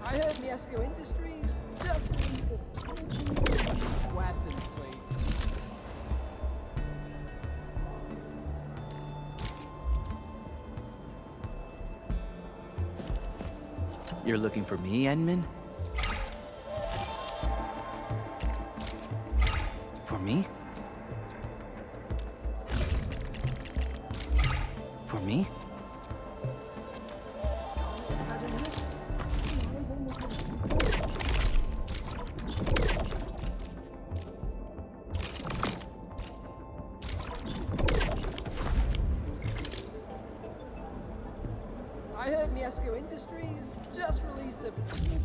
I heard Miesco Industries just weapon suite. You're looking for me, Enman? For me? For me? I heard Miesco Industries just released a weapon suite.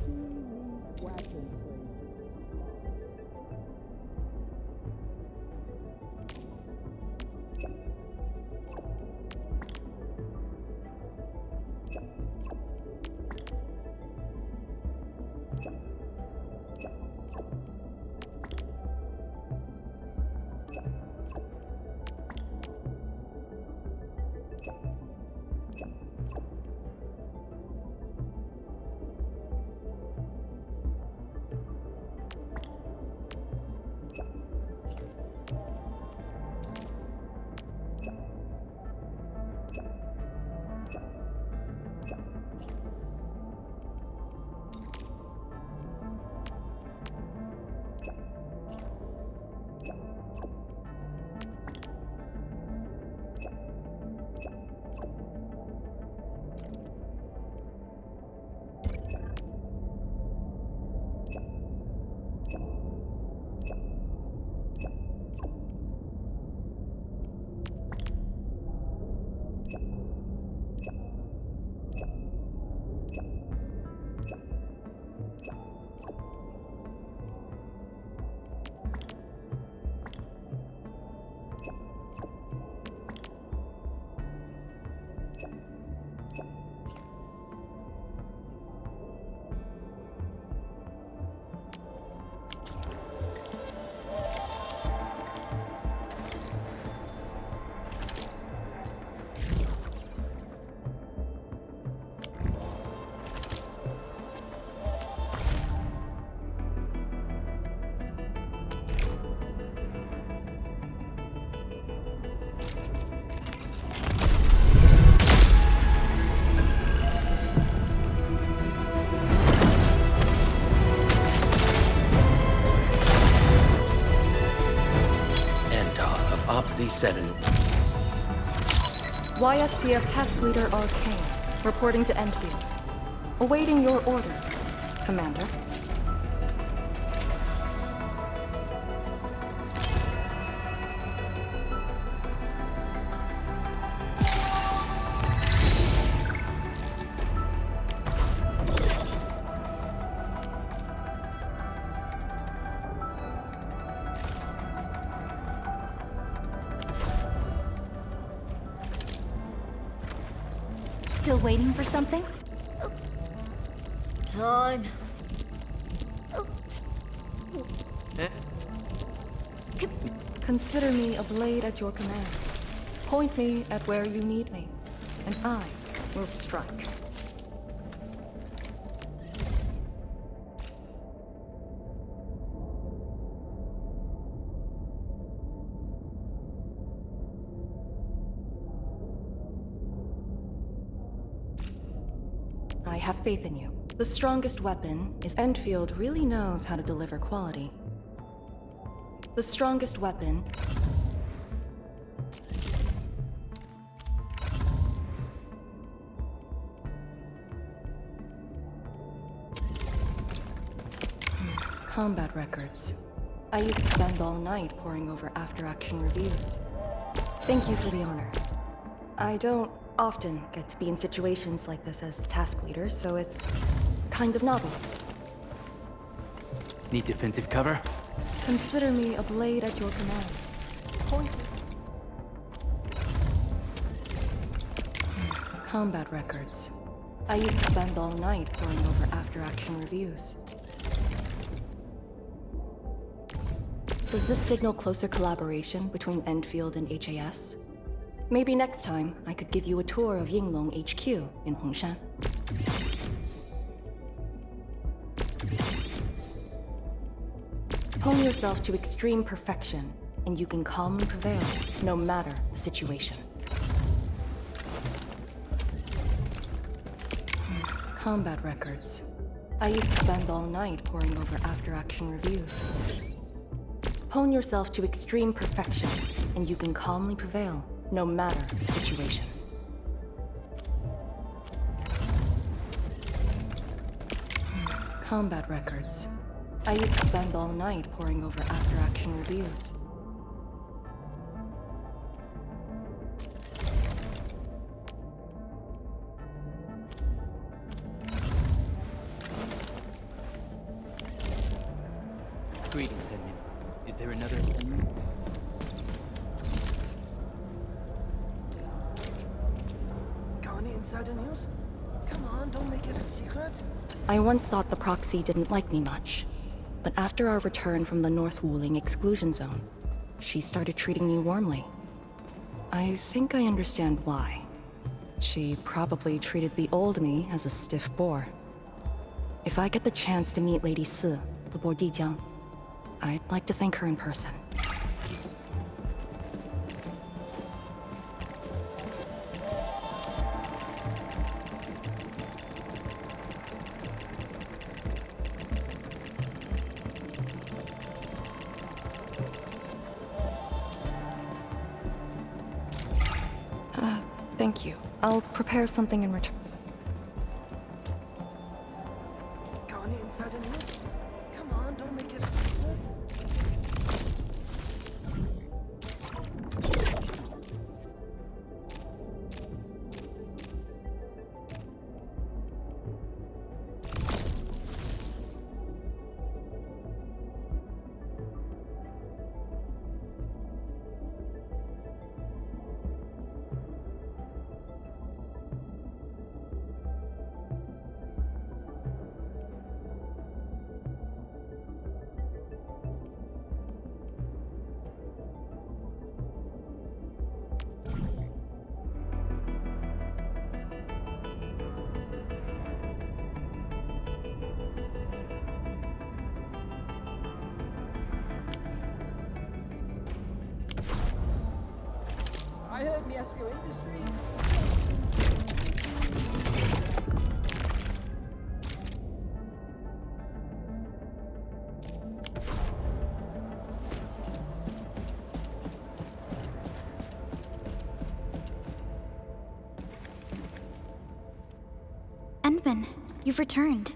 Z7. YSTF Task Leader Arcane, reporting to Endfield. Awaiting your orders, Commander. Still waiting for something? Time. Consider me a blade at your command. Point me at where you need me, and I will strike. I have faith in you. The strongest weapon is Endfield really knows how to deliver quality. The strongest weapon combat records. I used to spend all night poring over after-action reviews. Thank you for the honor. I don't often get to be in situations like this as task leader, so it's kind of novel. Need defensive cover? Consider me a blade at your command. Point. Combat records. I used to spend all night poring over after-action reviews. Does this signal closer collaboration between Endfield and HAS? Maybe next time I could give you a tour of Yinglong HQ in Hongshan. Hone yourself to extreme perfection, and you can calmly prevail, no matter the situation. Combat records. I used to spend all night poring over after-action reviews. Hone yourself to extreme perfection, and you can calmly prevail, no matter the situation. Combat records. I used to spend all night poring over after-action reviews. Greetings, Edmund. Is there another... Got any insider news? Come on, don't make it a secret. I once thought the proxy didn't like me much, but after our return from the North Wuling exclusion zone, she started treating me warmly. I think I understand why. She probably treated the old me as a stiff bore. If I get the chance to meet Lady Si, the Bordijiang, I'd like to thank her in person. Thank you. I'll prepare something in return. Got any insider news? Come on, don't make it a secret. I heard Miesco Industries. Endman, you've returned.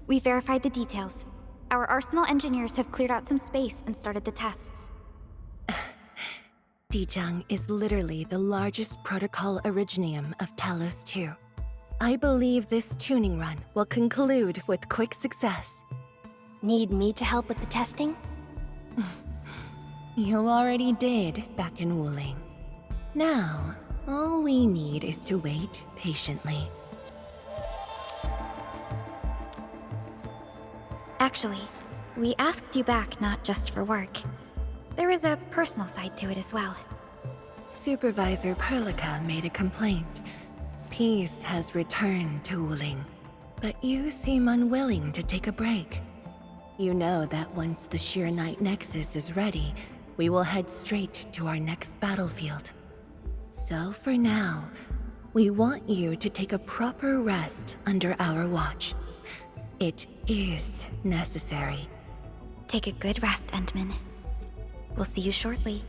We verified the details. Our Arsenal engineers have cleared out some space and started the tests. Dijang is literally the largest protocol originium of Talos 2. I believe this tuning run will conclude with quick success. Need me to help with the testing? You already did back in Wuling. Now, all we need is to wait patiently. Actually, we asked you back not just for work. There is a personal side to it as well. Supervisor Perlica made a complaint. Peace has returned to Wuling, but you seem unwilling to take a break. You know that once the Sheer Night Nexus is ready, we will head straight to our next battlefield. So for now, we want you to take a proper rest under our watch. It is necessary. Take a good rest, Endman. We'll see you shortly.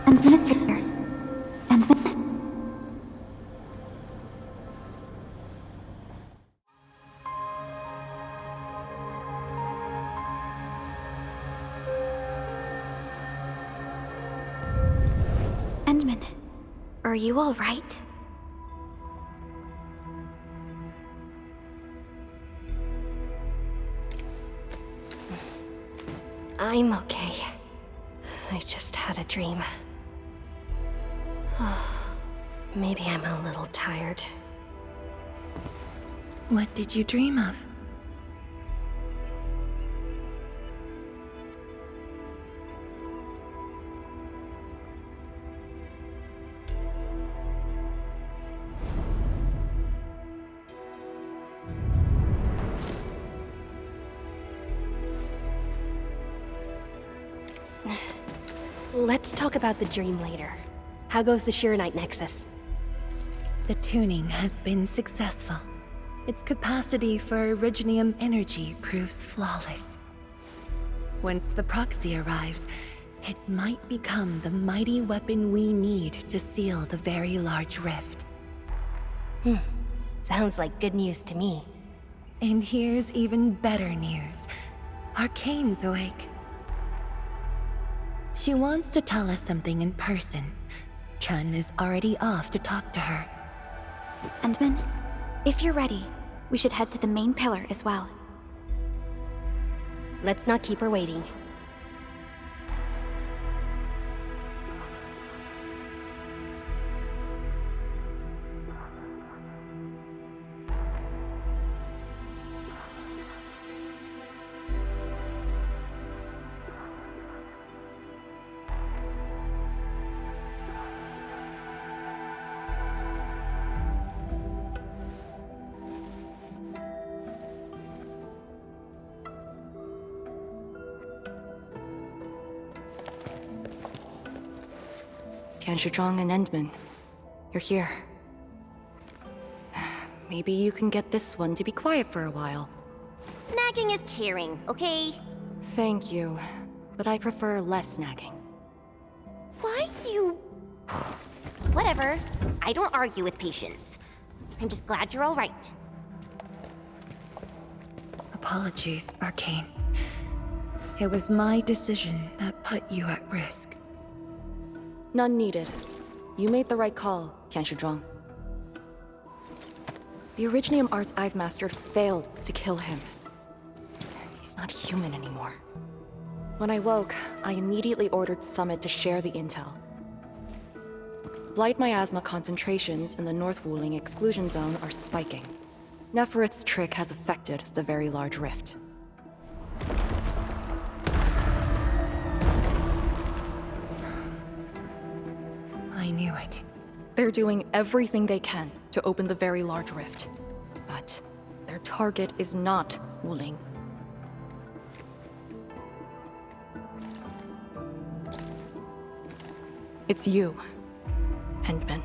Administrator. Endman? Endman, are you all right? I'm okay. I just had a dream. Maybe I'm a little tired. What did you dream of? Let's talk about the dream later. How goes the Shiranite Nexus? The tuning has been successful. Its capacity for originium energy proves flawless. Once the proxy arrives, it might become the mighty weapon we need to seal the very large rift. Sounds like good news to me. And here's even better news. Arcane's awake. She wants to tell us something in person. Chun is already off to talk to her. Endman, if you're ready, we should head to the main pillar as well. Let's not keep her waiting. Kanshijong and Endman, you're here. Maybe you can get this one to be quiet for a while. Nagging is caring, okay? Thank you, but I prefer less nagging. Why you... Whatever. I don't argue with patience. I'm just glad you're all right. Apologies, Arcane. It was my decision that put you at risk. None needed. You made the right call, Kanshijong. The Originium arts I've mastered failed to kill him. He's not human anymore. When I woke, I immediately ordered Summit to share the intel. Blight miasma concentrations in the North Wuling exclusion zone are spiking. Neferith's trick has affected the Very Large Rift. I knew it. They're doing everything they can to open the Very Large Rift. But their target is not Wuling. It's you, Endman.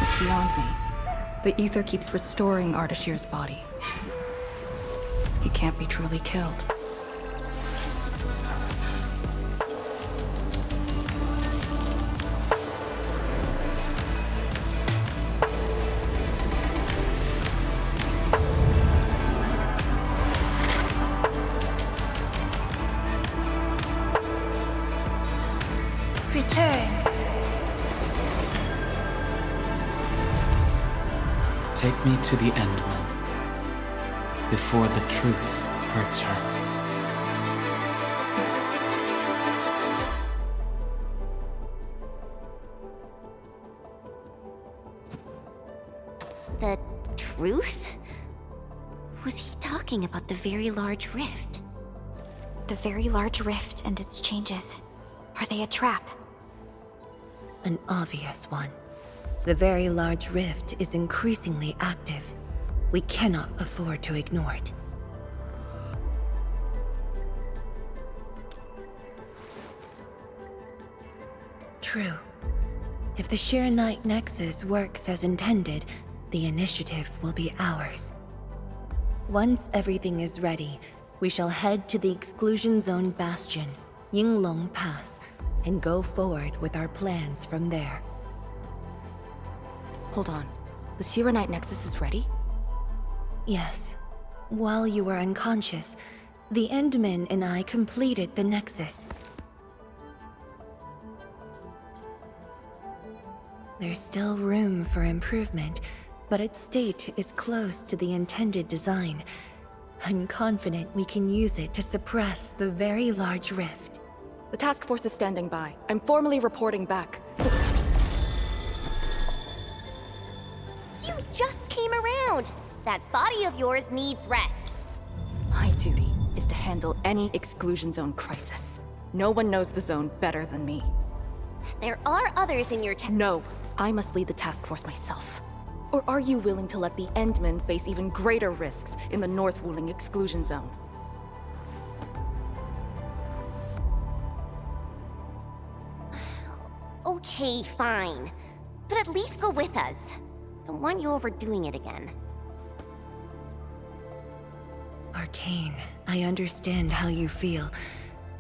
It's beyond me. The ether keeps restoring Ardashir's body. He can't be truly killed. Return. Take me to the Endman, before the truth hurts her. The truth? Was he talking about the Very Large Rift? The Very Large Rift and its changes. Are they a trap? An obvious one. The Very Large Rift is increasingly active. We cannot afford to ignore it. True. If the Shiranite Nexus works as intended, the initiative will be ours. Once everything is ready, we shall head to the Exclusion Zone Bastion, Yinglong Pass, and go forward with our plans from there. Hold on. The Shiranite Nexus is ready? Yes. While you were unconscious, the Endmen and I completed the Nexus. There's still room for improvement, but its state is close to the intended design. I'm confident we can use it to suppress the very large rift. The task force is standing by. I'm formally reporting back. You just came around! That body of yours needs rest. My duty is to handle any exclusion zone crisis. No one knows the zone better than me. There are others in your No, I must lead the task force myself. Or are you willing to let the Endmen face even greater risks in the North Wuling exclusion zone? Okay, fine. But at least go with us. Don't want you overdoing it again. Arcane, I understand how you feel,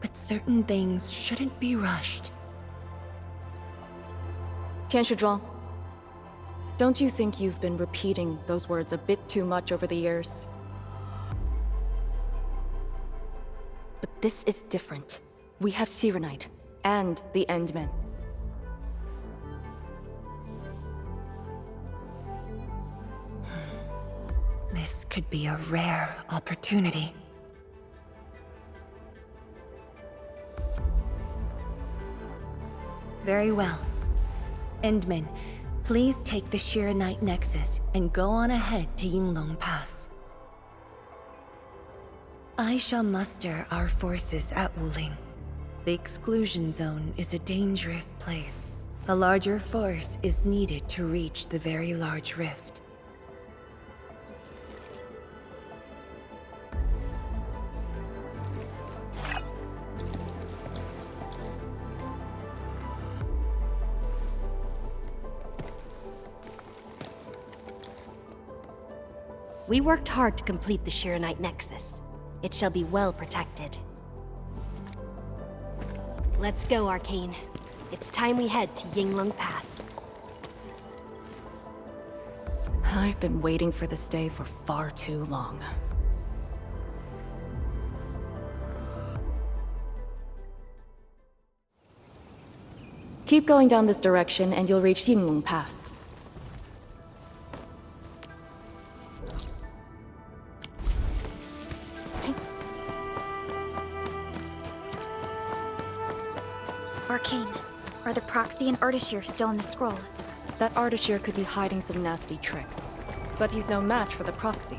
but certain things shouldn't be rushed. Tianshizhuang, don't you think you've been repeating those words a bit too much over the years? But this is different. We have Sirenite and the Endmen. This could be a rare opportunity. Very well. Endmen, please take the Shiranite Nexus and go on ahead to Yinglong Pass. I shall muster our forces at Wuling. The exclusion zone is a dangerous place. A larger force is needed to reach the very large rift. We worked hard to complete the Shiranite Nexus. It shall be well protected. Let's go, Arcane. It's time we head to Yinglong Pass. I've been waiting for this day for far too long. Keep going down this direction and you'll reach Yinglong Pass. Arcane, are the proxy and Ardashir still in the scroll? That Ardashir could be hiding some nasty tricks, but he's no match for the proxy.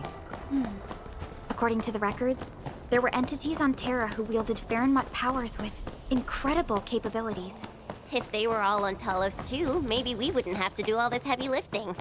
According to the records, there were entities on Terra who wielded Farenmut powers with incredible capabilities. If they were all on Talos too, maybe we wouldn't have to do all this heavy lifting.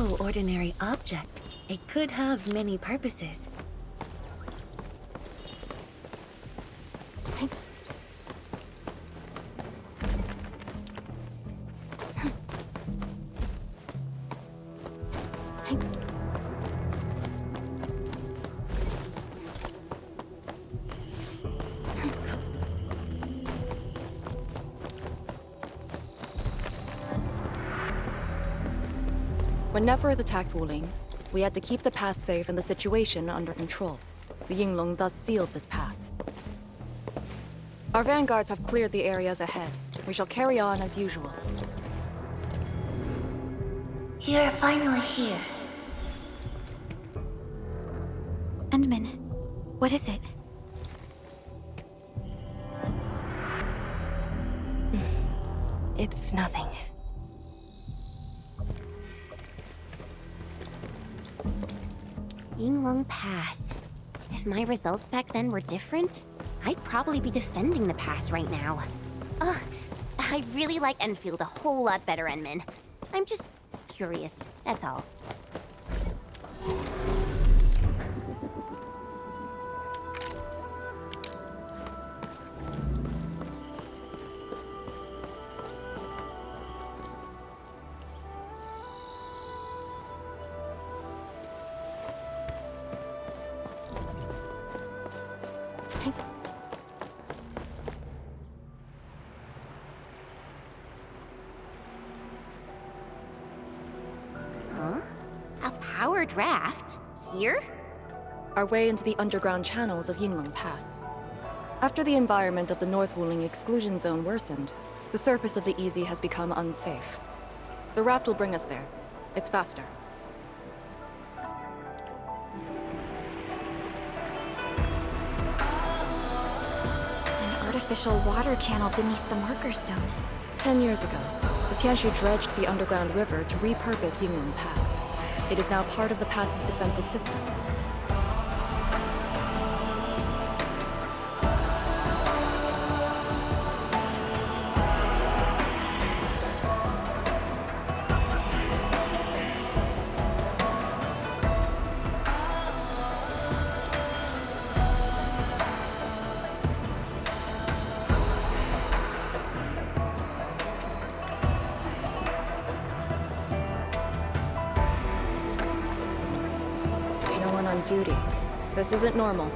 no ordinary object. It could have many purposes. When Nefereth attacked Wuling, we had to keep the pass safe and the situation under control. The Yinglong thus sealed this path. Our vanguards have cleared the areas ahead. We shall carry on as usual. You're finally here. Endman, what is it? It's nothing. Yinglong Pass. If my results back then were different, I'd probably be defending the pass right now. Ugh, I really like Endfield a whole lot better, Enman. I'm just curious, that's all. Huh? A powered raft? Here? Our way into the underground channels of Yinglong Pass. After the environment of the North Wuling exclusion zone worsened, the surface of the Easy has become unsafe. The raft will bring us there. It's faster. An artificial water channel beneath the marker stone. 10 years ago, the Tianshu dredged the underground river to repurpose Yinglong Pass. It is now part of the pass's defensive system. No one on duty. This isn't normal.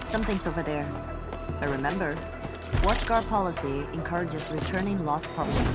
Something's over there. But remember, Watch Guard policy encourages returning lost property.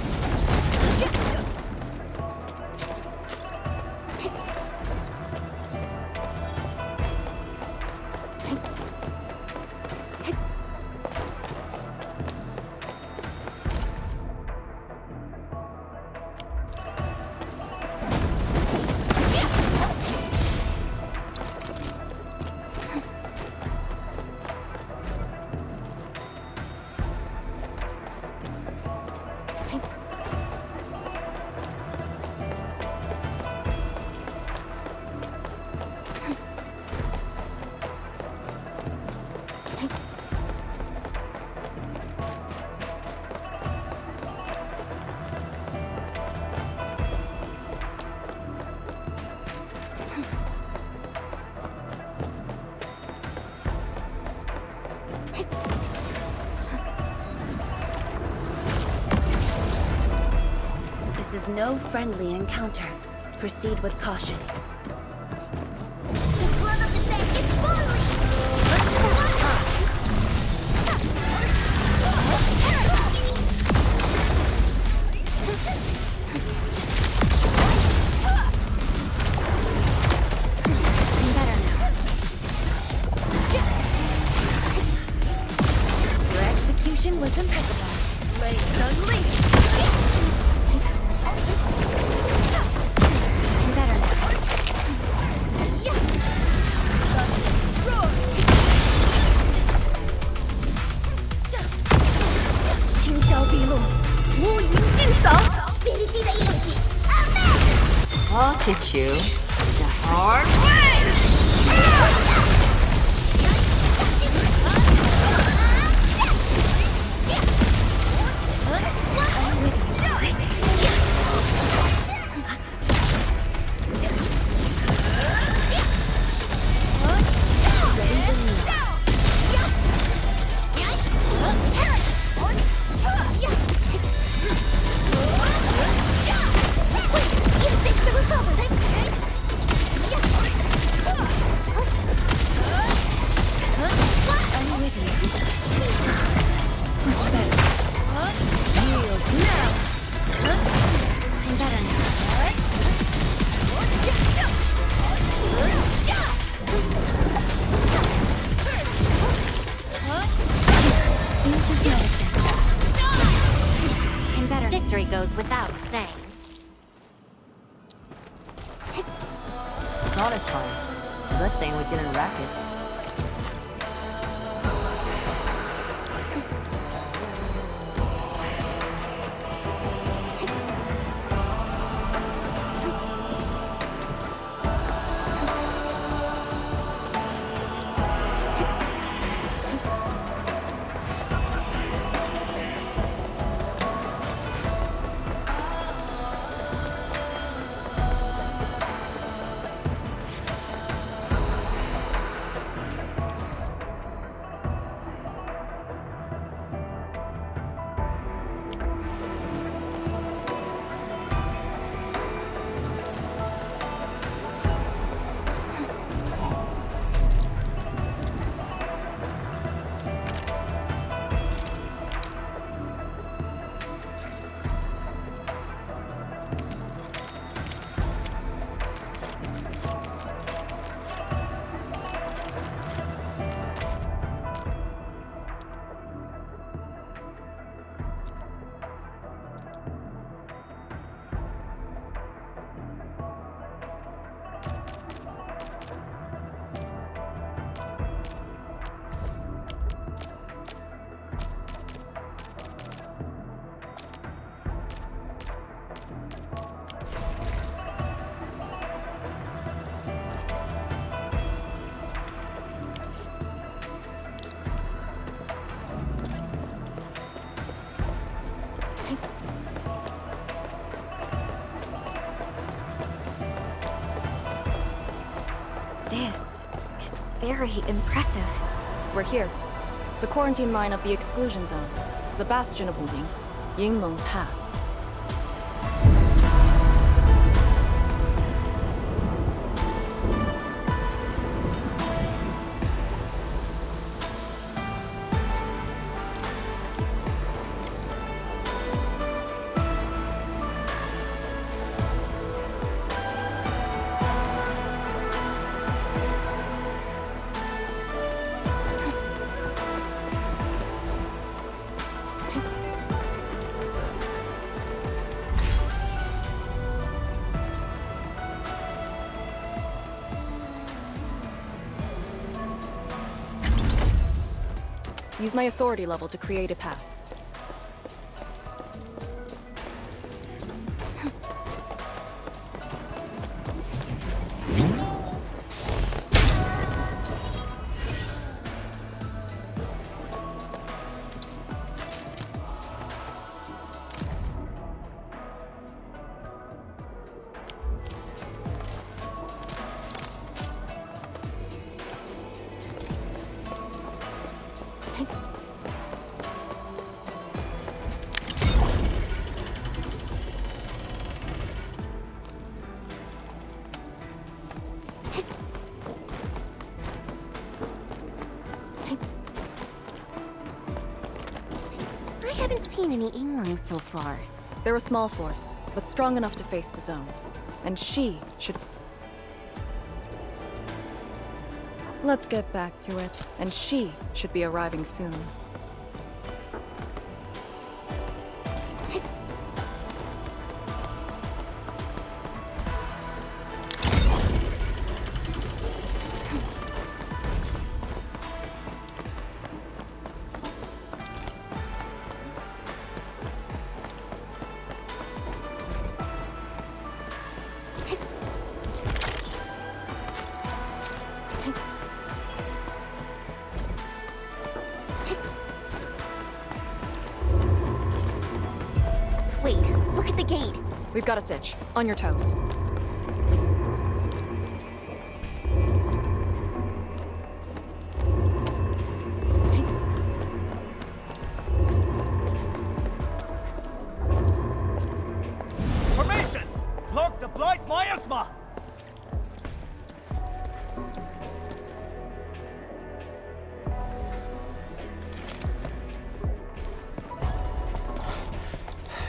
This is no friendly encounter. Proceed with caution. The glove of the bed is Your execution was impeccable. Blades unleashed. I'll teach you the hard way! Victory goes without saying. It's not a time. Good thing we didn't wreck it. This is very impressive. We're here. The quarantine line of the exclusion zone. The bastion of Wuling. Yinglong Pass. Use my authority level to create a path. I haven't seen any Inglungs so far. They're a small force, but strong enough to face the zone. And she should... Let's get back to it. And she should be arriving soon. Wait, look at the gate. We've got a sitch. On your toes. Formation! Block the blight miasma!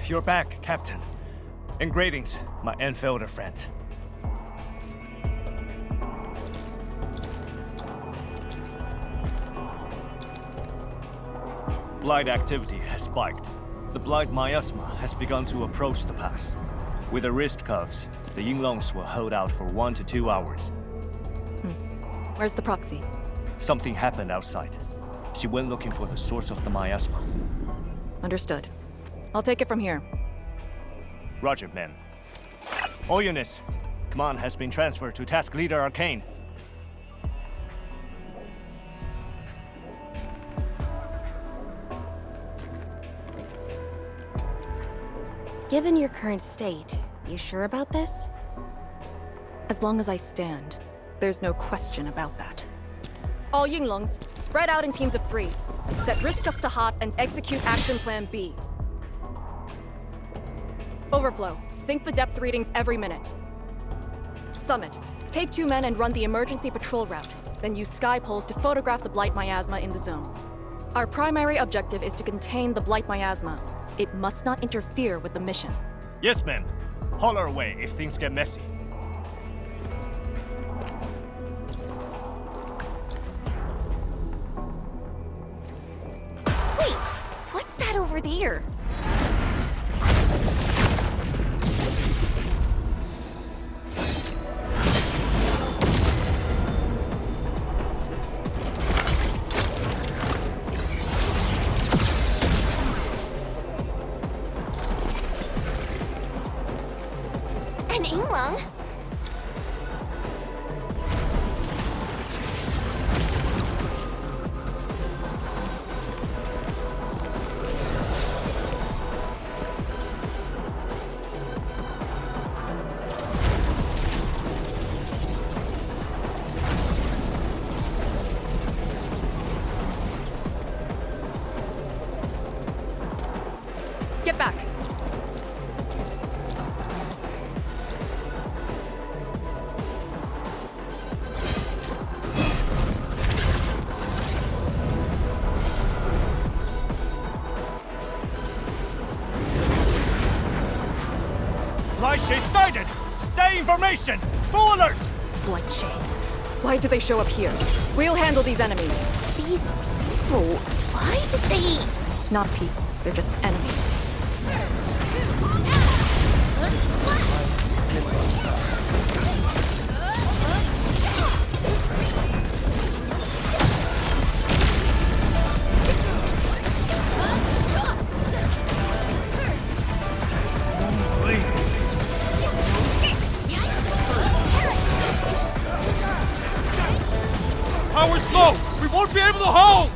You're back, Captain. And greetings, my Endfielder friend. Blight activity has spiked. The blight miasma has begun to approach the pass. With the wrist cuffs, the Yinglongs will hold out for 1 to 2 hours. Where's the proxy? Something happened outside. She went looking for the source of the miasma. Understood. I'll take it from here. Roger, ma'am. All units, command has been transferred to Task Leader Arcane. Given your current state, you sure about this? As long as I stand, there's no question about that. All Yinglongs, spread out in teams of 3. Set risk ups to hot and execute Action Plan B. Overflow, sync the depth readings every minute. Summit, take 2 men and run the emergency patrol route, then use sky poles to photograph the blight miasma in the zone. Our primary objective is to contain the blight miasma. It must not interfere with the mission. Yes, ma'am. Holler away if things get messy. Wait, what's that over there? An Inglung? Get back! Blight shades sighted! Stay in formation! Full alert! Blight shades. Why do they show up here? We'll handle these enemies. These people, why did they... Not people, they're just enemies. tower's slow! We won't be able to hold!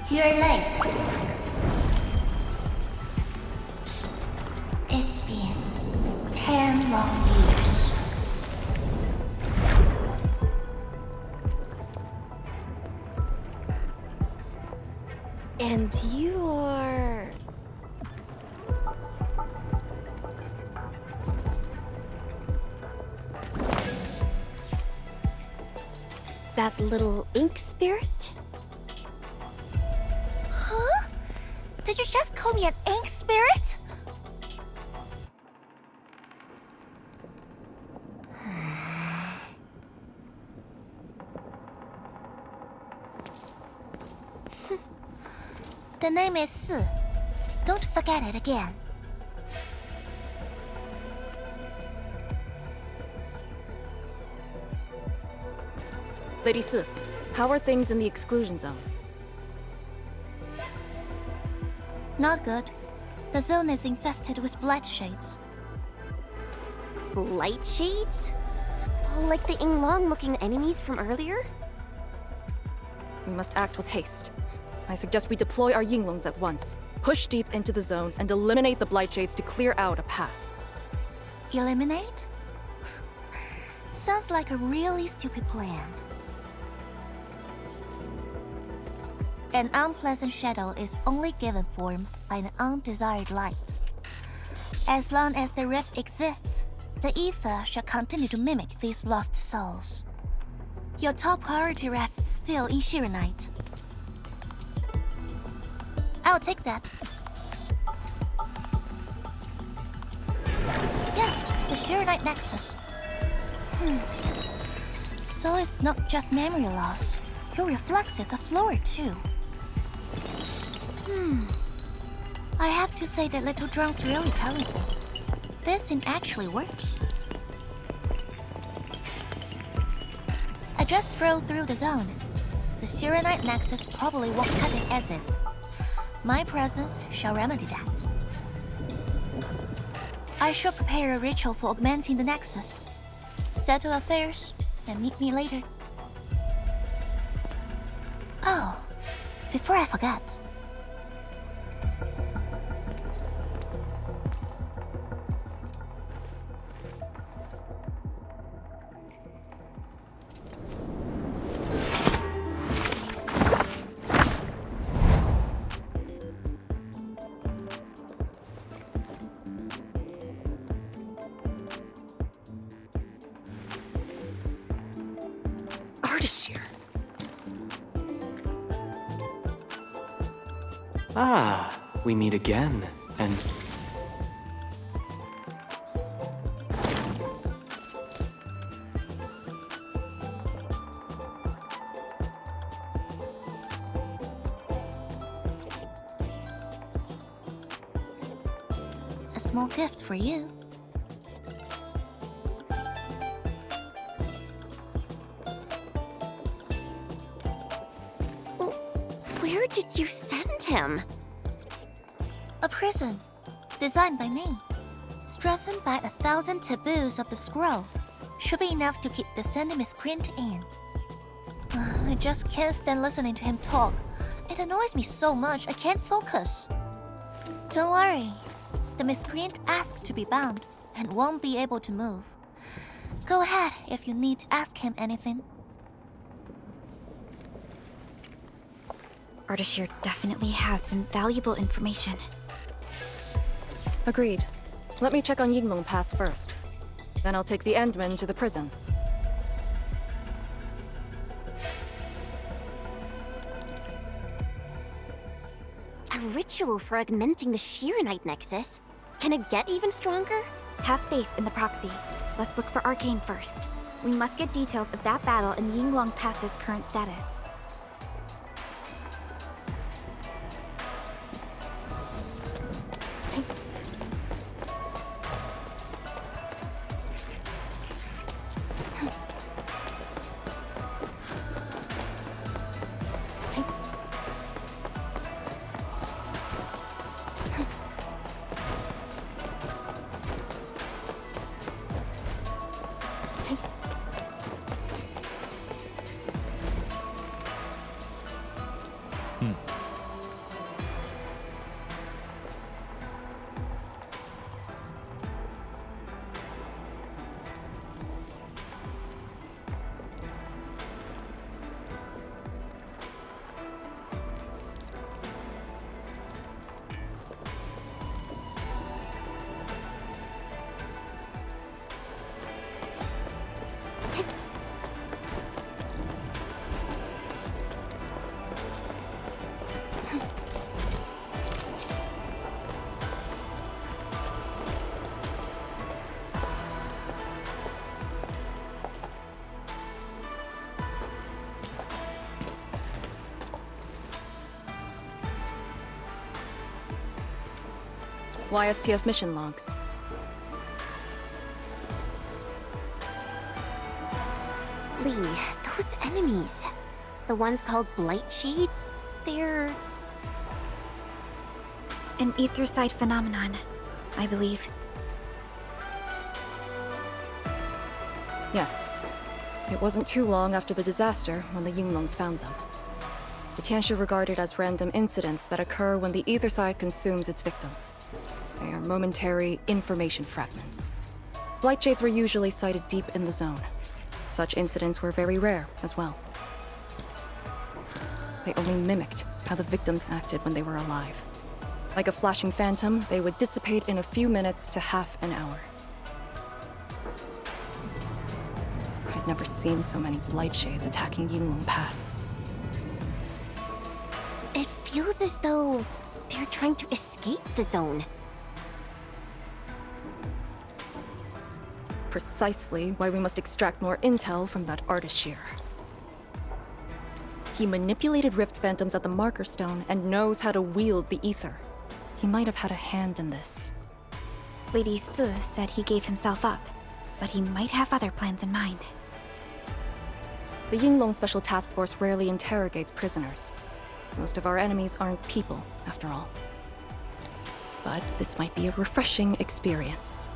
You're late. It's been 10 long years. And you are... that little ink spirit? Huh? Did you just call me an ink spirit? The name is Si. Don't forget it again. Lady Si, how are things in the exclusion zone? Not good. The zone is infested with blight shades. Blight shades? Like the Yinglong-looking enemies from earlier? We must act with haste. I suggest we deploy our Yinglongs at once, push deep into the zone, and eliminate the blight shades to clear out a path. Eliminate? Sounds like a really stupid plan. An unpleasant shadow is only given form by an undesired light. As long as the rift exists, the ether shall continue to mimic these lost souls. Your top priority rests still in Shirenite. I'll take that. Yes, the Shirenite Nexus. So it's not just memory loss. Your reflexes are slower too. I have to say that Little Drunk's really talented. This thing actually works. I just strolled through the zone. The Shirenite Nexus probably won't cut it as is. My presence shall remedy that. I shall prepare a ritual for augmenting the Nexus. Settle affairs, and meet me later. Oh, before I forget. Ah, we meet again, and... A small gift for you. Where did you send him? A prison, designed by me. Strengthened by 1,000 taboos of the scroll. Should be enough to keep the sending miscreant in. I just can't stand listening to him talk. It annoys me so much I can't focus. Don't worry. The miscreant asked to be bound and won't be able to move. Go ahead if you need to ask him anything. Ardashir definitely has some valuable information. Agreed. Let me check on Yinglong Pass first. Then I'll take the Endman to the prison. A ritual for augmenting the Shiranite Nexus? Can it get even stronger? Have faith in the proxy. Let's look for Arcane first. We must get details of that battle and Yinglong Pass's current status. YSTF mission logs. Lee, those enemies. The ones called Blight Shades? They're... An ether-side phenomenon, I believe. Yes. It wasn't too long after the disaster when the Yinglongs found them. The Tianshi regarded as random incidents that occur when the ether side consumes its victims. They are momentary information fragments. Blight shades were usually sighted deep in the zone. Such incidents were very rare as well. They only mimicked how the victims acted when they were alive. Like a flashing phantom, they would dissipate in a few minutes to half an hour. I'd never seen so many Blight shades attacking Yinglong Pass. It feels as though they're trying to escape the zone. Precisely why we must extract more intel from that Ardashir. He manipulated Rift Phantoms at the Marker Stone and knows how to wield the ether. He might have had a hand in this. Lady Su said he gave himself up, but he might have other plans in mind. The Yinglong Special Task Force rarely interrogates prisoners. Most of our enemies aren't people, after all. But this might be a refreshing experience.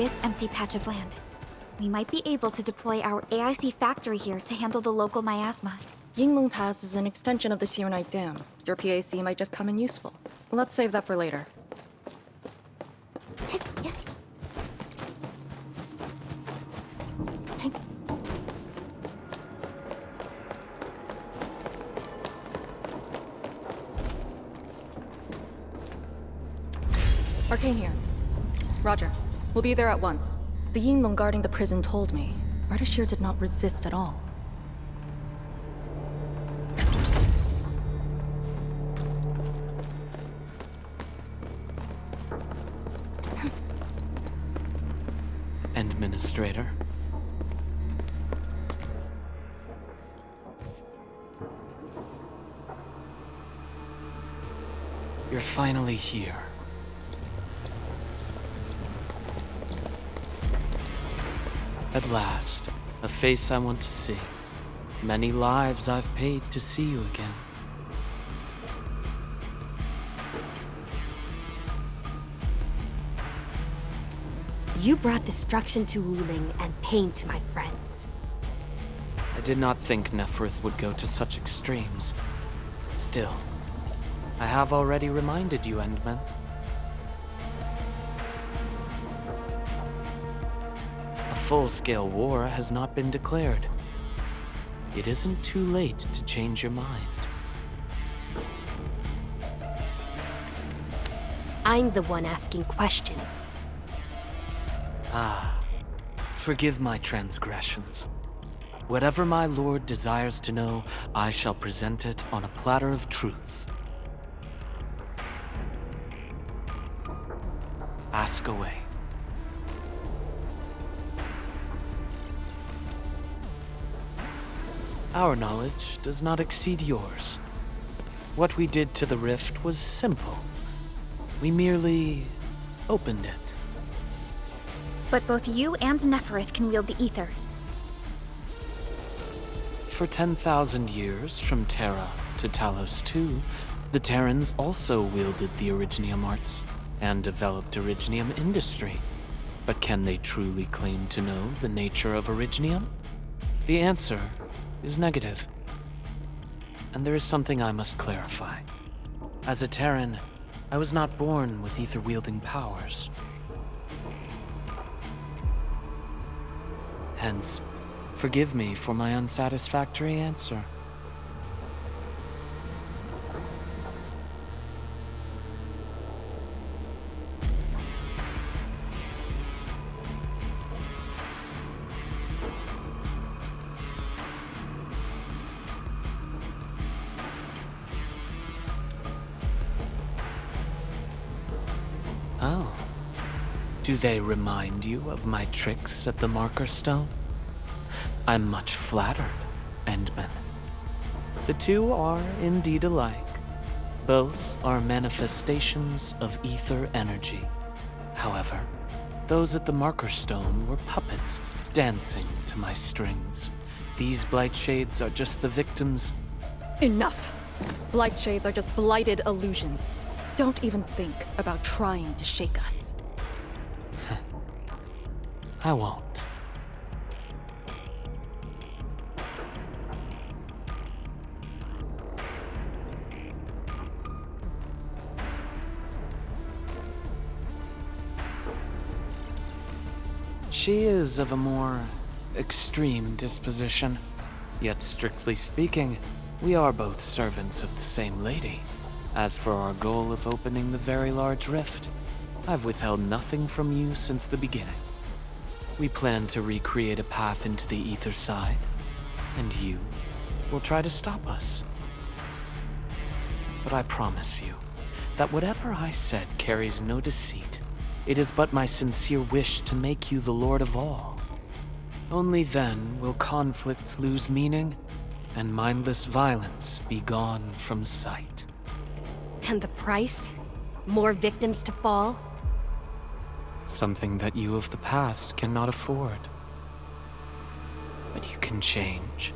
this empty patch of land. We might be able to deploy our AIC factory here to handle the local miasma. Yinglong Pass is an extension of the Serenite Dam. Your PAC might just come in useful. Let's save that for later. Arcane here. Roger. We'll be there at once. The Yinglong guarding the prison told me. Ardashir did not resist at all. Administrator. You're finally here. At last, a face I want to see. Many lives I've paid to see you again. You brought destruction to Wuling and pain to my friends. I did not think Neferth would go to such extremes. Still, I have already reminded you, Endman. A full-scale war has not been declared. It isn't too late to change your mind. I'm the one asking questions. Ah, forgive my transgressions. Whatever my lord desires to know, I shall present it on a platter of truth. Ask away. Our knowledge does not exceed yours. What we did to the rift was simple. We merely opened it. But both you and Neferth can wield the ether. For 10,000 years, from Terra to Talos II, the Terrans also wielded the Originium arts and developed Originium industry. But can they truly claim to know the nature of Originium? The answer is negative. And there is something I must clarify. As a Terran, I was not born with ether-wielding powers. Hence, forgive me for my unsatisfactory answer. Oh. Do they remind you of my tricks at the Marker Stone? I'm much flattered, Endman. The two are indeed alike. Both are manifestations of ether energy. However, those at the Marker Stone were puppets dancing to my strings. These blight shades are just the victims. Enough! Blight shades are just blighted illusions. Don't even think about trying to shake us. I won't. She is of a more extreme disposition. Yet strictly speaking, we are both servants of the same lady. As for our goal of opening the very large rift, I've withheld nothing from you since the beginning. We plan to recreate a path into the ether side, and you will try to stop us. But I promise you that whatever I said carries no deceit. It is but my sincere wish to make you the Lord of all. Only then will conflicts lose meaning, and mindless violence be gone from sight. And the price? More victims to fall? Something that you of the past cannot afford. But you can change.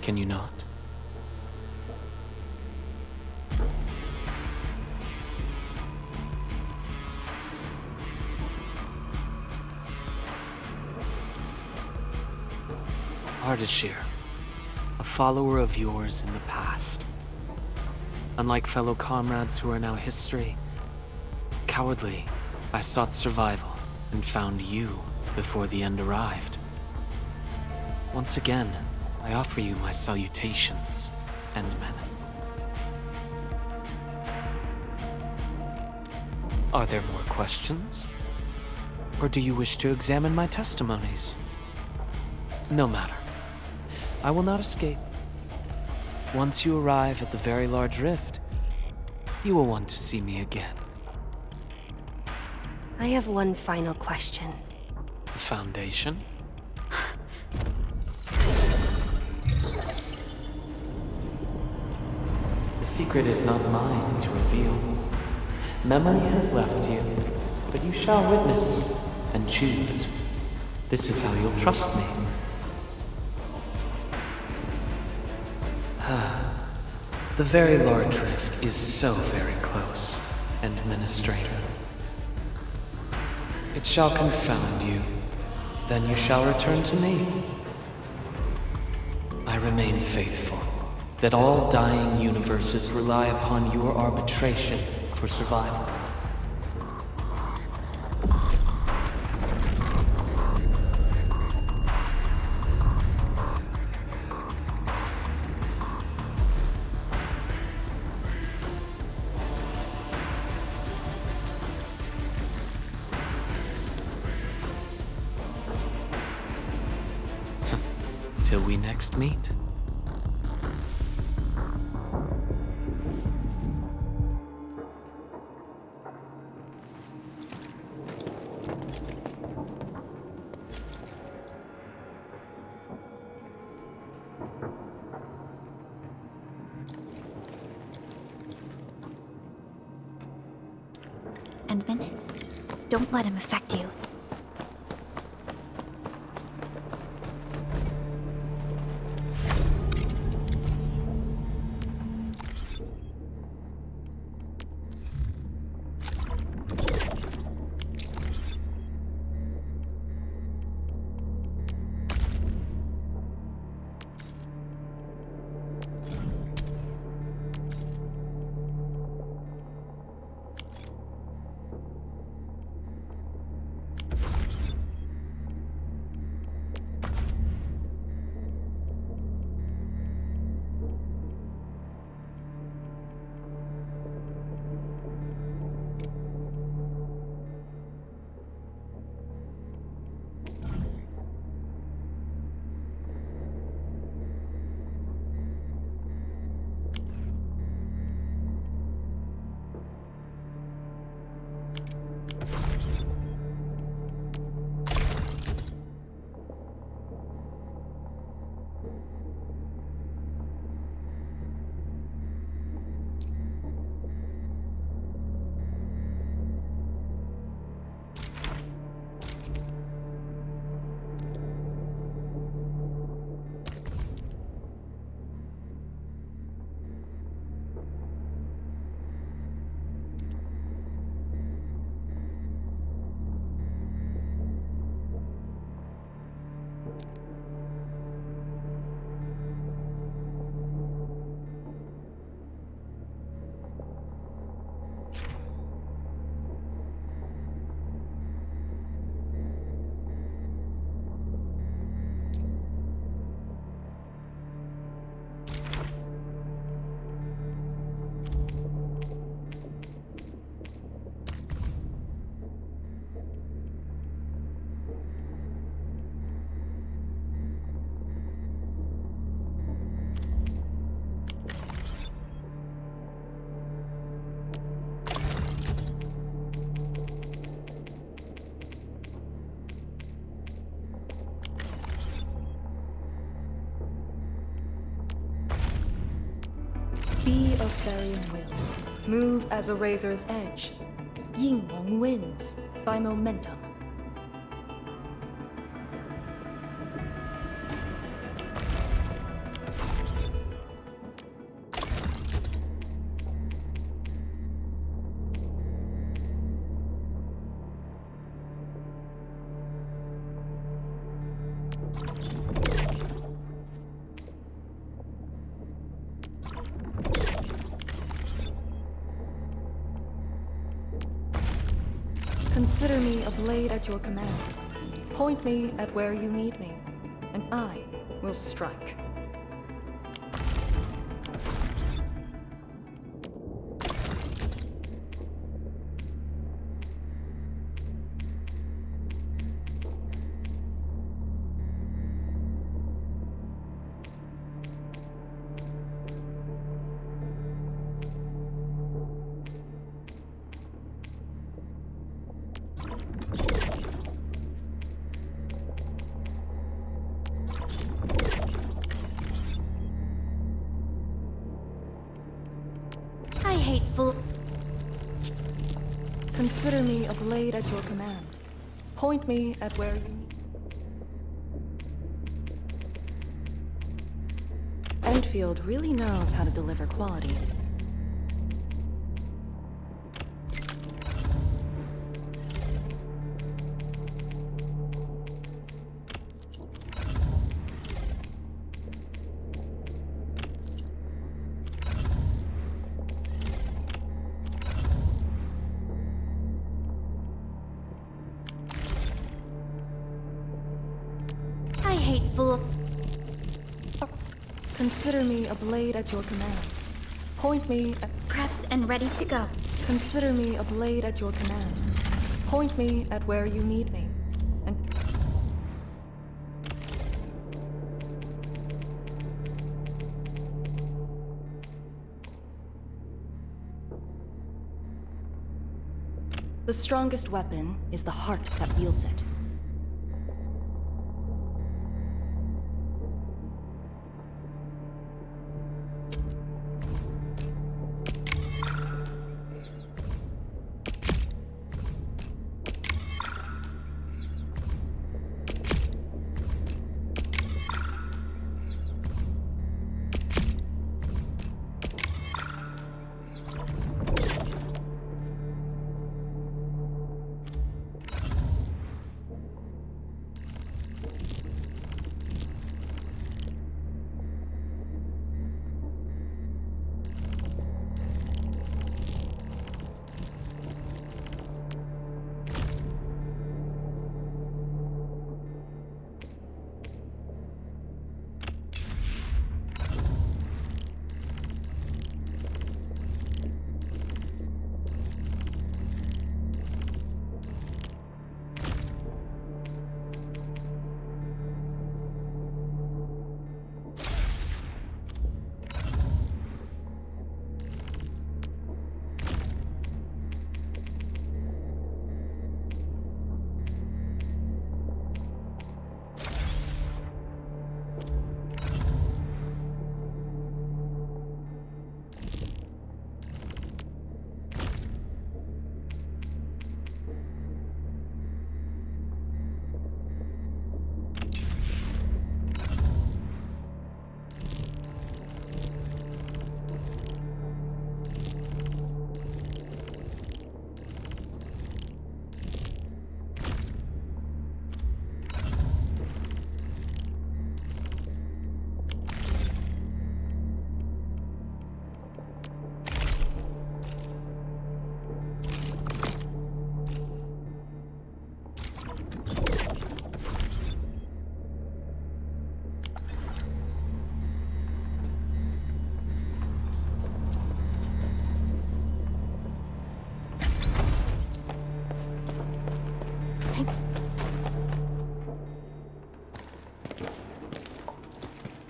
Can you not? Ardashir, a follower of yours in the past. Unlike fellow comrades who are now history, cowardly, I sought survival and found you before the end arrived. Once again, I offer you my salutations, Endmen. Are there more questions? Or do you wish to examine my testimonies? No matter. I will not escape. Once you arrive at the very large rift, you will want to see me again. I have one final question. The Foundation? The secret is not mine to reveal. Memory has left you, but you shall witness and choose. This is how you'll trust me. The very large rift is so very close, Administrator. It shall confound you. Then you shall return to me. I remain faithful, that all dying universes rely upon your arbitration for survival. Till we next meet. Endman, don't let him affect you. Be of varying will. Move as a razor's edge. Yingwong wins by momentum. Consider me a blade at your command. Point me at where you need me, and I will strike. I hate fool. Consider me a blade at your command. Point me at where you need. Endfield really knows how to deliver quality. I hate fool. Consider me a blade at your command. Point me at... Prepped and ready to go. Consider me a blade at your command. Point me at where you need me. And... The strongest weapon is the heart that wields it.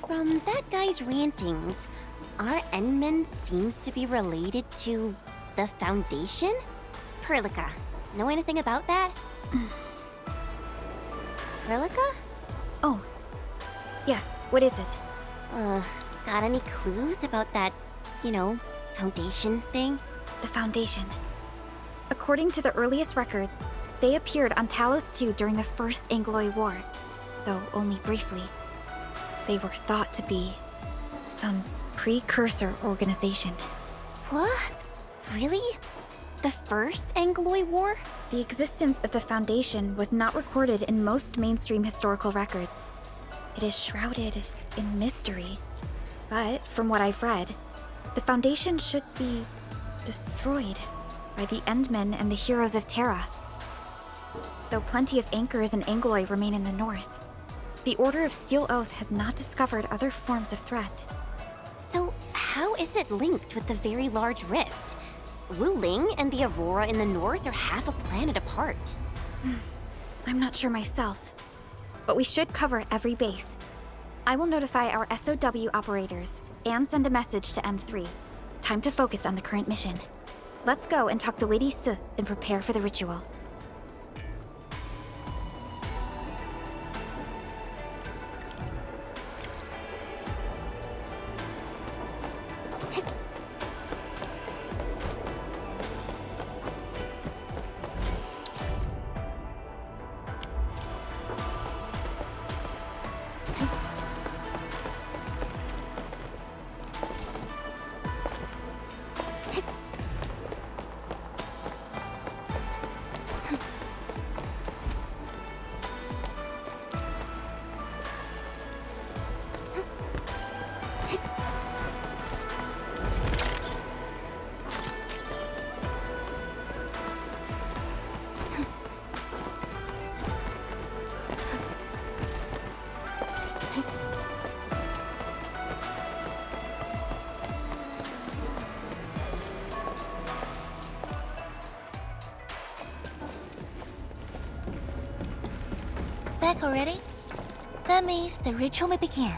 From that guy's rantings, our Endman seems to be related to the Foundation? Perlica, know anything about that? Perlica? Oh, yes, what is it? Got any clues about that, Foundation thing? The Foundation. According to the earliest records, they appeared on Talos II during the First Angloid War, though only briefly. They were thought to be some precursor organization. What? Really? The First Angloid War? The existence of the Foundation was not recorded in most mainstream historical records. It is shrouded in mystery. But, from what I've read, the Foundation should be destroyed by the Endmen and the heroes of Terra. though plenty of anchors and Angloy remain in the north. The Order of Steel Oath has not discovered other forms of threat. So, how is it linked with the very large rift? Wu Ling and the Aurora in the north are half a planet apart. I'm not sure myself, but we should cover every base. I will notify our SOW operators and send a message to M3. Time to focus on the current mission. Let's go and talk to Lady Si and prepare for the ritual. Back already? That means the ritual may begin.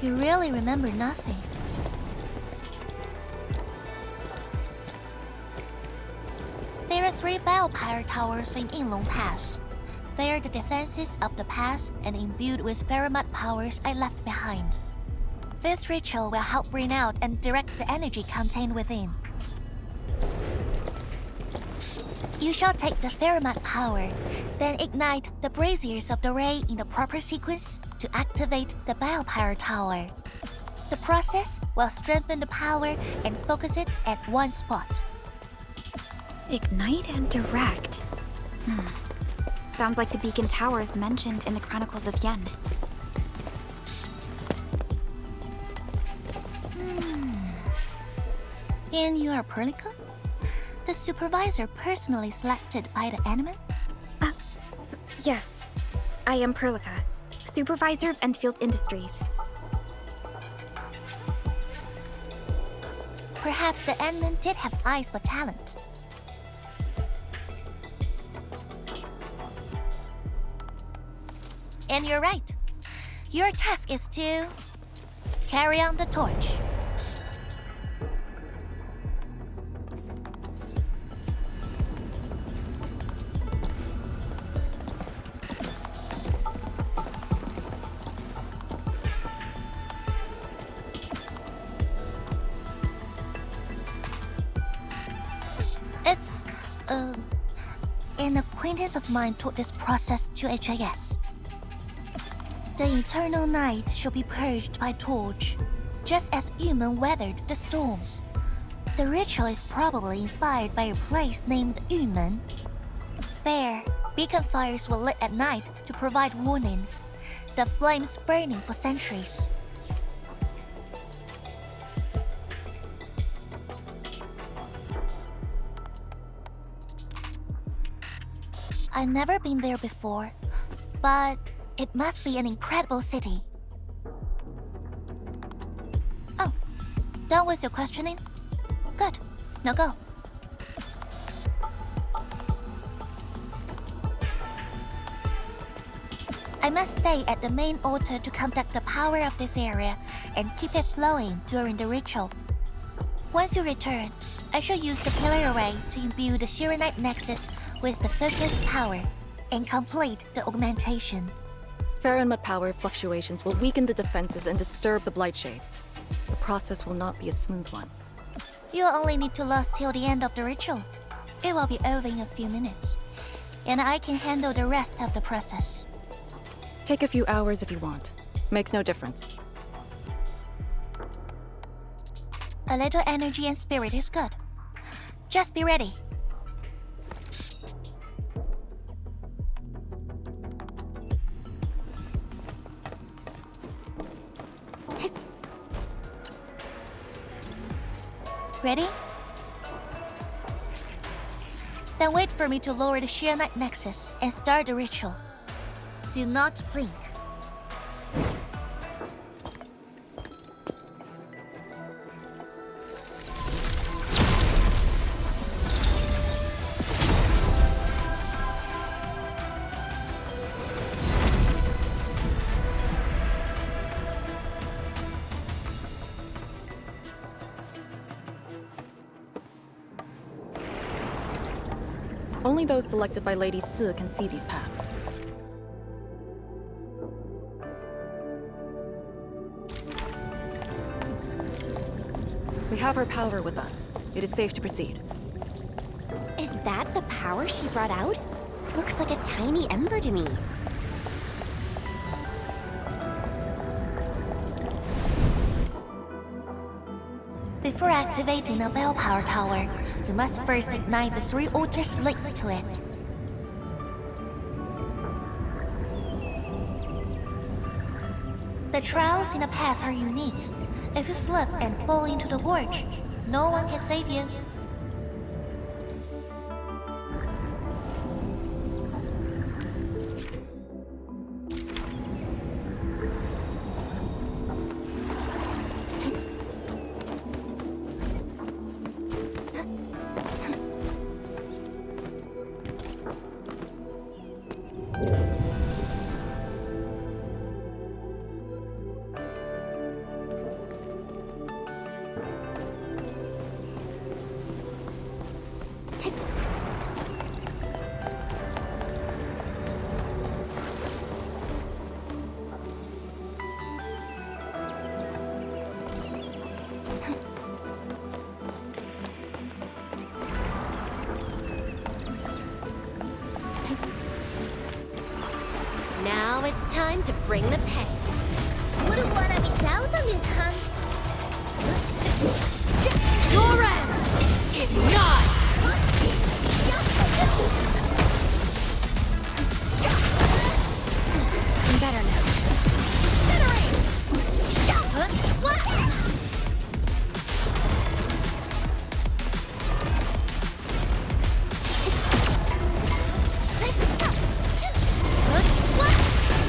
You really remember nothing. There are 3 biopower towers in Yinglong Pass. They are the defenses of the pass and imbued with Pheromat powers I left behind. This ritual will help bring out and direct the energy contained within. You shall take the Pheromat power, then ignite the braziers of the ray in the proper sequence to activate the biopower tower. The process will strengthen the power and focus it at one spot. Ignite and direct. Sounds like the beacon towers mentioned in the Chronicles of Yen. And you are Pernica? The supervisor personally selected by the enemy? Yes. I am Perlica, supervisor of Endfield Industries. Perhaps the Endman did have eyes for talent. And you're right. Your task is to carry on the torch. It's, an acquaintance of mine taught this process to HIS. The eternal night shall be purged by torch, just as Yumen weathered the storms. The ritual is probably inspired by a place named Yumen. There, beacon fires were lit at night to provide warning, the flames burning for centuries. I've never been there before, but it must be an incredible city. Oh, done with your questioning? Good. Now go. I must stay at the main altar to conduct the power of this area and keep it flowing during the ritual. Once you return, I shall use the pillar array to imbue the Shiranite Nexus with the focused power and complete the augmentation. Pheromat power fluctuations will weaken the defenses and disturb the Blight Shades. The process will not be a smooth one. You'll only need to last till the end of the ritual. It will be over in a few minutes, and I can handle the rest of the process. Take a few hours if you want. Makes no difference. A little energy and spirit is good. Just be ready. Ready? Then wait for me to lower the Sheer Night Nexus and start the ritual. Do not blink. Only those selected by Lady Si can see these paths. We have her power with us. It is safe to proceed. Is that the power she brought out? Looks like a tiny ember to me. Before activating a bell power tower, you must first ignite the 3 altars linked to it. The trials in the past are unique. If you slip and fall into the gorge, no one can save you. Now it's time to bring the pain. Wouldn't wanna miss out on this hunt. Your end is not. I'm better now.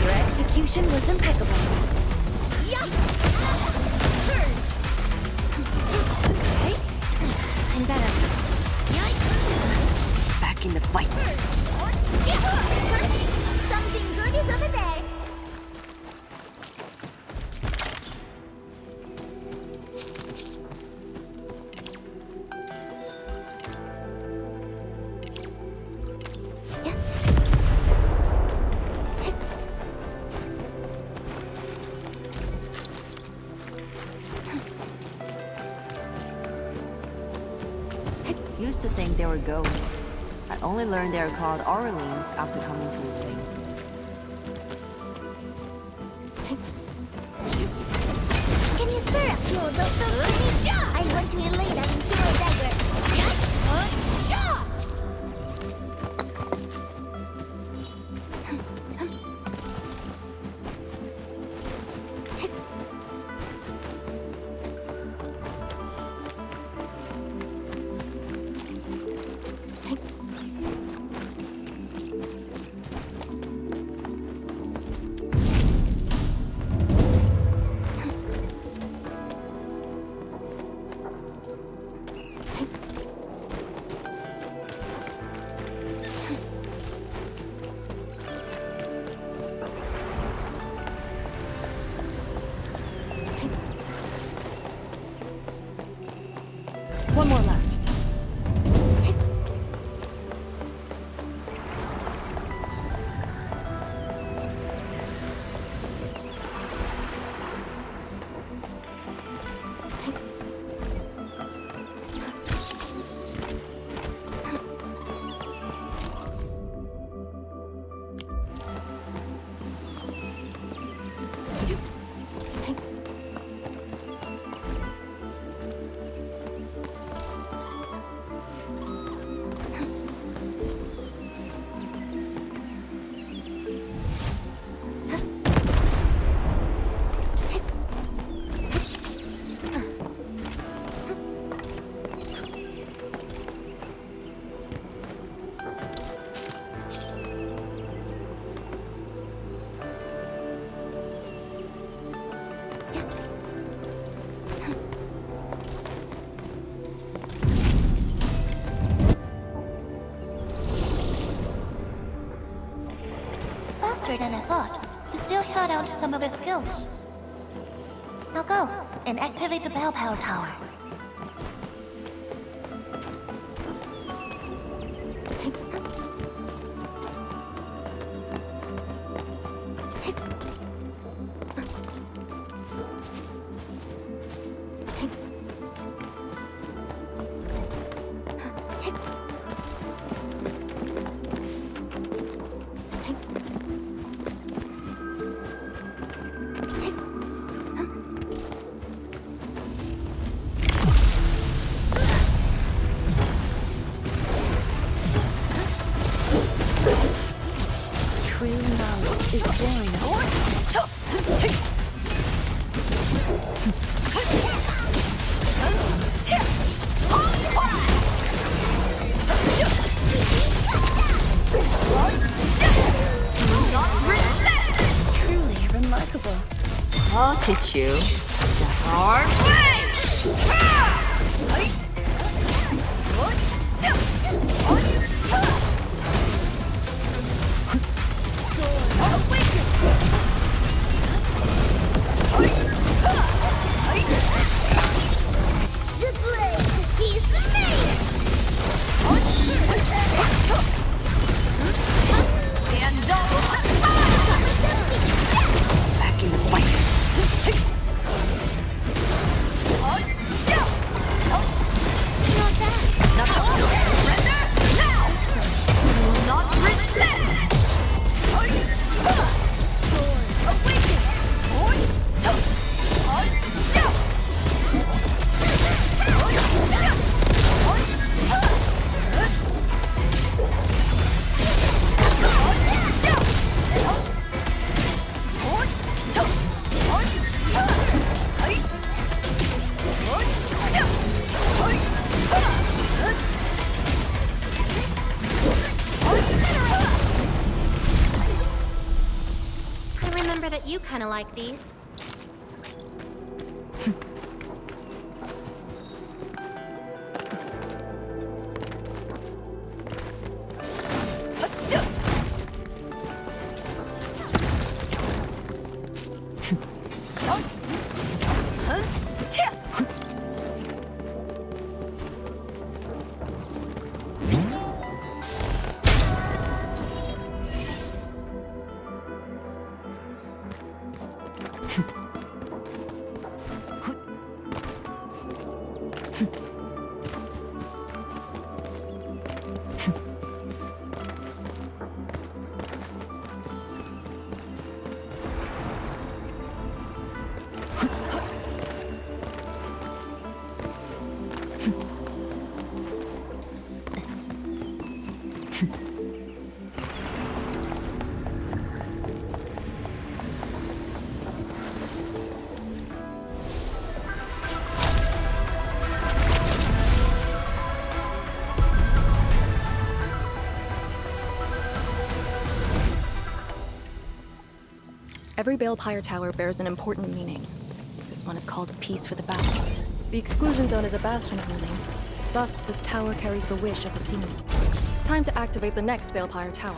Your execution was impeccable. Okay. I'm better. Back in the fight. Something good is over there. Used to think they were ghosts. I only learned they are called Orleans after coming to Wuling. Can you spare a few of those for me? I want to elate them into a dagger. faster than I thought. You still held out some of your skills. Now go and activate the bell power tower. Truly remarkable. I'll teach you the hard That you kind of like these. Every Balepire tower bears an important meaning. This one is called Peace for the Battle. The exclusion zone is a bastion of ruling. Thus, this tower carries the wish of the Seamoons. Time to activate the next Balepire tower.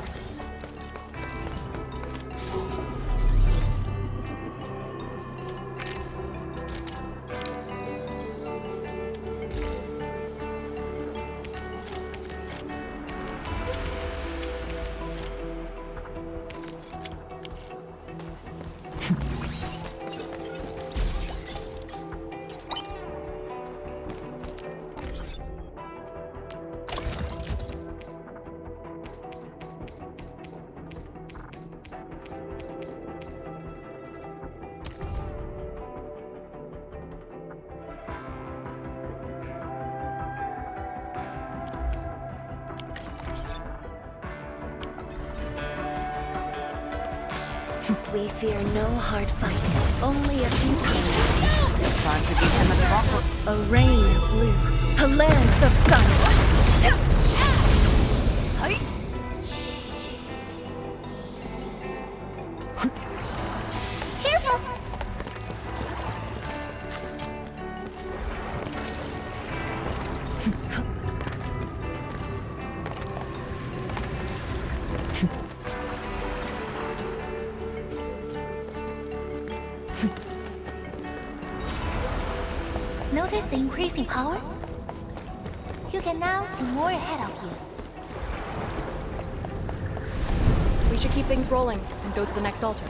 We fear no hard fight, only a few times. Time to give him a throttle. A rain of blue, a lance of sun. Careful! the increasing power, you can now see more ahead of you. We should keep things rolling and go to the next altar.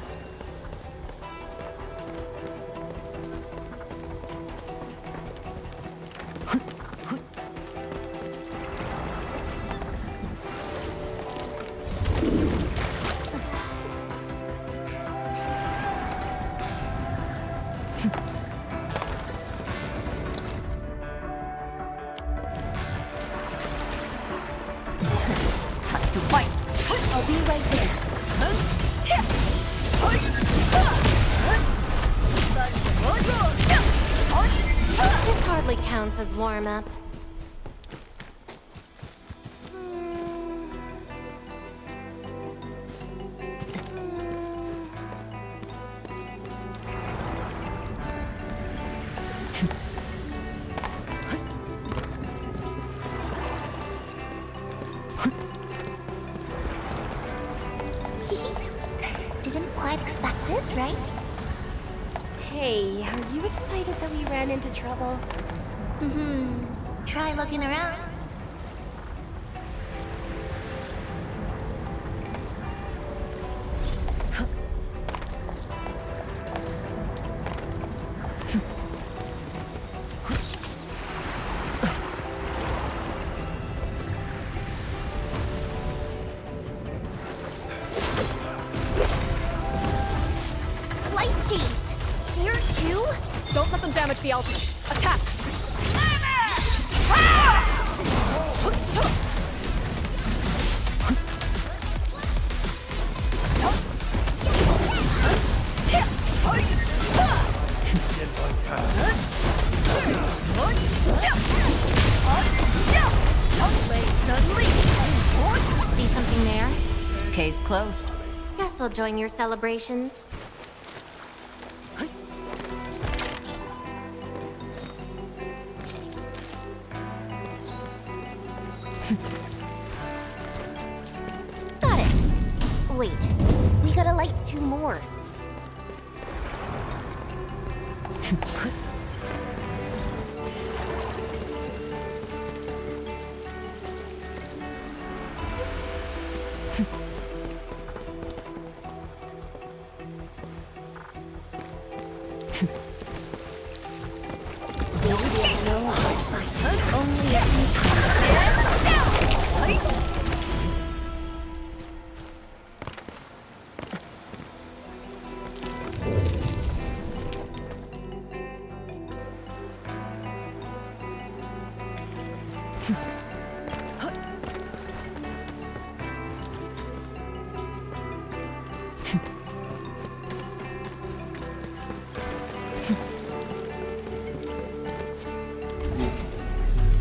Time to fight! I'll be right there. This hardly counts as warm-up. Didn't quite expect this, right? Hey, are you excited that we ran into trouble? Try looking around. Light cheese! Here too? Don't let them damage the altar. Attack! See something there? Case closed. Guess I'll join your celebrations. Got it. Wait, we gotta light 2 more. Only a few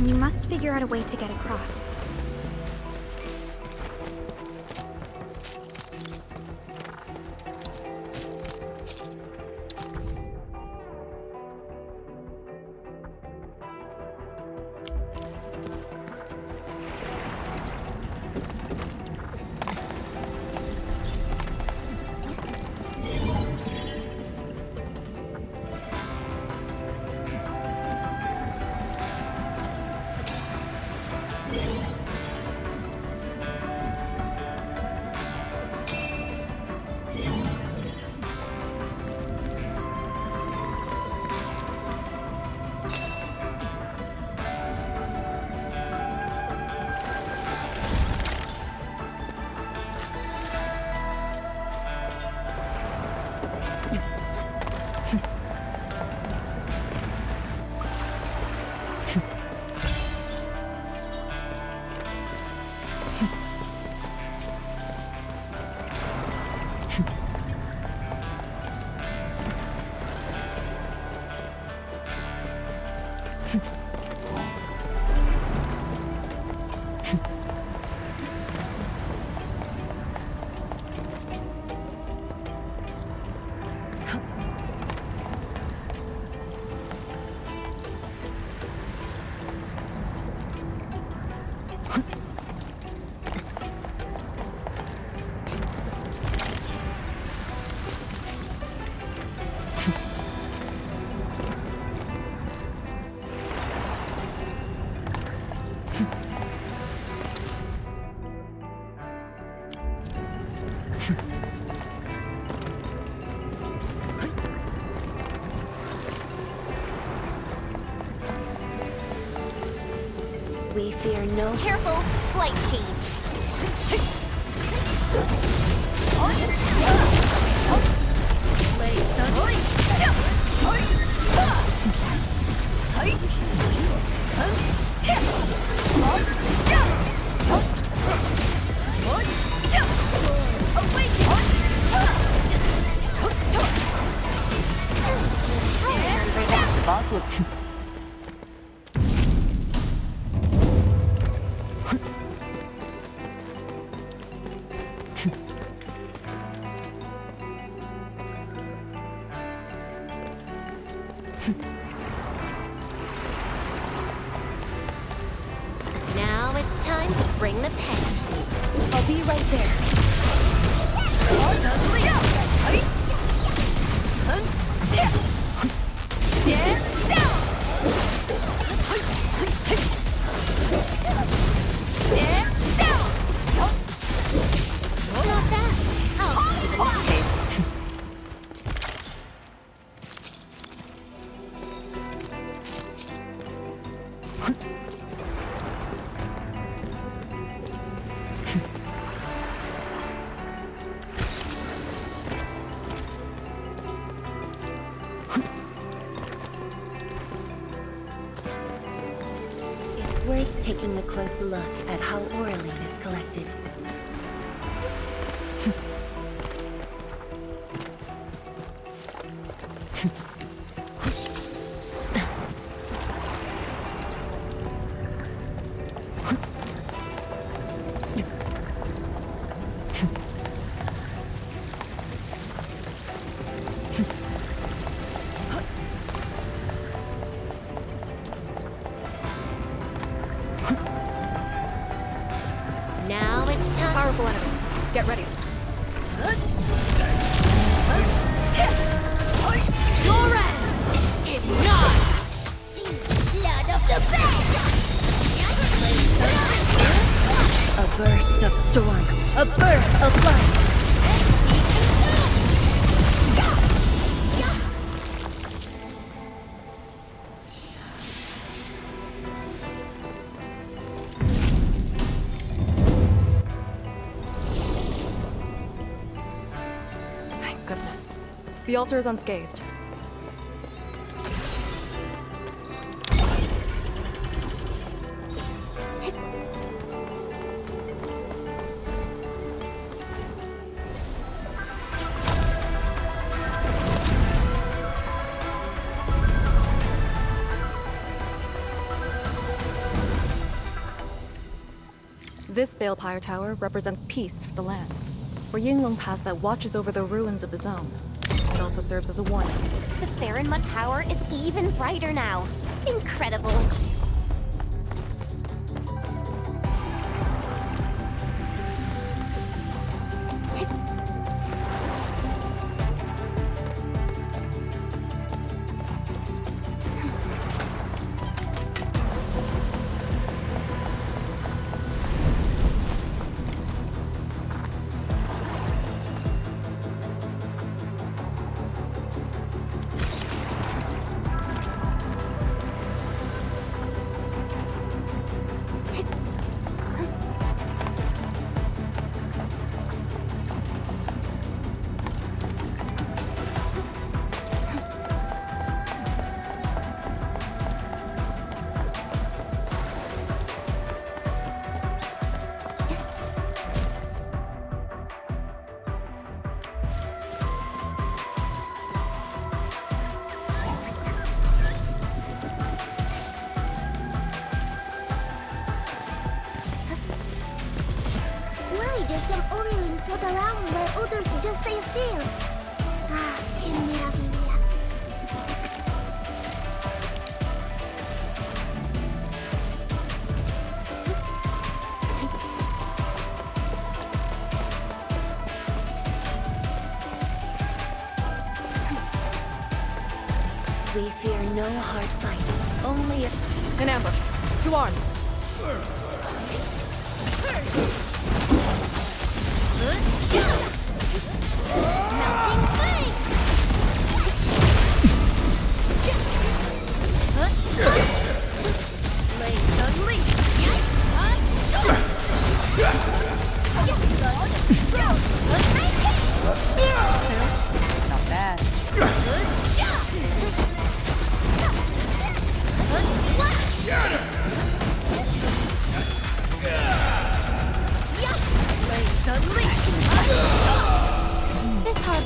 We must figure out a way to get across. We fear no... Careful! Light chain! The boss would... Now it's time to bring the pen. I'll be right there. Not bad. Oh, Okay. It's worth taking a close look at how Oraline is collected. now it's time. Powerful enemy. Get ready. Your end is not. See blood of the best. A burst of storm. A birth of light. Thank goodness. The altar is unscathed. This Balepire Tower represents peace for the lands. Or Yinglong Pass that watches over the ruins of the zone. It also serves as a warning. The Baron Mud power is even brighter now. Incredible. Why does some Oraline float around while others just stay still? Ah, que maravilla. We fear no hard fight, only a... In ambush. To arms. Melting flame! Blades unleashed!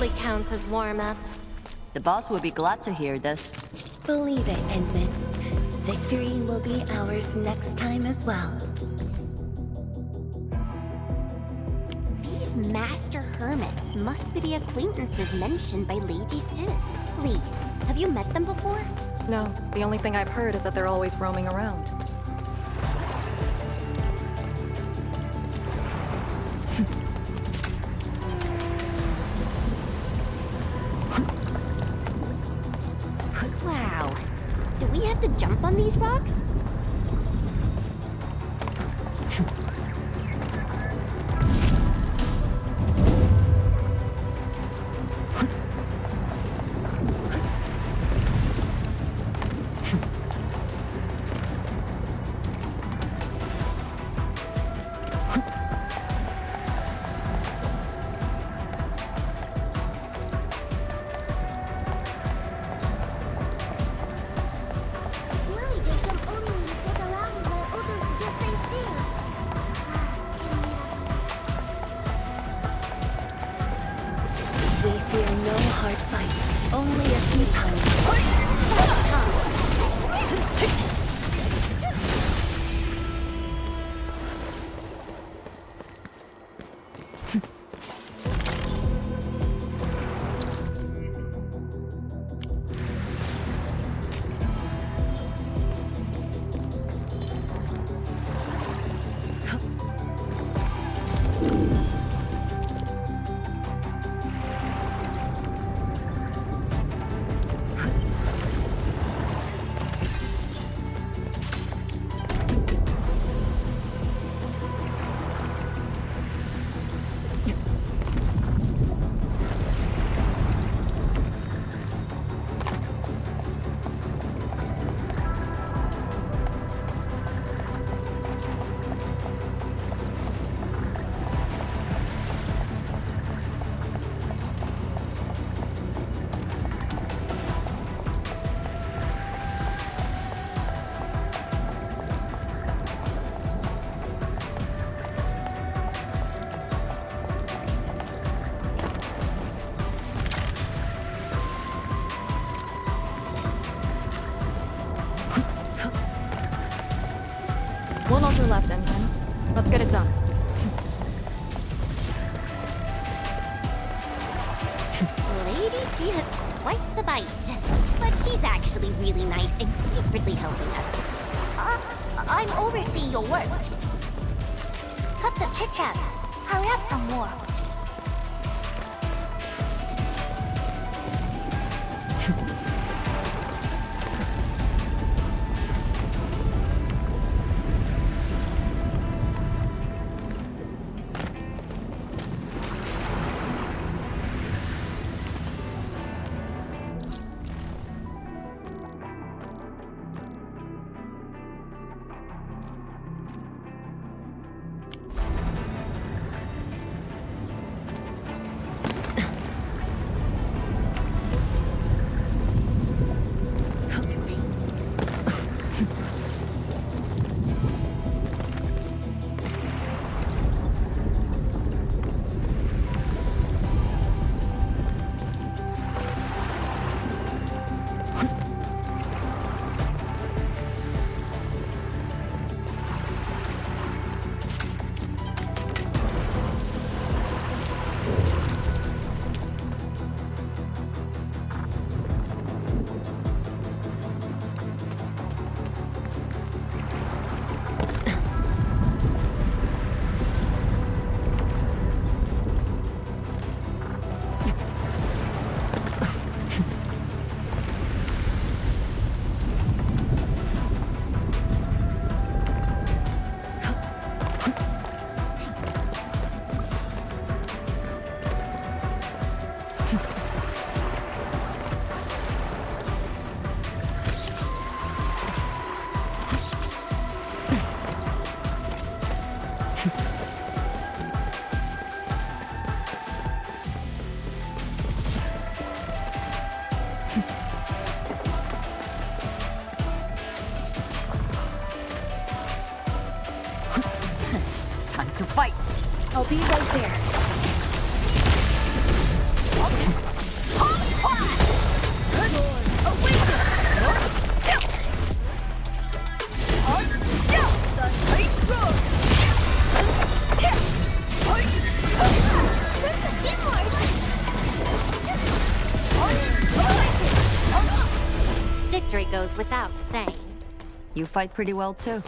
hardly counts as warm-up. The boss will be glad to hear this. Believe it, Endman. Victory will be ours next time as well. These master hermits must be the acquaintances mentioned by Lady Sid. Lee, have you met them before? No, the only thing I've heard is that they're always roaming around. Wow. Do we have to jump on these rocks? We fear no hard fight, only a few times. One on your left, Endman. Let's get it done. Lady C has quite the bite. But she's actually really nice and secretly helping us. I'm overseeing your work. Cut the chit-chat. Hurry up some more. Time to fight! I'll be right there. Victory goes without saying. You fight pretty well too.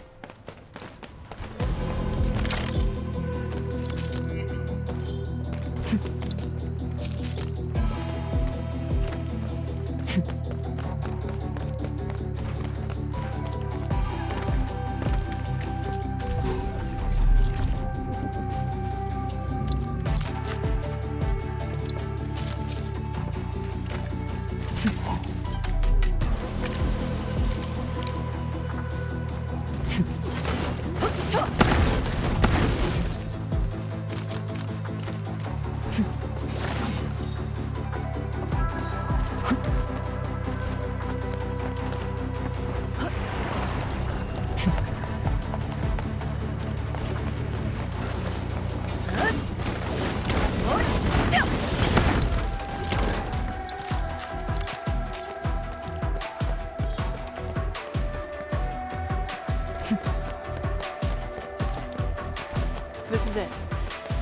This is it.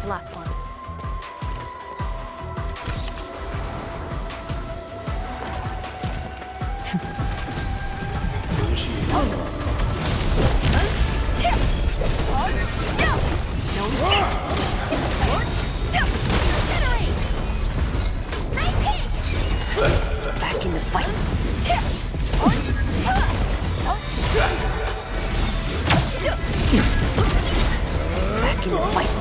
The last one. Back in the fight. Back in the fight.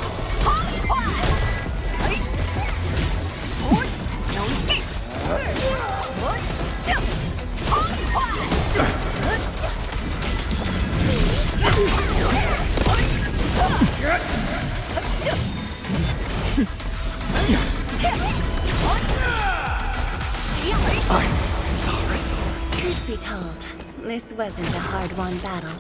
No escape. Truth be told, this wasn't a hard-won battle.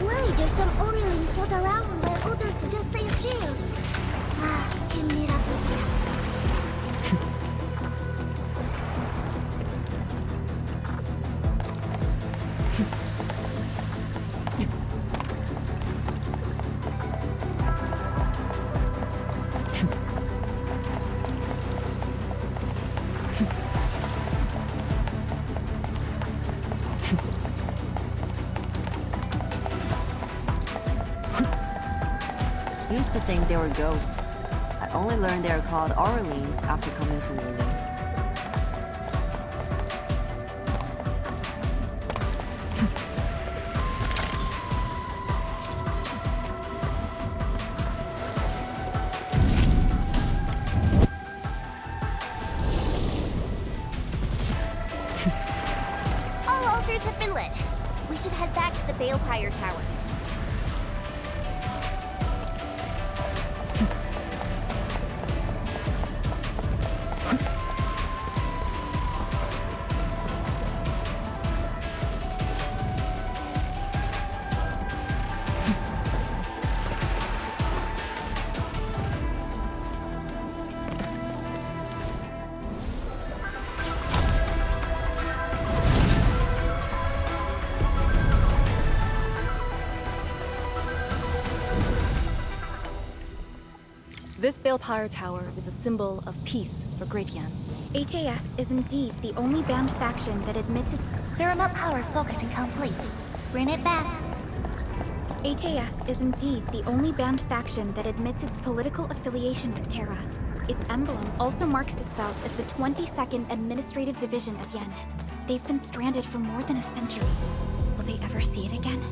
Why do some Orlin float around while others just stay still? Ah, chimera. Used to think they were ghosts. I only learned they were called Orleans after coming to Wuling. All altars have been lit. We should head back to the Balefire Tower. This Balefire Tower is a symbol of peace for Great Yan. HAS is indeed the only banned faction that admits its... Thermal power focusing complete. Bring it back. HAS is indeed the only banned faction that admits its political affiliation with Terra. Its emblem also marks itself as the 22nd Administrative Division of Yen. They've been stranded for more than a century. Will they ever see it again?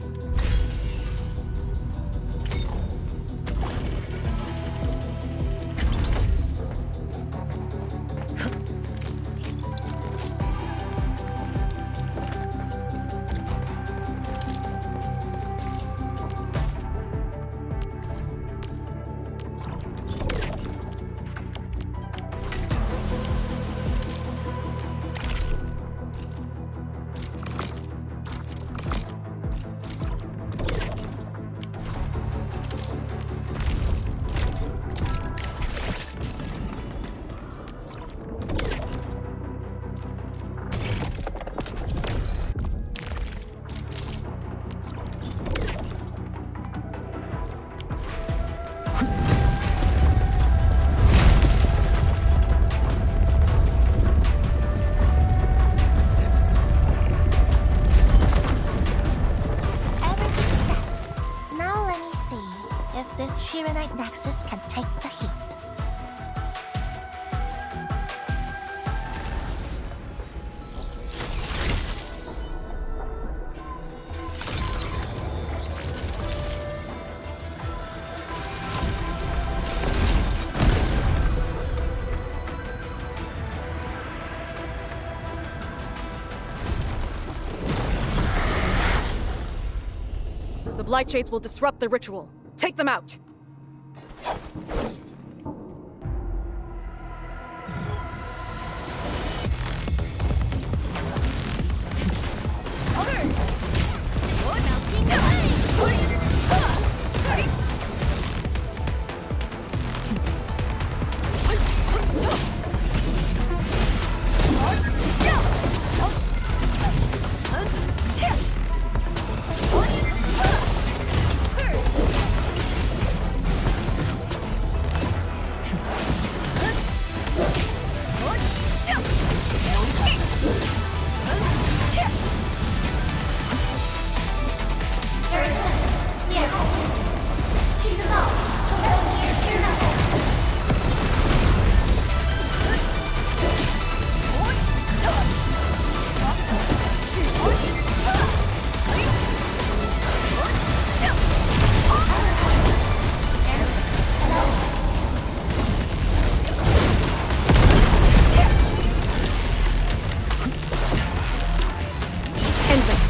Shirenite Nexus can take the heat. The Blight Shades will disrupt the ritual. Take them out!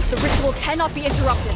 The ritual cannot be interrupted.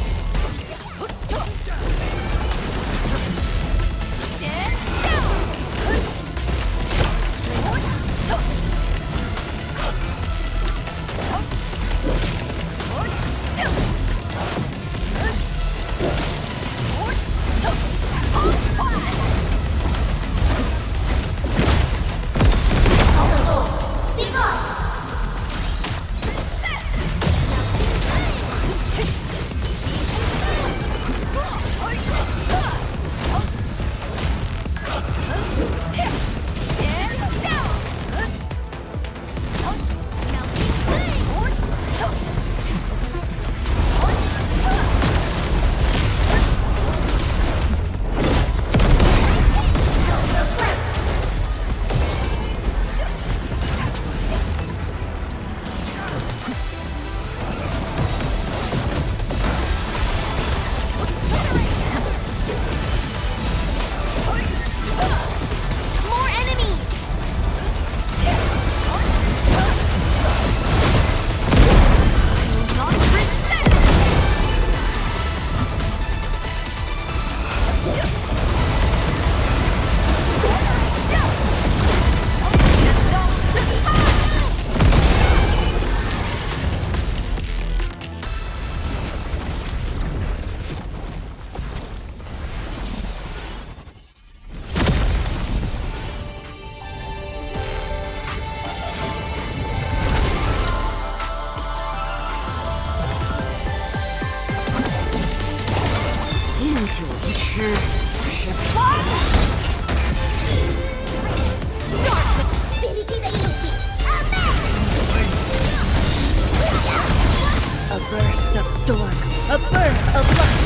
A burst of storm, a birth of light.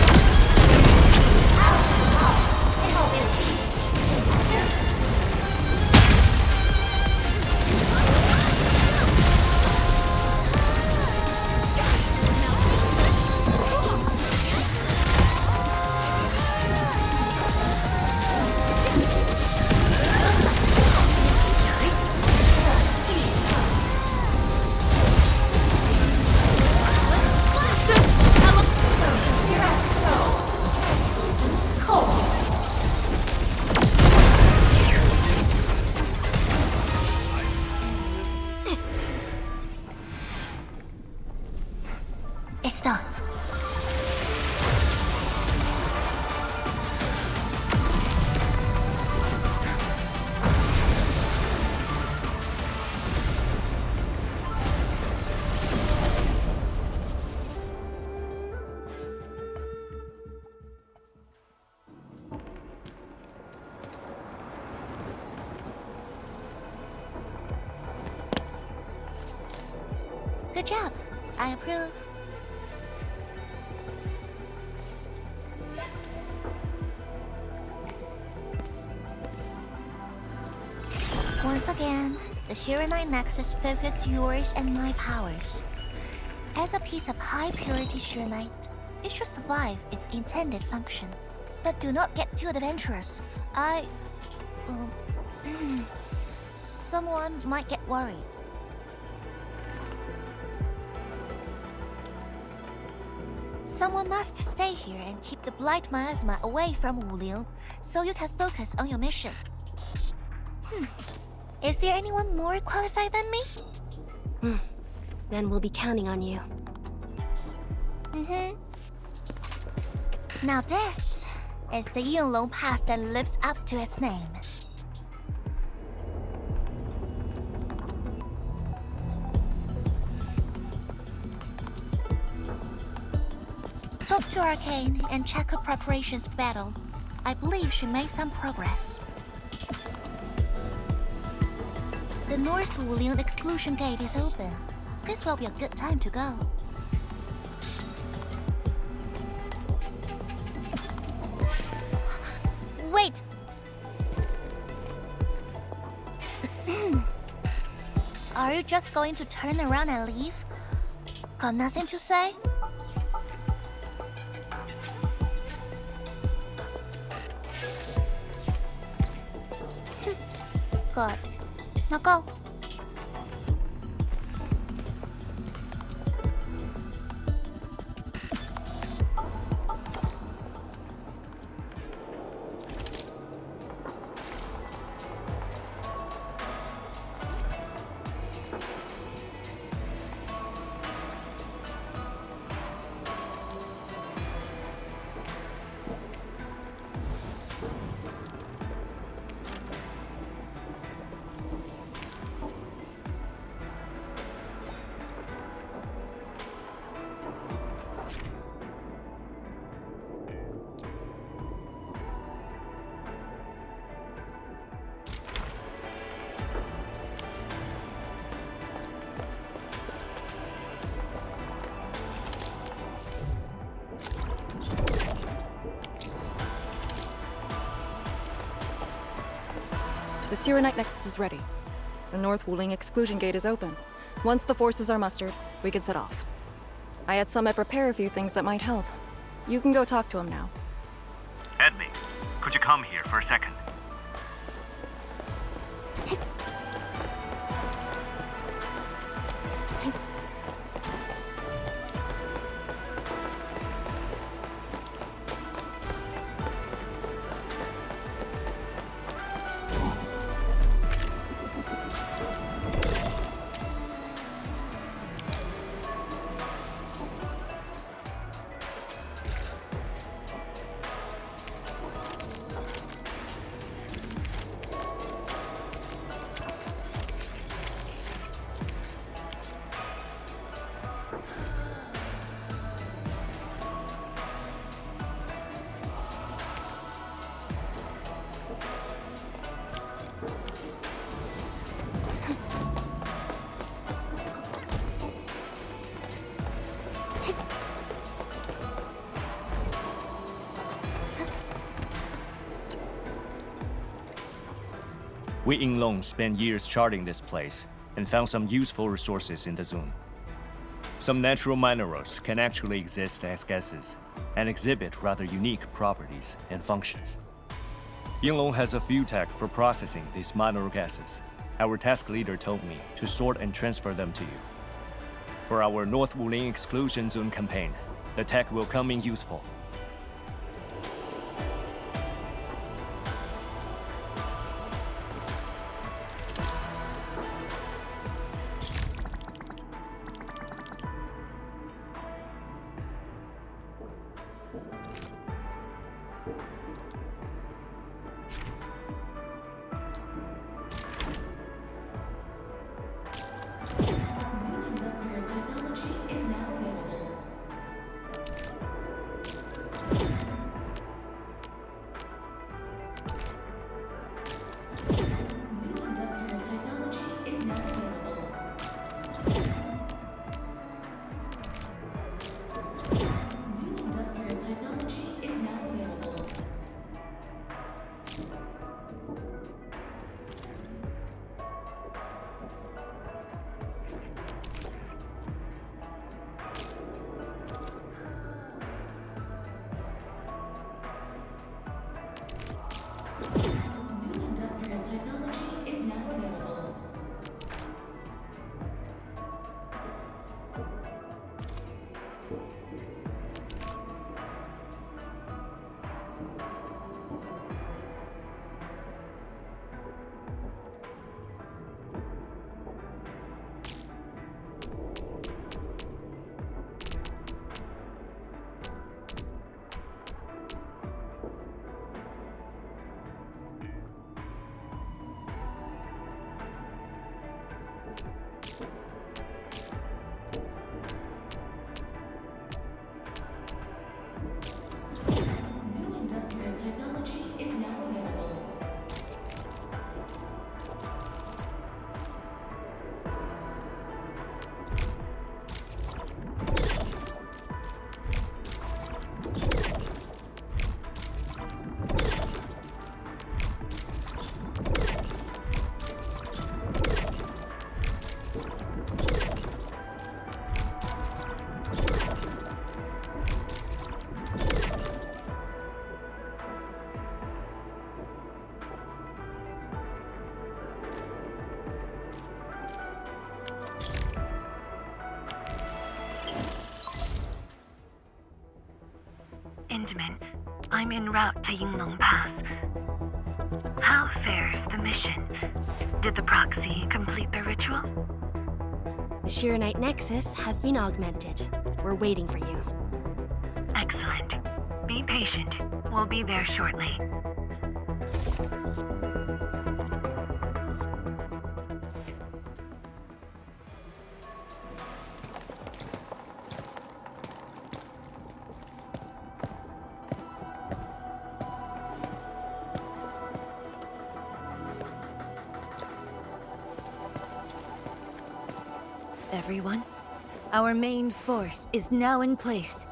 It's done. Good job. I approve. Once again, the Shiranite Nexus focused yours and my powers. As a piece of high-purity Shiranite, it should survive its intended function. But do not get too adventurous. Someone might get worried. Someone must stay here and keep the Blight Miasma away from Wuliu, so you can focus on your mission. Is there anyone more qualified than me? Then we'll be counting on you. Now this is the Yinglong Pass that lives up to its name. Talk to Arcane and check her preparations for battle. I believe she made some progress. The North Wulian exclusion gate is open. This will be a good time to go. Wait! Are you just going to turn around and leave? Got nothing to say? Good. Now go. The Shiranite Nexus is ready. The North Wuling exclusion gate is open. Once the forces are mustered, we can set off. I had Summit prepare a few things that might help. You can go talk to him now. Edley, could you come here for a second? We Yinglong spent years charting this place and found some useful resources in the zone. Some natural minerals can actually exist as gases and exhibit rather unique properties and functions. Yinglong has a few tech for processing these mineral gases. Our task leader told me to sort and transfer them to you. For our North Wuling exclusion zone campaign, the tech will come in useful. New industrial technology is now available. Endman, I'm en route to Yinglong Pass. How fares the mission? Did the proxy complete the ritual? The Shirenite Nexus has been augmented. We're waiting for you. Excellent. Be patient. We'll be there shortly. Everyone, our main force is now in place.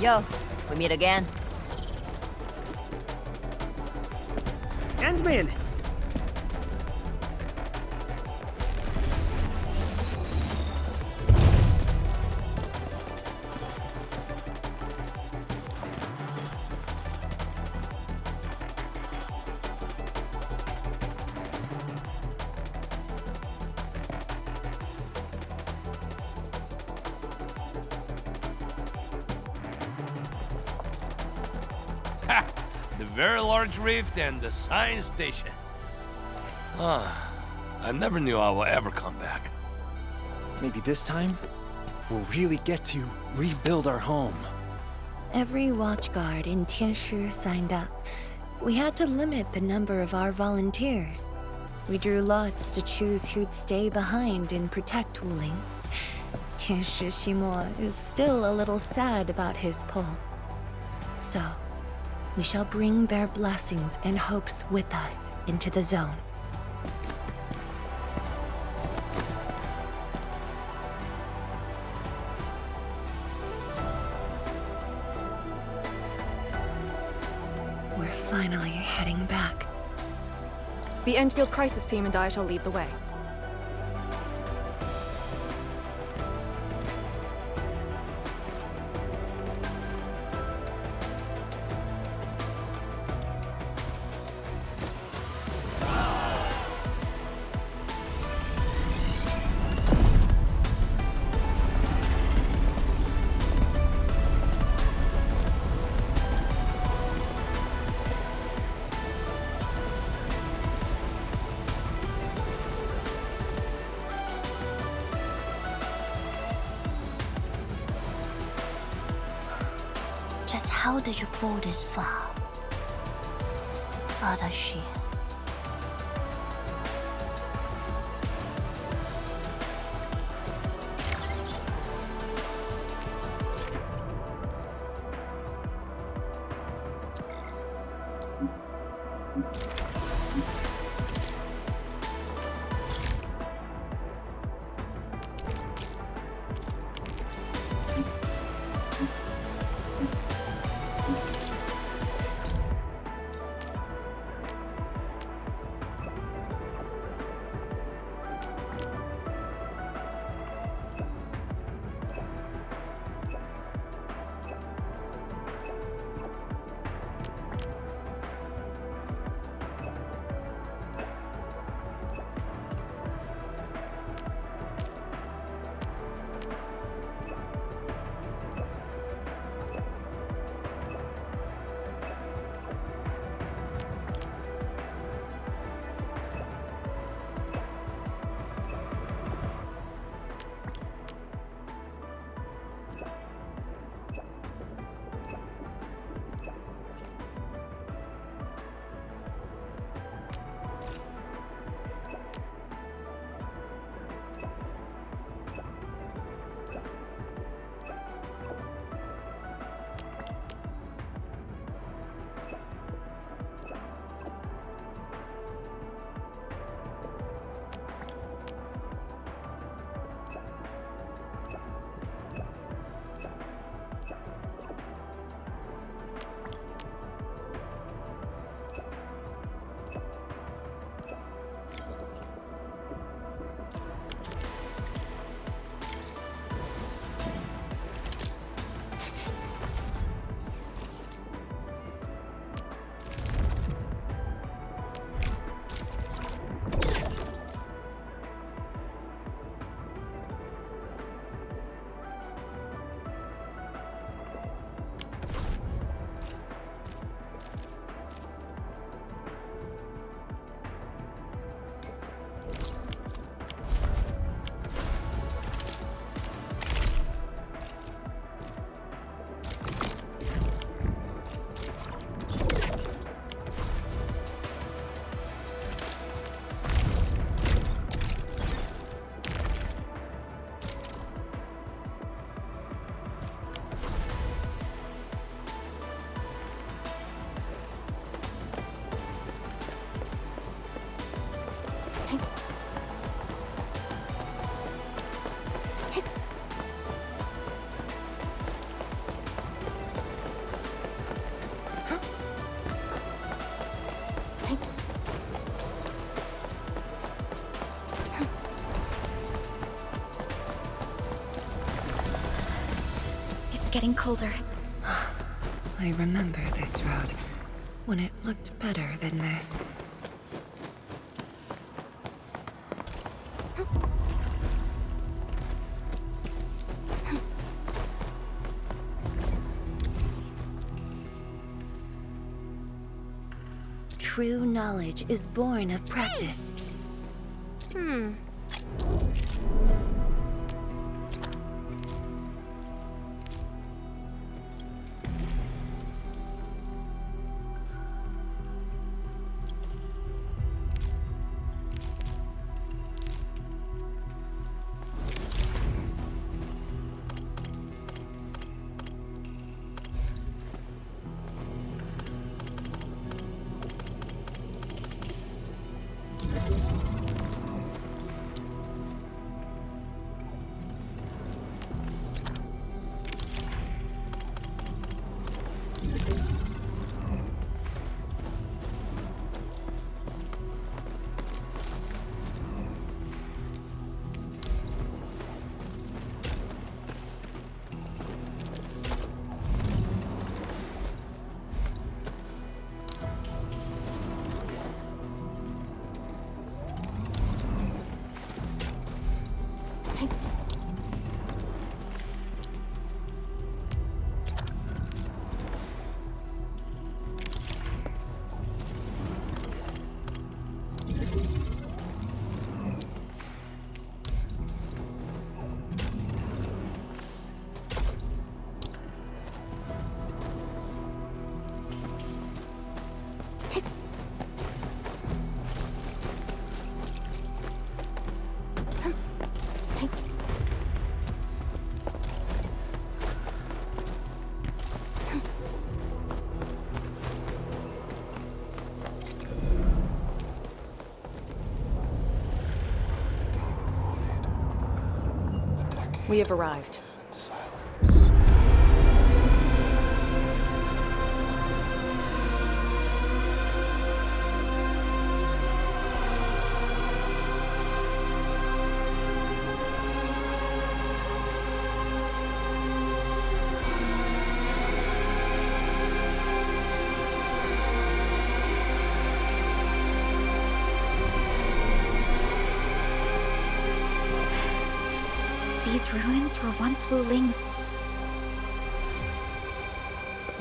Yo, we meet again. Endman! Ha! The very large rift and the science station. Ah, I never knew I would ever come back. Maybe this time, we'll really get to rebuild our home. Every watchguard in Tianshi signed up. We had to limit the number of our volunteers. We drew lots to choose who'd stay behind and protect Wuling. Tianshi Ximo is still a little sad about his pull. So, we shall bring their blessings and hopes with us into the zone. We're finally heading back. The Endfield crisis team and I shall lead the way. Just how did you fall this far? Adashi. getting colder. I remember this road, when it looked better than this. True knowledge is born of practice. We have arrived. These ruins were once Wu Ling's.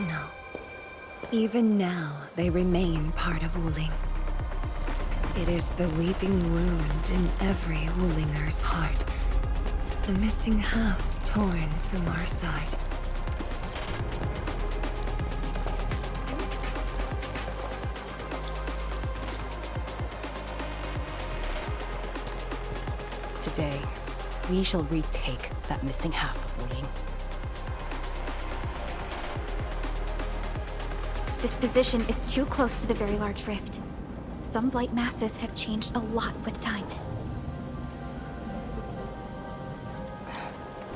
No. Even now, they remain part of Wuling. It is the weeping wound in every Wulinger's heart. The missing half torn from our side. Today, we shall retake that missing half of Wuling. This position is too close to the very large rift. Some blight masses have changed a lot with time.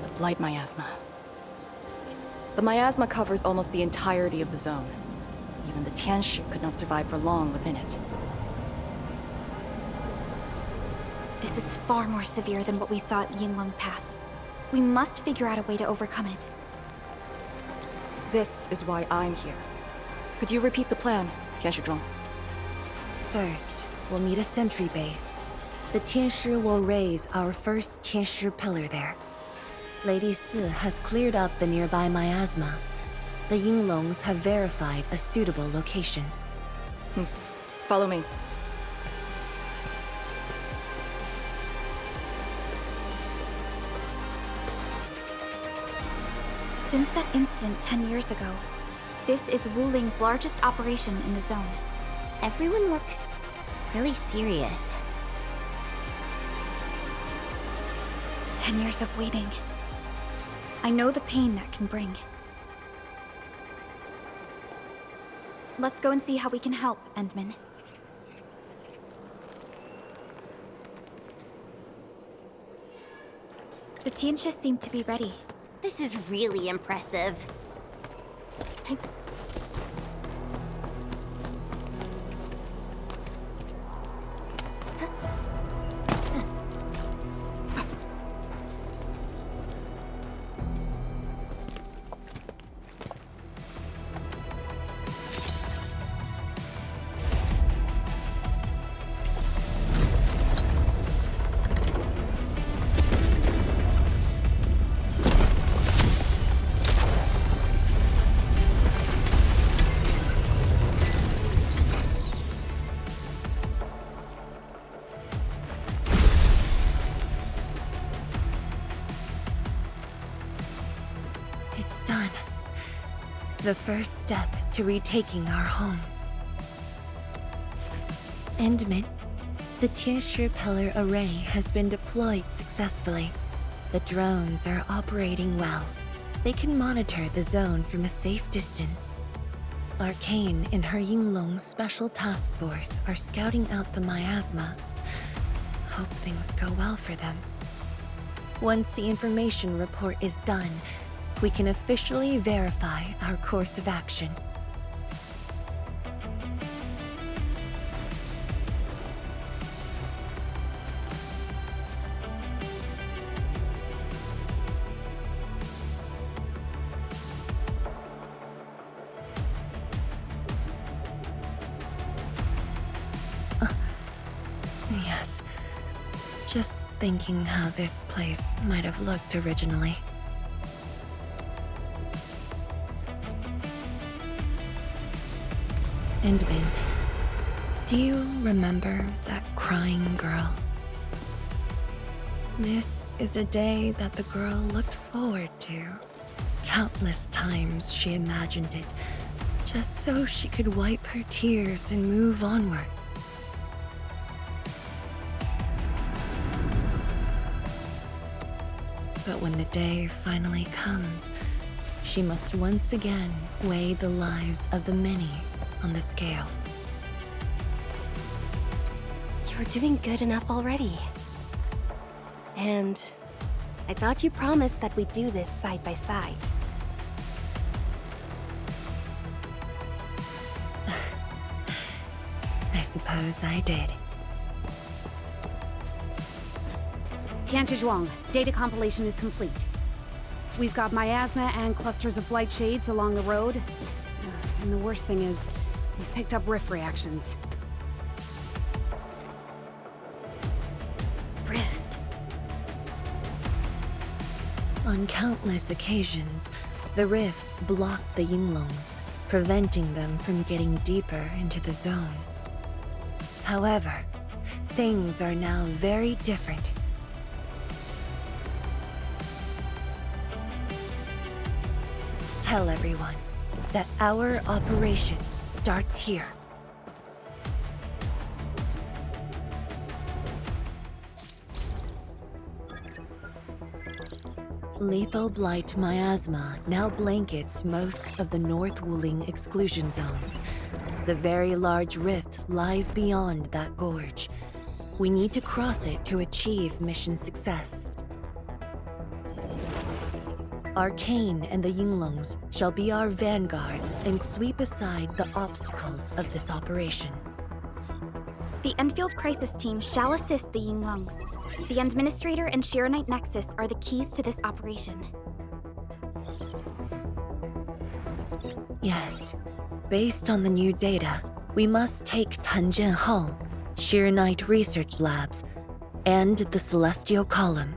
The Blight Miasma. The miasma covers almost the entirety of the zone. Even the Tianshi could not survive for long within it. This is far more severe than what we saw at Yinlong Pass. We must figure out a way to overcome it. This is why I'm here. Could you repeat the plan, Tianshi? First, we'll need a sentry base. The Tianshi will raise our first Tianshi pillar there. Lady Si has cleared up the nearby miasma. The Yinglongs have verified a suitable location. Follow me. Since that incident 10 years ago, this is Wu Ling's largest operation in the zone. Everyone looks really serious. 10 years of waiting. I know the pain that can bring. Let's go and see how we can help, Endman. The Tianshi seem to be ready. This is really impressive. The first step to retaking our homes. Endman, the Tianshi Pillar array has been deployed successfully. The drones are operating well. They can monitor the zone from a safe distance. Arcane and her Yinglong Special Task Force are scouting out the miasma. Hope things go well for them. Once the information report is done, we can officially verify our course of action. Yes. Just thinking how this place might have looked originally. Endman, do you remember that crying girl? This is a day that the girl looked forward to. Countless times she imagined it, just so she could wipe her tears and move onwards. But when the day finally comes, she must once again weigh the lives of the many on the scales. You're doing good enough already. And I thought you promised that we'd do this side by side. I suppose I did. Tianzhuang, data compilation is complete. We've got miasma and clusters of blight shades along the road. And the worst thing is, we've picked up rift reactions. Rift? On countless occasions, the rifts blocked the Yinglongs, preventing them from getting deeper into the zone. However, things are now very different. Tell everyone that our operation starts here. Lethal blight miasma now blankets most of the North Wuling exclusion zone. The very large rift lies beyond that gorge. We need to cross it to achieve mission success. Arcane and the Yinglongs shall be our vanguards and sweep aside the obstacles of this operation. The Endfield Crisis Team shall assist the Yinglongs. The Administrator and Shiranite Nexus are the keys to this operation. Yes. Based on the new data, we must take Tanjian Hall, Shiranite Research Labs, and the Celestial Column.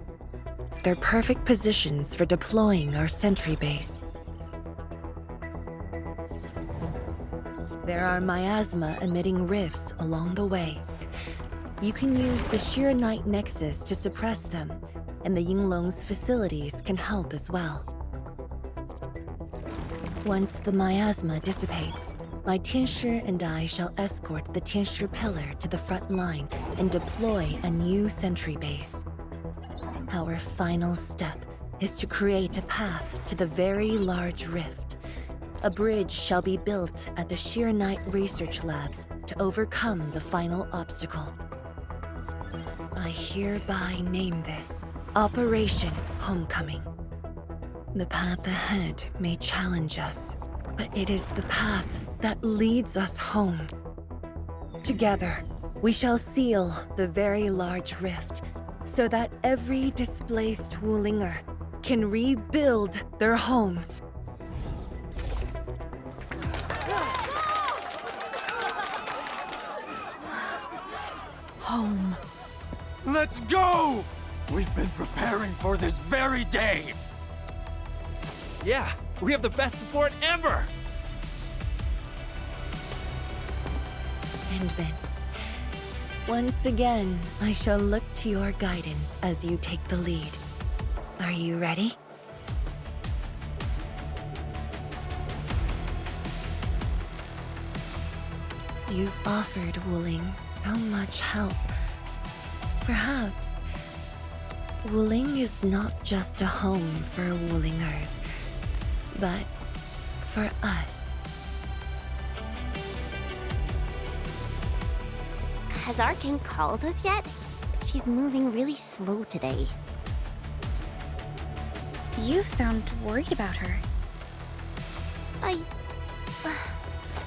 They're perfect positions for deploying our sentry base. There are miasma-emitting rifts along the way. You can use the Shiranite Nexus to suppress them, and the Yinglong's facilities can help as well. Once the miasma dissipates, my Tianshi and I shall escort the Tianshi Pillar to the front line and deploy a new sentry base. Our final step is to create a path to the very large rift. A bridge shall be built at the Shiranite Research Labs to overcome the final obstacle. I hereby name this Operation Homecoming. The path ahead may challenge us, but it is the path that leads us home. Together, we shall seal the very large rift so that every displaced Wulinger can rebuild their homes. Home. Let's go! We've been preparing for this very day! Yeah, we have the best support ever! Endman, once again, I shall look to your guidance as you take the lead. Are you ready? You've offered Wuling so much help. Perhaps Wuling is not just a home for Wulingers, but for us. Has Arcane called us yet? She's moving really slow today. You sound worried about her.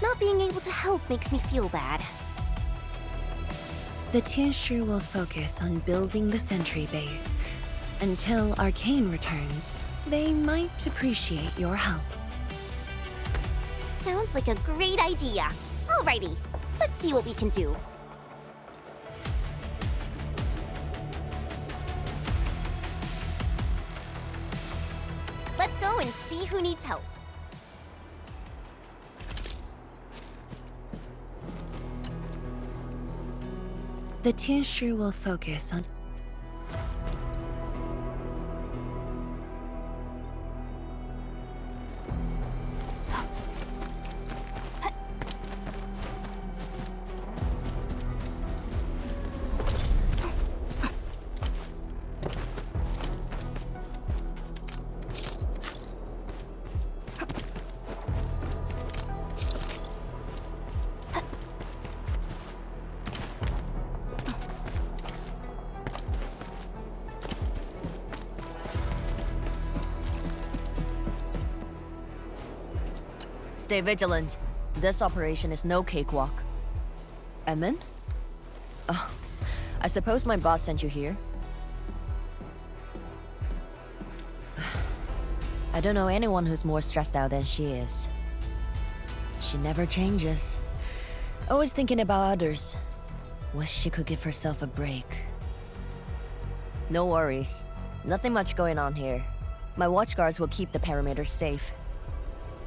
Not being able to help makes me feel bad. The Tianshi will focus on building the sentry base. Until Arcane returns, they might appreciate your help. Sounds like a great idea. Alrighty, let's see what we can do. Let's go and see who needs help. The Tianshi will focus on Stay vigilant. This operation is no cakewalk. Emin? Oh, I suppose my boss sent you here? I don't know anyone who's more stressed out than she is. She never changes. Always thinking about others. Wish she could give herself a break. No worries. Nothing much going on here. My watchguards will keep the perimeter safe.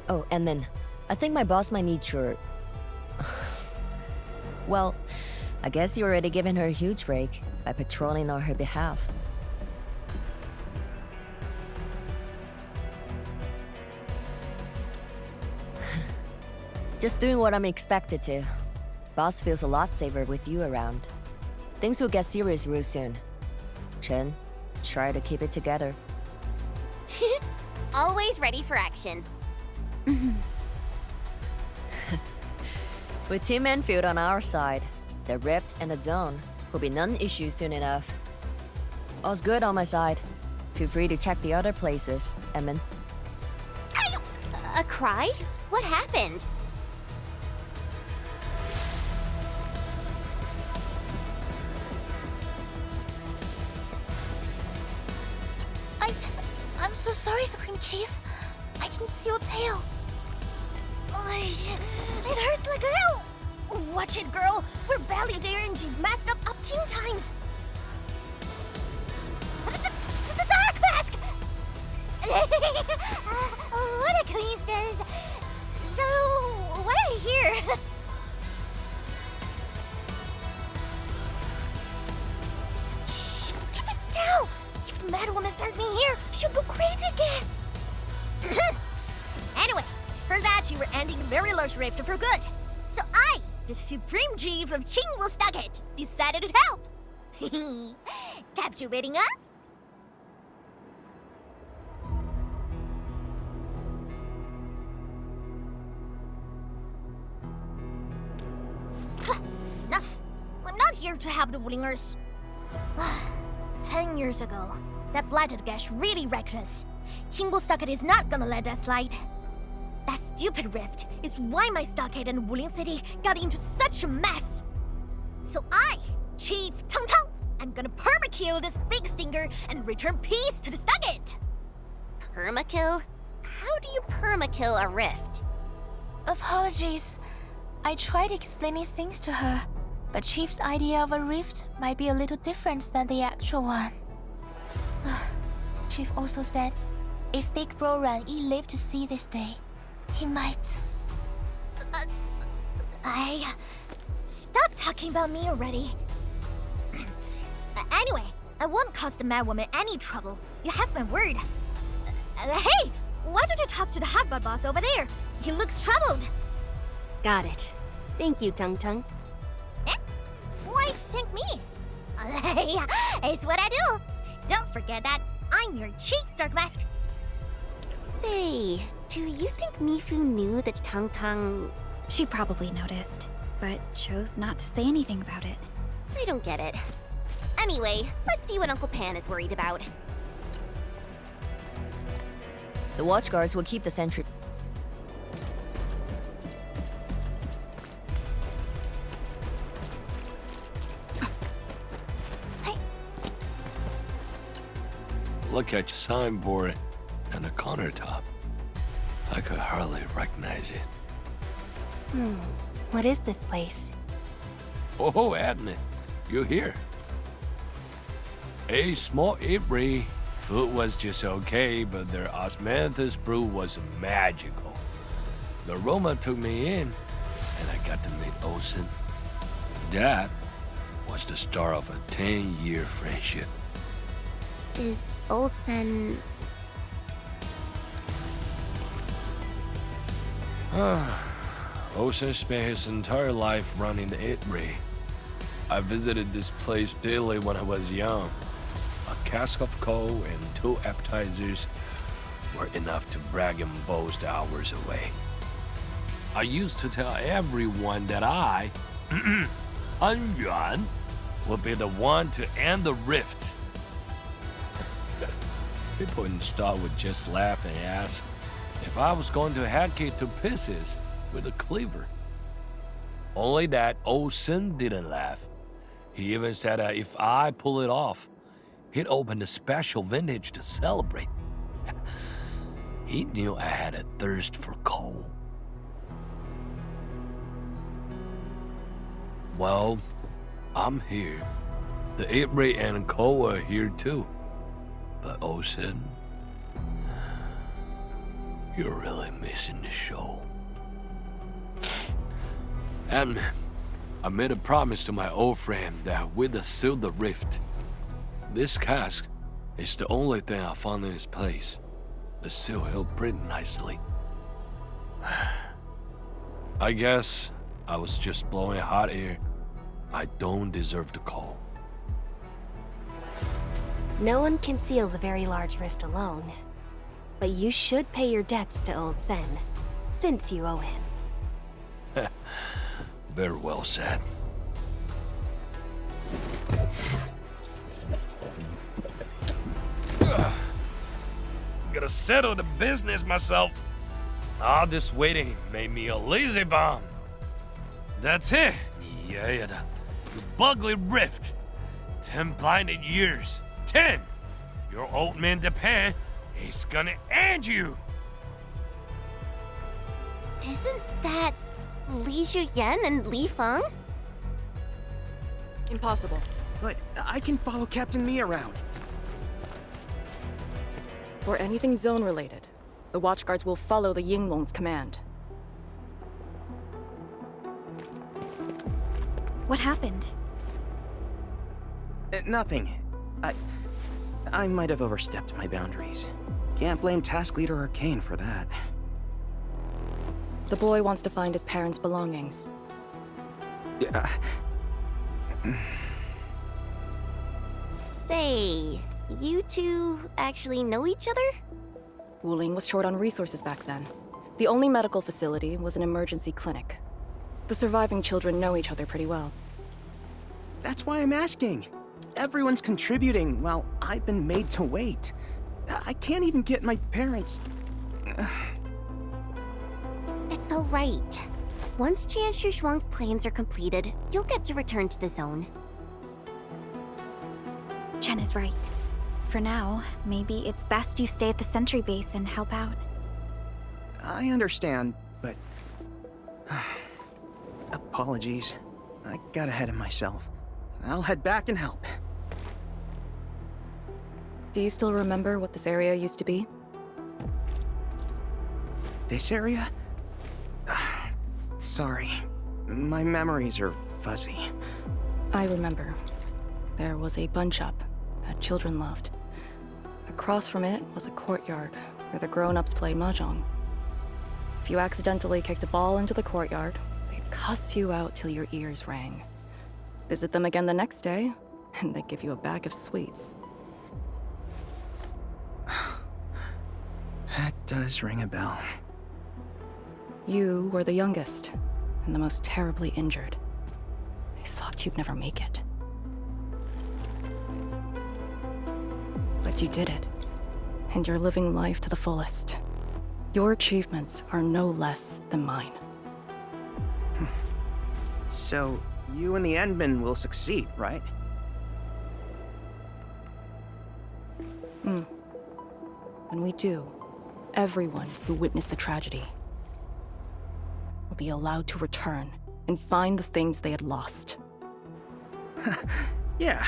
Oh, Enmin, I think my boss might need your... Well, I guess you're already giving her a huge break by patrolling on her behalf. Just doing what I'm expected to. Boss feels a lot safer with you around. Things will get serious real soon. Chen, try to keep it together. Always ready for action. With Team Endfield on our side, the Rift and the Zone will be non-issue soon enough. All's good on my side. Feel free to check the other places, Emin. A cry? What happened? I'm so sorry, Supreme Chief. I didn't see your tail. It hurts like hell. Watch it, girl. We're barely there and you've messed up 10 times. The dark mask! What a coincidence. So, what I hear? Shh! Keep it down! If the mad woman finds me here, she'll go crazy again. Anyway, heard that you were ending a very large rift for good. So I, the Supreme Chief of Qingwu Stockade, decided to help. Captivating, huh? Enough. I'm not here to help the Wulingers. 10 years ago, that blighted gash really wrecked us. Qingwu Stockade is not gonna let that slide. That stupid rift is why my stockade and Wuling City got into such a mess. So I, Chief Tong Tong, I'm gonna permakill this big stinker and return peace to the stockade. Permakill? How do you permakill a rift? Apologies. I tried explaining things to her, but Chief's idea of a rift might be a little different than the actual one. Chief also said, if Big Bro Ran Yi lived to see this day, he might... Stop talking about me already. Anyway, I won't cause the mad woman any trouble. You have my word. Hey! Why don't you talk to the hotbot boss over there? He looks troubled. Got it. Thank you, Tung Tung. Why thank me? It's what I do. Don't forget that I'm your chief, Dark Mask. Say, do you think Mifu knew that Tung Tung... She probably noticed, but chose not to say anything about it. I don't get it. Anyway, let's see what Uncle Pan is worried about. The watchguards will keep the sentry. Look at your signboard and the countertop. I could hardly recognize it. What is this place? Oh, admin, you're here. A small apiary. Food was just okay, but their osmanthus brew was magical. The aroma took me in, and I got to meet Olsen. That was the start of a 10-year friendship. Is Olsen... Olsen spent his entire life running the apiary. I visited this place daily when I was young. A cask of coal and 2 appetizers were enough to brag and boast hours away. I used to tell everyone that I, Han Yuan, would be the one to end the rift. People in the store would just laugh and ask if I was going to hack it to pieces with a cleaver. Only that Olsen didn't laugh. He even said that if I pull it off, he'd open a special vintage to celebrate. He knew I had a thirst for coal. Well, I'm here. The apiary and coal are here too. But Olsen, you're really missing the show. And I made a promise to my old friend that we'd seal the rift. This cask is the only thing I found in this place. The seal held pretty nicely. I guess I was just blowing hot air. I don't deserve the call. No one can seal the very large rift alone. But you should pay your debts to Old Sen, since you owe him. Very well said. Gotta settle the business myself. All this waiting made me a lazy bum. That's it. Yeah, the bugly rift. 10 blinded years. 10. Your old man Japan is gonna end you. Isn't that Li Zhuyan and Li Feng? Impossible. But I can follow Captain Mi around. For anything zone-related, the Watchguards will follow the Yinglong's command. What happened? Nothing. I might have overstepped my boundaries. Can't blame Task Leader Arcane for that. The boy wants to find his parents' belongings. Say, you two actually know each other? Wuling was short on resources back then. The only medical facility was an emergency clinic. The surviving children know each other pretty well. That's why I'm asking. Everyone's contributing while I've been made to wait. I can't even get my parents... It's all right. Once Jian Shuxuang's plans are completed, you'll get to return to the zone. Chen is right. For now, maybe it's best you stay at the sentry base and help out. I understand, but... Apologies. I got ahead of myself. I'll head back and help. Do you still remember what this area used to be? This area? Sorry. My memories are fuzzy. I remember. There was a bun shop that children loved. Across from it was a courtyard where the grown-ups played mahjong. If you accidentally kicked a ball into the courtyard, they'd cuss you out till your ears rang. Visit them again the next day, and they give you a bag of sweets. That does ring a bell. You were the youngest, and the most terribly injured. I thought you'd never make it. But you did it, and you're living life to the fullest. Your achievements are no less than mine. So, you and the Endmen will succeed, right? When we do, everyone who witnessed the tragedy will be allowed to return and find the things they had lost. Yeah.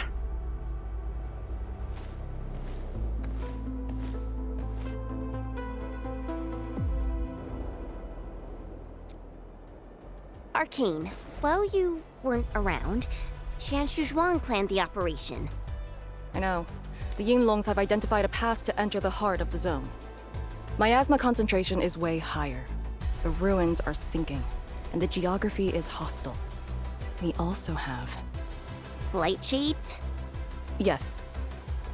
Arcane, while you weren't around, Qian Shuzhuang planned the operation. I know. The Yinglongs have identified a path to enter the heart of the zone. Miasma concentration is way higher. The ruins are sinking, and the geography is hostile. We also have... Blight shades? Yes.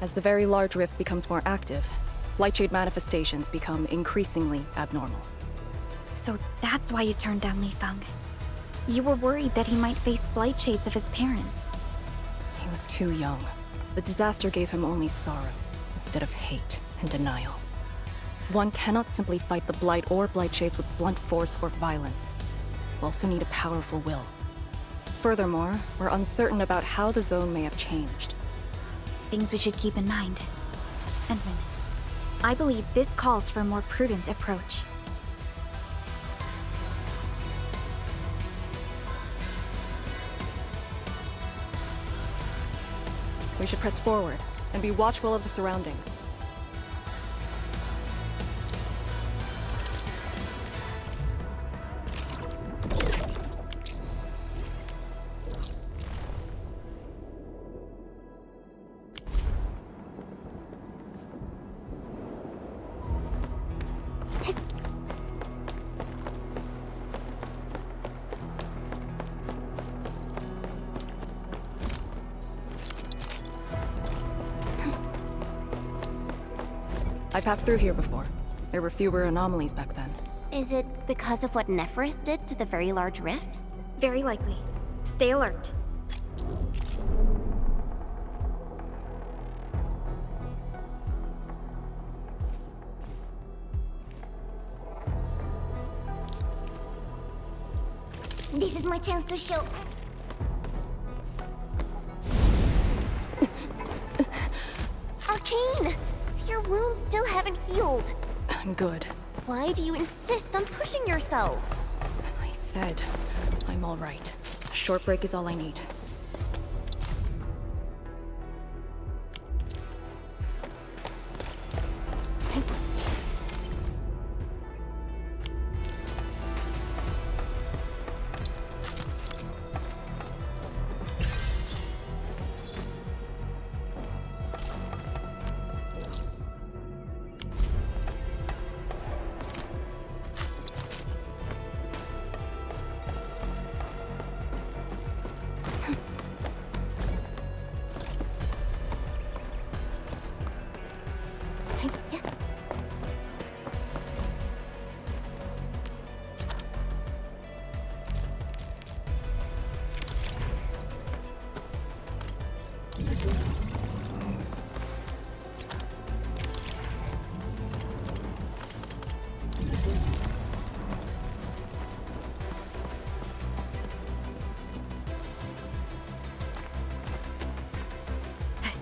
As the very large rift becomes more active, Blightshade manifestations become increasingly abnormal. So that's why you turned down Li Feng. You were worried that he might face blight shades of his parents. He was too young. The disaster gave him only sorrow, instead of hate and denial. One cannot simply fight the Blight or Blightshades with blunt force or violence. You also need a powerful will. Furthermore, we're uncertain about how the zone may have changed. Things we should keep in mind. Endman, I believe this calls for a more prudent approach. We should press forward and be watchful of the surroundings. I passed through here before. There were fewer anomalies back then. Is it because of what Neferith did to the very large rift? Very likely. Stay alert. This is my chance to show. Arcane! Your wounds still haven't healed. I'm good. Why do you insist on pushing yourself? I said, I'm all right. A short break is all I need.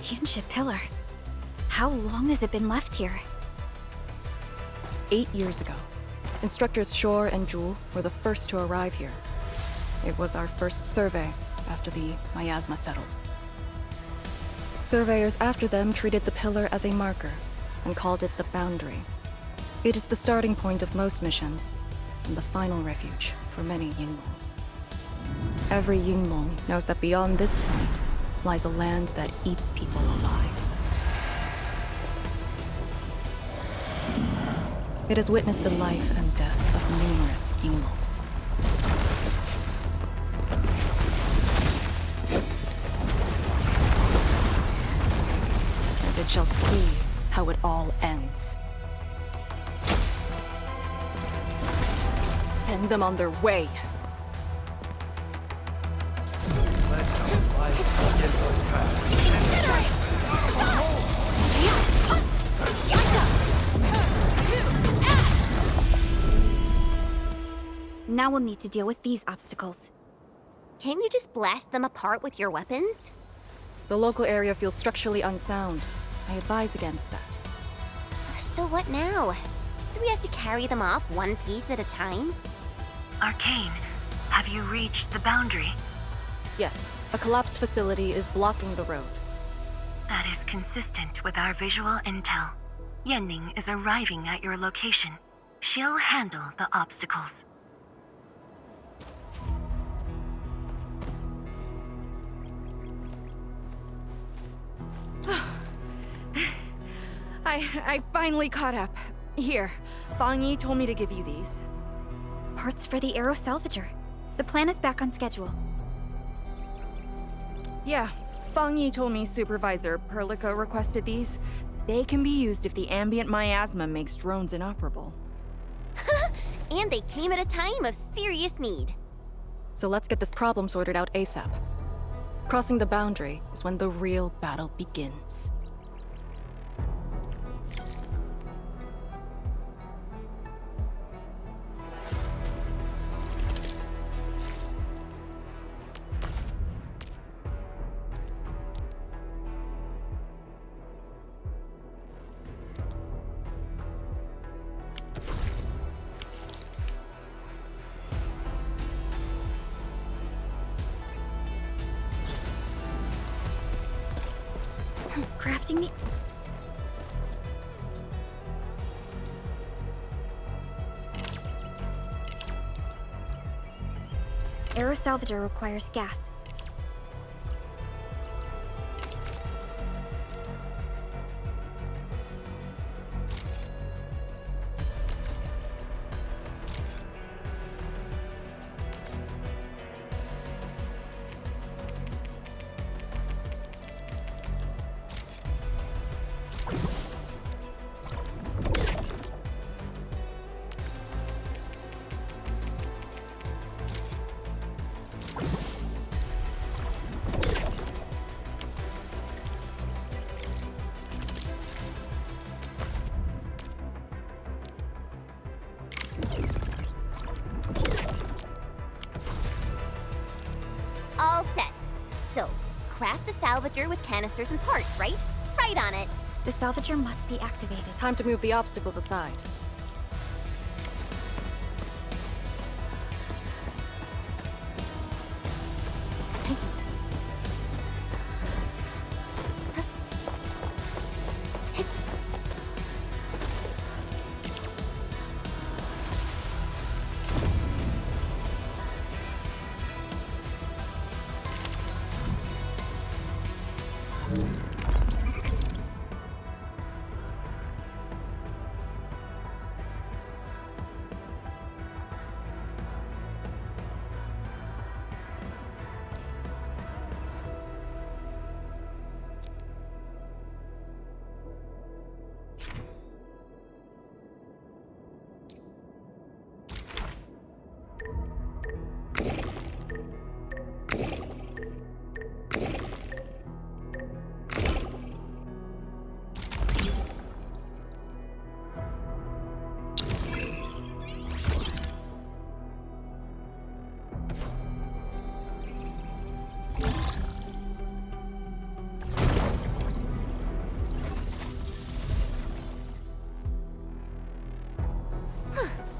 Tianxia Pillar. How long has it been left here? 8 years ago, instructors Shore and Jewel were the first to arrive here. It was our first survey after the miasma settled. Surveyors after them treated the pillar as a marker and called it the boundary. It is the starting point of most missions and the final refuge for many Yinglongs. Every Yinglong knows that beyond this point lies a land that eats people alive. It has witnessed the life and death of numerous Yinglongs. shall see how it all ends. Send them on their way. Now we'll need to deal with these obstacles. Can't you just blast them apart with your weapons? The local area feels structurally unsound. I advise against that. So what now? Do we have to carry them off one piece at a time? Arcane, have you reached the boundary? Yes, a collapsed facility is blocking the road. That is consistent with our visual intel. Yenning is arriving at your location. She'll handle the obstacles. I finally caught up. Here, Fang Yi told me to give you these. Parts for the Aero Salvager. The plan is back on schedule. Yeah, Fang Yi told me Supervisor Perlica requested these. They can be used if the ambient miasma makes drones inoperable. And they came at a time of serious need. So let's get this problem sorted out ASAP. Crossing the boundary is when the real battle begins. Crafting the... Aero Salvager requires gas. All set. So, craft the salvager with canisters and parts, right? Right on it. The salvager must be activated. Time to move the obstacles aside.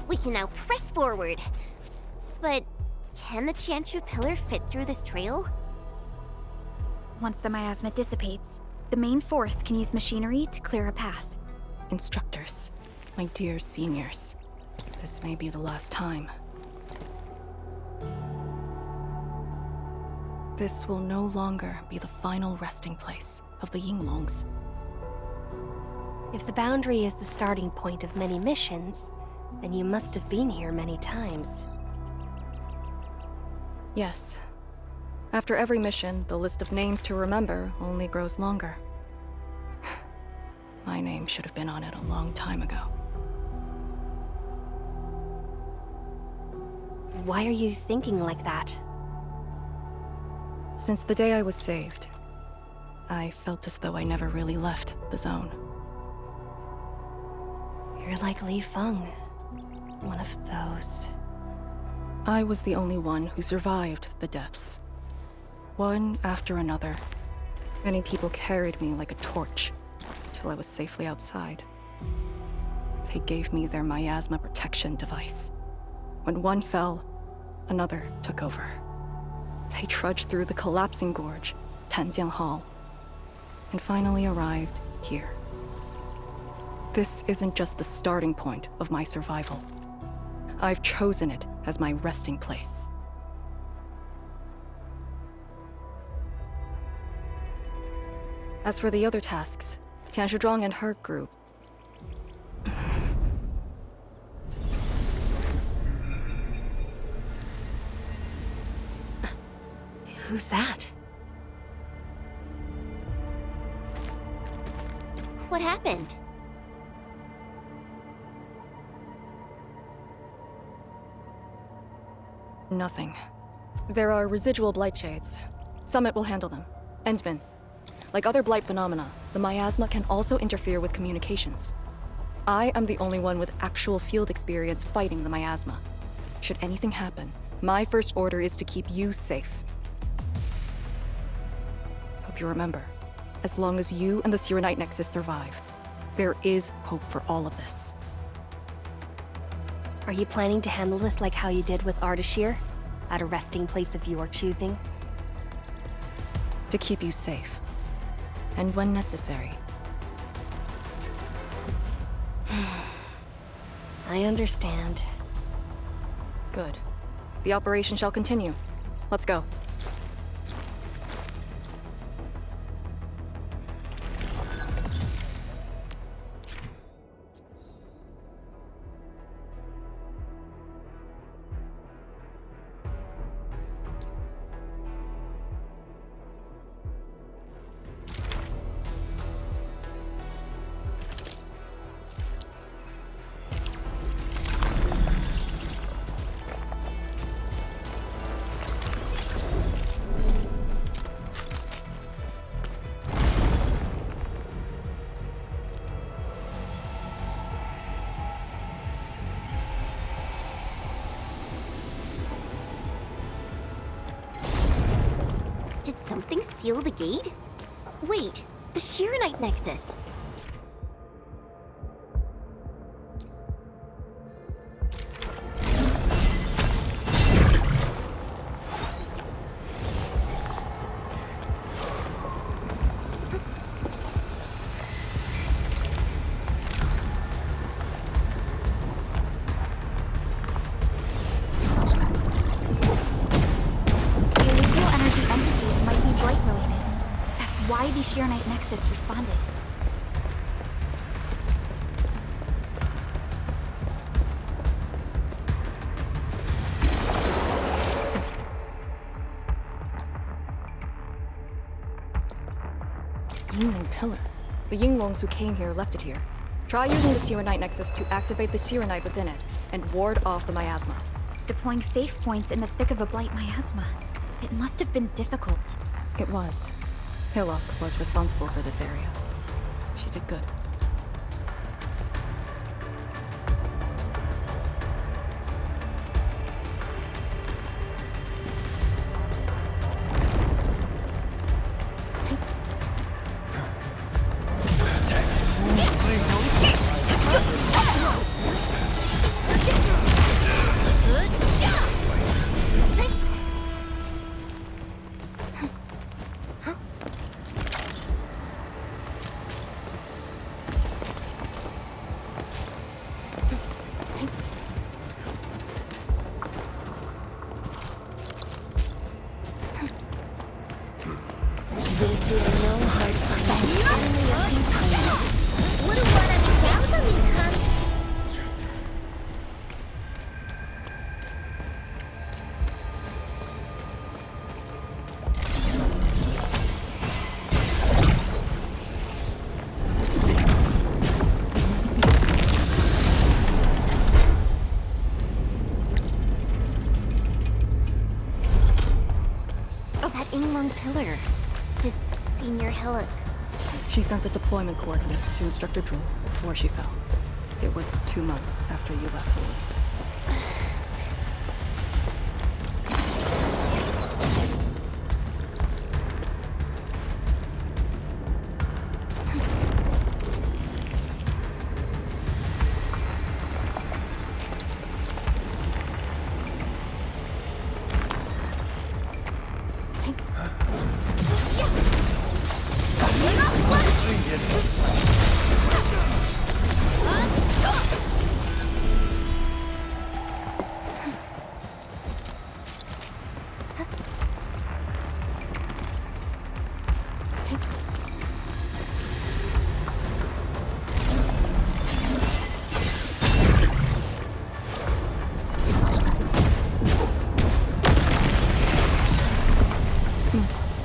We can now press forward. But can the Tianchu pillar fit through this trail? Once the miasma dissipates, the main force can use machinery to clear a path. Instructors, my dear seniors, this may be the last time. This will no longer be the final resting place of the Yinglongs. If the boundary is the starting point of many missions, then you must have been here many times. Yes. After every mission, the list of names to remember only grows longer. My name should have been on it a long time ago. Why are you thinking like that? Since the day I was saved, I felt as though I never really left the zone. You're like Li Feng. One of those. I was the only one who survived the depths. One after another. Many people carried me like a torch, till I was safely outside. They gave me their miasma protection device. When one fell, another took over. They trudged through the collapsing gorge, Tanjiang Hall, and finally arrived here. This isn't just the starting point of my survival. I've chosen it as my resting place. As for the other tasks, Tian Shizhuang and her group. Who's that? What happened? Nothing. There are residual blight shades. Summit will handle them. Endman. Like other blight phenomena, the miasma can also interfere with communications. I am the only one with actual field experience fighting the miasma. Should anything happen, my first order is to keep you safe. Hope you remember, as long as you and the Sirenite Nexus survive, there is hope for all of this. Are you planning to handle this like how you did with Ardashir? At a resting place of your choosing? To keep you safe. And when necessary. I understand. Good. The operation shall continue. Let's go. Did something seal the gate? Wait, the Shirenite Nexus. Why the Shirenite Nexus responded. Yingling Pillar. The Yinglongs who came here left it here. Try using the Sirenite Nexus to activate the Sirenite within it, and ward off the miasma. Deploying safe points in the thick of a blight miasma. It must have been difficult. It was. Hillock was responsible for this area. She did good. one long pillar. Did Senior Hillock... She sent the deployment coordinates to Instructor Drool before she fell. It was 2 months after you left Lee.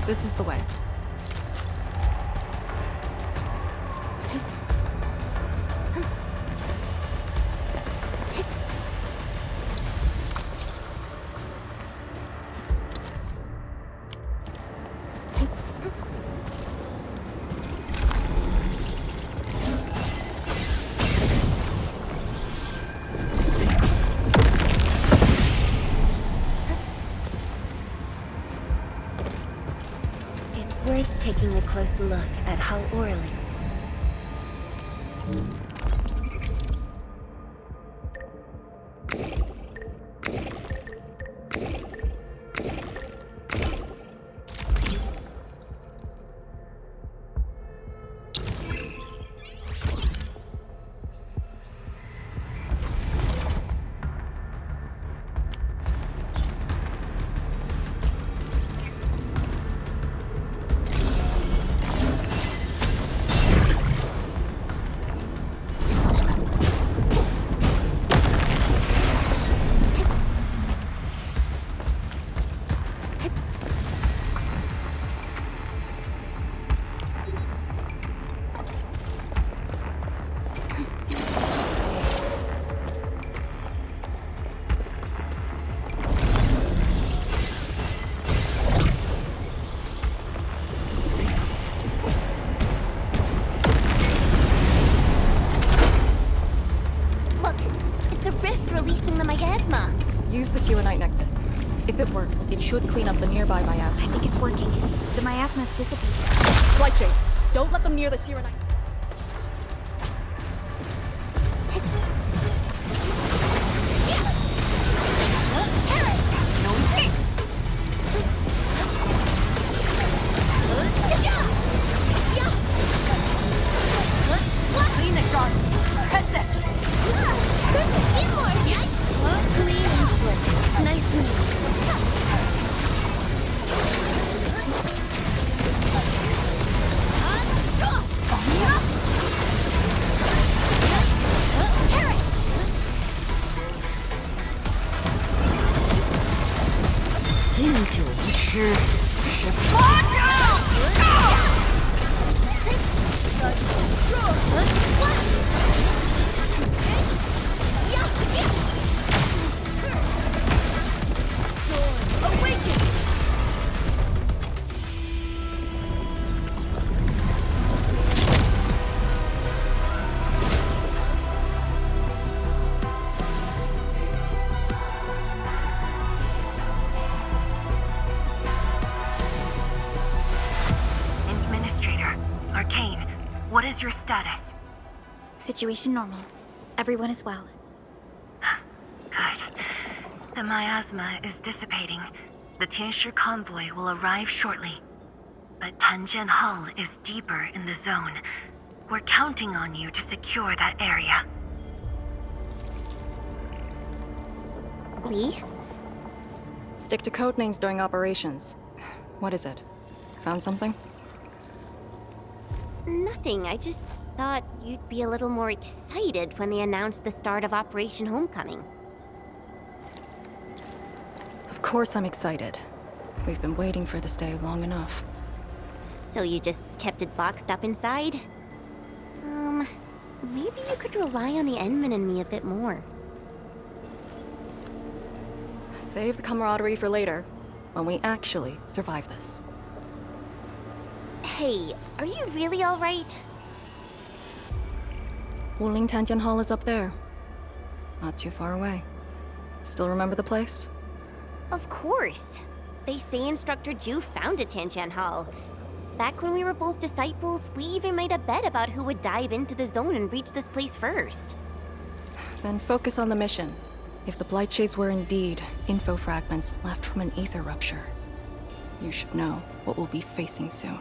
This is the way. It's worth taking a close look at how Orly... Use the Chironite Nexus. If it works, it should clean up the nearby miasma. I think it's working. The miasma's dissipated. Blight Shades, don't let them near the Chironite. What is your status? Situation normal. Everyone is well. Good. The miasma is dissipating. The Tianshi convoy will arrive shortly. But Tanjian Hall is deeper in the zone. We're counting on you to secure that area. Lee? Stick to codenames during operations. What is it? Found something? Nothing. I just thought you'd be a little more excited when they announced the start of Operation Homecoming. Of course I'm excited. We've been waiting for this day long enough. So you just kept it boxed up inside? Maybe you could rely on the Endman and me a bit more. Save the camaraderie for later, when we actually survive this. Hey, are you really alright? Wuling Tantian Hall is up there. Not too far away. Still remember the place? Of course. They say Instructor Ju founded Tiantian Hall. Back when we were both disciples, we even made a bet about who would dive into the zone and reach this place first. Then focus on the mission. If the Blight Shades were indeed info fragments left from an ether rupture, you should know what we'll be facing soon.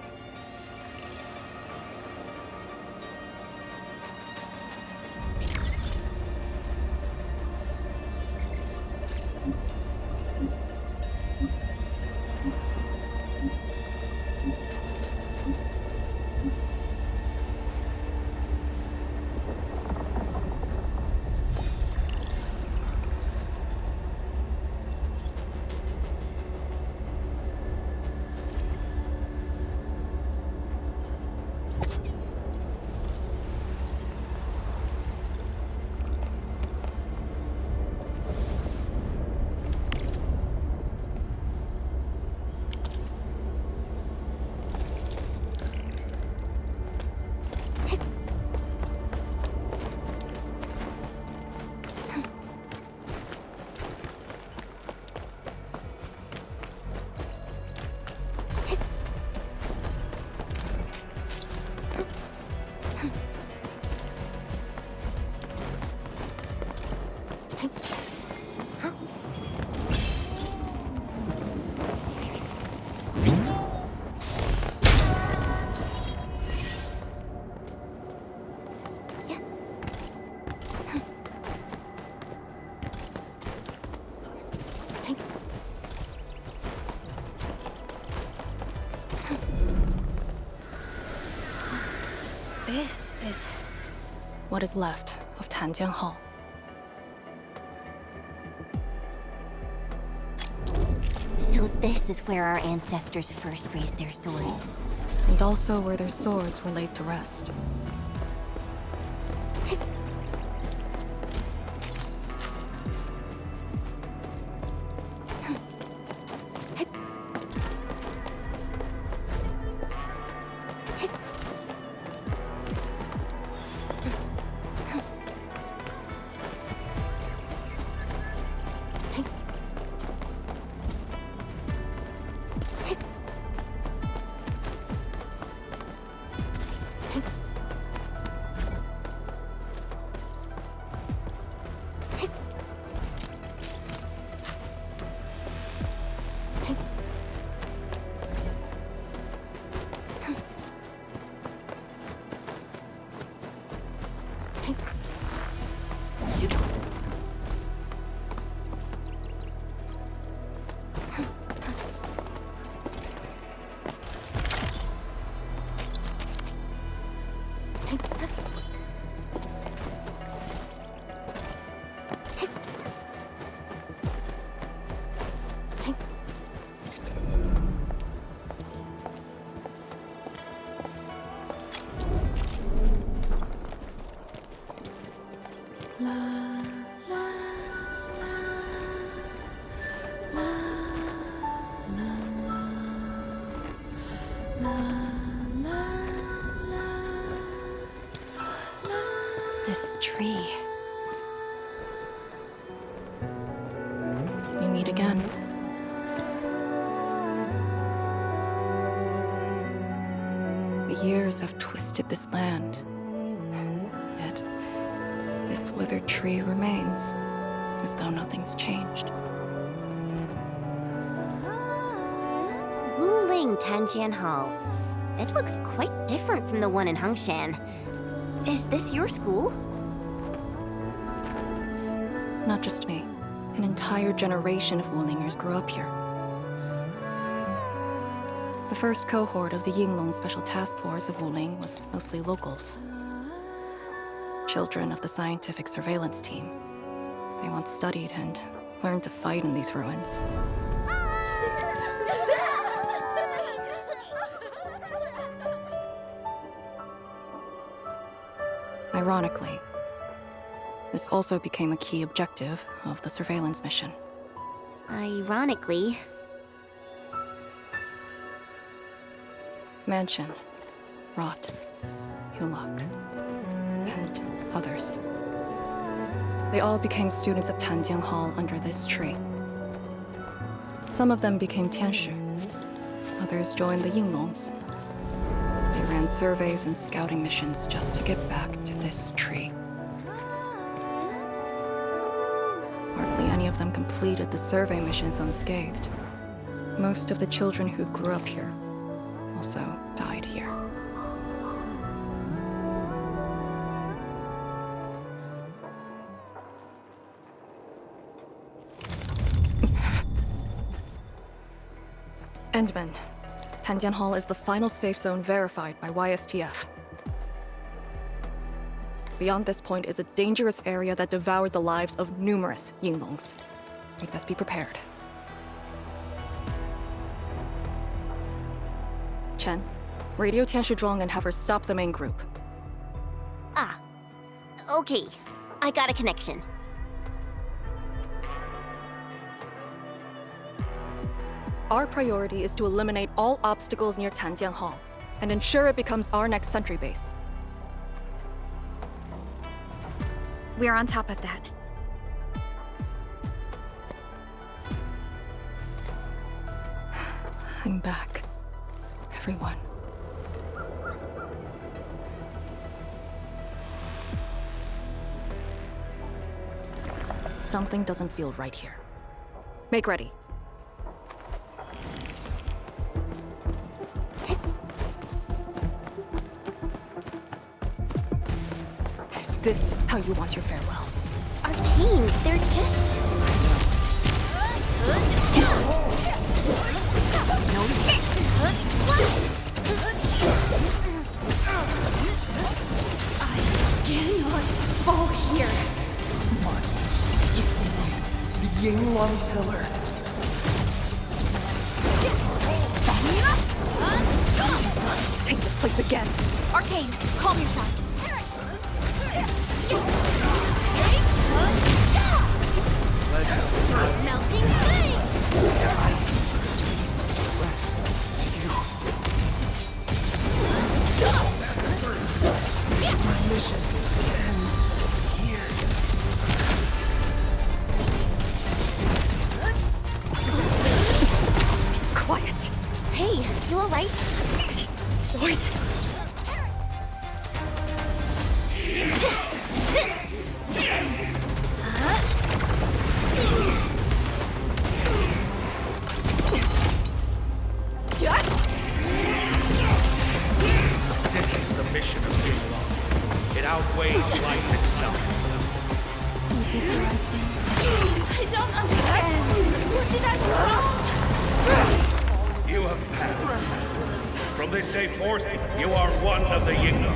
This is what is left of Tanjiang Hall. So this is where our ancestors first raised their swords. And also where their swords were laid to rest. This tree. We meet again. The years have twisted this land. Yet, this withered tree remains, as though nothing's changed. Wuling Tanjian Hall. It looks quite different from the one in Hengshan. Is this your school? Not just me. An entire generation of Wulingers grew up here. The first cohort of the Yinglong Special Task Force of Wuling was mostly locals. Children of the scientific surveillance team. They once studied and learned to fight in these ruins. Ironically, this also became a key objective of the surveillance mission. Ironically. Mansion, Rot, Hillock, and others. They all became students of Tanjiang Hall under this tree. Some of them became Tianshu. Others joined the Yinglongs. They ran surveys and scouting missions just to get back to this tree. Hardly any of them completed the survey missions unscathed. Most of the children who grew up here also died here. Endman, Tanjian Hall is the final safe zone verified by YSTF. Beyond this point is a dangerous area that devoured the lives of numerous Yinglongs. We best be prepared. Chen, radio Tianshu Zhuang and have her stop the main group. Ah. Okay. I got a connection. Our priority is to eliminate all obstacles near Tanjiang Hall and ensure it becomes our next sentry base. We're on top of that. I'm back. Everyone. Something doesn't feel right here. Make ready. Is this how you want your farewells? Arcane, they're just... No escape! I cannot fall here. The Yinglong pillar. Take this place again. Arcane, calm yourself. Melting flame! My mission ends here. Quiet. Hey, you alright? Voices. This is the mission of Yinglong. It outweighs life itself. You did the right thing. I don't understand. What did I do? You have passed. From this day forth, you are one of the Yinglong.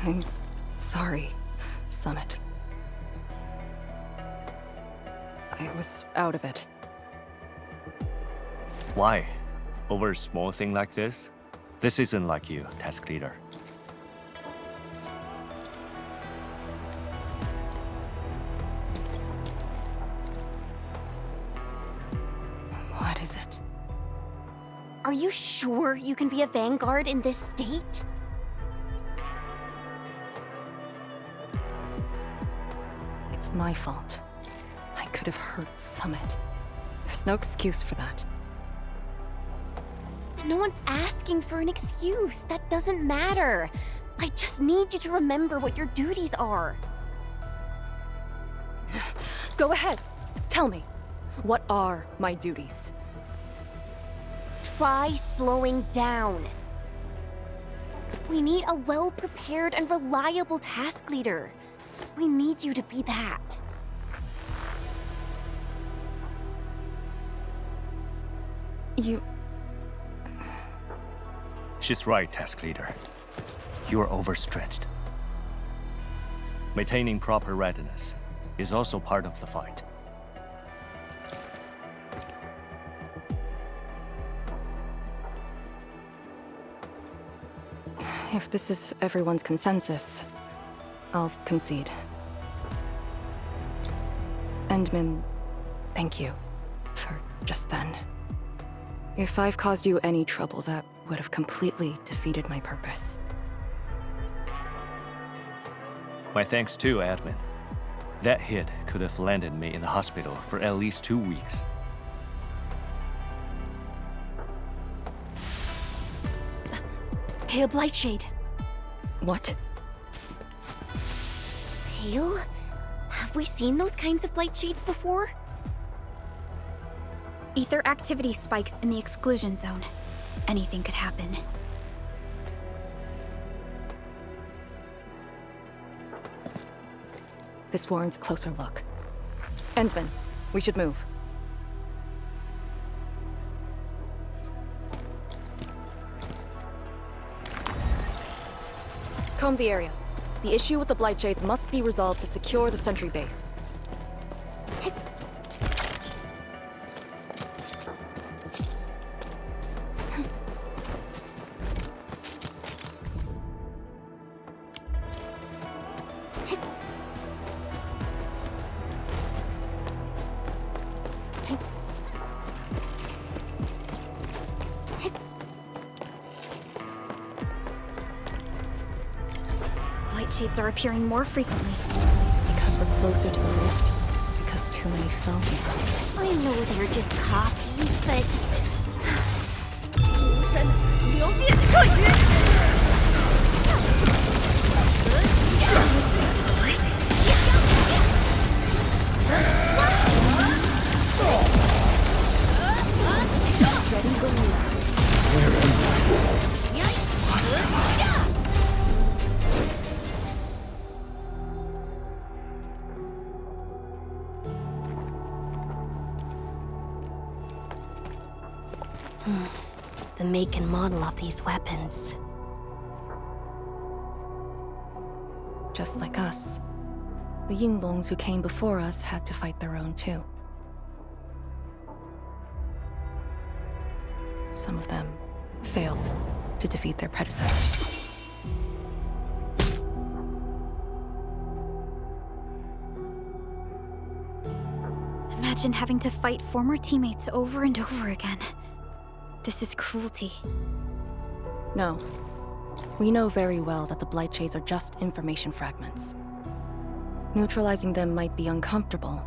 I'm sorry, Summit. I was out of it. Why? Over a small thing like this? This isn't like you, task leader. What is it? Are you sure you can be a vanguard in this state? It's my fault. I could have hurt Summit. There's no excuse for that. No one's asking for an excuse. That doesn't matter. I just need you to remember what your duties are. Go ahead. Tell me. What are my duties? Try slowing down. We need a well-prepared and reliable task leader. We need you to be that. You... She's right, task leader. You are overstretched. Maintaining proper readiness is also part of the fight. If this is everyone's consensus, I'll concede. Endman, thank you for just then. If I've caused you any trouble, that would have completely defeated my purpose. My thanks too, admin. That hit could have landed me in the hospital for at least 2 weeks. Pale Blightshade. What? Pale? Have we seen those kinds of Blightshades before? Ether activity spikes in the exclusion zone. Anything could happen. This warrants a closer look. Endman, we should move. Comb the area. The issue with the Blightshades must be resolved to secure the sentry base. Shades are appearing more frequently. Is it because we're closer to the rift? Because too many fell here? I know they're just copies, but... The make and model of these weapons. Just like us. The Yinglongs who came before us had to fight their own too. Some of them failed to defeat their predecessors. Imagine having to fight former teammates over and over again. This is cruelty. No. We know very well that the Blightshades are just information fragments. Neutralizing them might be uncomfortable,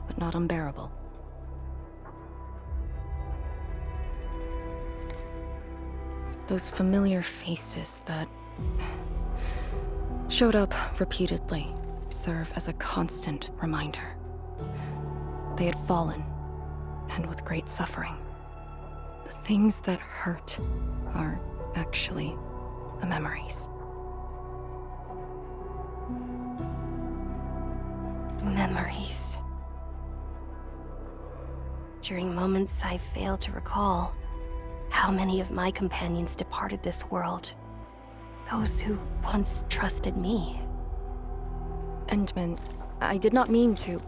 but not unbearable. Those familiar faces that showed up repeatedly serve as a constant reminder. They had fallen, and with great suffering. The things that hurt are actually the memories. Memories. During moments I fail to recall, how many of my companions departed this world? Those who once trusted me. Endman, I did not mean to.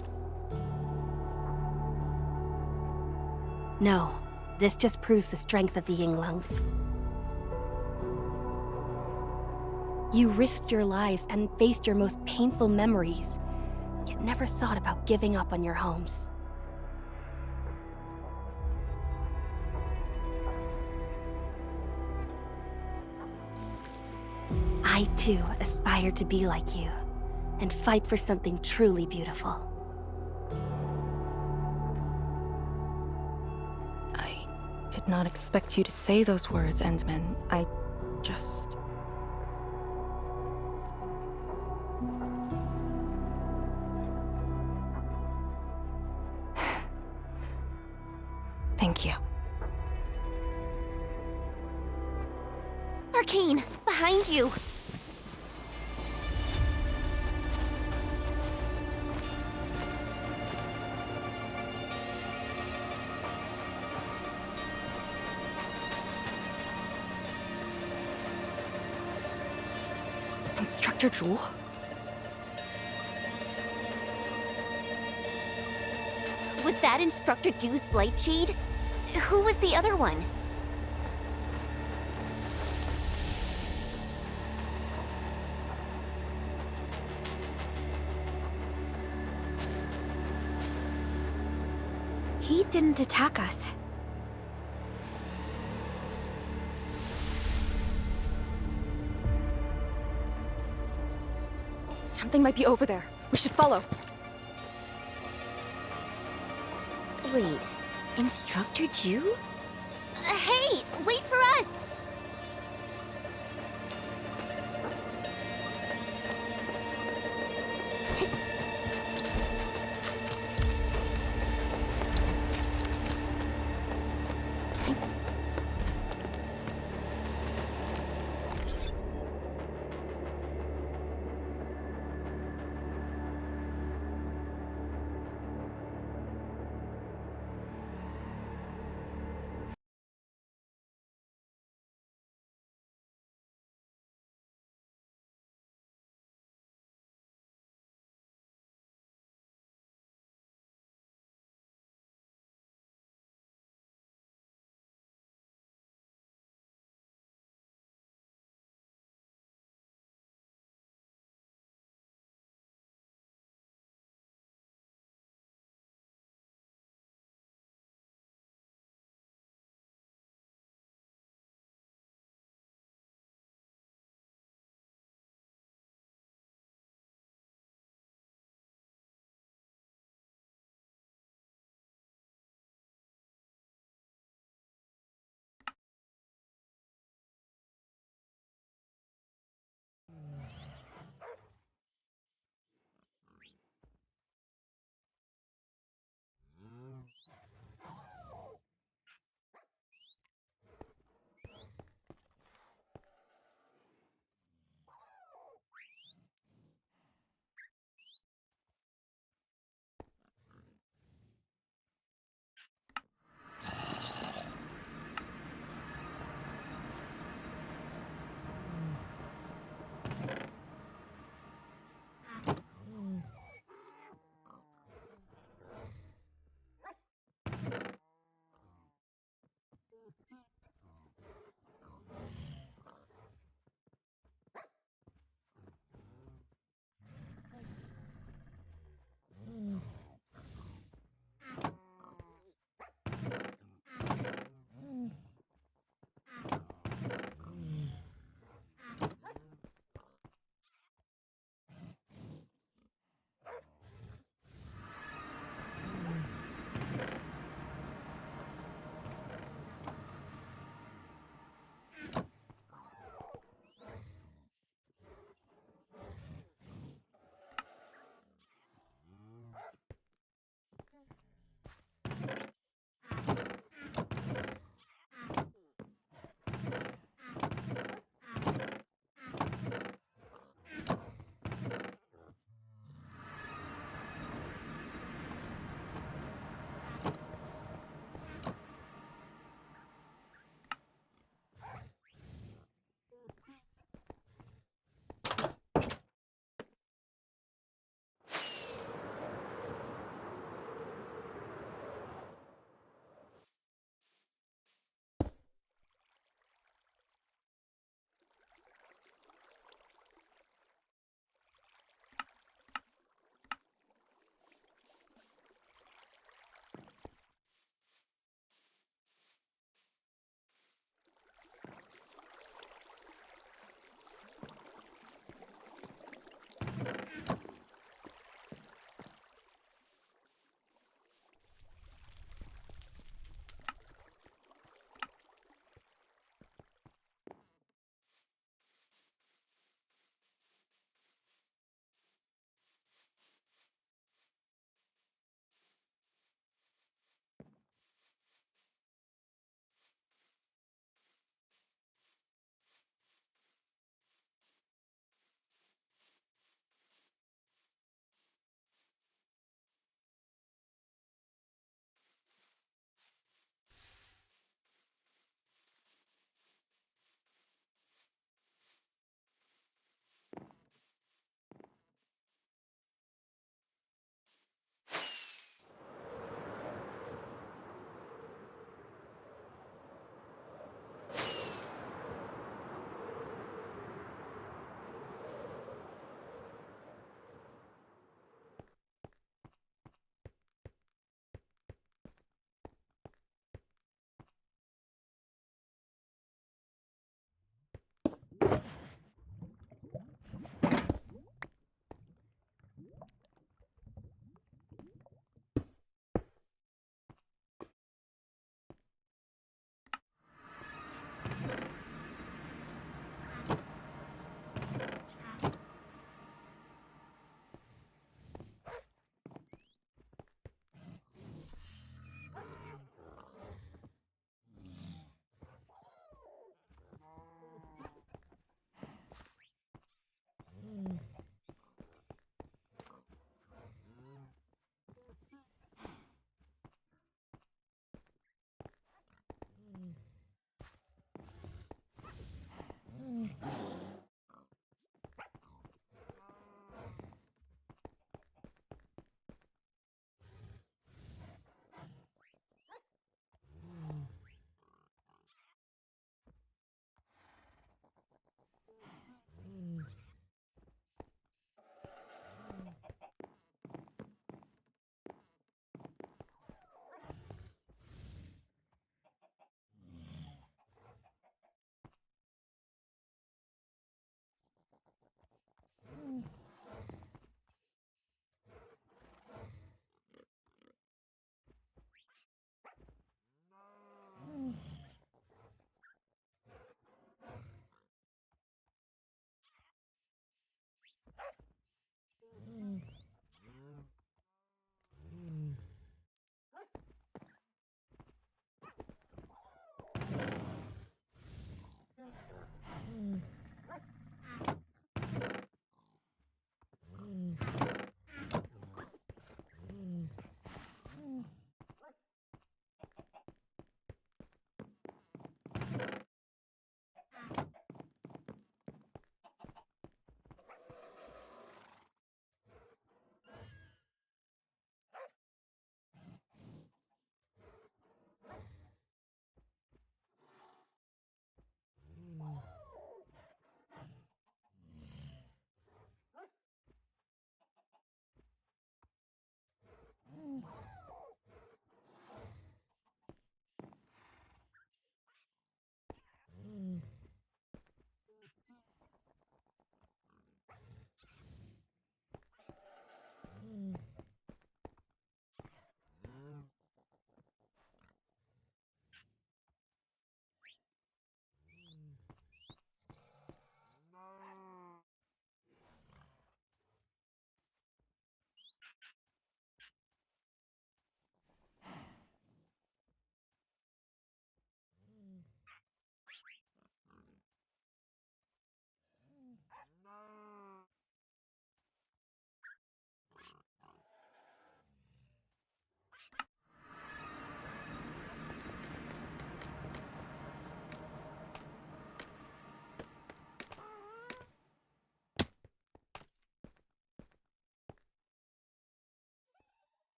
No, this just proves the strength of the Yinglongs. You risked your lives and faced your most painful memories, yet never thought about giving up on your homes. I too aspire to be like you, and fight for something truly beautiful. I did not expect you to say those words, Endman. I just... Thank you. Arcane, behind you. Instructor Jewel? Was that Instructor Ju's Blight Shade? Who was the other one? He didn't attack us. Something might be over there. We should follow. Wait, Instructor Ju? Hey, wait for us!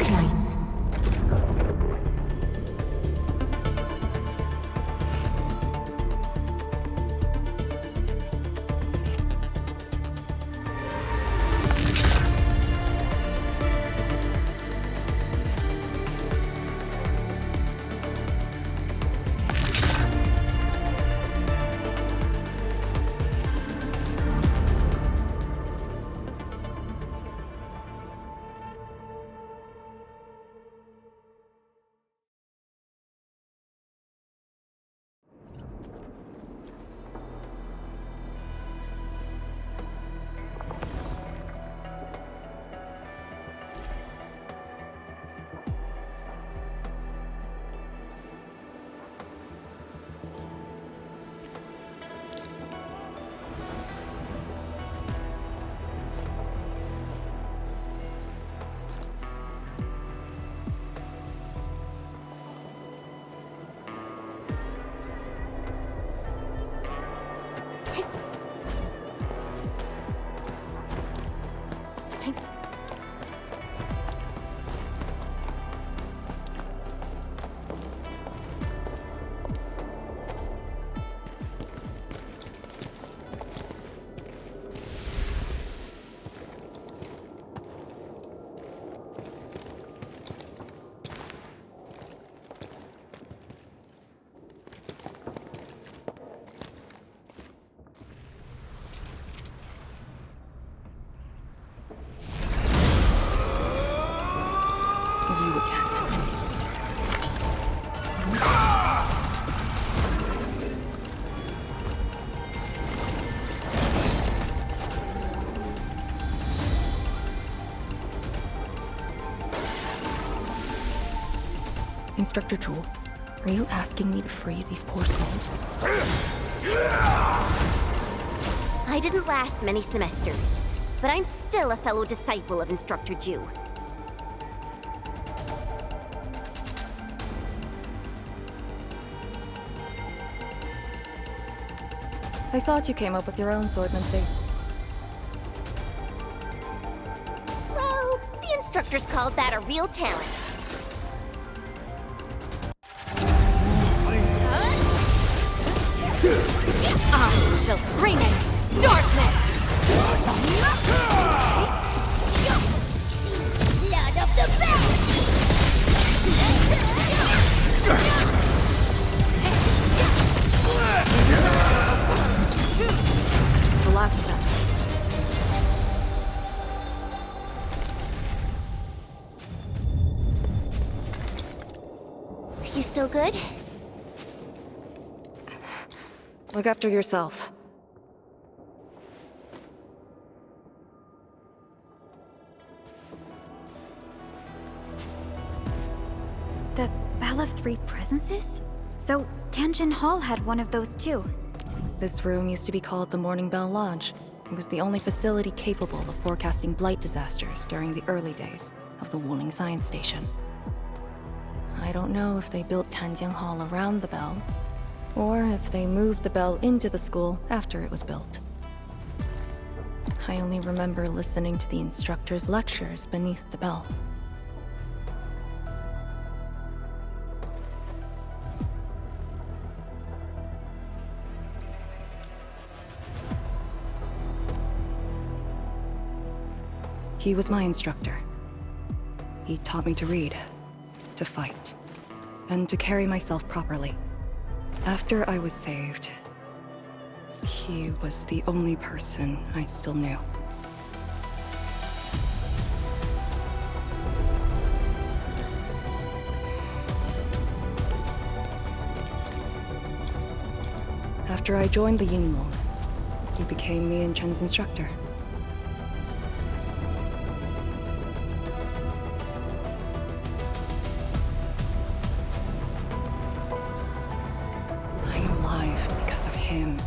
Nice. You again. Instructor Jewel, are you asking me to free these poor souls? I didn't last many semesters, but I'm still a fellow disciple of Instructor Ju. I thought you came up with your own swordmancy. Well, the instructors called that a real talent. I shall bring in darkness! Blood of the best! This is the last of them. You still good? Look after yourself. The Bell of Three Presences? So, Tanjin Hall had one of those too. This room used to be called the Morning Bell Lodge. It was the only facility capable of forecasting blight disasters during the early days of the Wuling Science Station. I don't know if they built Tanjin Hall around the bell, or if they moved the bell into the school after it was built. I only remember listening to the instructor's lectures beneath the bell. He was my instructor. He taught me to read, to fight, and to carry myself properly. After I was saved, he was the only person I still knew. After I joined the Yingluo, he became me and Chen's instructor.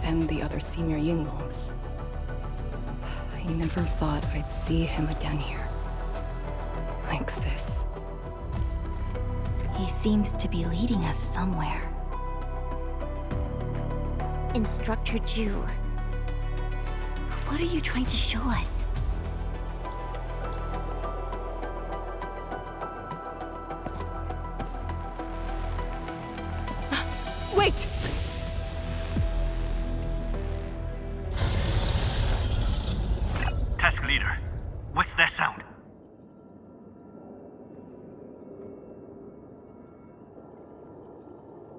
And the other senior Yingluos. I never thought I'd see him again here. Like this. He seems to be leading us somewhere. Instructor Ju, what are you trying to show us? task leader. What's that sound?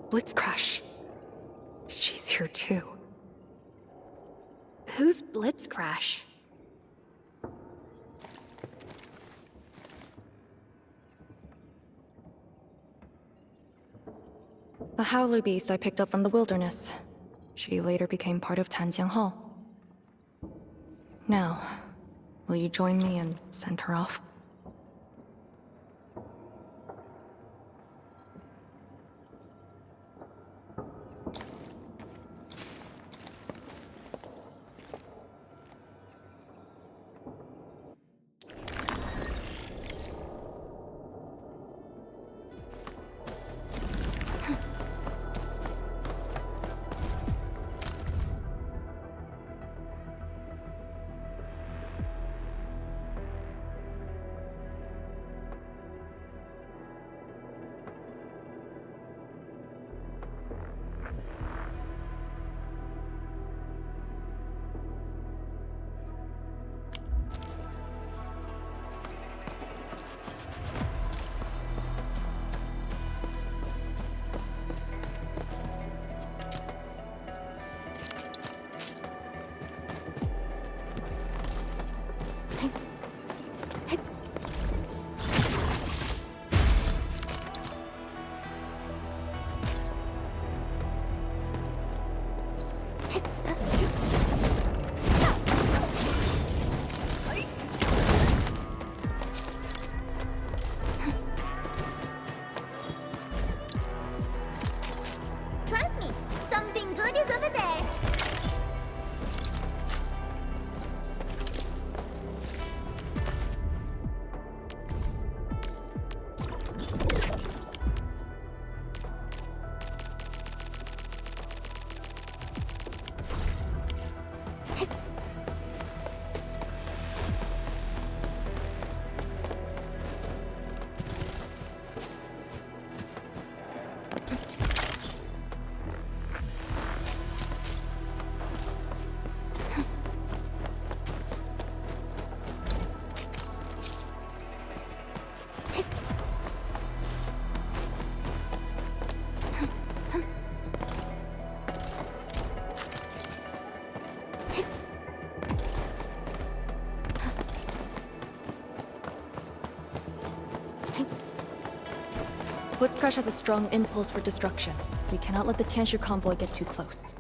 Blitzcrash. She's here too. Who's Blitzcrash? A howler beast I picked up from the wilderness. She later became part of Tanjiang Hall. Now, will you join me and send her off? Trust me, something good is over there. Blitzcrash has a strong impulse for destruction. We cannot let the Tianshu convoy get too close.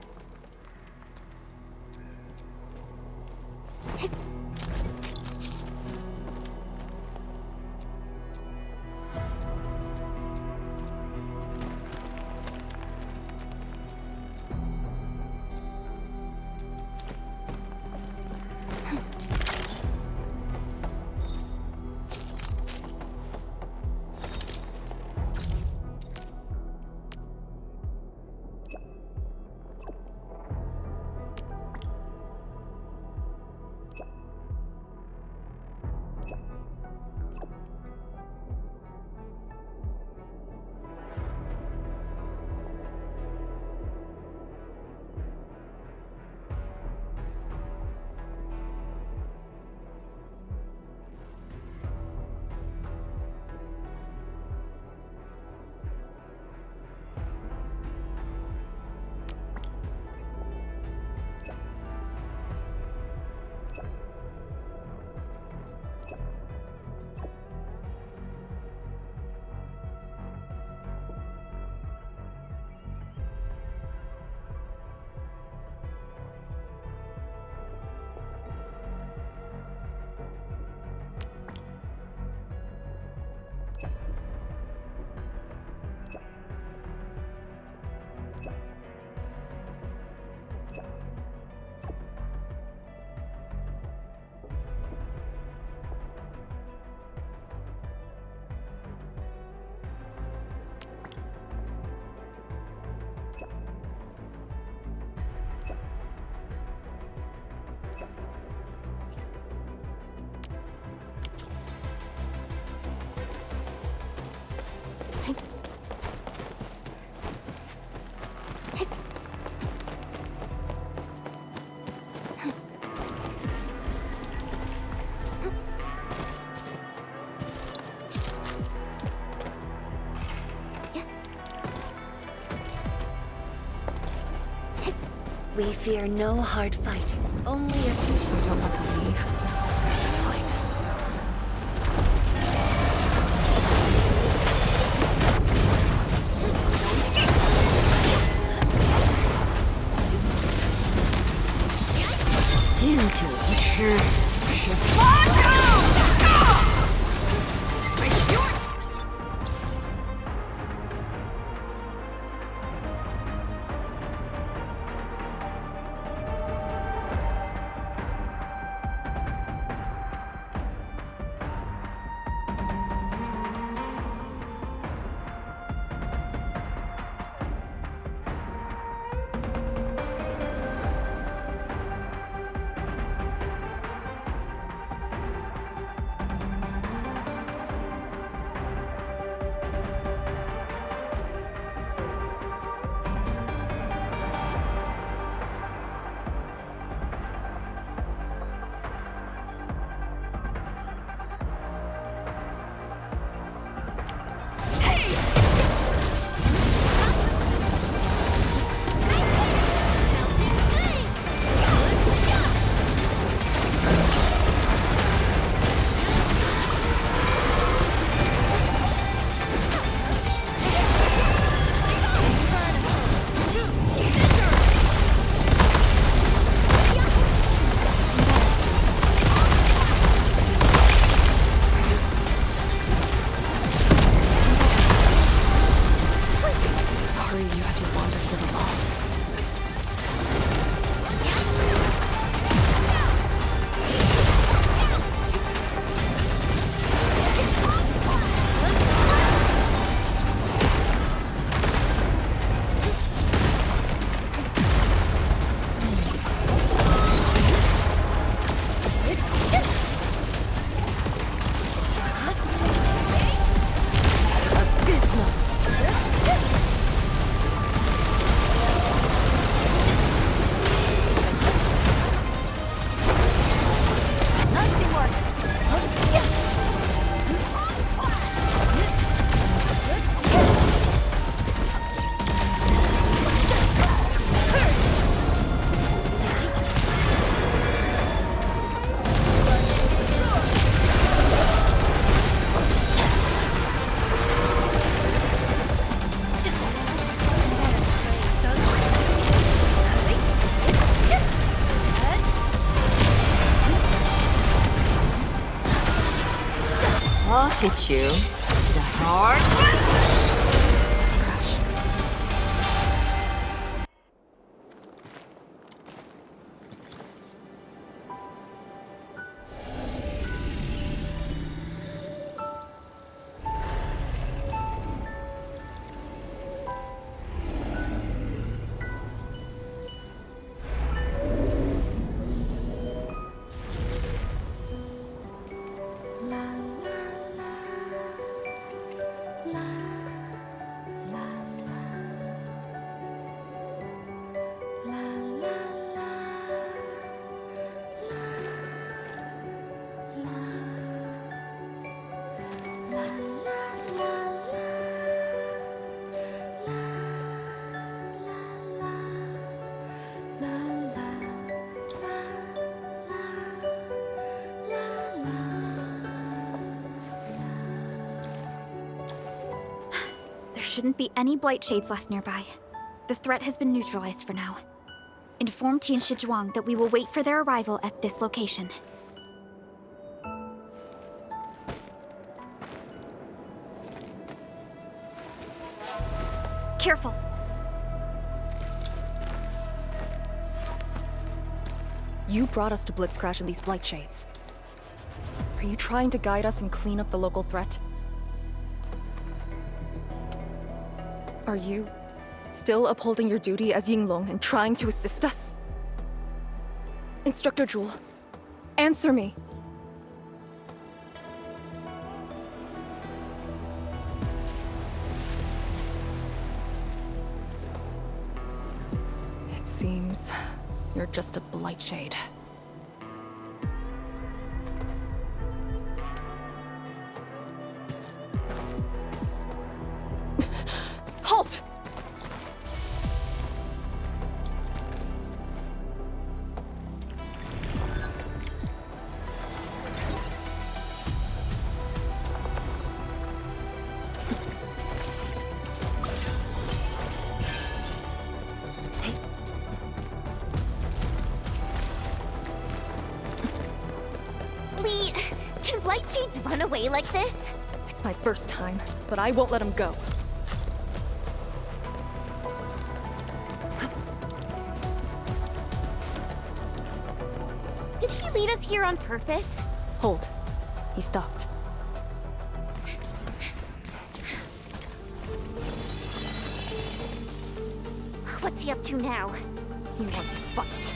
We fear no hard fight. Only if you don't want to leave. Fine. 敬酒不吃，吃饭。I'll teach you the hard way. There shouldn't be any blight shades left nearby. The threat has been neutralized for now. Inform Tian Shijuang that we will wait for their arrival at this location. Careful. You brought us to Blitzcrash in these blight shades. Are you trying to guide us and clean up the local threat? Are you still upholding your duty as Yinglong and trying to assist us? Instructor Jewel, answer me. It seems you're just a blight shade. Halt! Can Blight Shades run away like this? It's my first time, but I won't let him go. Did he lead us here on purpose? Hold. He stopped. What's he up to now? He wants a fight.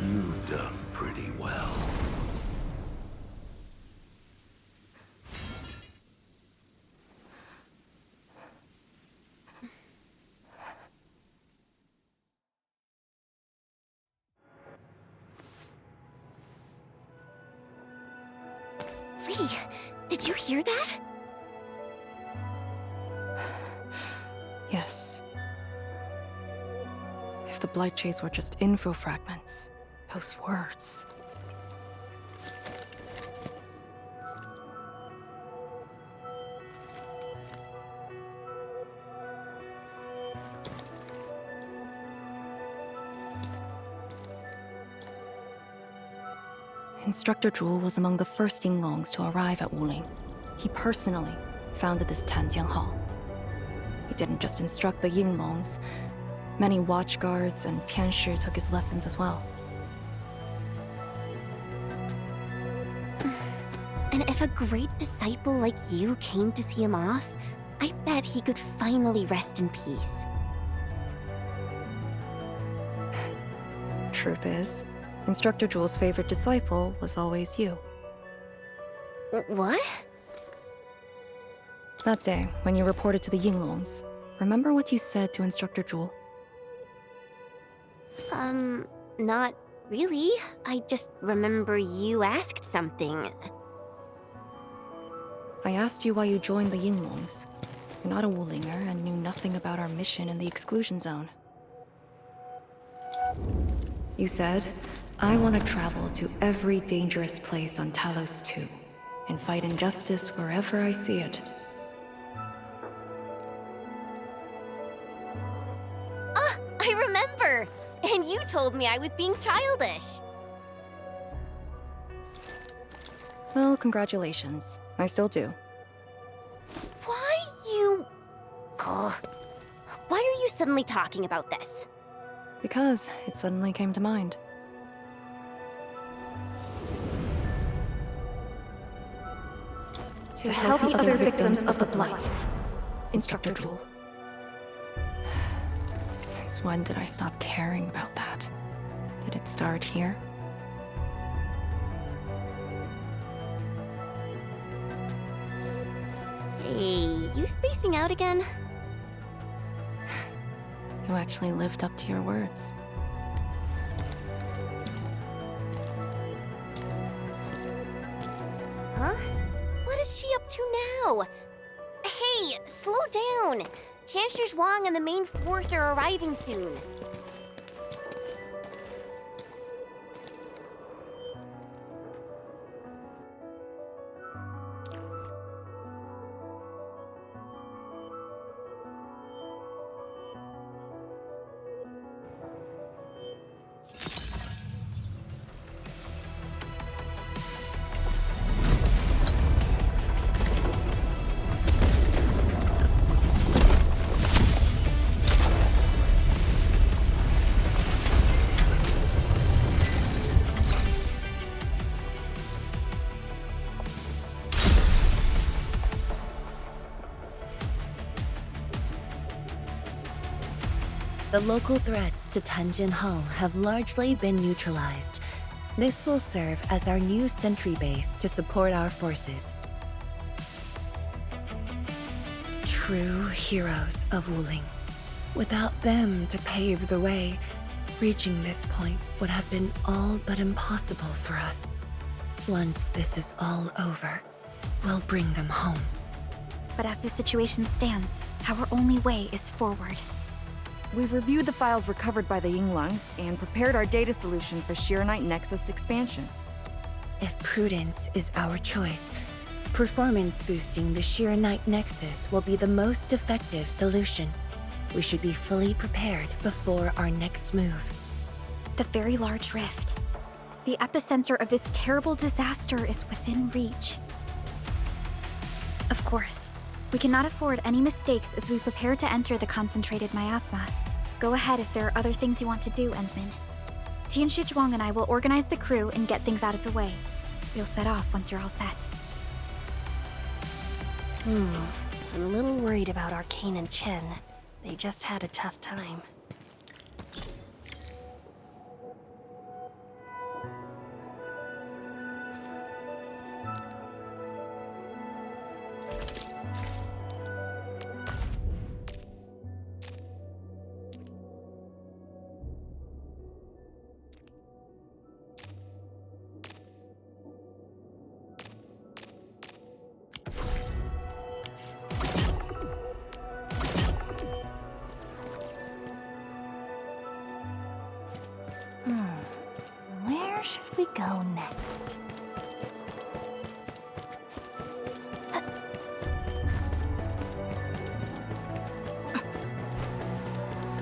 You've done pretty well. Lee, did you hear that? Yes. If the Blight Shades were just info fragments, those words. Instructor Zhu was among the first Yinglongs to arrive at Wuling. He personally founded this Tanjiang Hall. He didn't just instruct the Yinglongs. Many watchguards and Tianshi took his lessons as well. And if a great disciple like you came to see him off, I bet he could finally rest in peace. Truth is, Instructor Zhu's favorite disciple was always you. What? That day, when you reported to the Yinglongs, remember what you said to Instructor Zhu? Not really. I just remember you asked something. I asked you why you joined the Yinglongs. You're not a Wulinger and knew nothing about our mission in the exclusion zone. You said, I want to travel to every dangerous place on Talos 2 and fight injustice wherever I see it. Ah, I remember! And you told me I was being childish. Well, congratulations. I still do. Why you... Ugh. Why are you suddenly talking about this? Because it suddenly came to mind. To help the other victims of the Blight. Instructor Zhu. Since when did I stop caring about that? Did it start here? Hey, you spacing out again? You actually lived up to your words. Huh? What What is she up to now? Hey, slow down! Chancellor Zhuang and the main force are arriving soon. The local threats to Tanjin Hull have largely been neutralized. This will serve as our new sentry base to support our forces. True heroes of Wuling. Without them to pave the way, reaching this point would have been all but impossible for us. Once this is all over, we'll bring them home. But as the situation stands, our only way is forward. We've reviewed the files recovered by the Yinglungs and prepared our data solution for Shiranite Nexus expansion. If prudence is our choice, performance boosting the Shiranite Nexus will be the most effective solution. We should be fully prepared before our next move. The very large rift. The epicenter of this terrible disaster is within reach. Of course, we cannot afford any mistakes as we prepare to enter the concentrated miasma. Go ahead if there are other things you want to do, Endman. Tianshi Zhuang and I will organize the crew and get things out of the way. We'll set off once you're all set. I'm a little worried about Arcane and Chen. They just had a tough time. Where should we go next?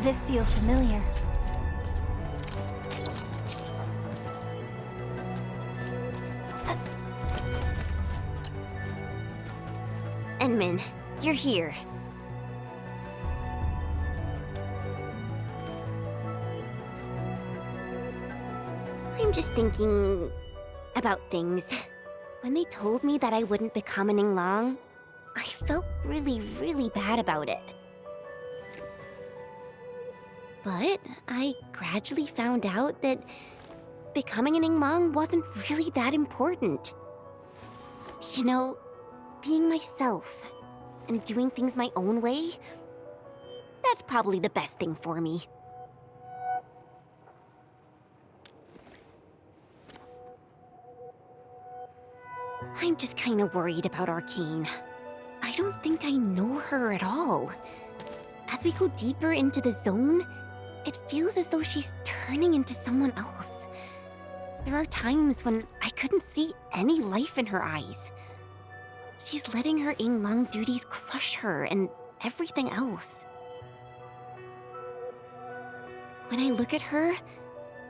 This feels familiar. Endman, you're here. I'm just thinking about things. When they told me that I wouldn't become an Yinglong, I felt really, really bad about it. But I gradually found out that becoming an Yinglong wasn't really that important. You know, being myself and doing things my own way, that's probably the best thing for me. I'm just kind of worried about Arcane. I don't think I know her at all. As we go deeper into the zone, it feels as though she's turning into someone else. There are times when I couldn't see any life in her eyes. She's letting her Yinglong duties crush her and everything else. When I look at her,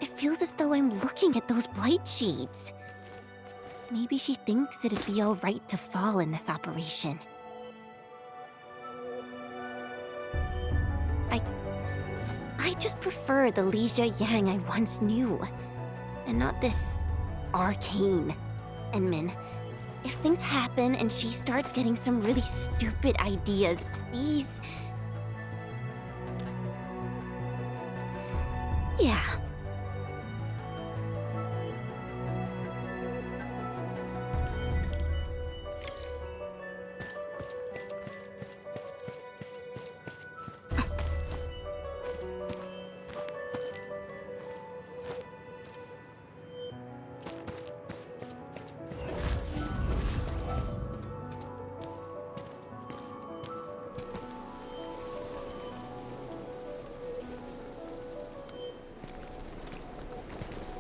it feels as though I'm looking at those blight shades. Maybe she thinks it'd be alright to fall in this operation. I just prefer the Lizha Yang I once knew, and not this Arcane. Endman, if things happen and she starts getting some really stupid ideas, please... Yeah.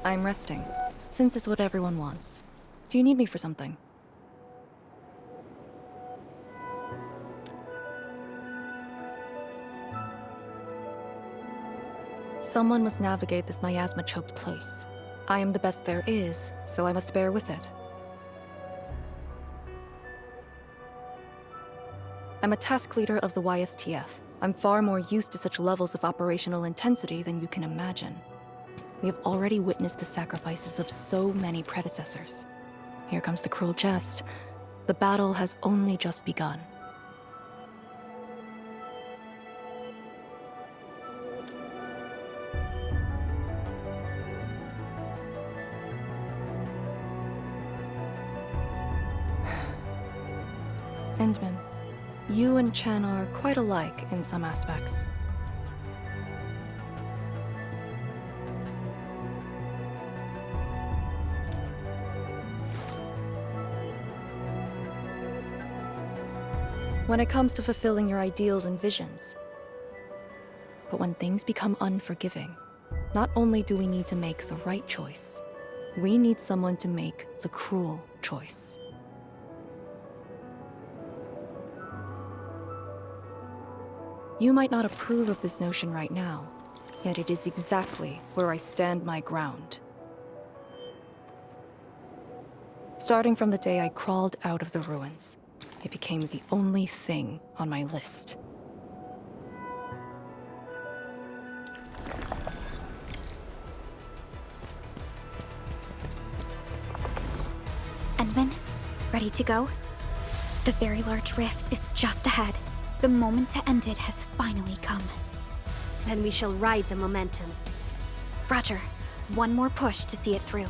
I'm resting, since it's what everyone wants. Do you need me for something? Someone must navigate this miasma-choked place. I am the best there is, so I must bear with it. I'm a task leader of the YSTF. I'm far more used to such levels of operational intensity than you can imagine. We have already witnessed the sacrifices of so many predecessors. Here comes the cruel jest. The battle has only just begun. Endman, you and Chen are quite alike in some aspects. When it comes to fulfilling your ideals and visions. But when things become unforgiving, not only do we need to make the right choice, we need someone to make the cruel choice. You might not approve of this notion right now, yet it is exactly where I stand my ground. Starting from the day I crawled out of the ruins, it became the only thing on my list. Endman, ready to go? The very large rift is just ahead. The moment to end it has finally come. Then we shall ride the momentum. Roger. One more push to see it through.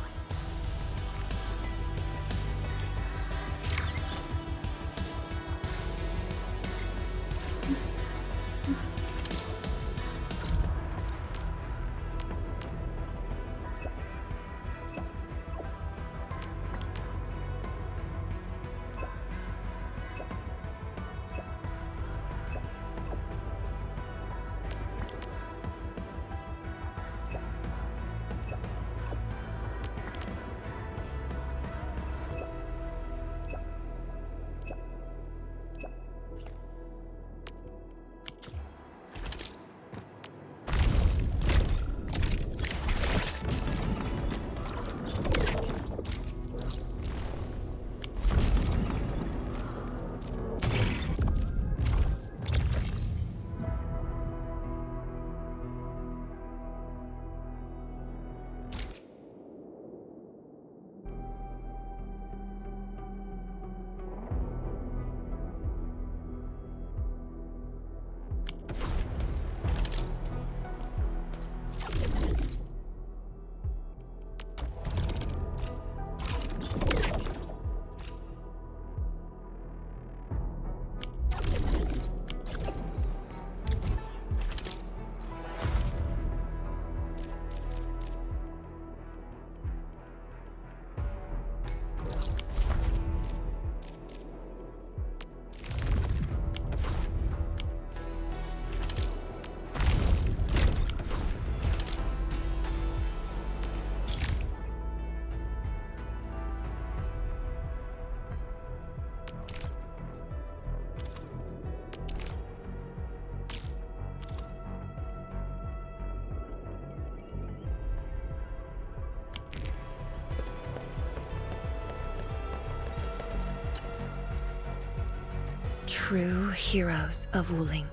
True heroes of Wuling.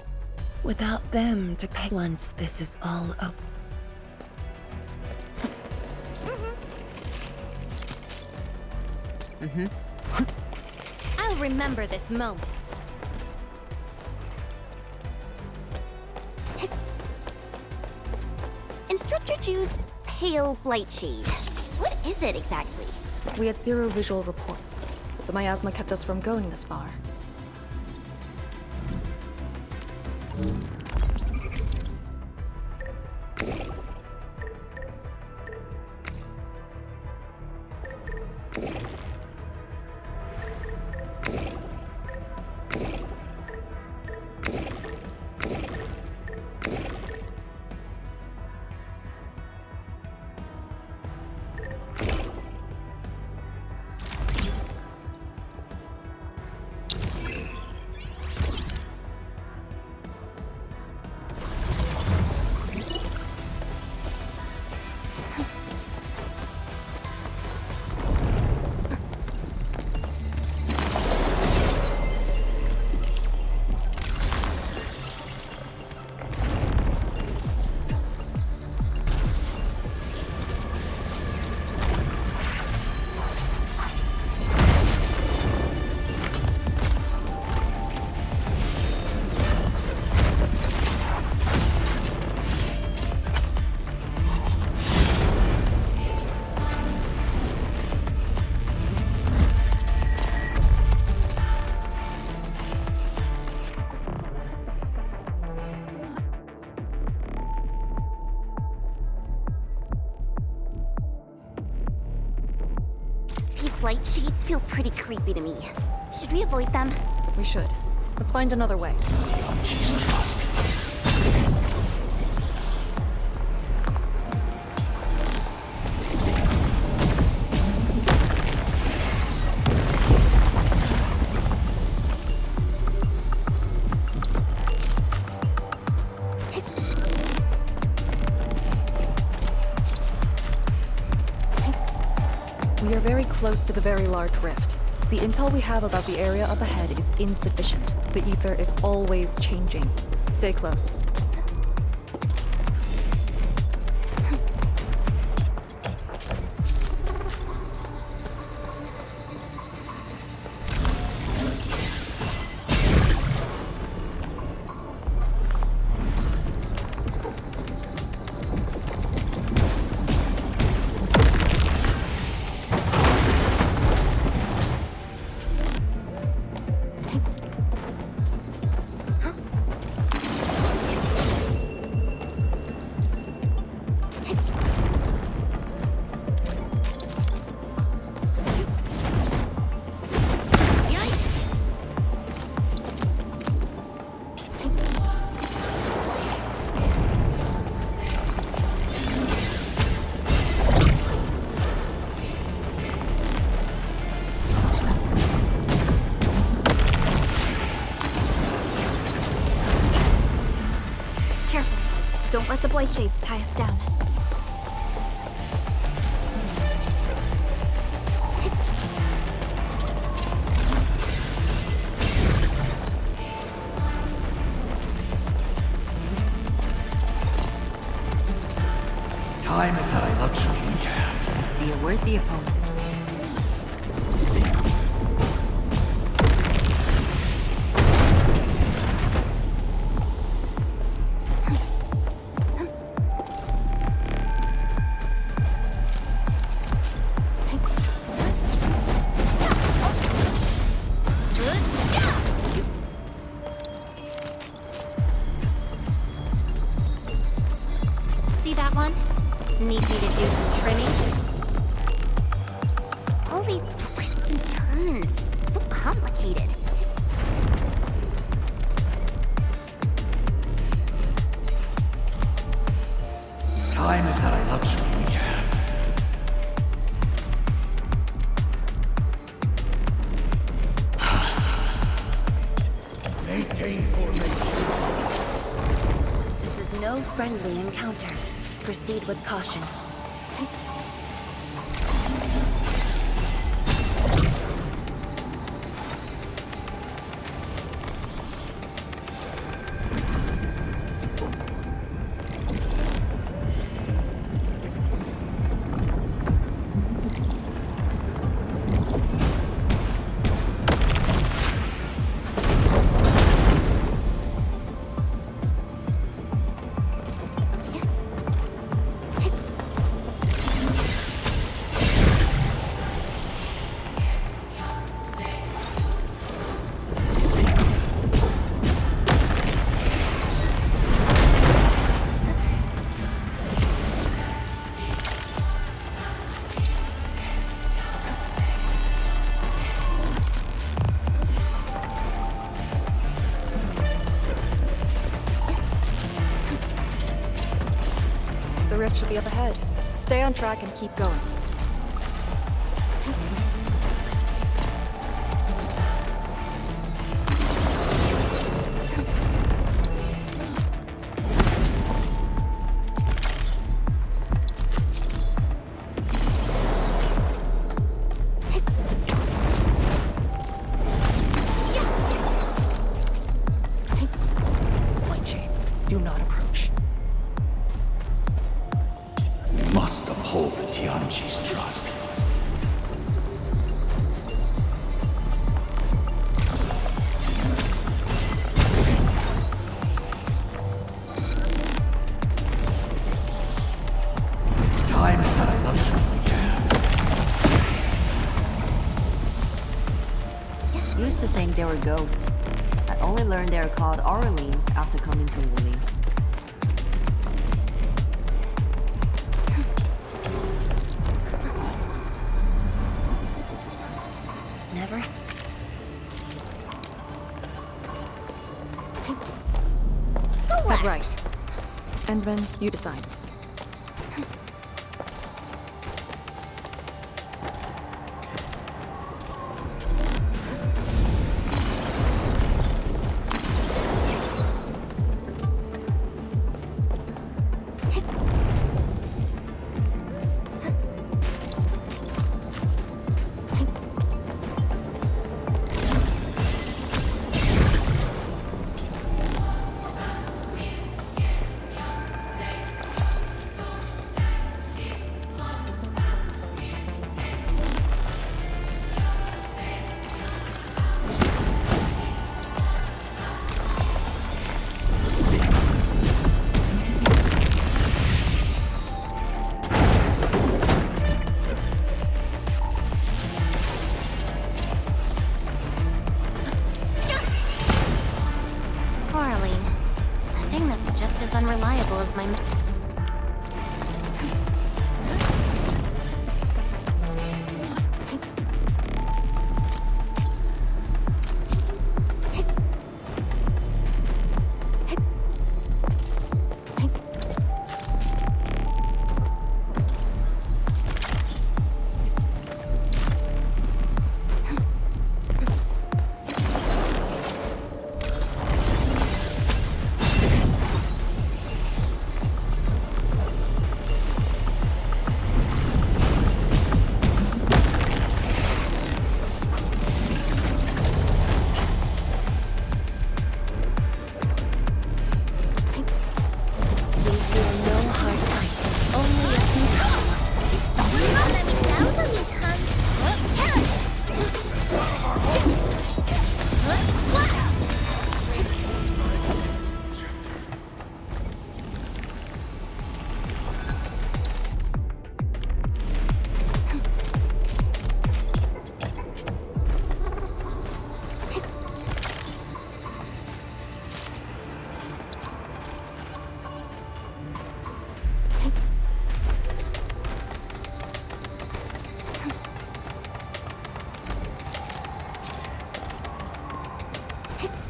Without them to pay once this is all over. I'll remember this moment. Instructor Ju's pale Blightshade. What is it exactly? We had 0 visual reports. The miasma kept us from going this far. These blight shades feel pretty creepy to me. Should we avoid them? We should. Let's find another way. We are very close to the very large rift. The intel we have about the area up ahead is insufficient. The ether is always changing. Stay close. Don't let the blight shades tie us down. Time is not a luxury we have. You see a worthy opponent. See that one? Need me to do some trimming? All these twists and turns. So complicated. Time is not a luxury we have. Maintain formation. This is no friendly encounter. Proceed with caution. The rift should be up ahead. Stay on track and keep going. Blight shades, do not approach. Must uphold the Tianqi's trust. Time is not a luxury we have. Used to think they were ghosts. I only learned they are called Orleans after coming to Wooly. over? Head right. Endman, you decide. Unreliable as my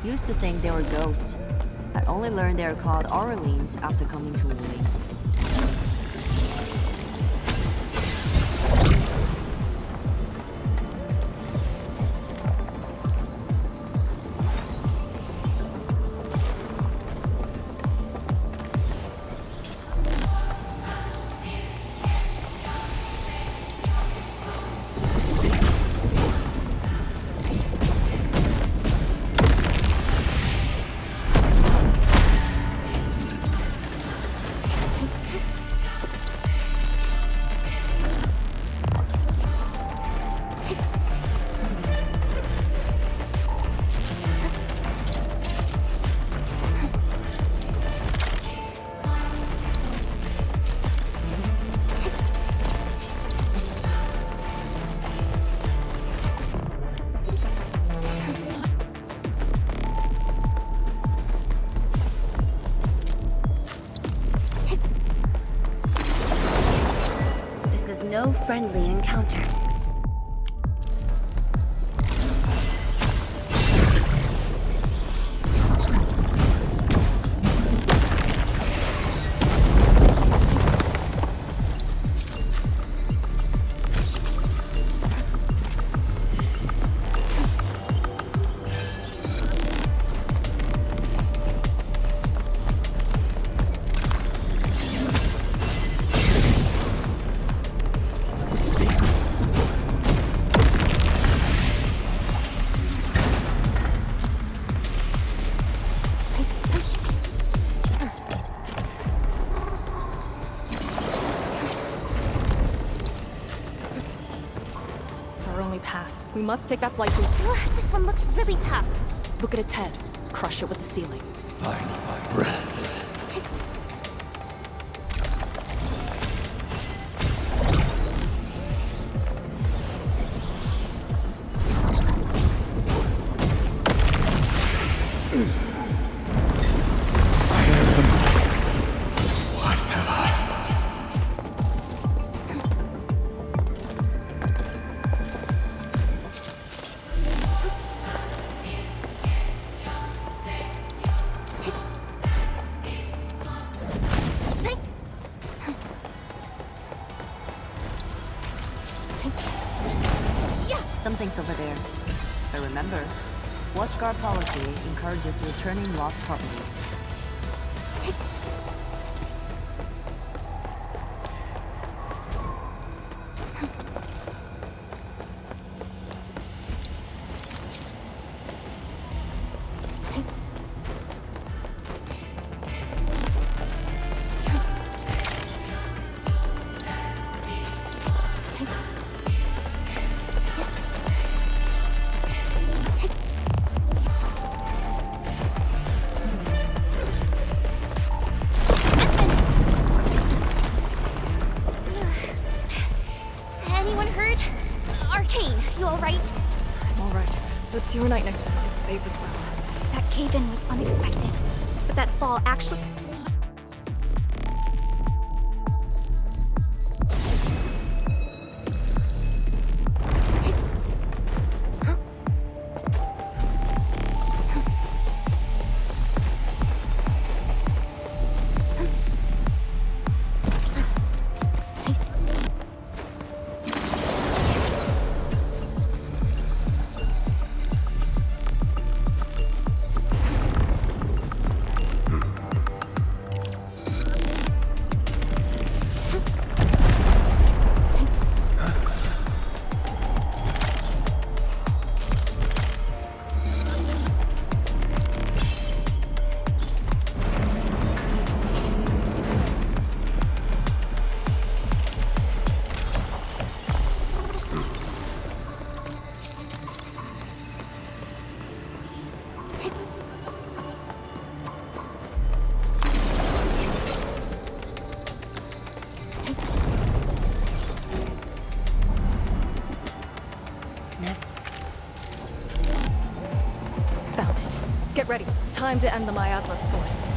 Used to think they were ghosts. I only learned they were called Aurelines after coming to Wuling. No friendly encounter. We must take that blight to... This one looks really tough. Look at its head. Crush it with the ceiling. Final breaths. Something's over there. But remember, Watchguard policy encourages returning lost property. Anyone hurt? Arcane, you alright? I'm alright. The Serenite Nexus is safe as well. That cave-in was unexpected, but that fall actually... Found it. Get ready. Time to end the miasma source.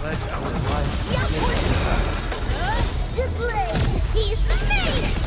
Let our life The blade! He's made!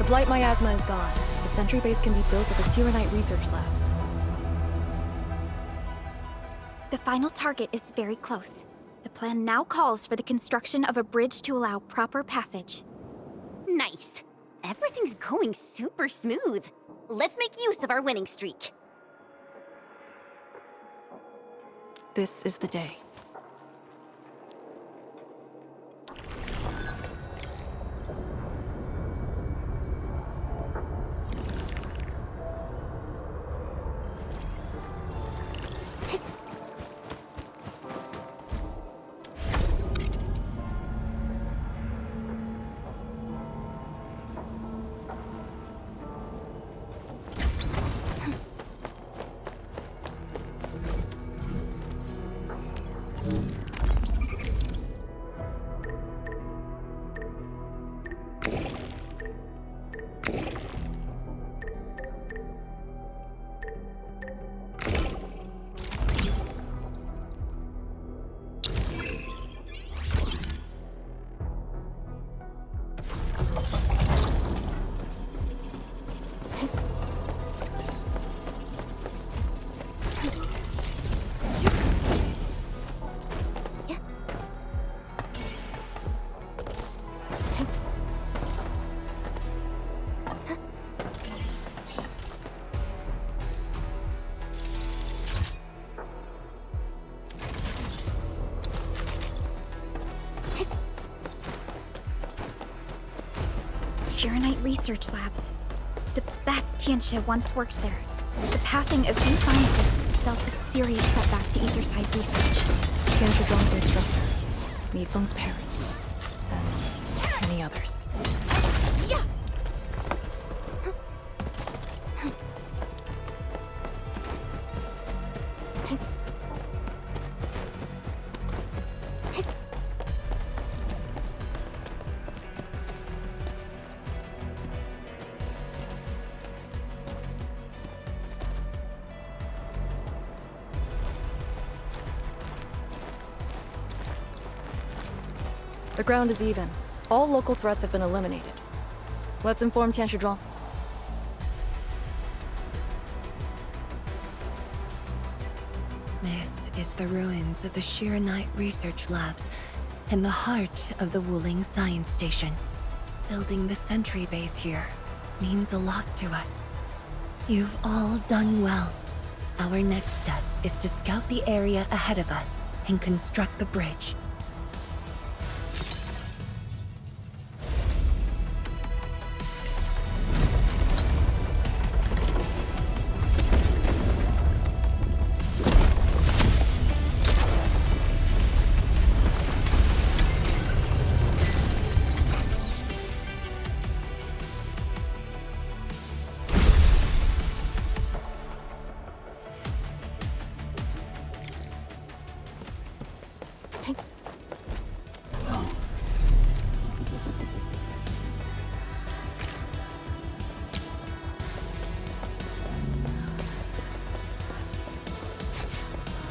The Blight miasma is gone. The sentry base can be built at the Serenite research labs. The final target is very close. The plan now calls for the construction of a bridge to allow proper passage. Nice. Everything's going super smooth. Let's make use of our winning streak. This is the day. Shiranite Research Labs. The best Tianxia once worked there. The passing of 2 scientists dealt a serious setback to Etherside research. Tianxia Zhuang's instructor, Mi Feng's parents, and many others. Yeah! The ground is even. All local threats have been eliminated. Let's inform Tianxia Zhuang. This is the ruins of the Shiranite Research Labs in the heart of the Wuling Science Station. Building the sentry base here means a lot to us. You've all done well. Our next step is to scout the area ahead of us and construct the bridge.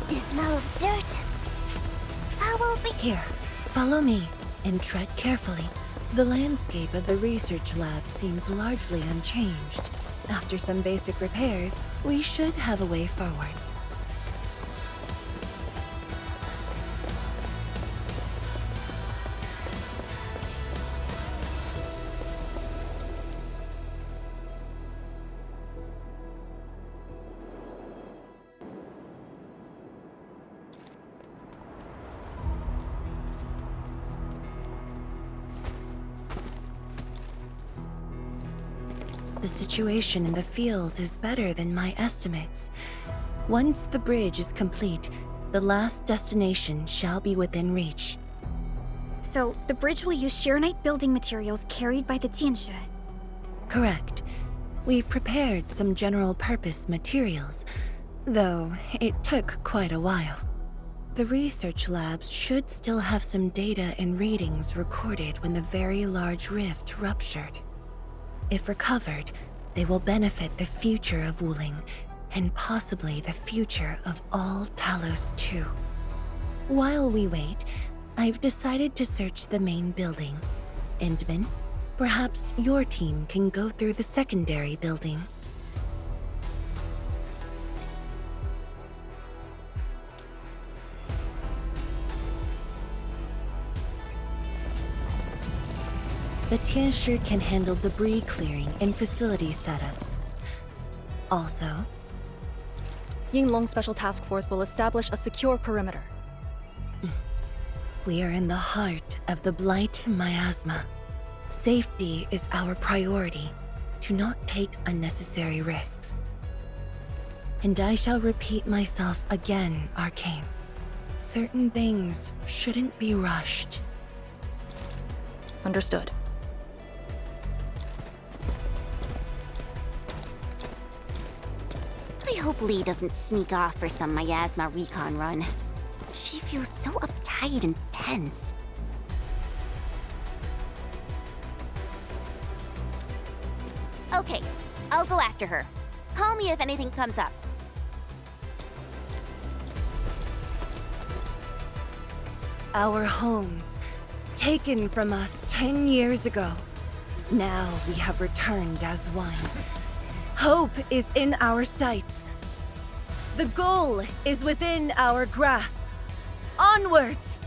The smell of dirt. Foul be Here, follow me and tread carefully. The landscape of the research lab seems largely unchanged. After some basic repairs, we should have a way forward. The situation in the field is better than my estimates. Once the bridge is complete, the last destination shall be within reach. So, the bridge will use Shiranite building materials carried by the Tianxia. Correct. We've prepared some general-purpose materials, though it took quite a while. The research labs should still have some data and readings recorded when the very large rift ruptured. If recovered, they will benefit the future of Wuling, and possibly the future of all Talos too. While we wait, I've decided to search the main building. Endman, perhaps your team can go through the secondary building. The Tianxia can handle debris clearing and facility setups. Also, Yinglong Special Task Force will establish a secure perimeter. we are in the heart of the Blight miasma. Safety is our priority. Do not take unnecessary risks. And I shall repeat myself again, Arcane. Certain things shouldn't be rushed. Understood. I hope Lee doesn't sneak off for some miasma recon run. She feels so uptight and tense. Okay, I'll go after her. Call me if anything comes up. Our homes, taken from us 10 years ago. Now we have returned as one. Hope is in our sights. The goal is within our grasp. Onwards!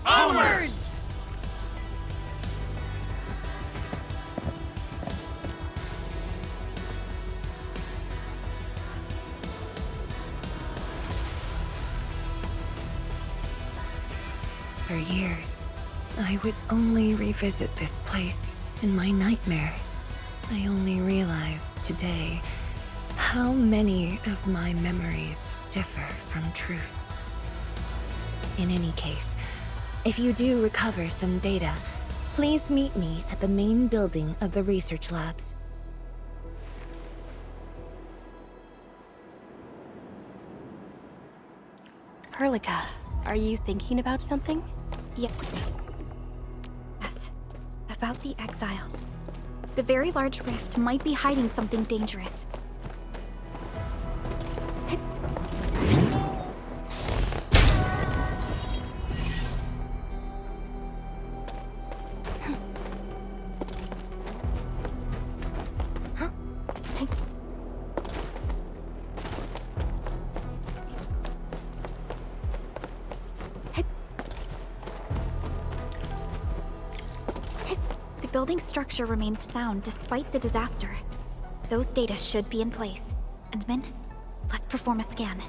Onwards! For years, I would only revisit this place, in my nightmares. I only realized today how many of my memories differ from truth. In any case, if you do recover some data, please meet me at the main building of the research labs. Perlica, are you thinking about something? Yes. About the exiles. The very large rift might be hiding something dangerous. The building's structure remains sound despite the disaster. Those data should be in place. Endman, let's perform a scan.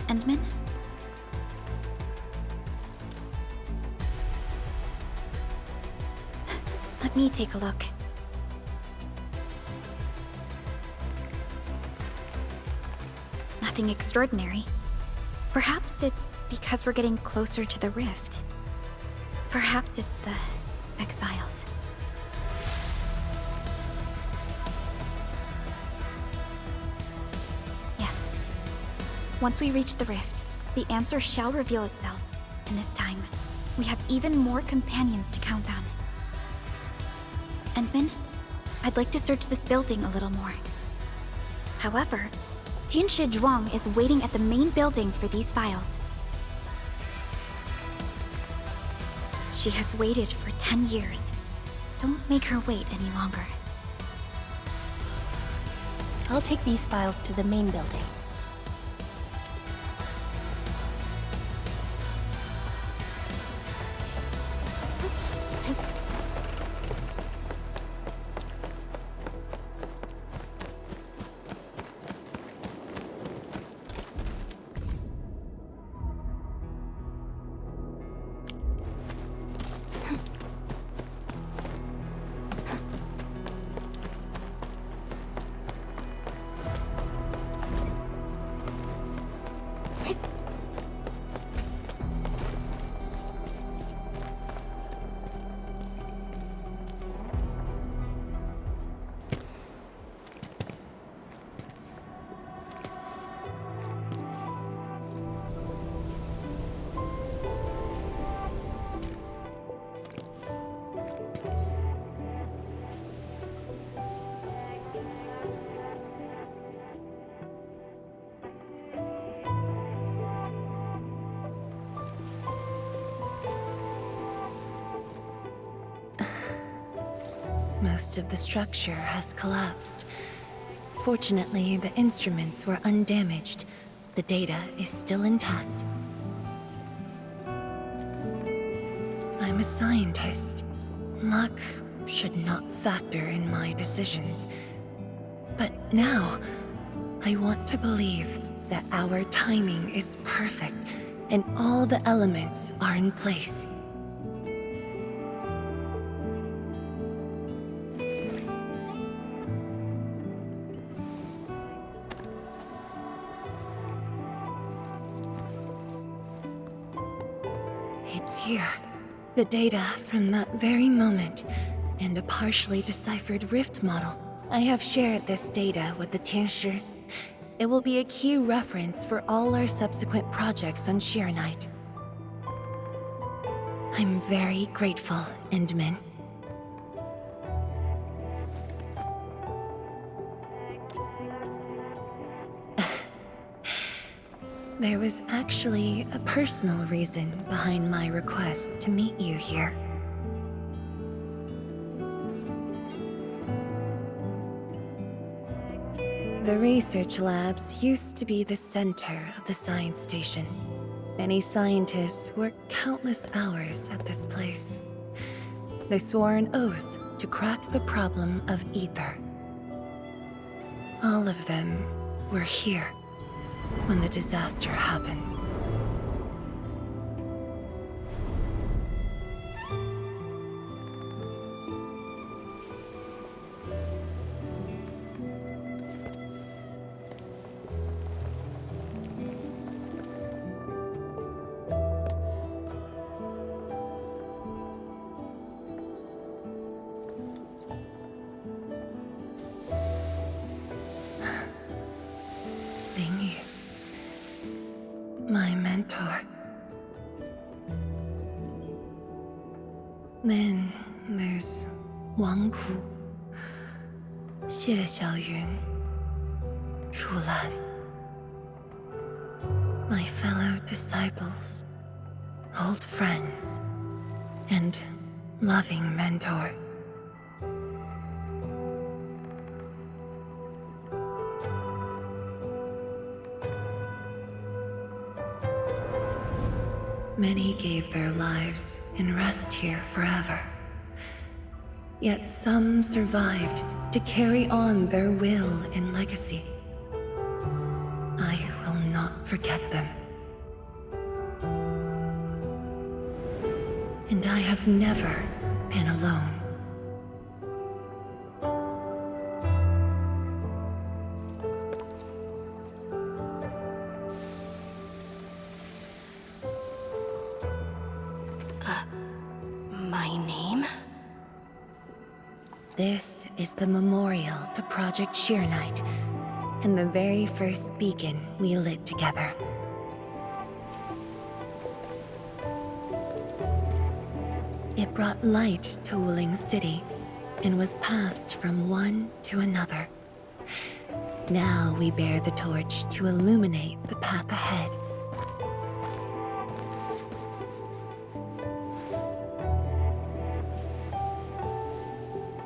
Endman? Let me take a look. Nothing extraordinary. Perhaps it's because we're getting closer to the rift. Perhaps it's the exiles. Yes. Once we reach the rift, the answer shall reveal itself. And this time, we have even more companions to count on. Endman, I'd like to search this building a little more. However, Tianshi Zhuang is waiting at the main building for these files. She has waited for 10 years. Don't make her wait any longer. I'll take these files to the main building. Most of the structure has collapsed. Fortunately, the instruments were undamaged. The data is still intact. I'm a scientist. Luck should not factor in my decisions. But now, I want to believe that our timing is perfect and all the elements are in place. It's here. The data from that very moment, and a partially deciphered rift model. I have shared this data with the Tianshi. It will be a key reference for all our subsequent projects on Shirenite. I'm very grateful, Endman. There was actually a personal reason behind my request to meet you here. The research labs used to be the center of the science station. Many scientists worked countless hours at this place. They swore an oath to crack the problem of ether. All of them were here when the disaster happened. My mentor. Then there's Wang Pu, Xie Xiaoyun, Shu Lan. My fellow disciples, old friends, and loving mentor. Many gave their lives and rest here forever. Yet some survived to carry on their will and legacy. I will not forget them. And I have never been alone. My name? This is the memorial to Project Shirenite, and the very first beacon we lit together. It brought light to Wuling City, and was passed from one to another. Now we bear the torch to illuminate the path ahead.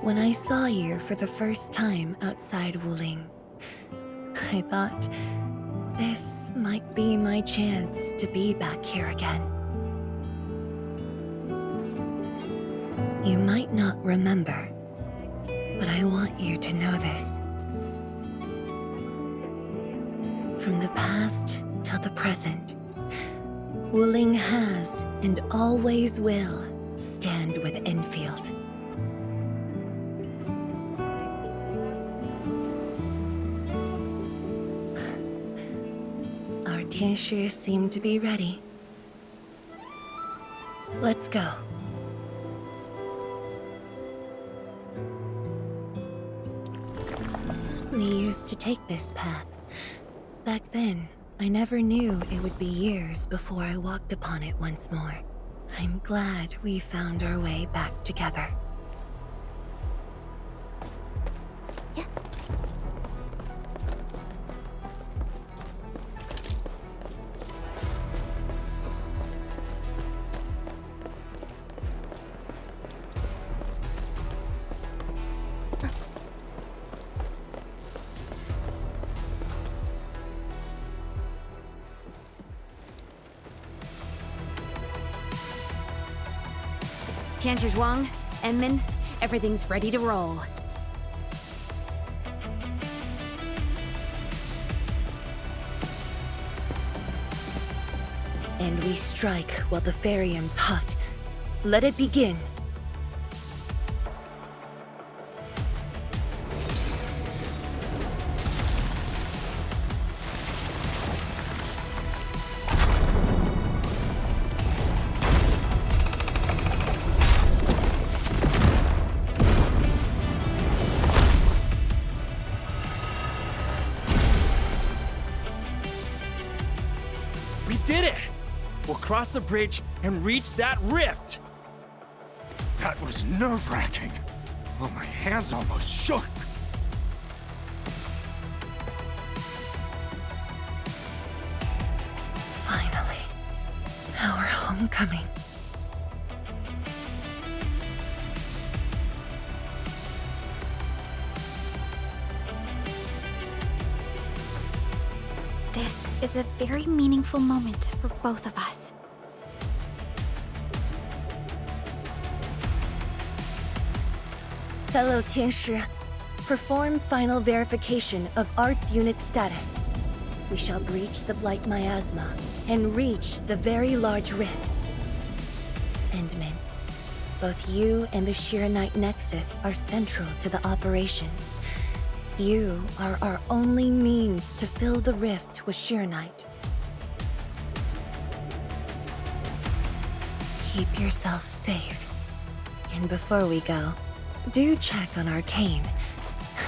When I saw you for the first time outside Wuling, I thought this might be my chance to be back here again. You might not remember, but I want you to know this. From the past till the present, Wuling has and always will stand with Endfield. Our Tianshi seem to be ready. Let's go. We used to take this path. Back then, I never knew it would be years before I walked upon it once more. I'm glad we found our way back together. Tianshi Zhuang, Enman, everything's ready to roll. And we strike while the Therium's hot. Let it begin. did it! We'll cross the bridge and reach that rift! That was nerve-wracking. Oh, my hands almost shook. Finally, our homecoming. This is a very meaningful moment for both of us. Fellow Tianshi, perform final verification of Arts Unit status. We shall breach the Blight Miasma and reach the very large rift. Endman, both you and the Shiranite Nexus are central to the operation. You are our only means to fill the rift with Shiranite. Keep yourself safe. And before we go, do check on Arcane.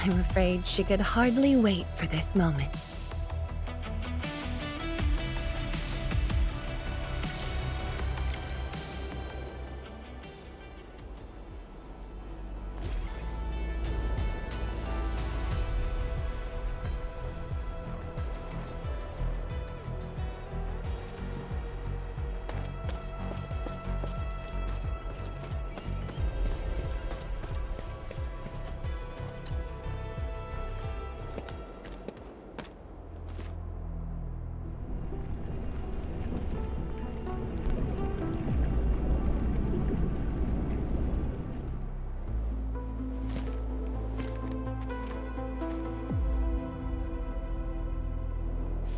I'm afraid she could hardly wait for this moment.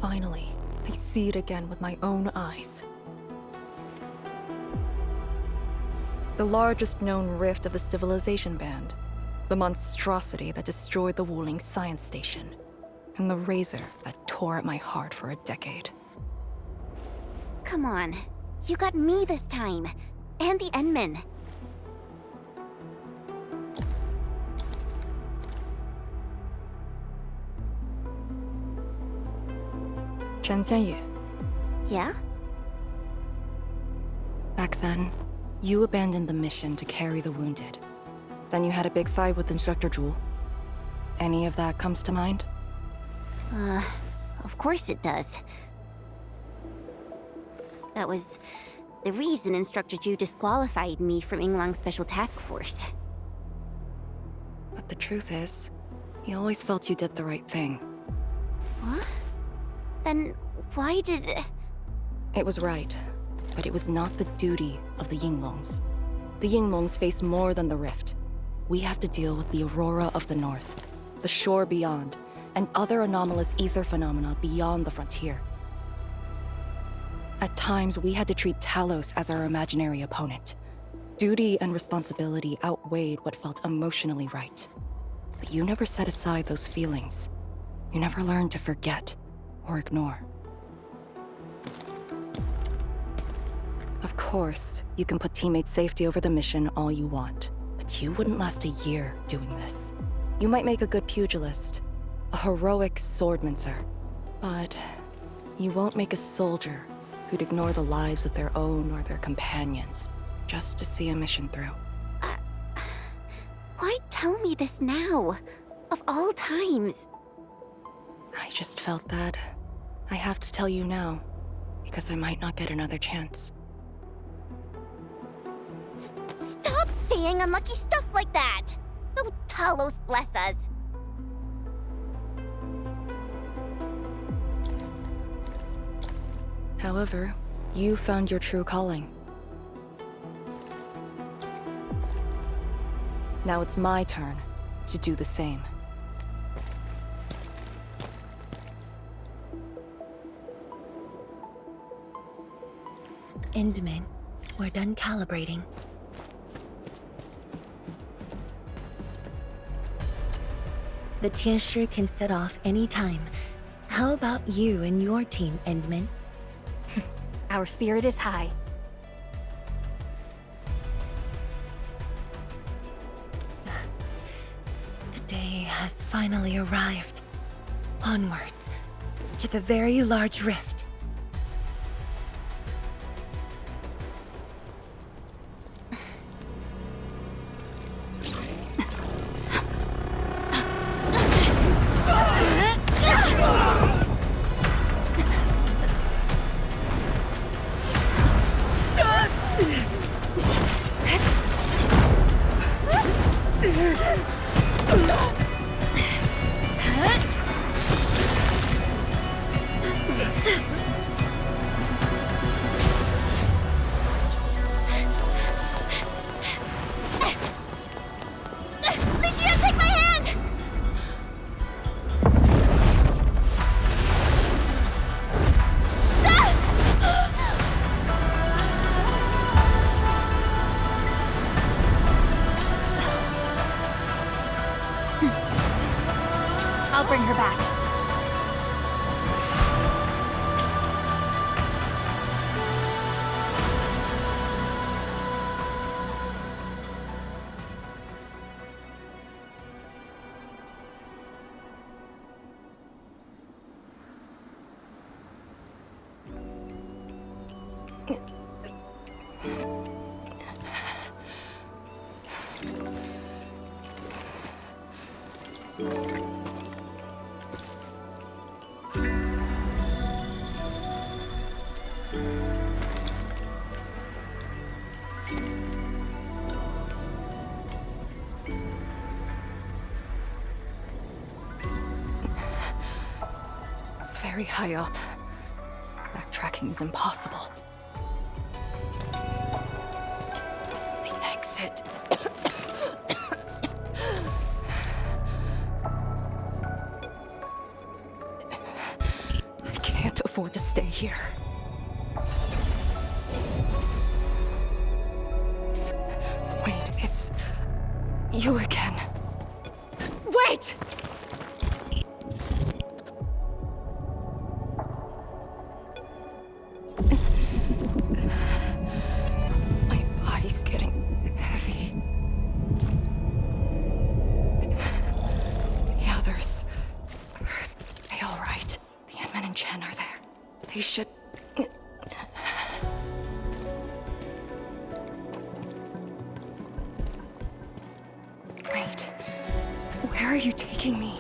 Finally, I see it again with my own eyes. The largest known rift of the civilization band. The monstrosity that destroyed the Wuling science station. And the razor that tore at my heart for a decade. Come on. You got me this time. And the Endman. Chen Xianyu. Yeah? Back then, you abandoned the mission to carry the wounded. Then you had a big fight with Instructor Zhu. Any of that comes to mind? Of course it does. That was the reason Instructor Zhu disqualified me from Yinglang's Special Task Force. But the truth is, he always felt you did the right thing. What? Then why did... It was right, but it was not the duty of the Yinglongs. The Yinglongs face more than the rift. We have to deal with the Aurora of the North, the shore beyond, and other anomalous ether phenomena beyond the frontier. At times, we had to treat Talos as our imaginary opponent. Duty and responsibility outweighed what felt emotionally right. But you never set aside those feelings. You never learned to forget or ignore. Of course, you can put teammate safety over the mission all you want, but you wouldn't last a year doing this. You might make a good pugilist, a heroic swordmancer, but you won't make a soldier who'd ignore the lives of their own or their companions just to see a mission through. Why tell me this now? Of all times. I just felt that I have to tell you now, because I might not get another chance. Stop saying unlucky stuff like that! No, Talos bless us. However, you found your true calling. Now it's my turn to do the same. Endman, we're done calibrating. The Tianshi can set off any time. How about you and your team, Endman? Our spirit is high. The day has finally arrived. Onwards, to the very large rift. I'll bring her back. It's very high up. Backtracking is impossible. The exit. I can't afford to stay here. Wait, it's you again. Wait! My body's getting heavy. The others, are they all right? The Endman and Chen are there. They should... Wait, where are you taking me?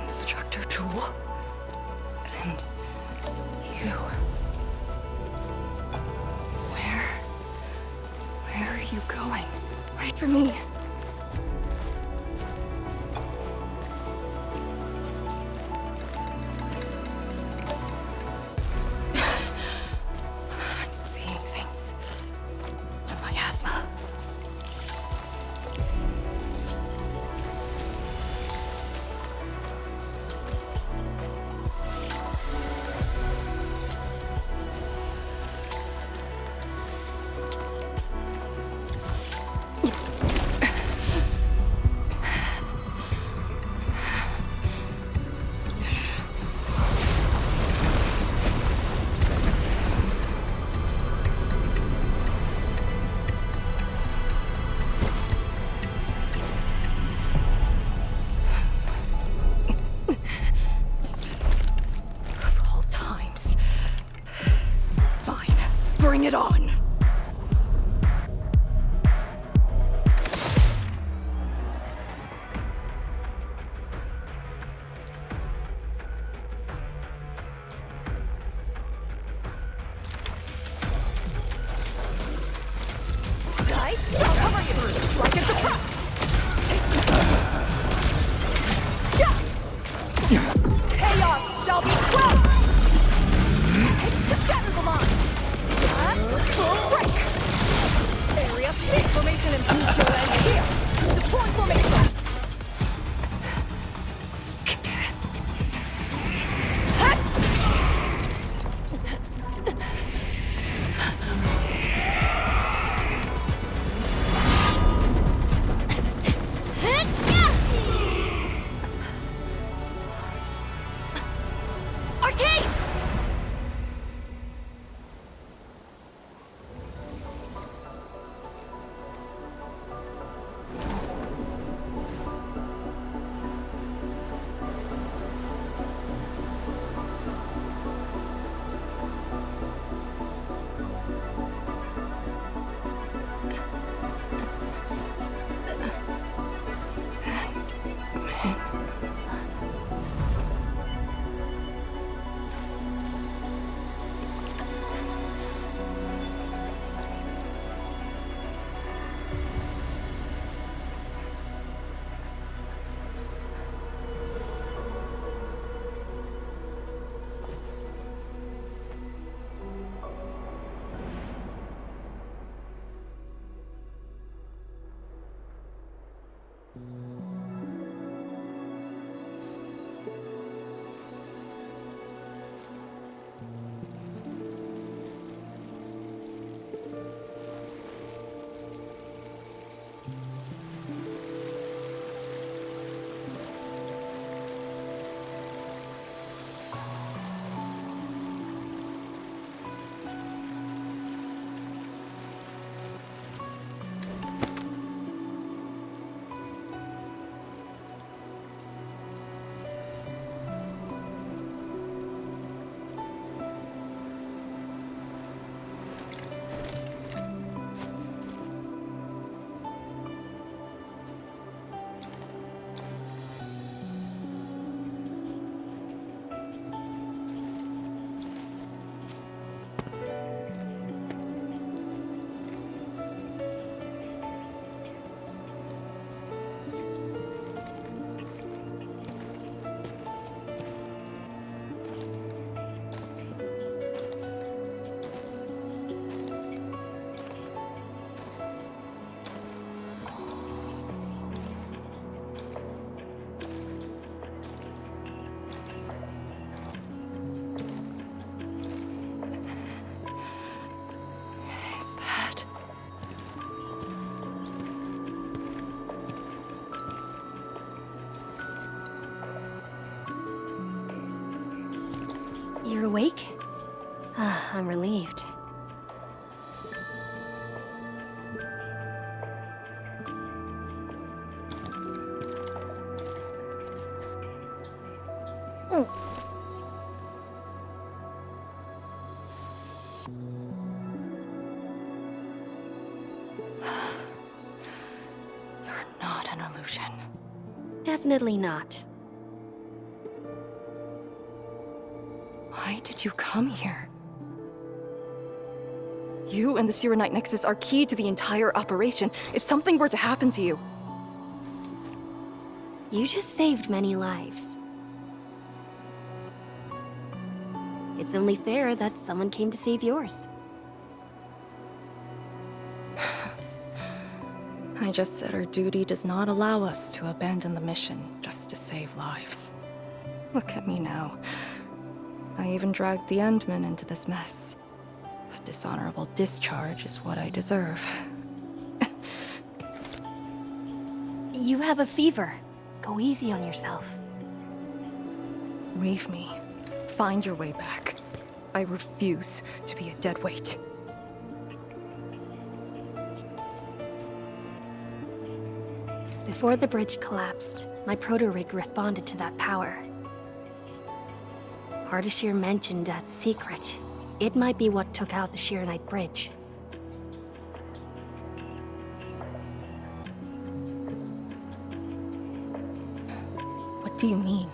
Instructor Jewel. And you. Where are you going? Wait for me. I'm seeing things. The miasma. Of all times. Fine. Bring it on. Guys, I'll cover you! Strike at the front! Chaos shall be quelled! Scatter the line! Break! Area C formation and here! Deploy formation! Are awake? Ah, I'm relieved. Not an illusion. Definitely not. Why did you come here? You and the Sirenite Nexus are key to the entire operation. If something were to happen to you... You just saved many lives. It's only fair that someone came to save yours. I just said our duty does not allow us to abandon the mission just to save lives. Look at me now. I even dragged the Endman into this mess. A dishonorable discharge is what I deserve. You have a fever. Go easy on yourself. Leave me. Find your way back. I refuse to be a dead weight. Before the bridge collapsed, my proto-rig responded to that power. Ardashir mentioned a secret. It might be what took out the Shirenite bridge. What do you mean?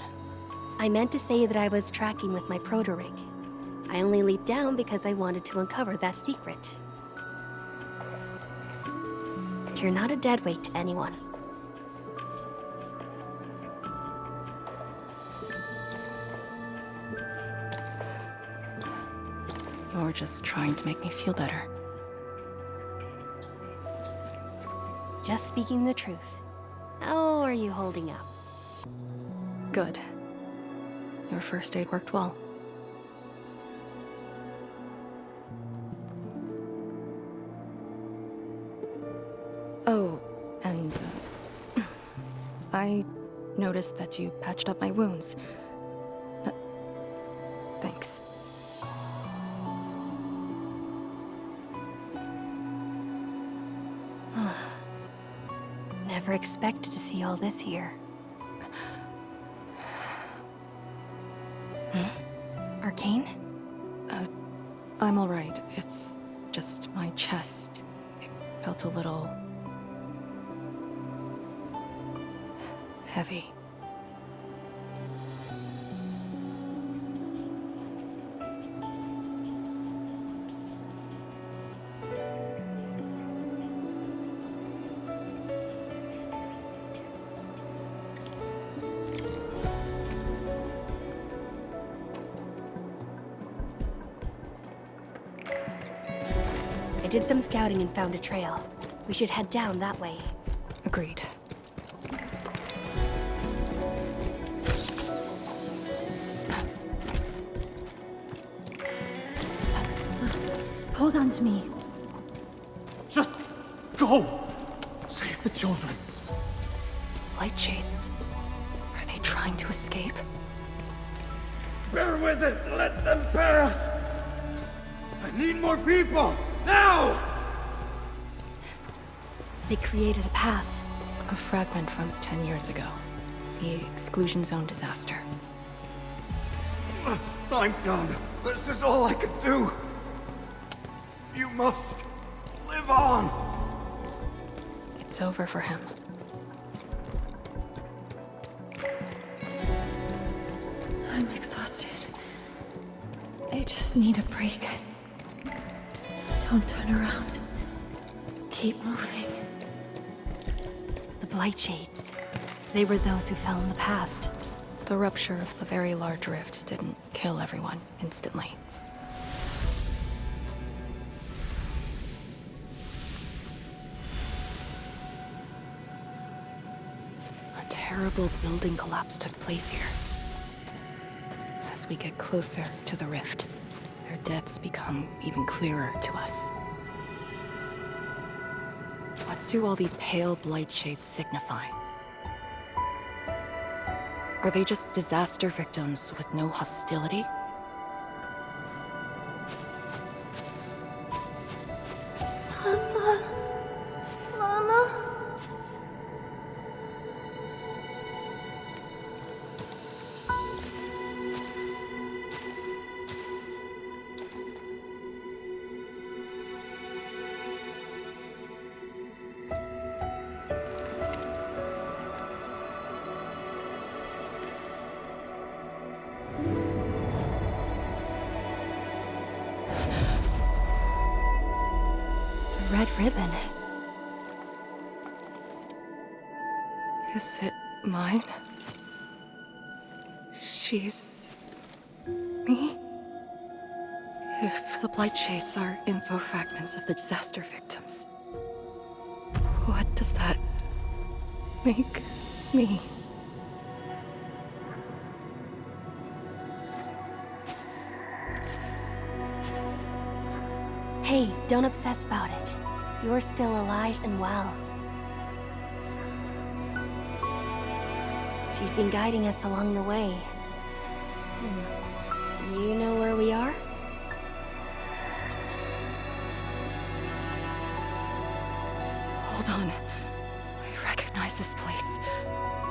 I meant to say that I was tracking with my proto-rig. I only leaped down because I wanted to uncover that secret. You're not a deadweight to anyone. You're just trying to make me feel better. Just speaking the truth. How are you holding up? Good. Your first aid worked well. Oh, and I noticed that you patched up my wounds. Thanks. Never expected to see all this here. Arcane? I'm alright. It's just my chest. It felt a little... heavy. I did some scouting and found a trail. We should head down that way. Agreed. Hold on to me. Just go! Save the children. Light shades. Are they trying to escape? Bear with it! Let them pass! I need more people! Now! They created a path. A fragment from 10 years ago. The exclusion zone disaster. I'm done. This is all I could do. You must live on. It's over for him. I'm exhausted. I just need a break. Don't turn around. Keep moving. The Blight Shades. They were those who fell in the past. The rupture of the very large rift didn't kill everyone instantly. A terrible building collapse took place here. As we get closer to the rift, their deaths become even clearer to us. What do all these pale blight shades signify? Are they just disaster victims with no hostility? Is it mine? She's... me? If the Blight Shades are info fragments of the disaster victims, what does that make me? Hey, don't obsess about it. You're still alive and well. She's been guiding us along the way. You know where we are? Hold on. I recognize this place.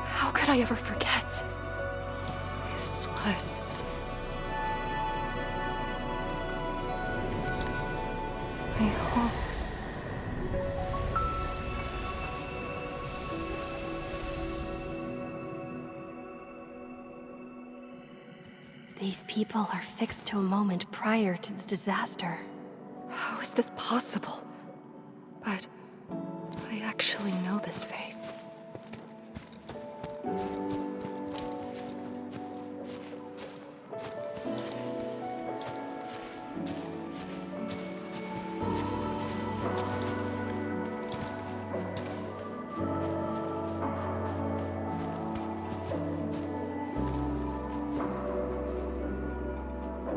How could I ever forget? This was... my home. These people are fixed to a moment prior to the disaster. How is this possible? But I actually know this face.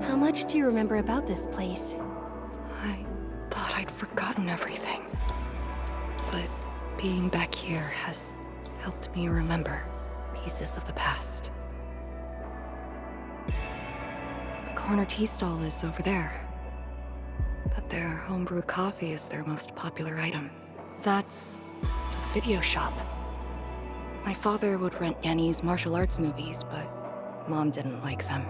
How much do you remember about this place? I thought I'd forgotten everything. But being back here has helped me remember pieces of the past. The corner tea stall is over there. But their homebrewed coffee is their most popular item. That's the video shop. My father would rent Yanni's martial arts movies, but Mom didn't like them.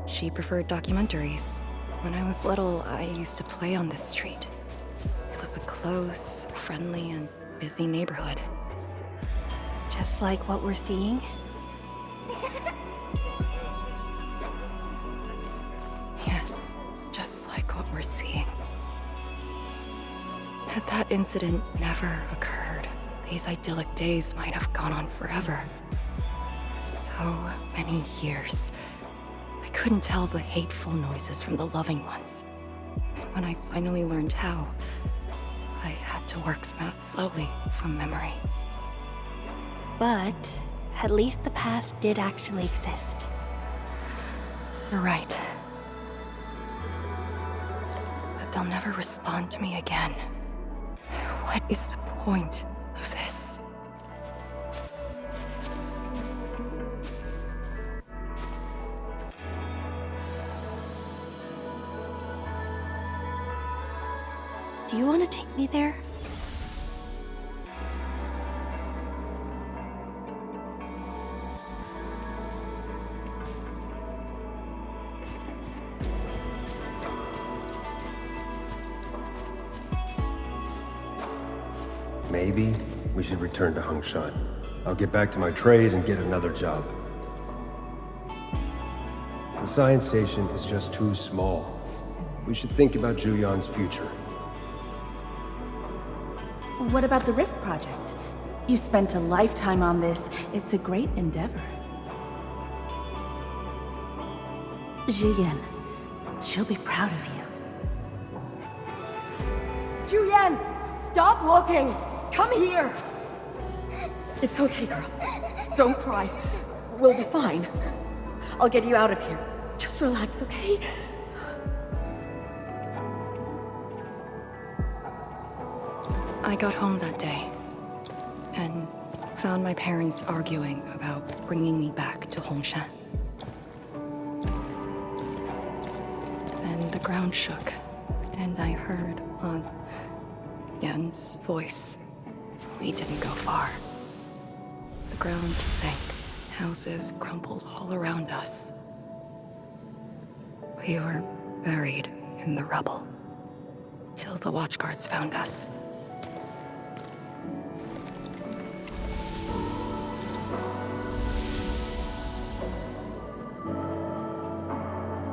She preferred documentaries. When I was little, I used to play on this street. It was a close, friendly, and busy neighborhood. Just like what we're seeing? Yes, just like what we're seeing. Had that incident never occurred, these idyllic days might have gone on forever. So many years. I couldn't tell the hateful noises from the loving ones. And when I finally learned how, I had to work them out slowly from memory. But at least the past did actually exist. You're right. But they'll never respond to me again. What is the point of this? Do you want to take me there? Maybe we should return to Hongshan. I'll get back to my trade and get another job. The science station is just too small. We should think about Julian's future. What about the Rift Project? You spent a lifetime on this. It's a great endeavor. Jiyan, she'll be proud of you. Julian, stop looking! Come here! It's okay, girl. Don't cry. We'll be fine. I'll get you out of here. Just relax, okay? I got home that day, and found my parents arguing about bringing me back to Hongshan. Then the ground shook, and I heard Aunt Yan's voice. We didn't go far. The ground sank, houses crumbled all around us. We were buried in the rubble, till the watchguards found us.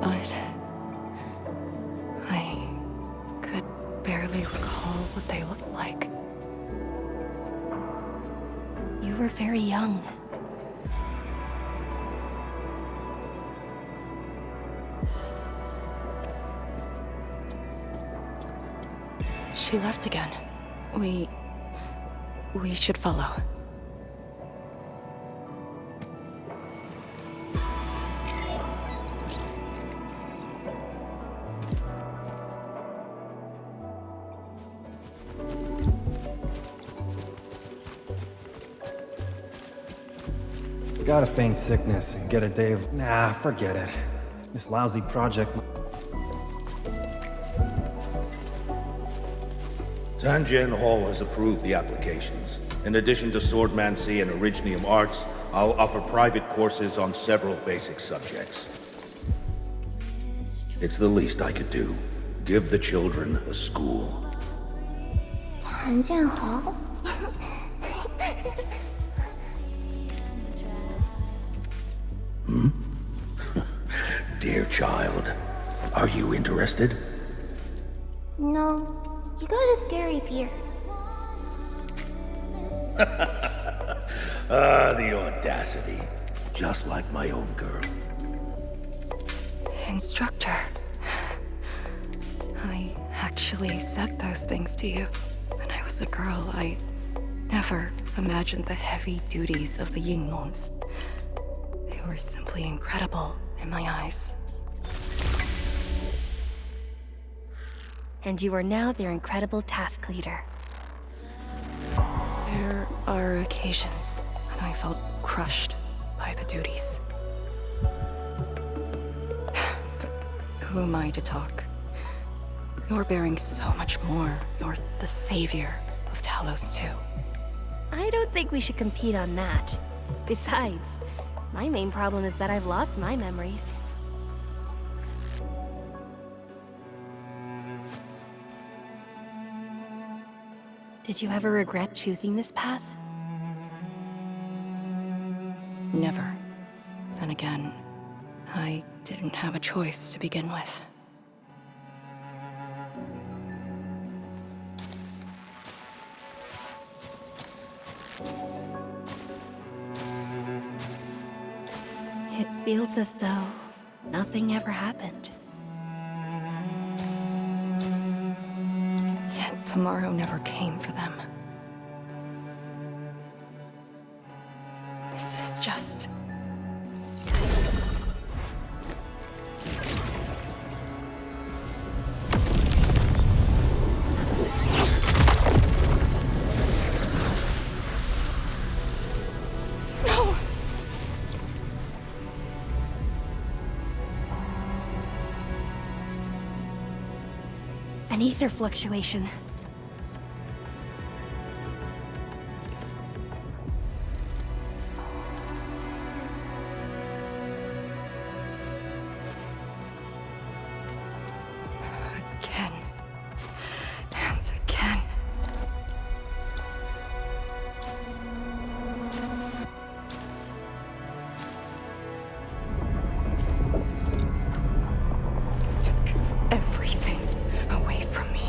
But I could barely recall what they looked like. You were very young. She left again. We should follow. Gotta feign sickness and get a day of... Nah, forget it. This lousy project... Tanjian Hall has approved the applications. In addition to swordmancy and originium arts, I'll offer private courses on several basic subjects. It's the least I could do. Give the children a school. 谭建豪 Dear child, are you interested? No, you got a scary here. The audacity. Just like my own girl. Instructor. I actually said those things to you. When I was a girl, I never imagined the heavy duties of the Yinglongs. They were simply incredible in my eyes. And you are now their incredible task leader. There are occasions when I felt crushed by the duties. But who am I to talk? You're bearing so much more. You're the savior of Talos too. I don't think we should compete on that. Besides, my main problem is that I've lost my memories. Did you ever regret choosing this path? Never. Then again, I didn't have a choice to begin with. It feels as though nothing ever happened. Yet tomorrow never came for them. This is just... No! An ether fluctuation. Again. And again. Took everything away from me.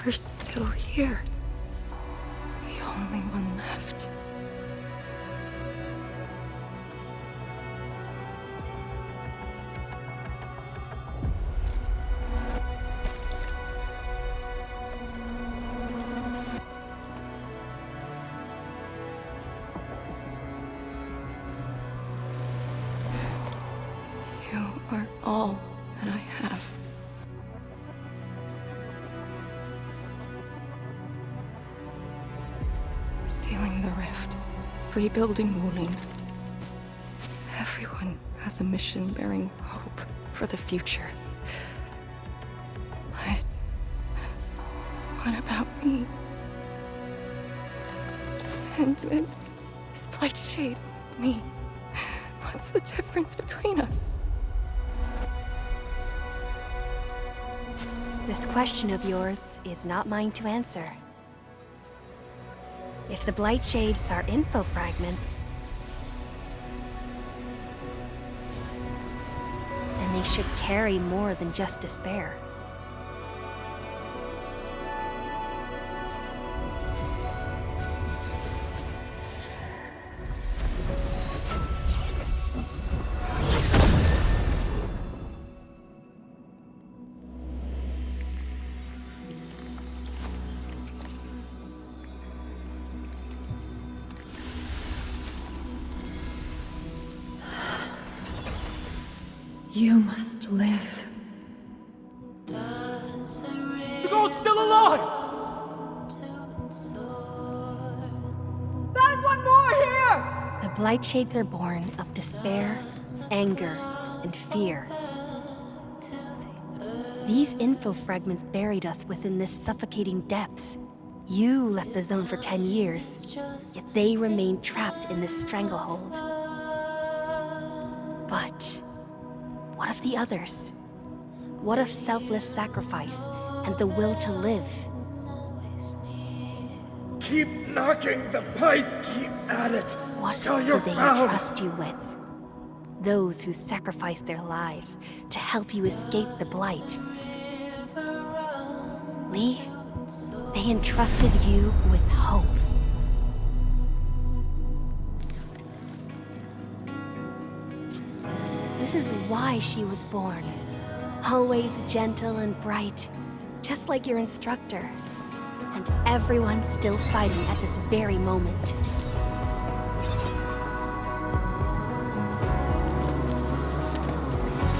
You're still here. The only one left. You are all that I have. Sealing the rift, rebuilding Wuling. Everyone has a mission bearing hope for the future. But what about me? And this blight shade with me. What's the difference between us? This question of yours is not mine to answer. If the Blight Shades are info fragments, then they should carry more than just despair. You must live. The girl's still alive! Found one more here! The Blight Shades are born of despair, anger, and fear. These info fragments buried us within this suffocating depth. You left the zone for 10 years, yet they remain trapped in this stranglehold. But what of the others? What of selfless sacrifice and the will to live? Keep knocking the pipe, keep at it. What till do you're they found. entrust you with? Those who sacrificed their lives to help you escape the Blight. Lee, they entrusted you with hope. This is why she was born. Always gentle and bright, just like your instructor. And everyone's still fighting at this very moment.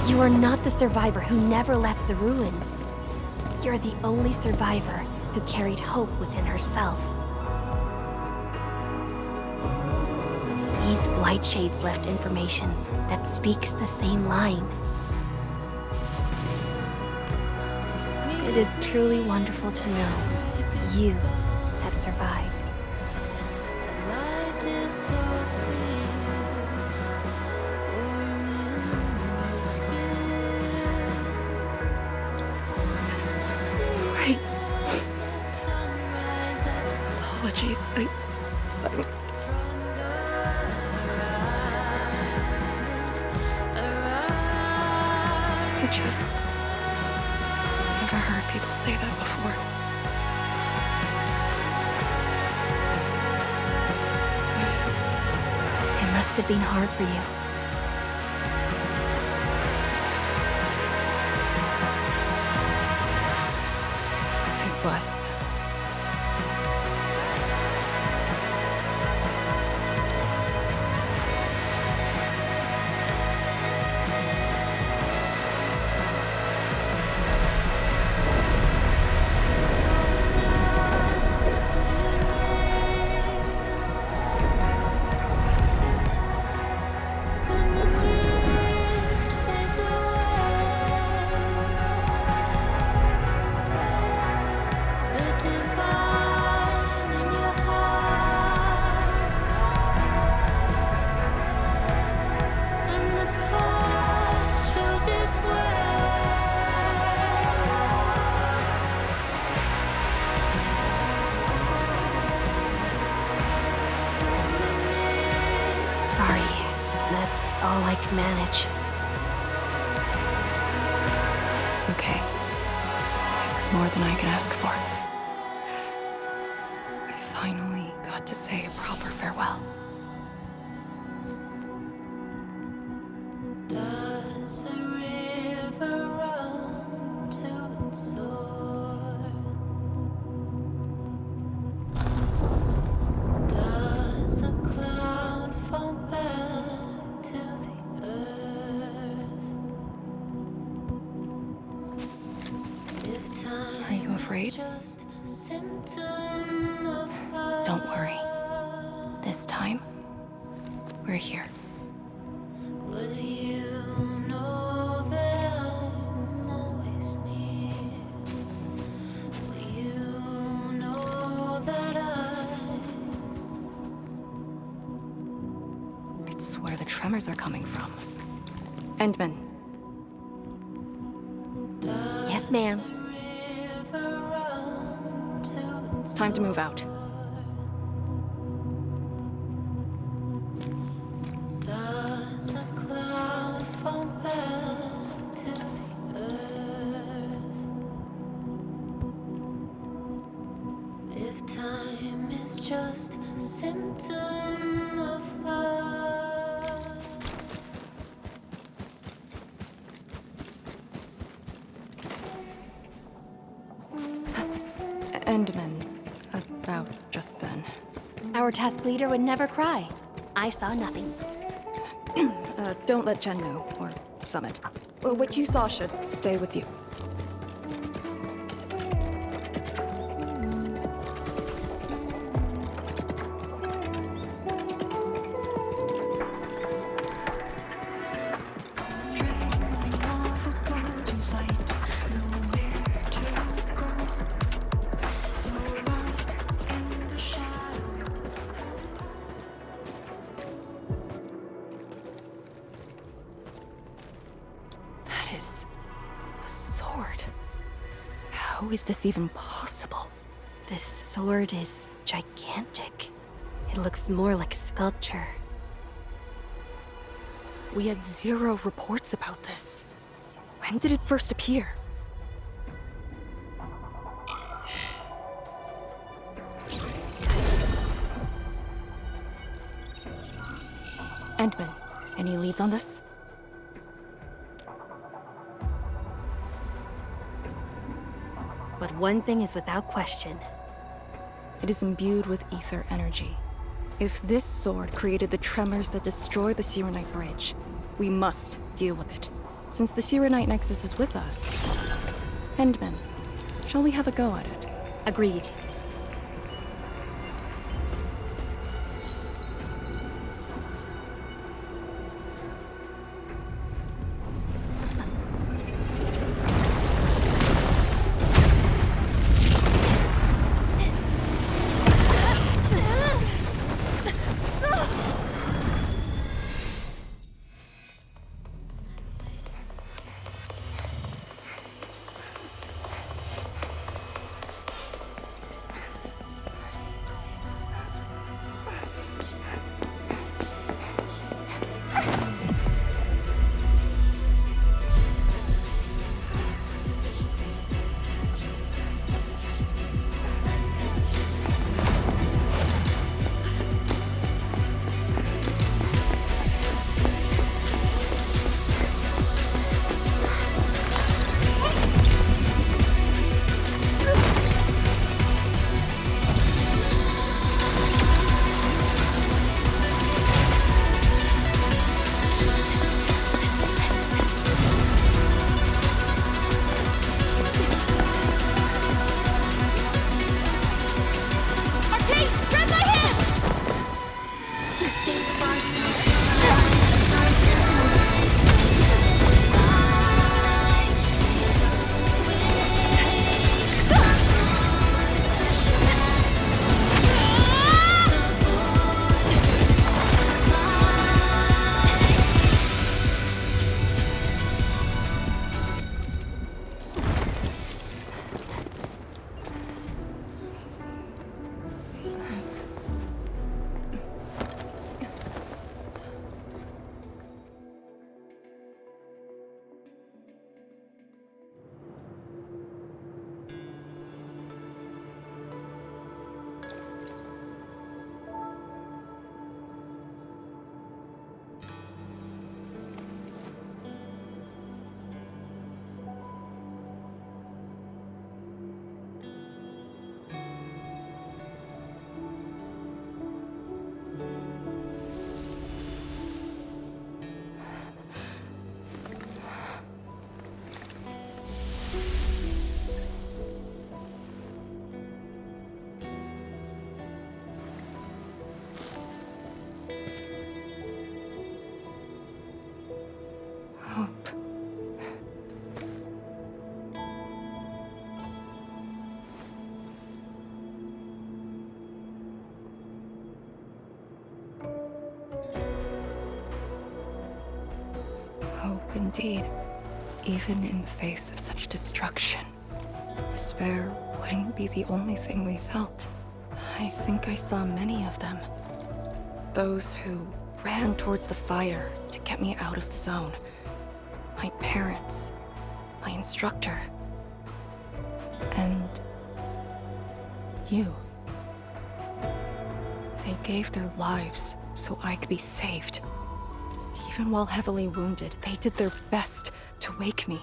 You are not the survivor who never left the ruins. You're the only survivor who carried hope within herself. These Blight Shades left information that speaks the same line. It is truly wonderful to know you have survived. Right. Apologies, I just never heard people say that before. It must have been hard for you. It was. Sorry, that's all I can manage. It's okay. It was more than I could ask for. I finally got to say a proper farewell. Does a river run to its source? Does a cloud fall back to the earth? If time Are you afraid? is just a symptom of love, Don't worry. This time, we're here. will you know that I'm always near? Will you know that It's where the tremors are coming from. Endman, Yes, ma'am. time to move out. if time is just a symptom of love. Endman, about just then. Our task leader would never cry. I saw nothing. Don't let Jen know, or Summit. What you saw should stay with you. That is a sword. How is this even possible? This sword is gigantic. It looks more like a sculpture. We had 0 reports about this. When did it first appear? Endman, any leads on this? But one thing is without question. It is imbued with ether energy. If this sword created the tremors that destroy the Sirenite Bridge, we must deal with it, since the Sirenite Nexus is with us. Endman, shall we have a go at it? Agreed. Hope. Hope indeed. Even in the face of such destruction, despair wouldn't be the only thing we felt. I think I saw many of them. Those who ran towards the fire to get me out of the zone. My parents, my instructor, and you. They gave their lives so I could be saved. Even while heavily wounded, they did their best to wake me.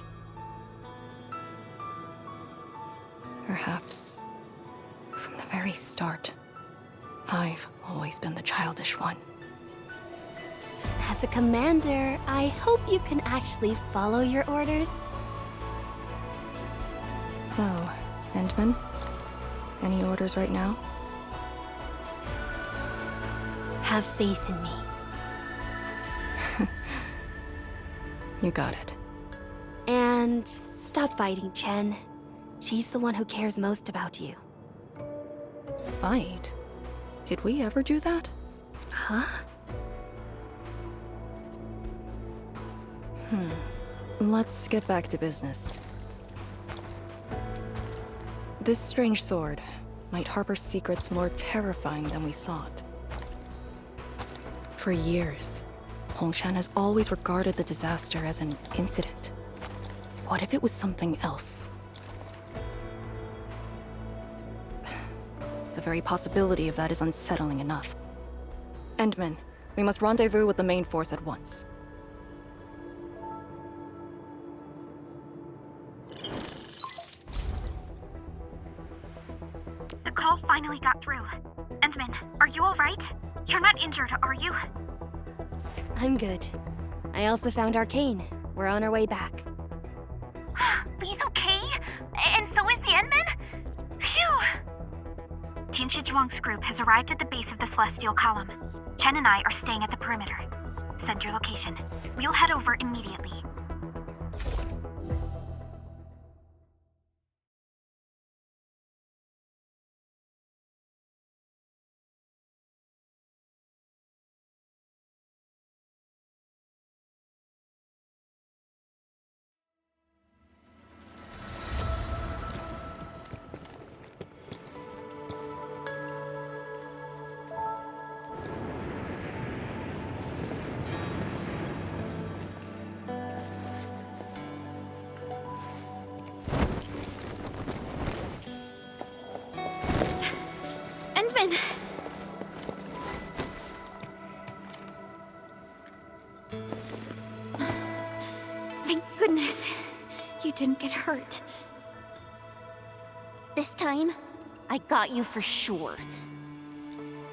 Perhaps, from the very start, I've always been the childish one. As a commander, I hope you can actually follow your orders. So, Endman? Any orders right now? Have faith in me. You got it. And stop fighting, Chen. She's the one who cares most about you. Fight? Did we ever do that? Huh? Let's get back to business. This strange sword might harbor secrets more terrifying than we thought. For years, Hongshan has always regarded the disaster as an incident. What if it was something else? The very possibility of that is unsettling enough. Endman, we must rendezvous with the main force at once. The call finally got through. Endman, are you alright? You're not injured, are you? I'm good. I also found Arcane. We're on our way back. Lee's okay? And so is the Endman? Phew! Tianshi Zhuang's group has arrived at the base of the Celestial Column. Chen and I are staying at the perimeter. Send your location. We'll head over immediately. Endman! Thank goodness you didn't get hurt. This time, I got you for sure.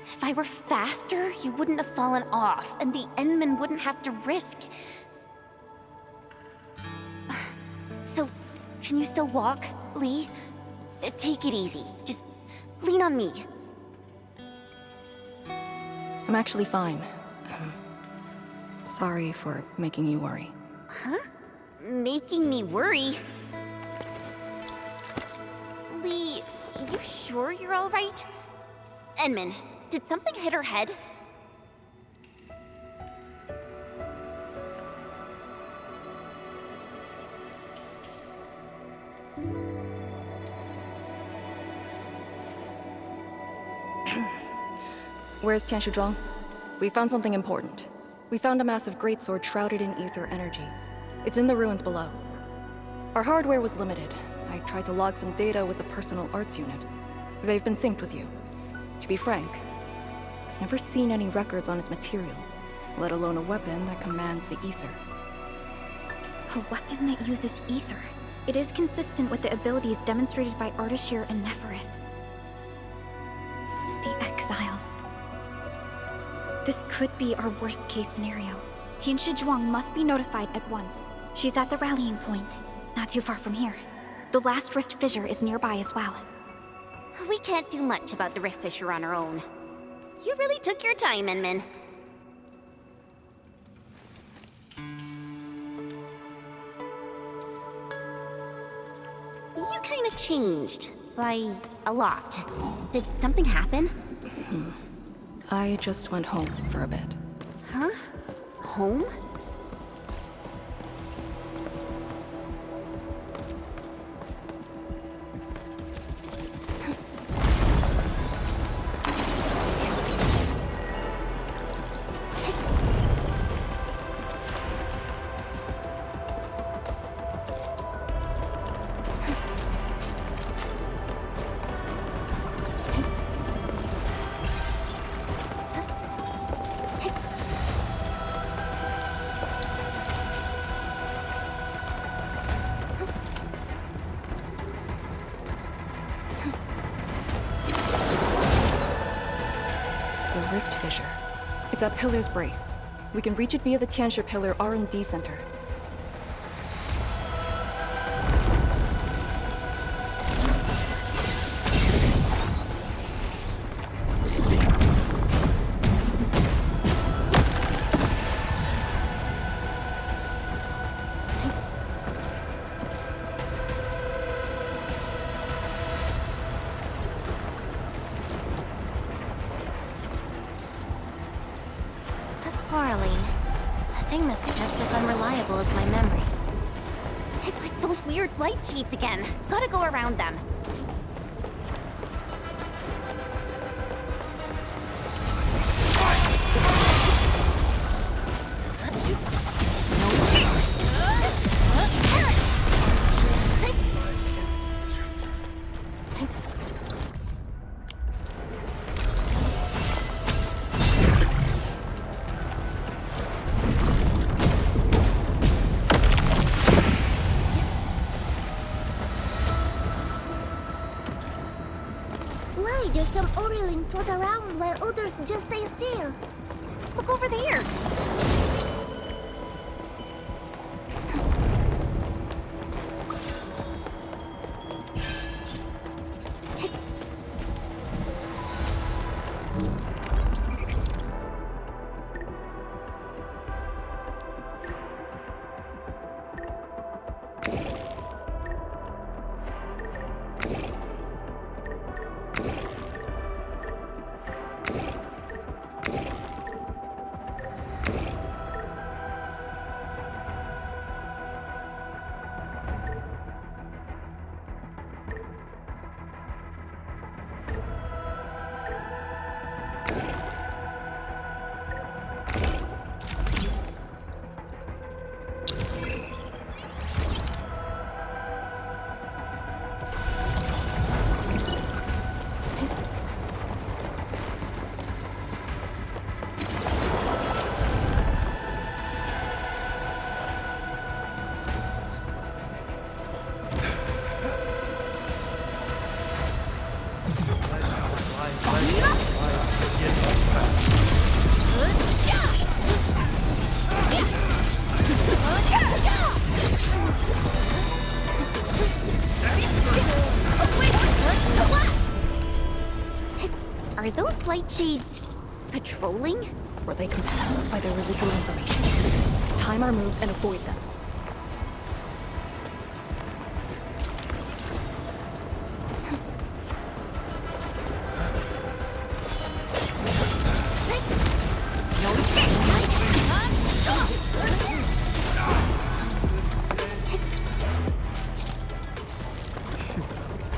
If I were faster, you wouldn't have fallen off, and the Endman wouldn't have to risk. So, can you still walk, Lee? Take it easy. Just lean on me. I'm actually fine. Sorry for making you worry. Huh? Making me worry? Lee, you sure you're all right? Endman, did something hit her head? Where's Tianshi Zhuang? We found something important. We found a massive greatsword shrouded in ether energy. It's in the ruins below. Our hardware was limited. I tried to log some data with the personal arts unit. They've been synced with you. To be frank, I've never seen any records on its material, let alone a weapon that commands the ether. A weapon that uses ether. It is consistent with the abilities demonstrated by Ardashir and Neferith. The Exiles. This could be our worst-case scenario. Tianshi Zhuang must be notified at once. She's at the rallying point, not too far from here. The last rift fissure is nearby as well. We can't do much about the rift fissure on our own. You really took your time, Endman. You kinda changed. By a lot. Did something happen? I just went home for a bit. Huh? Home? rift fissure. It's at Pillar's Brace. We can reach it via the Tianshi Pillar R&D Center. Quarreling. A thing that's just as unreliable as my memories. It's those weird light cheats again. Gotta go around them. Why do some Orlin float around while others just stay still? Look over there! Are those light shades patrolling? Were they compelled by their residual information? Time our moves and avoid them.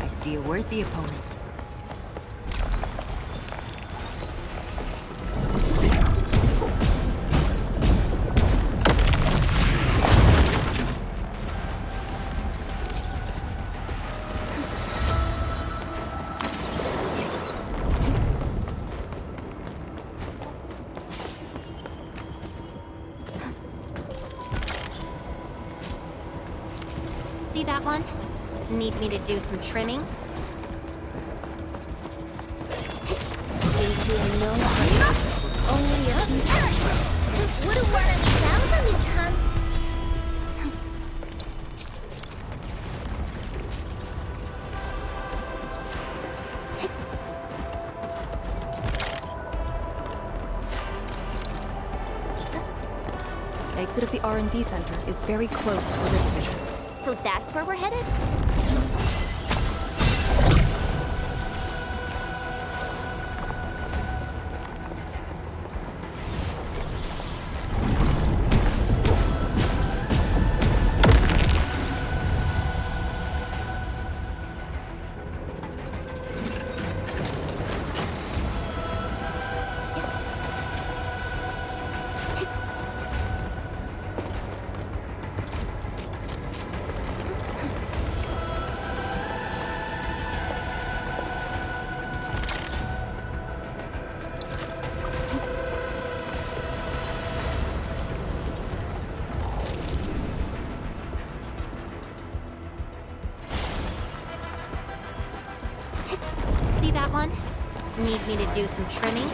I see a worthy opponent. See that one? Need me to do some trimming? Only a few. Wouldn't want to miss out on this hunt. The exit of the R&D Center is very close to the rift fissure. So that's where we're headed? See that one? Need me to do some trimming?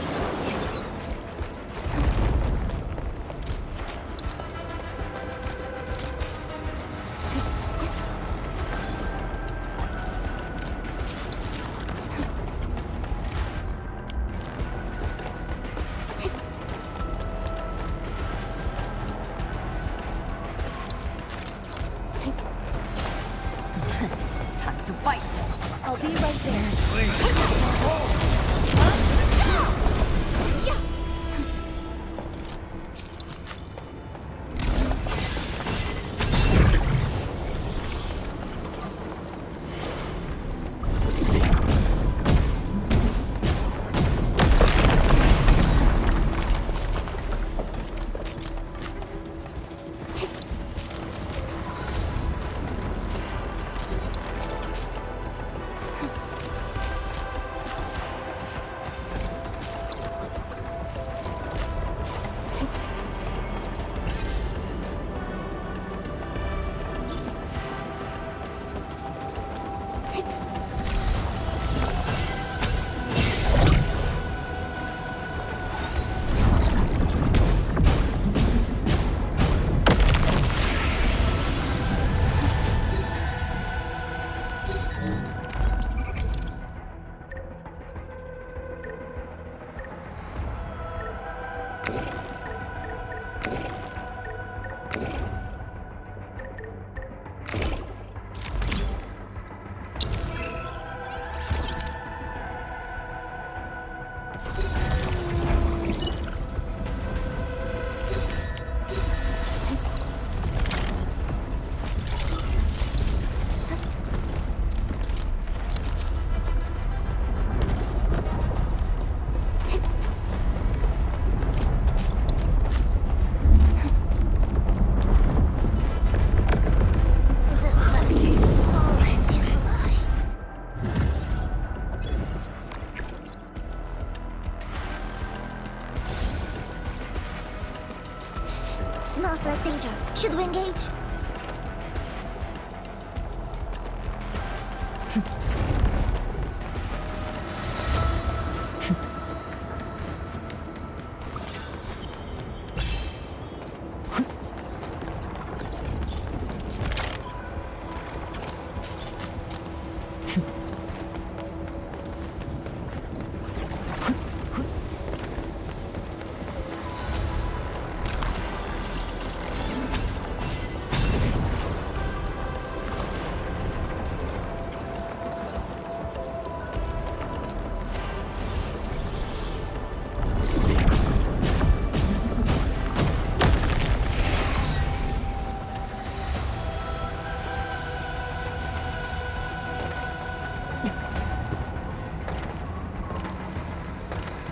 Smells like danger. Should we engage?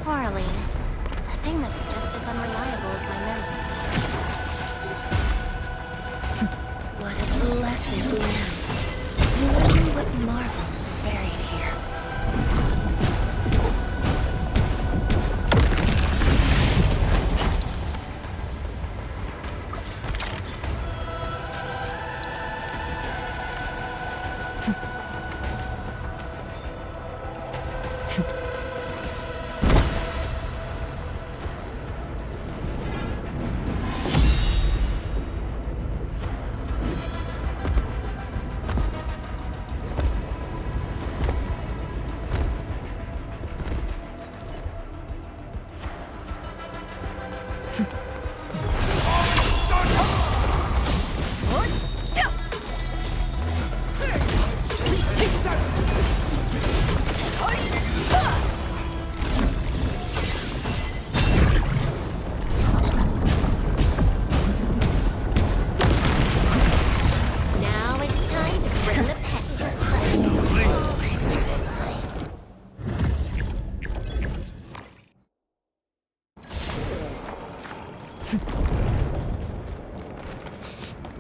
Quarreling. A thing that's just as unreliable as my memories. What a blessed land. You wonder what marvels are buried here.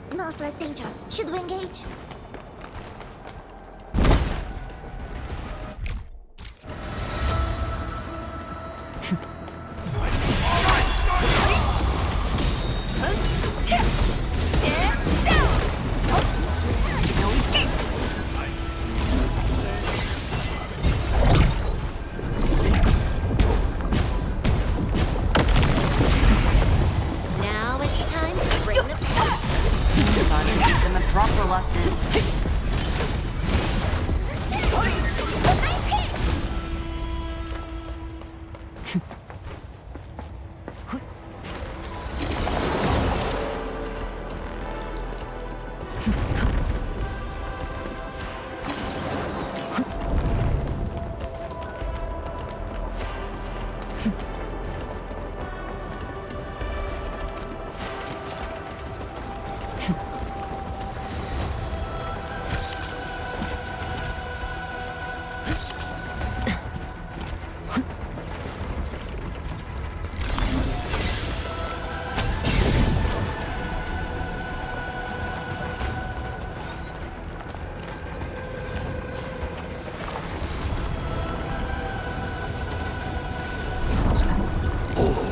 Smells like danger. Should we engage? Now it's time to bring the past. Time to teach them a proper lesson.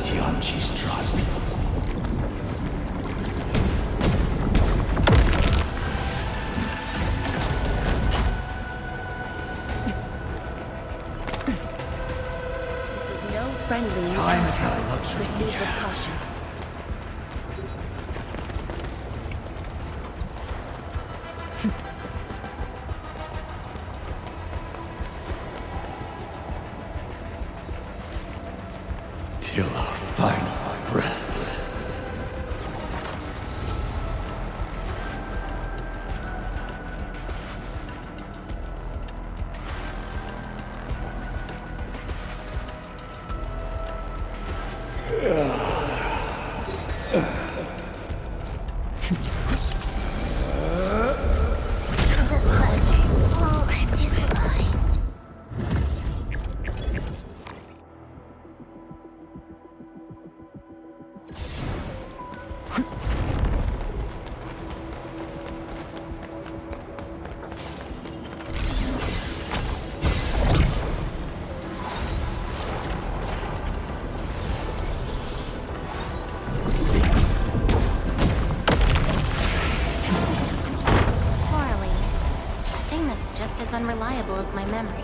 Tianqi's trust. This is no friendly Time is encounter. not a luxury. Proceed with caution. Till our final breaths. reliable as my memories.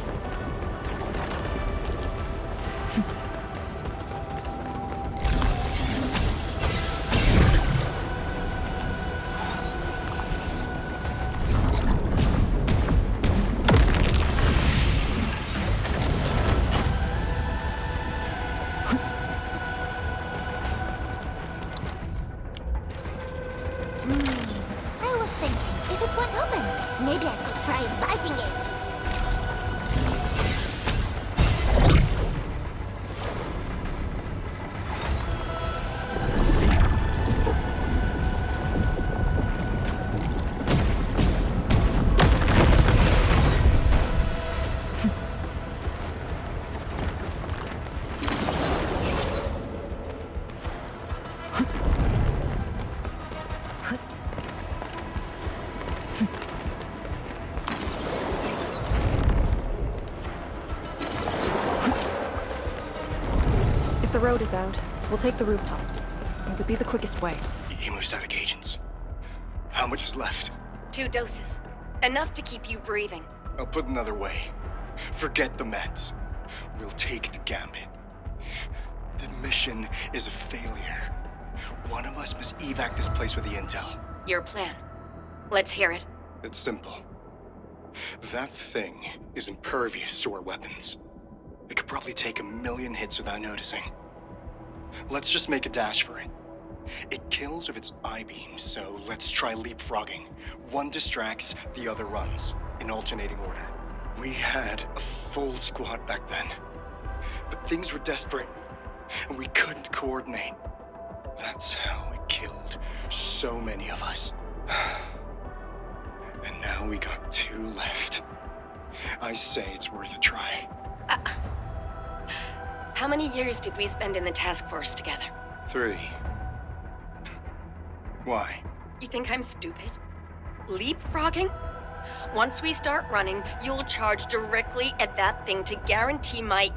I was thinking, if it went open, maybe I could try biting it. If the road is out, we'll take the rooftops. It would be the quickest way. Hemostatic agents. How much is left? 2 doses. Enough to keep you breathing. I'll put it another way. Forget the meds. We'll take the gambit. The mission is a failure. One of us must evac this place with the intel. Your plan. Let's hear it. It's simple. That thing is impervious to our weapons. It could probably take 1,000,000 hits without noticing. Let's just make a dash for it. It kills with its I-beam, so let's try leapfrogging. One distracts, the other runs, in alternating order. We had a full squad back then, but things were desperate, and we couldn't coordinate. That's how it killed so many of us. And now we got 2 left. I say it's worth a try. How many years did we spend in the task force together? 3. Why? You think I'm stupid? Leapfrogging? Once we start running, you'll charge directly at that thing to guarantee my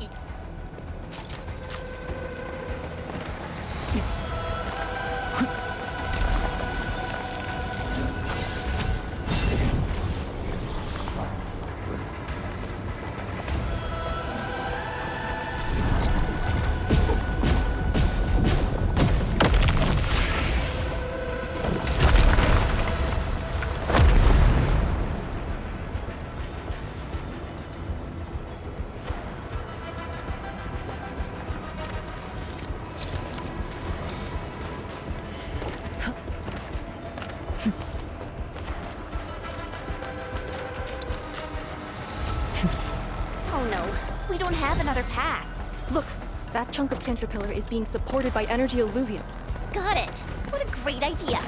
Oh no, we don't have another path. Look, that chunk of Pillar is being supported by energy alluvium. Got it. What a great idea.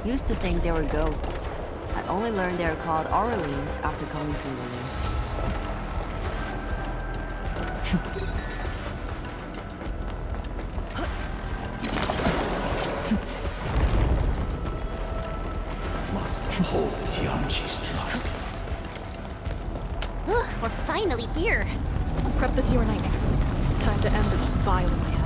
Used to think they were ghosts. I only learned they were called Aurelines after coming to Lily. finally here. Prep the Uranite Nexus. It's time to end this vile miasma.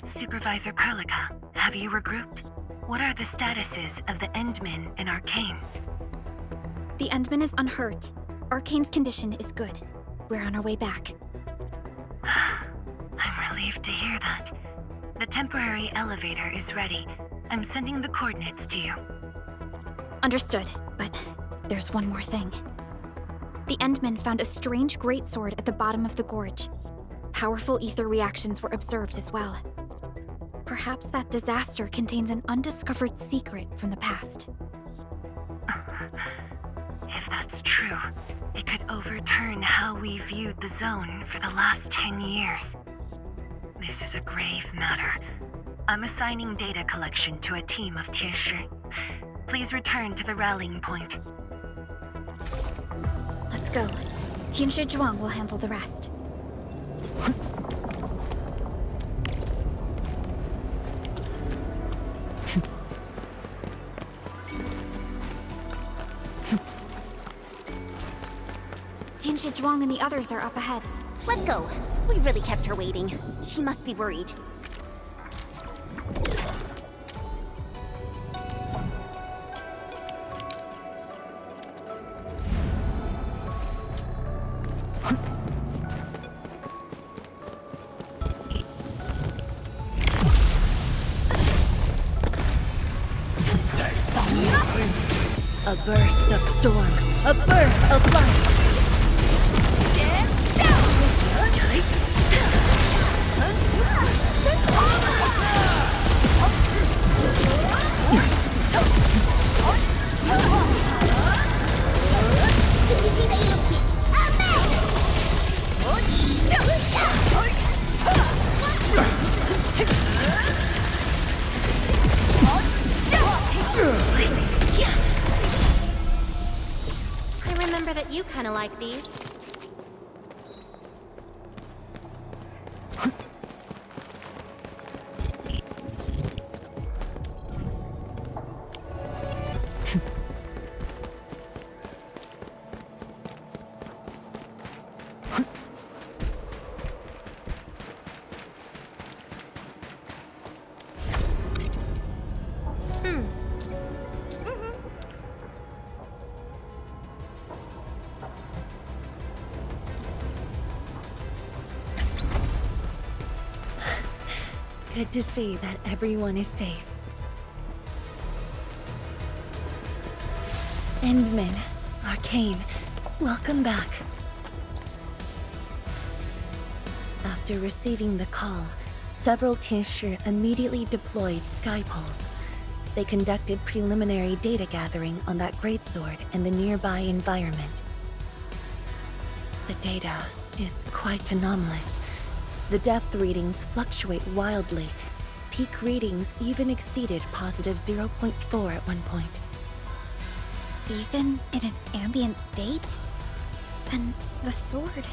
Supervisor Perlica, have you regrouped? What are the statuses of the Endmen and Arcane? The Endman is unhurt. Arcane's condition is good. We're on our way back. I'm relieved to hear that. The temporary elevator is ready. I'm sending the coordinates to you. Understood, but there's one more thing. The Endmen found a strange greatsword at the bottom of the gorge. Powerful ether reactions were observed as well. Perhaps that disaster contains an undiscovered secret from the past. If that's true, it could overturn how we viewed the zone for the last 10 years. This is a grave matter. I'm assigning data collection to a team of Tieshi. Please return to the rallying point. Let's go. Tianshi Zhuang will handle the rest. Tianshi Zhuang and the others are up ahead. Let's go. We really kept her waiting. She must be worried. A burst of storm, a birth of light. I remember that you kind of like these. Good to see that everyone is safe. Endman, Arcane, welcome back. After receiving the call, several Tinshu immediately deployed Skypoles. They conducted preliminary data gathering on that greatsword and the nearby environment. The data is quite anomalous. The depth readings fluctuate wildly. Peak readings even exceeded positive 0.4 at one point. Even in its ambient state? Then the sword...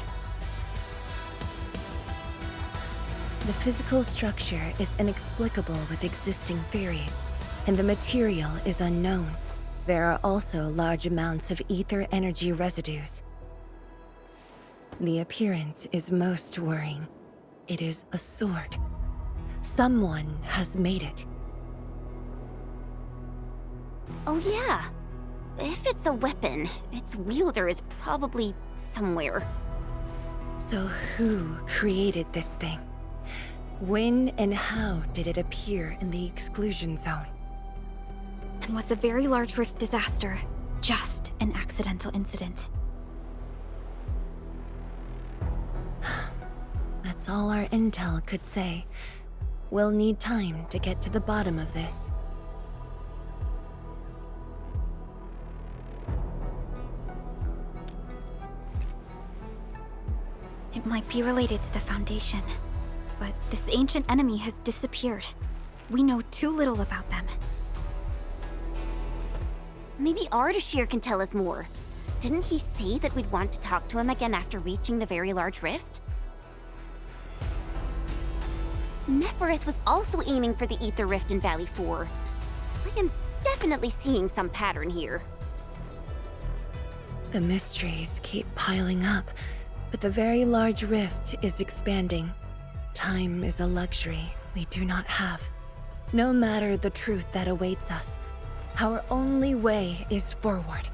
The physical structure is inexplicable with existing theories, and the material is unknown. There are also large amounts of ether energy residues. The appearance is most worrying. It is a sword. Someone has made it. Oh yeah. If it's a weapon, its wielder is probably somewhere. So who created this thing? When and how did it appear in the exclusion zone? And was the Very Large Rift disaster just an accidental incident? That's all our intel could say. We'll need time to get to the bottom of this. It might be related to the Foundation, but this ancient enemy has disappeared. We know too little about them. Maybe Ardashir can tell us more. Didn't he say that we'd want to talk to him again after reaching the Very Large Rift? Neferith was also aiming for the Ether Rift in Valley 4. I am definitely seeing some pattern here. The mysteries keep piling up, but the Very Large Rift is expanding. Time is a luxury we do not have. No matter the truth that awaits us, our only way is forward.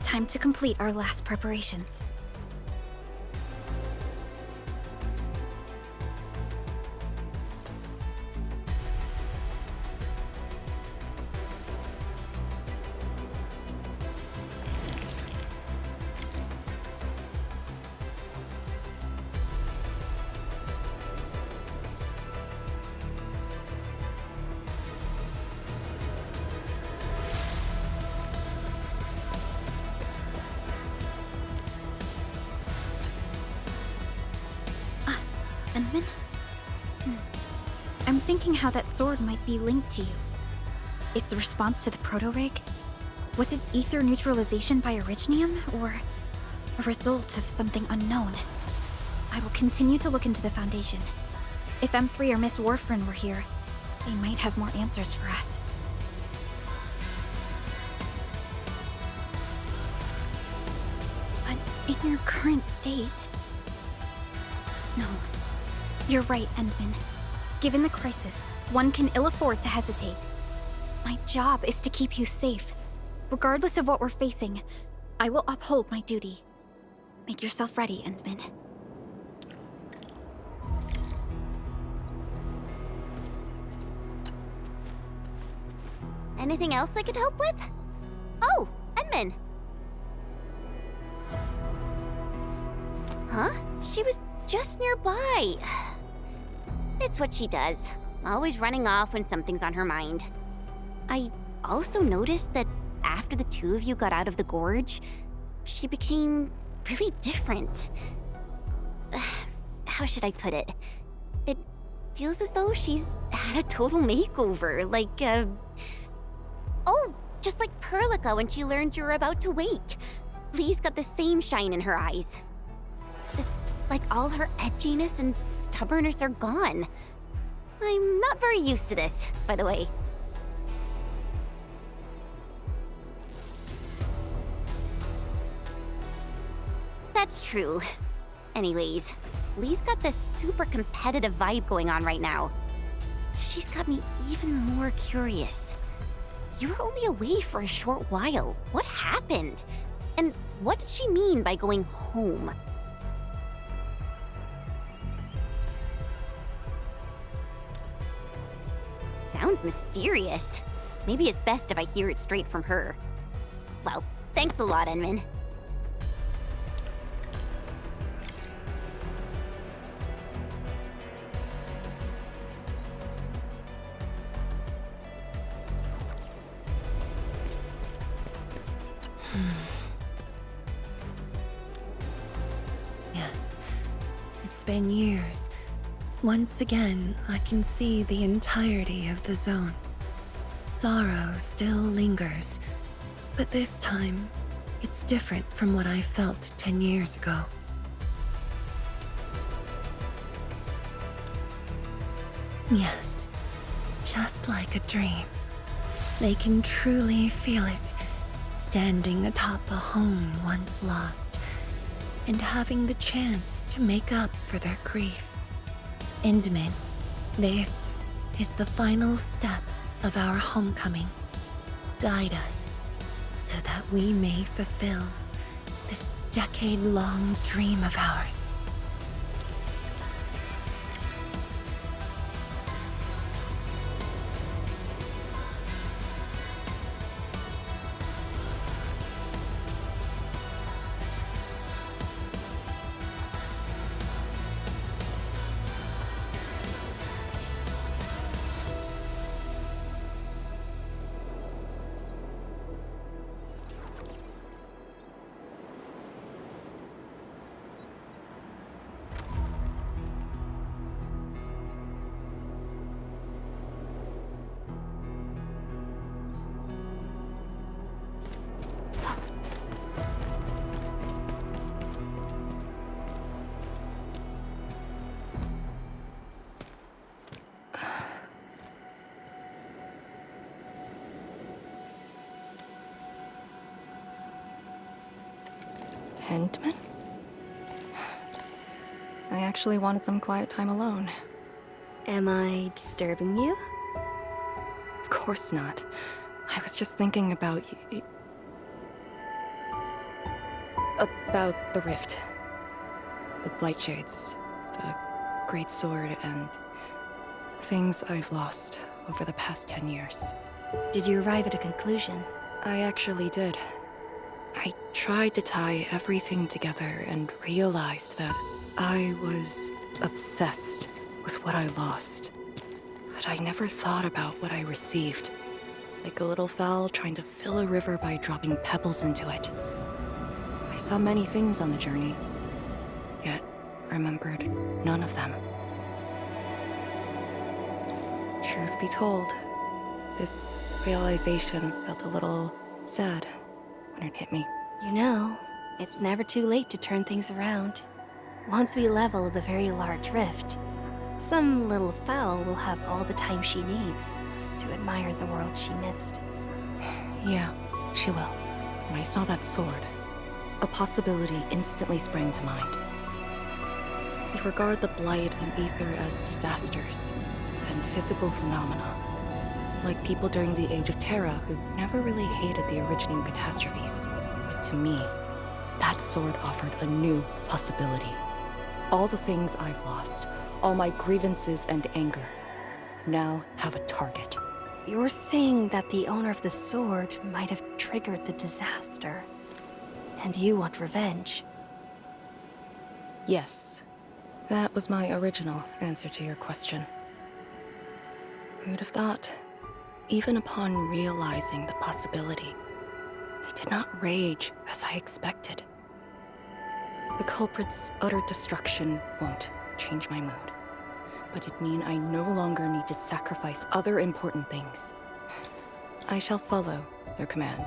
Time to complete our last preparations. Endman? I'm thinking how that sword might be linked to you. Its response to the proto-rig? Was it ether neutralization by Originium, or a result of something unknown? I will continue to look into the Foundation. If M3 or Miss Warfarin were here, they might have more answers for us. But in your current state... No. You're right, Endman. Given the crisis, one can ill afford to hesitate. My job is to keep you safe. Regardless of what we're facing, I will uphold my duty. Make yourself ready, Endman. Anything else I could help with? Oh, Endman! Huh? She was just nearby. It's what she does. Always running off when something's on her mind. I also noticed that after the two of you got out of the gorge, she became really different. How should I put it? It feels as though she's had a total makeover, like, Oh, just like Perlica when she learned you were about to wake. Lee's got the same shine in her eyes. It's like all her edginess and stubbornness are gone. I'm not very used to this, by the way. That's true. Anyways, Lee's got this super competitive vibe going on right now. she's got me even more curious. You were only away for a short while. What happened? And what did she mean by going home? Sounds mysterious. Maybe it's best if I hear it straight from her. Well, thanks a lot, Enmin. Yes, it's been years. Once again, I can see the entirety of the zone. Sorrow still lingers, but this time, it's different from what I felt 10 years ago. Yes, just like a dream. They can truly feel it, standing atop a home once lost, and having the chance to make up for their grief. Endmin, this is the final step of our homecoming. Guide us, so that we may fulfill this decade-long dream of ours. Endman? I actually wanted some quiet time alone. Am I disturbing you? Of course not. I was just thinking about about the rift. The Blightshades, the Great Sword, and things I've lost over the past 10 years. Did you arrive at a conclusion? I actually did. I tried to tie everything together and realized that I was obsessed with what I lost. But I never thought about what I received. Like a little fowl trying to fill a river by dropping pebbles into it. I saw many things on the journey, yet remembered none of them. Truth be told, this realization felt a little sad when it hit me. You know, it's never too late to turn things around. Once we level the very large rift, some little fowl will have all the time she needs to admire the world she missed. Yeah, she will. When I saw that sword, a possibility instantly sprang to mind. We regard the Blight and Ether as disasters and physical phenomena, like people during the Age of Terra who never really hated the originating catastrophes. But to me, that sword offered a new possibility. All the things I've lost, all my grievances and anger, now have a target. You're saying that the owner of the sword might have triggered the disaster, and you want revenge? Yes. That was my original answer to your question. Who'd have thought? Even upon realizing the possibility, I did not rage as I expected. The culprit's utter destruction won't change my mood, but it means I no longer need to sacrifice other important things. I shall follow your command.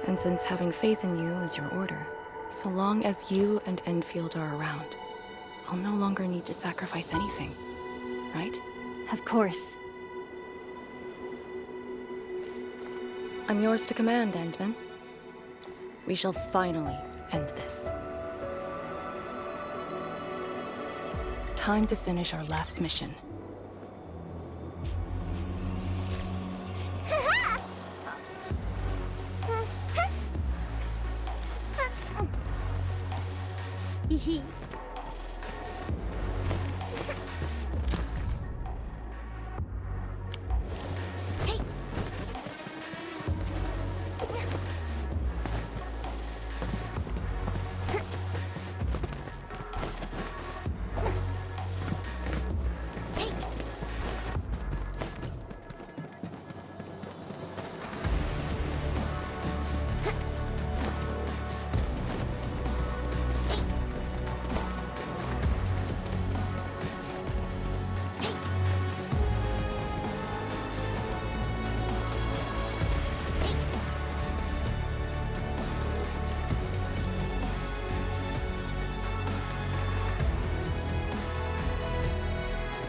And since having faith in you is your order, so long as you and Endfield are around, I'll no longer need to sacrifice anything, right? Of course. I'm yours to command, Endman. We shall finally end this. Time to finish our last mission.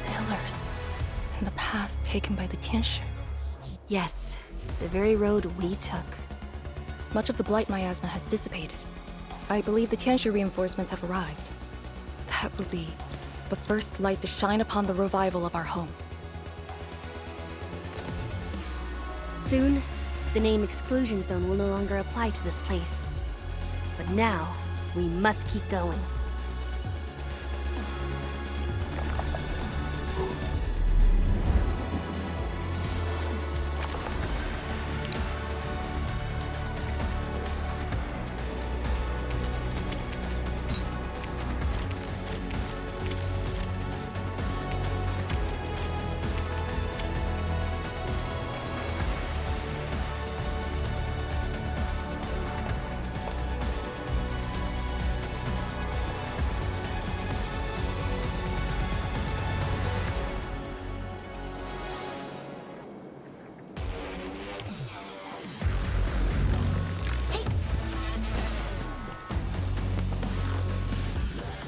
Pillars. And the path taken by the Tianshi. Yes, the very road we took. Much of the blight miasma has dissipated. I believe the Tianshi reinforcements have arrived. That will be the first light to shine upon the revival of our homes. Soon, the name Exclusion Zone will no longer apply to this place. But now, we must keep going.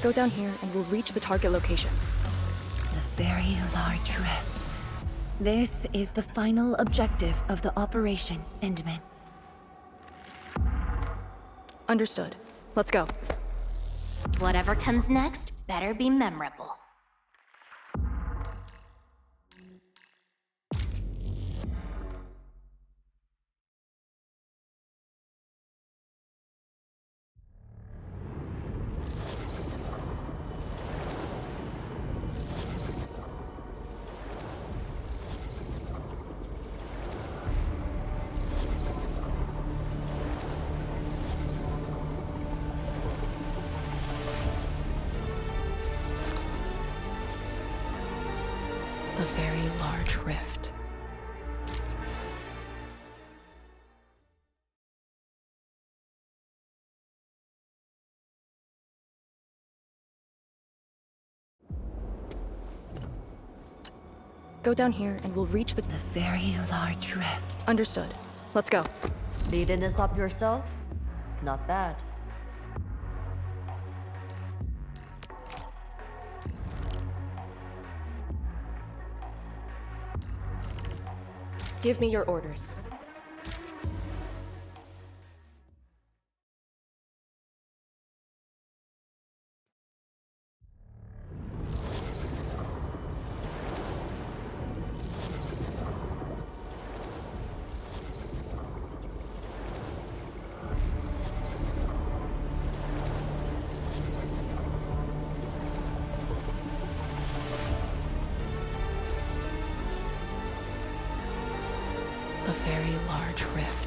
Go down here and we'll reach the target location. The very large rift. This is the final objective of the operation, Endman. Understood. Let's go. Whatever comes next better be memorable. The very large rift. Go down here and we'll reach the very large rift. Understood. Let's go. Beating this up yourself? Not bad. Give me your orders. The very large rift.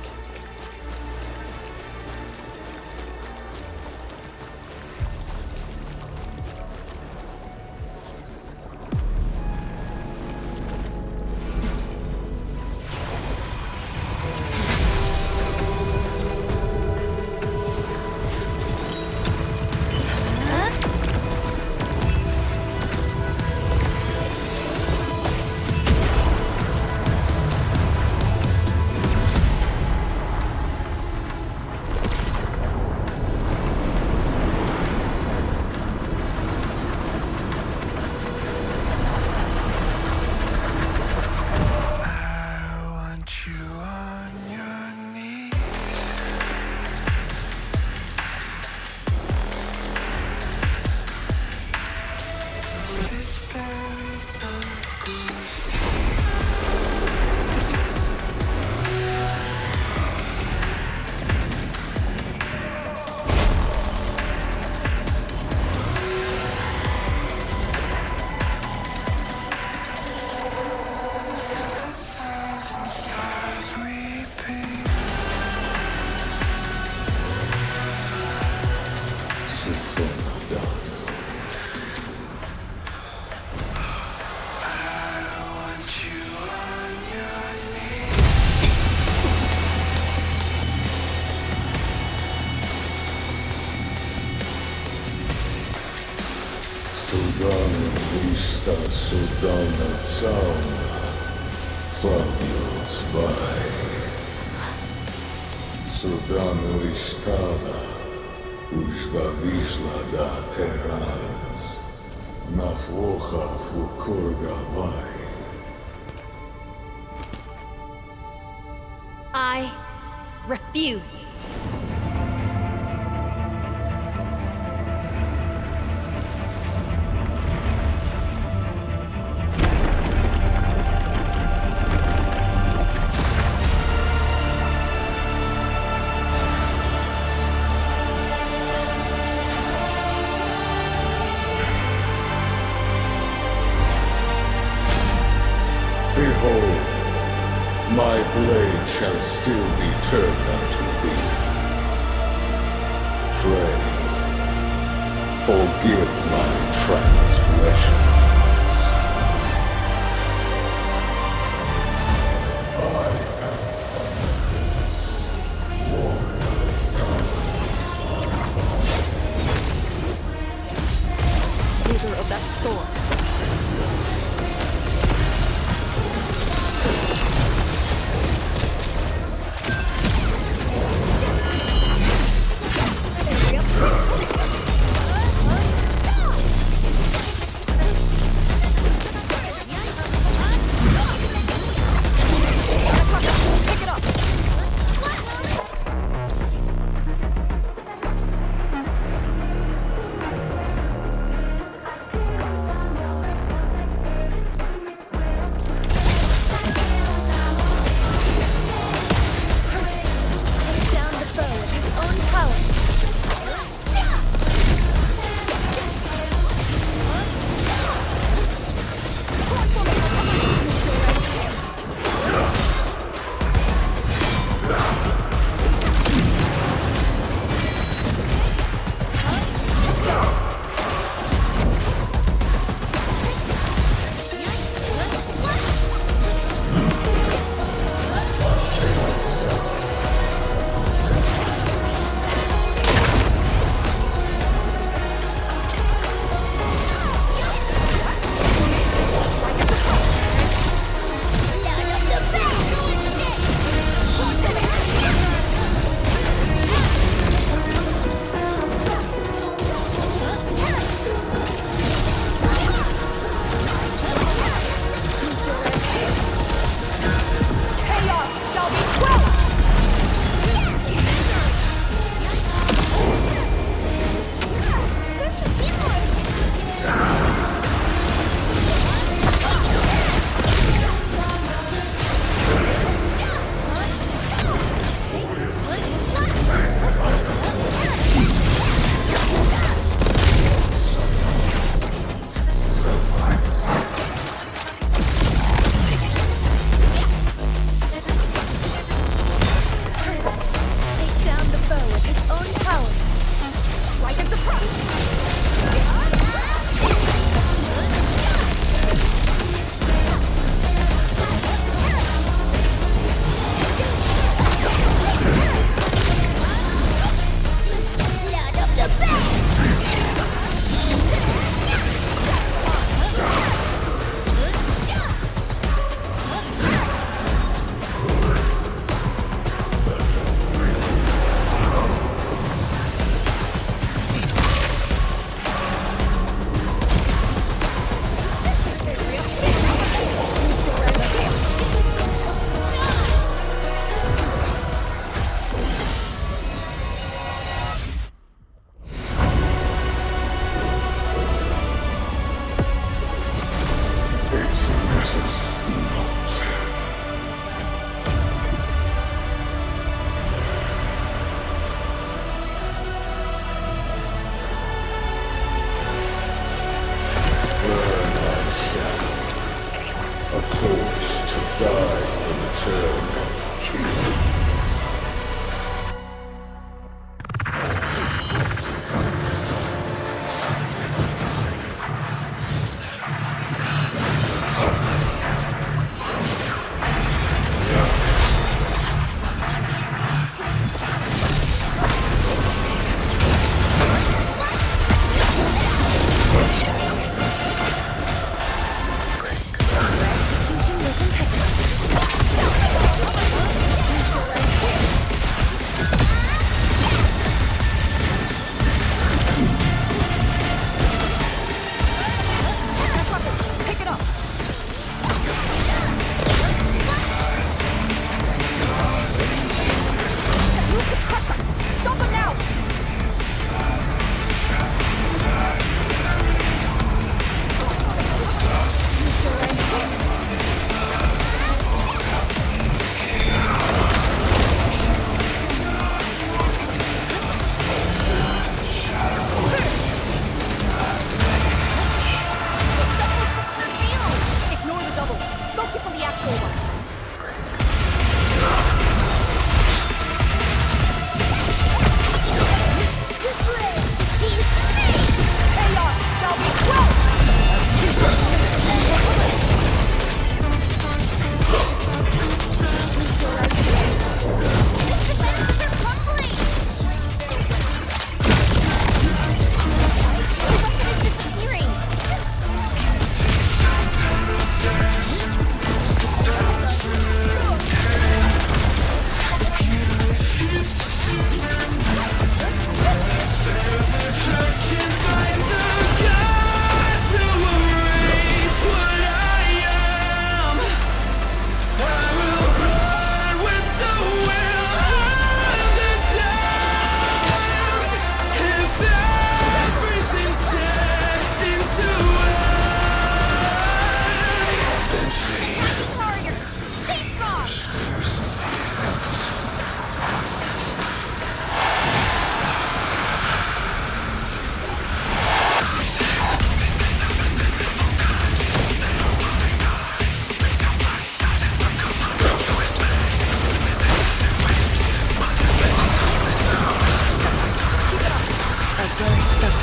Судана Виста, Судана Цауна, Claudio Zwei. Судана Истада, Ужба Вишла да Тераз, Нафлоха Фукургавай. I refuse. Behold, my blade shall still be turned unto thee. Pray, forgive my transgressions. I am Uncus, warrior of Leader of that sword.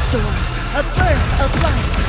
storm, a birth of life.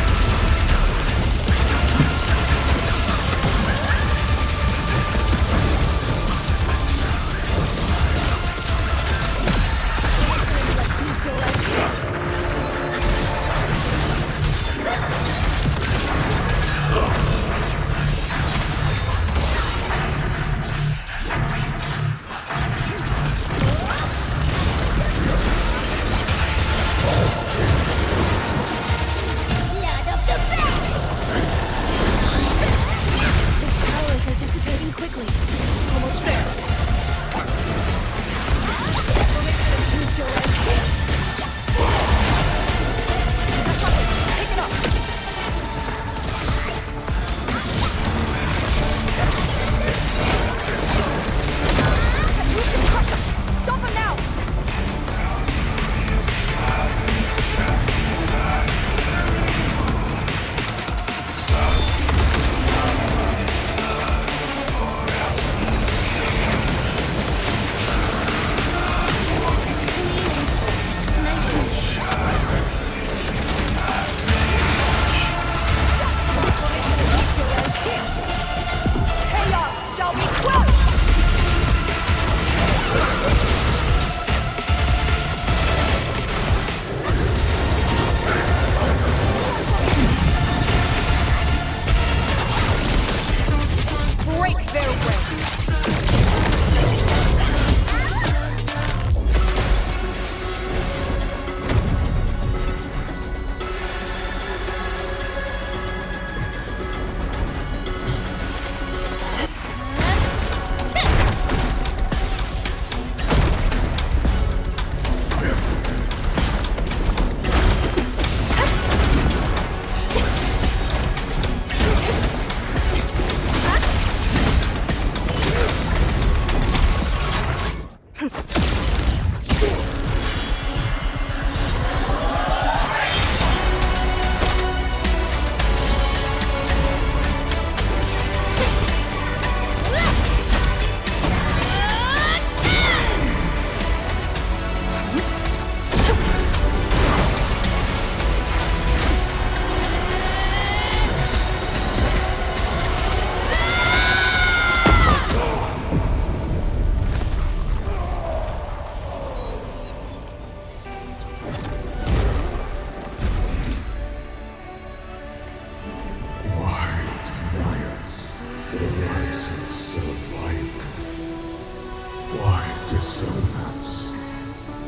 dissonance,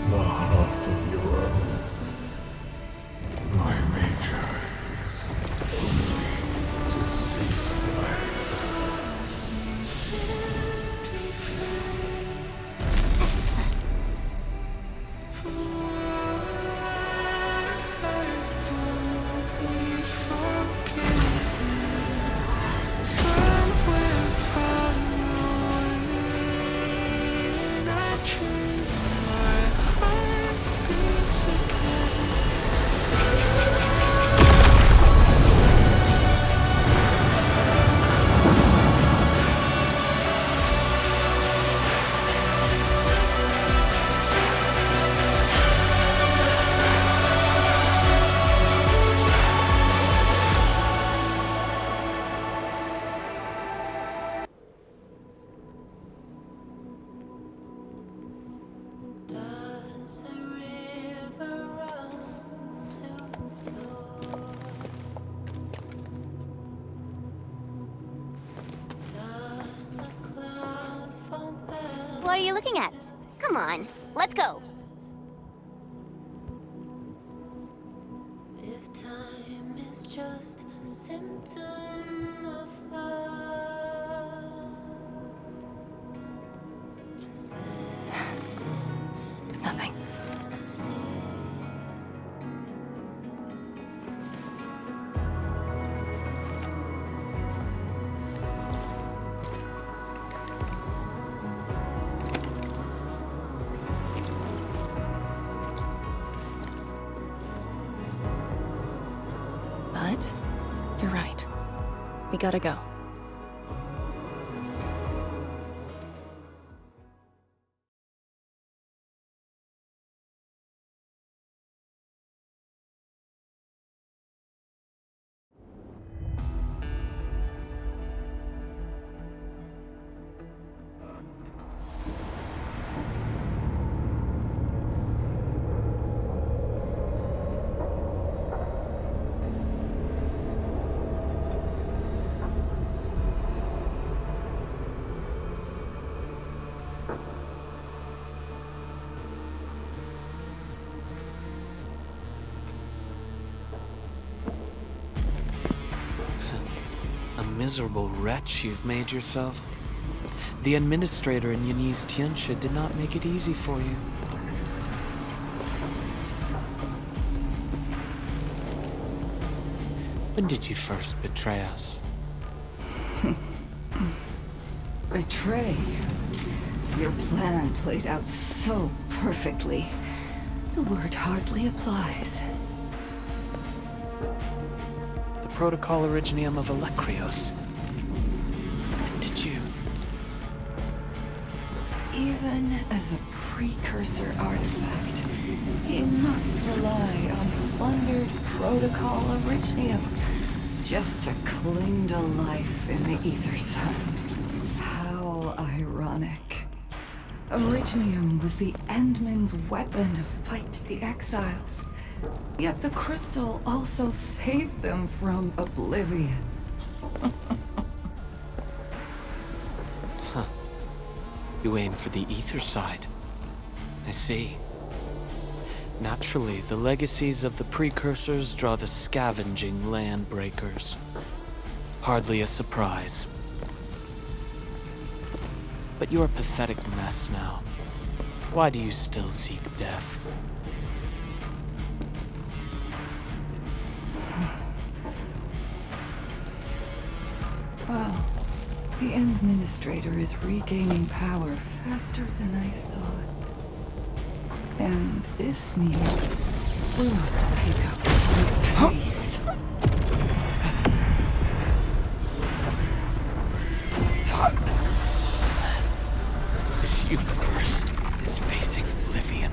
the half of your own. My maker is only to save life. What are you looking at? Come on, let's go. If time is just a symptom of love, just Nothing. But you're right. We gotta go. miserable wretch you've made yourself. The administrator in Yani's Tianxia did not make it easy for you. When did you first betray us? Betray? Your plan played out so perfectly. The word hardly applies. The Protocol Originium of Electrios. When did you? Even as a precursor artifact, you must rely on plundered Protocol Originium just to cling to life in the Ether Sun. How ironic. Originium was the Endmen's weapon to fight the Exiles. Yet the crystal also saved them from oblivion. Huh. You aim for the ether side. I see. Naturally, the legacies of the precursors draw the scavenging land breakers. Hardly a surprise. But you're a pathetic mess now. Why do you still seek death? Well, the Administrator is regaining power faster than I thought. And this means we must pick up the pace. This universe is facing oblivion.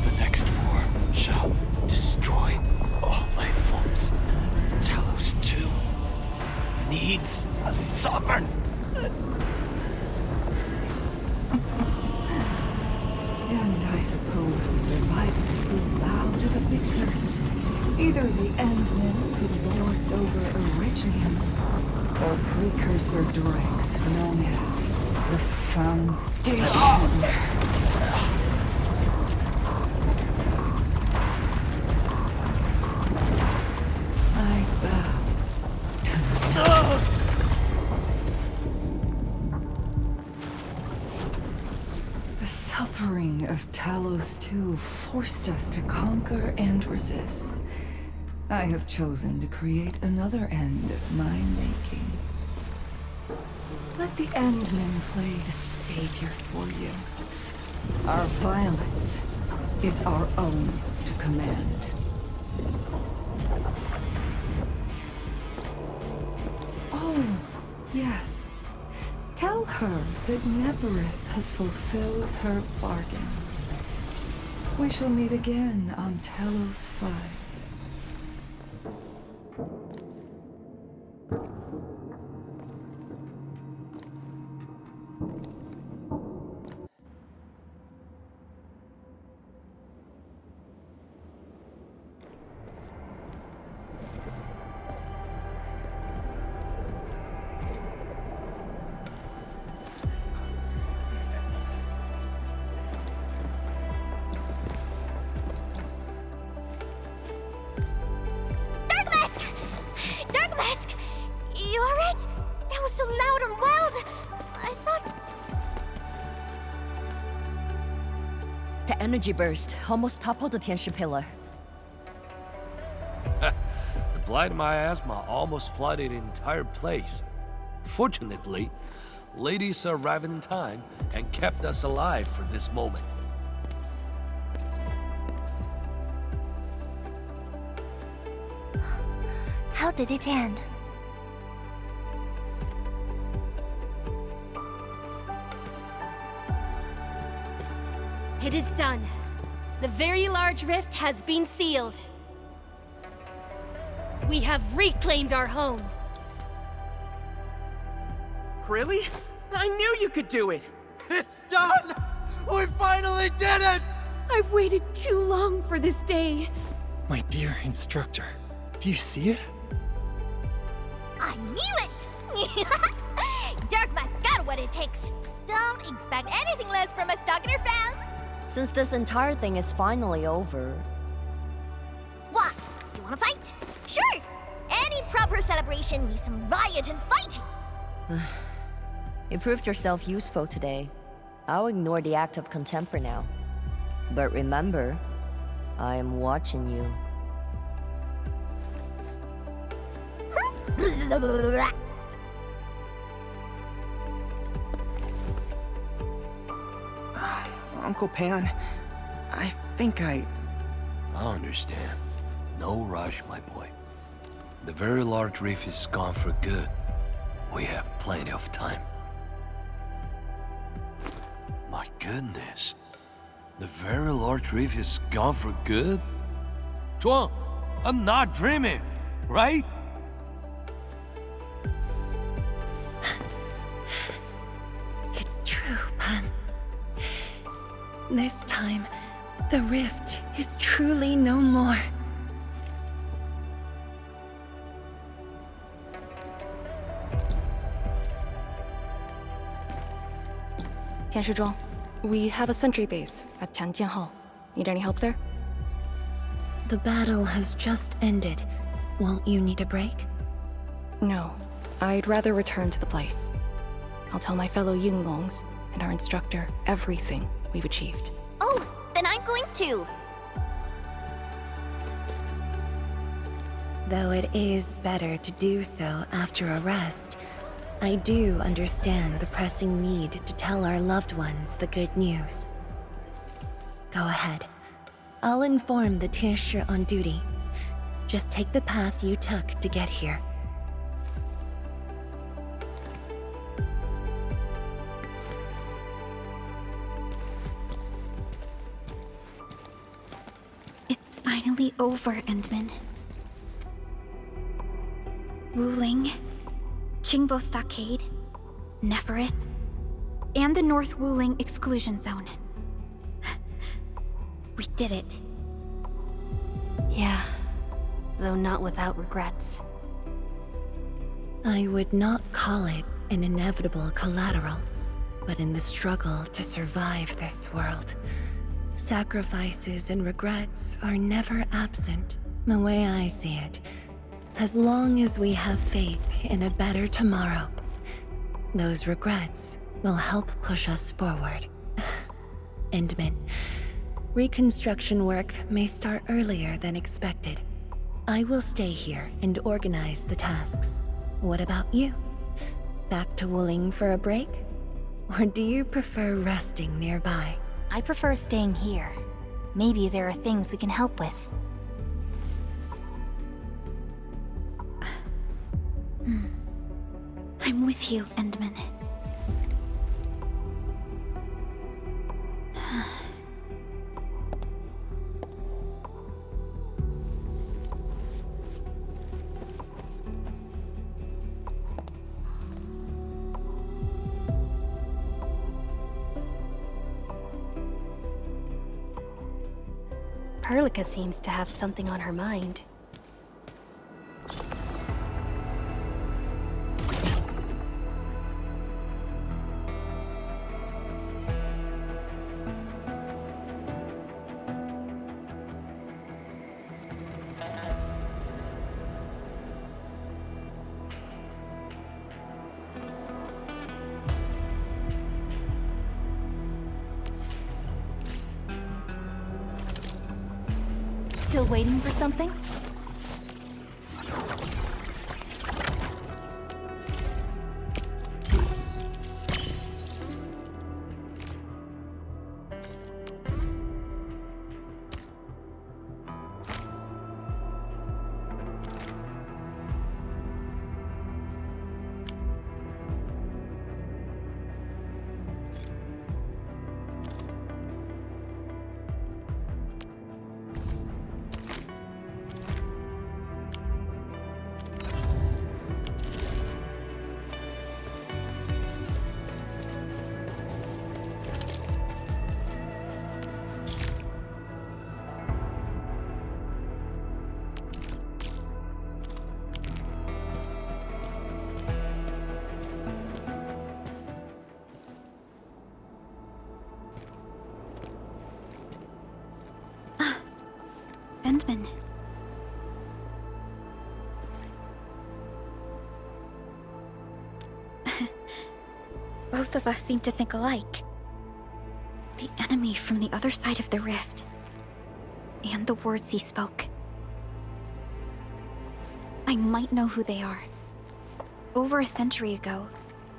The next war shall destroy all life forms. Talos 2 needs a sovereign. And I suppose the survivors will bow to the victor. Either the Endmen who lords over Originium, or precursor droids known as the Foundation. I bow to the suffering of Talos 2 forced us to conquer and resist. I have chosen to create another end of my making. Let the Endmen play the savior for you. Our violence is our own to command. Oh, yes. Tell her that Neverith has fulfilled her bargain. We shall meet again on Talos 5. You alright? That was so loud and wild! I thought... The energy burst almost toppled the Tianxia pillar. The blight of my asthma almost flooded the entire place. Fortunately, ladies arrived in time and kept us alive for this moment. How did it end? It is done. The very large rift has been sealed. We have reclaimed our homes. Really? I knew you could do it! It's done! We finally did it! I've waited too long for this day. My dear instructor, do you see it? I knew it! Dark Mask got what it takes. Don't expect anything less from a Stalker fan. Since this entire thing is finally over... What? You wanna fight? Sure! Any proper celebration needs some riot and fighting. You proved yourself useful today. I'll ignore the act of contempt for now. But remember, I am watching you. Uncle Pan, I think I understand. No rush, my boy. The very large reef is gone for good. We have plenty of time. My goodness. The very large reef is gone for good? Zhuang, I'm not dreaming, right? It's true, Pan. This time, the rift is truly no more. Tianshizhuang, we have a sentry base at Tianjianhao. Need any help there? The battle has just ended. Won't you need a break? No. I'd rather return to the place. I'll tell my fellow Yinglongs and our instructor everything we've achieved. Oh, then I'm going to. Though it is better to do so after a rest, I do understand the pressing need to tell our loved ones the good news. Go ahead. I'll inform the Tieshi on duty. Just take the path you took to get here. It's finally over, Endman. Wuling, Qingbo Stockade, Neferith, and the North Wuling Exclusion Zone. We did it. Yeah, though not without regrets. I would not call it an inevitable collateral, but in the struggle to survive this world, sacrifices and regrets are never absent. The way I see it, as long as we have faith in a better tomorrow, those regrets will help push us forward. Endman, reconstruction work may start earlier than expected. I will stay here and organize the tasks. What about you? Back to Wuling for a break? Or do you prefer resting nearby? I prefer staying here. Maybe there are things we can help with. I'm with you, Endman. Perlica seems to have something on her mind. Still waiting for something? Endman. of us seem to think alike. The enemy from the other side of the rift. And the words he spoke. I might know who they are. Over a century ago,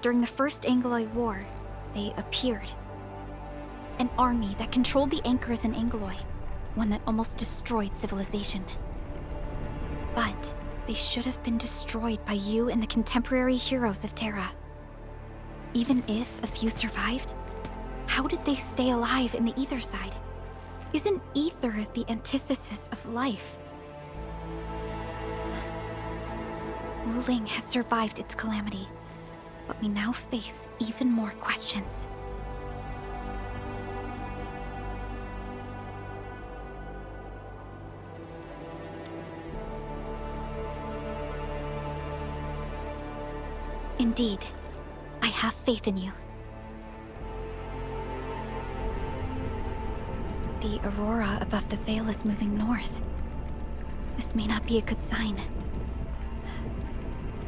during the First Angloid War, they appeared. An army that controlled the anchors in Angloy, one that almost destroyed civilization. But they should have been destroyed by you and the contemporary heroes of Terra. Even if a few survived, how did they stay alive in the ether side? Isn't ether the antithesis of life? Wuling has survived its calamity, but we now face even more questions. Indeed, I have faith in you. The aurora above the veil is moving north. This may not be a good sign.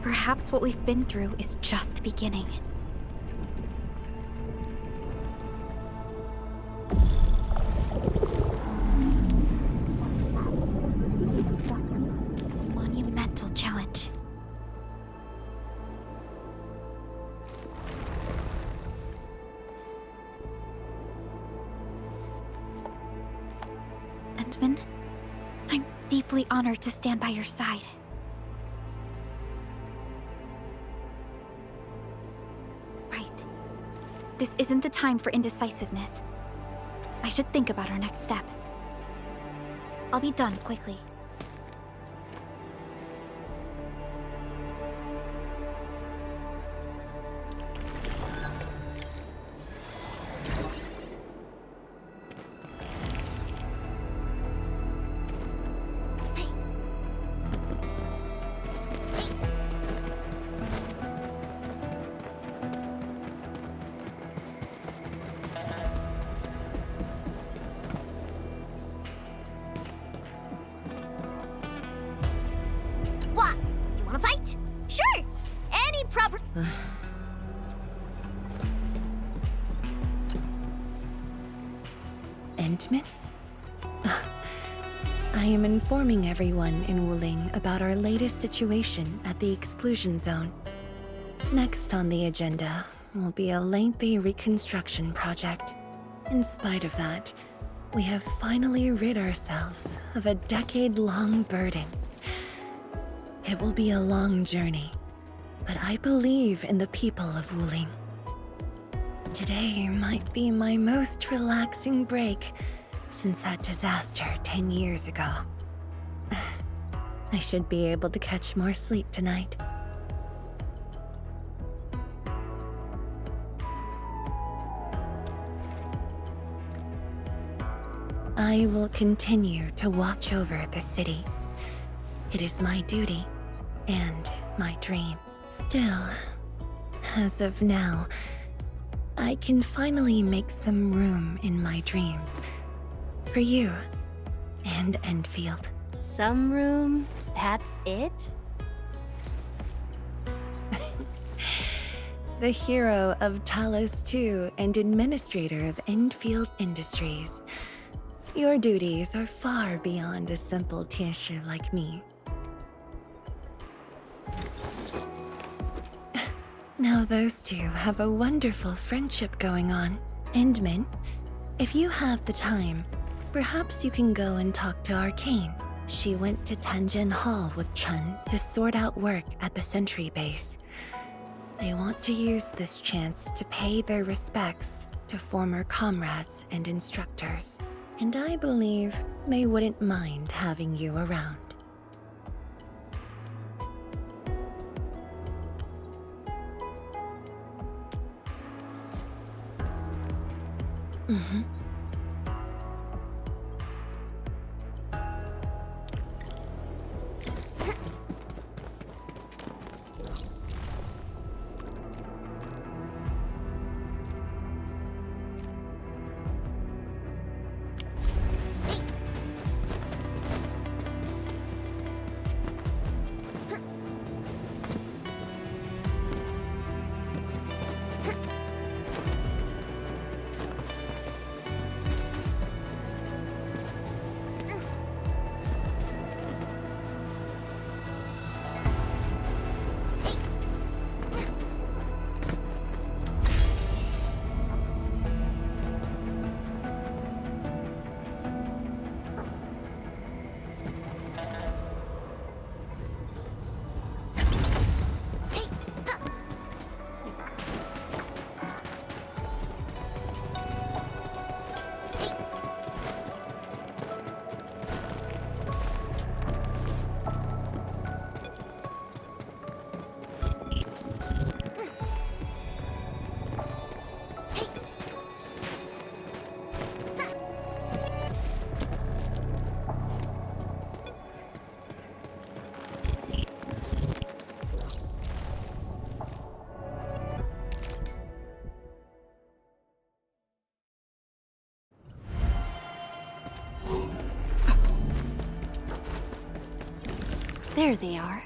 Perhaps what we've been through is just the beginning. Monumental challenge. Endman, I'm deeply honored to stand by your side. Right. This isn't the time for indecisiveness. I should think about our next step. I'll be done quickly. What? You wanna fight? Sure! Any proper... Endman? I am informing everyone in Wuling about our latest situation at the exclusion zone. Next on the agenda will be a lengthy reconstruction project. In spite of that, we have finally rid ourselves of a decade-long burden. It will be a long journey, but I believe in the people of Wuling. Today might be my most relaxing break since that disaster 10 years ago. I should be able to catch more sleep tonight. I will continue to watch over the city. It is my duty and my dream. Still, as of now, I can finally make some room in my dreams for you and Endfield. Some room? That's it? The hero of Talos 2 and administrator of Endfield Industries. Your duties are far beyond a simple Tiesha like me. Now those two have a wonderful friendship going on. Endman, if you have the time, perhaps you can go and talk to Arcane. She went to Tanjin Hall with Chun to sort out work at the Sentry base. They want to use this chance to pay their respects to former comrades and instructors. And I believe they wouldn't mind having you around. Mm-hmm. There they are.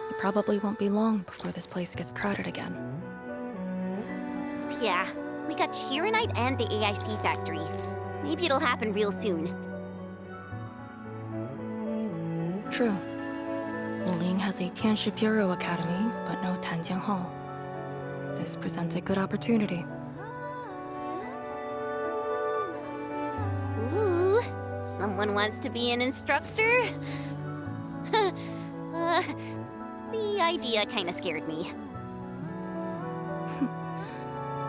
It probably won't be long before this place gets crowded again. Yeah, we got Chironite and the AIC factory. Maybe it'll happen real soon. True. Wuling has a Tianshi Bureau Academy, but no Tanjiang Hall. This presents a good opportunity. Ooh, someone wants to be an instructor? The idea kinda scared me.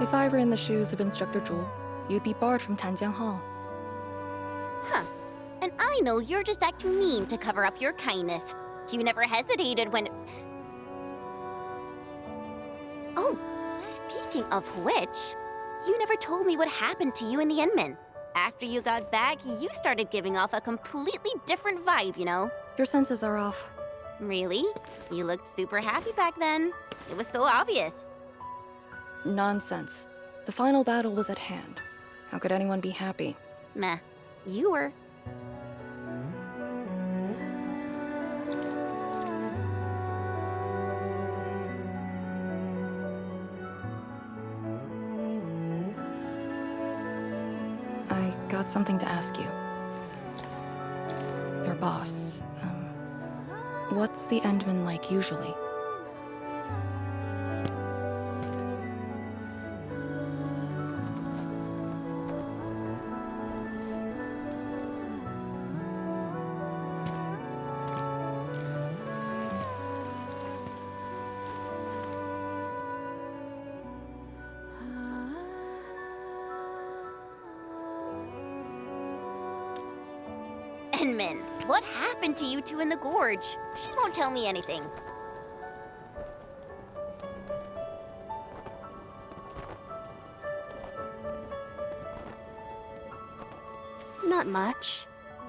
If I were in the shoes of Instructor Zhu, you'd be barred from Tanjiang Hall. Huh. And I know you're just acting mean to cover up your kindness. You never hesitated when... Oh, speaking of which, you never told me what happened to you and the Enmin. After you got back, you started giving off a completely different vibe, you know? Your senses are off. Really? You looked super happy back then. It was so obvious. Nonsense. The final battle was at hand. How could anyone be happy? Meh. You were. I got something to ask you. Your boss, what's the Endman like usually? Enmin, what happened to you two in the gorge? She won't tell me anything. Not much.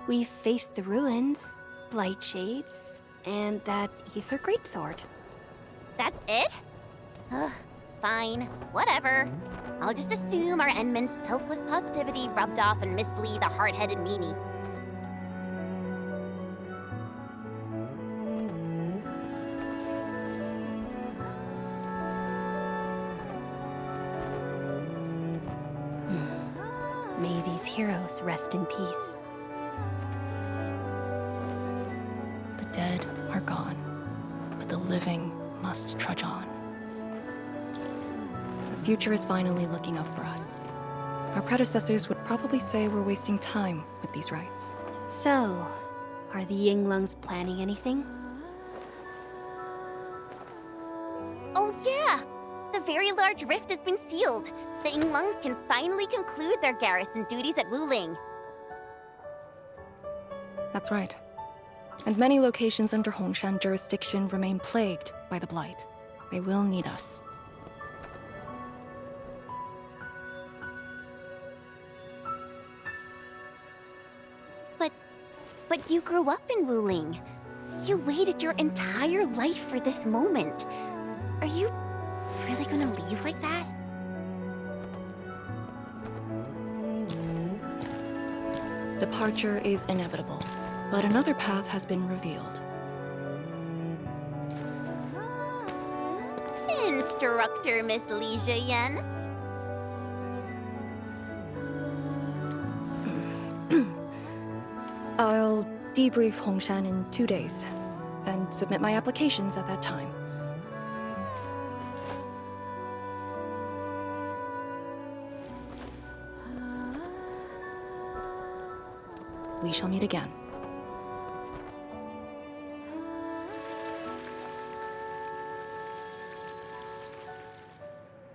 We faced the ruins, blight shades, and that ether greatsword. That's it? Ugh, fine, whatever. I'll just assume our Enmin's selfless positivity rubbed off on Miss Lee, the hard-headed meanie. May these heroes rest in peace. The dead are gone, but the living must trudge on. The future is finally looking up for us. Our predecessors would probably say we're wasting time with these rites. So, are the Yinglungs planning anything? Oh yeah! The very large rift has been sealed. The Yinglungs can finally conclude their garrison duties at Wuling. That's right. And many locations under Hongshan jurisdiction remain plagued by the Blight. They will need us. But you grew up in Wuling. You waited your entire life for this moment. Are you really gonna leave like that? Departure is inevitable, but another path has been revealed. Instructor Miss Li Zheyan. I'll debrief Hongshan in 2 days, and submit my applications at that time. We shall meet again.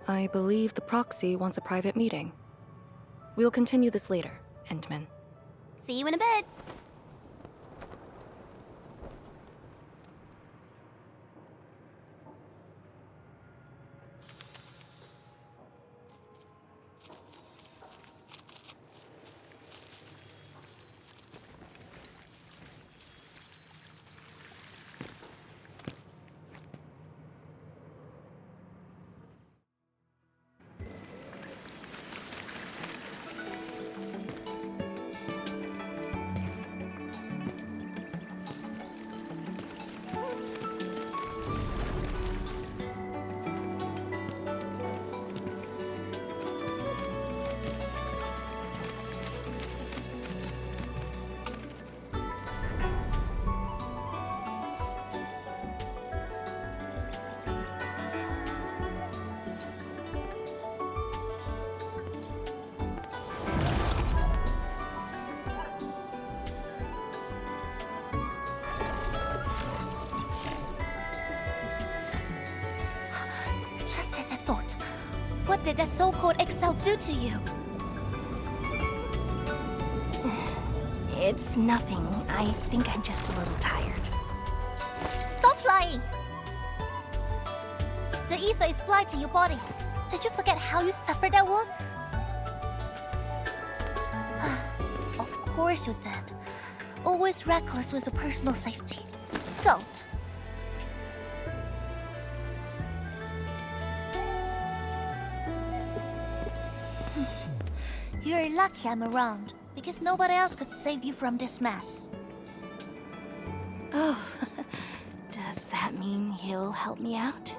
I believe the proxy wants a private meeting. We'll continue this later, Endman. See you in a bit. did that so-called Excel do to you? It's nothing. I think I'm just a little tired. Stop flying! The ether is blighting your body. Did you forget how you suffered that wound? Of course you did. Always reckless with your personal safety. Don't. You're lucky I'm around, because nobody else could save you from this mess. Oh, does that mean he'll help me out?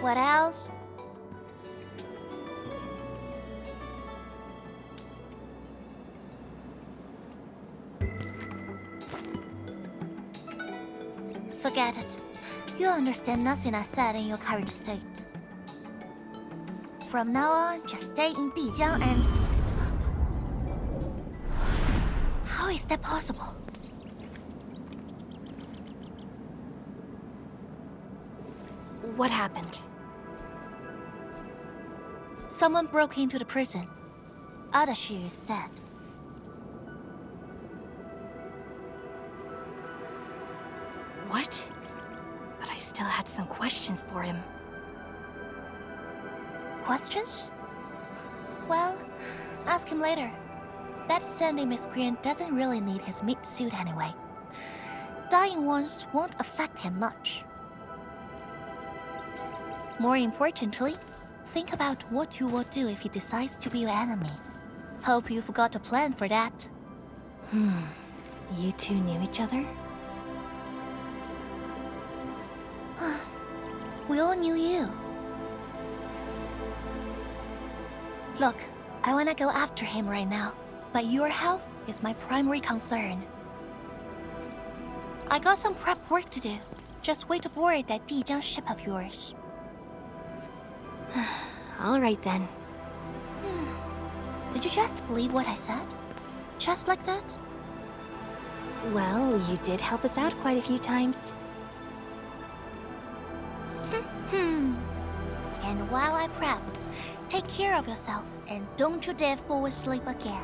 What else? Forget it. You understand nothing I said in your current state. From now on, just stay in Dijiang and... How is that possible? What happened? Someone broke into the prison. Adashi is dead. What? But I still had some questions for him. Questions? Well, ask him later. That sandy miscreant doesn't really need his meat suit anyway. Dying ones won't affect him much. More importantly, think about what you will do if he decides to be your enemy. Hope you've got a plan for that. You two knew each other? We all knew you. Look, I wanna go after him right now, but your health is my primary concern. I got some prep work to do. Just wait aboard that Dijiang ship of yours. All right then. Did you just believe what I said? Just like that? Well, you did help us out quite a few times. And while I prep, take care of yourself and don't you dare fall asleep again.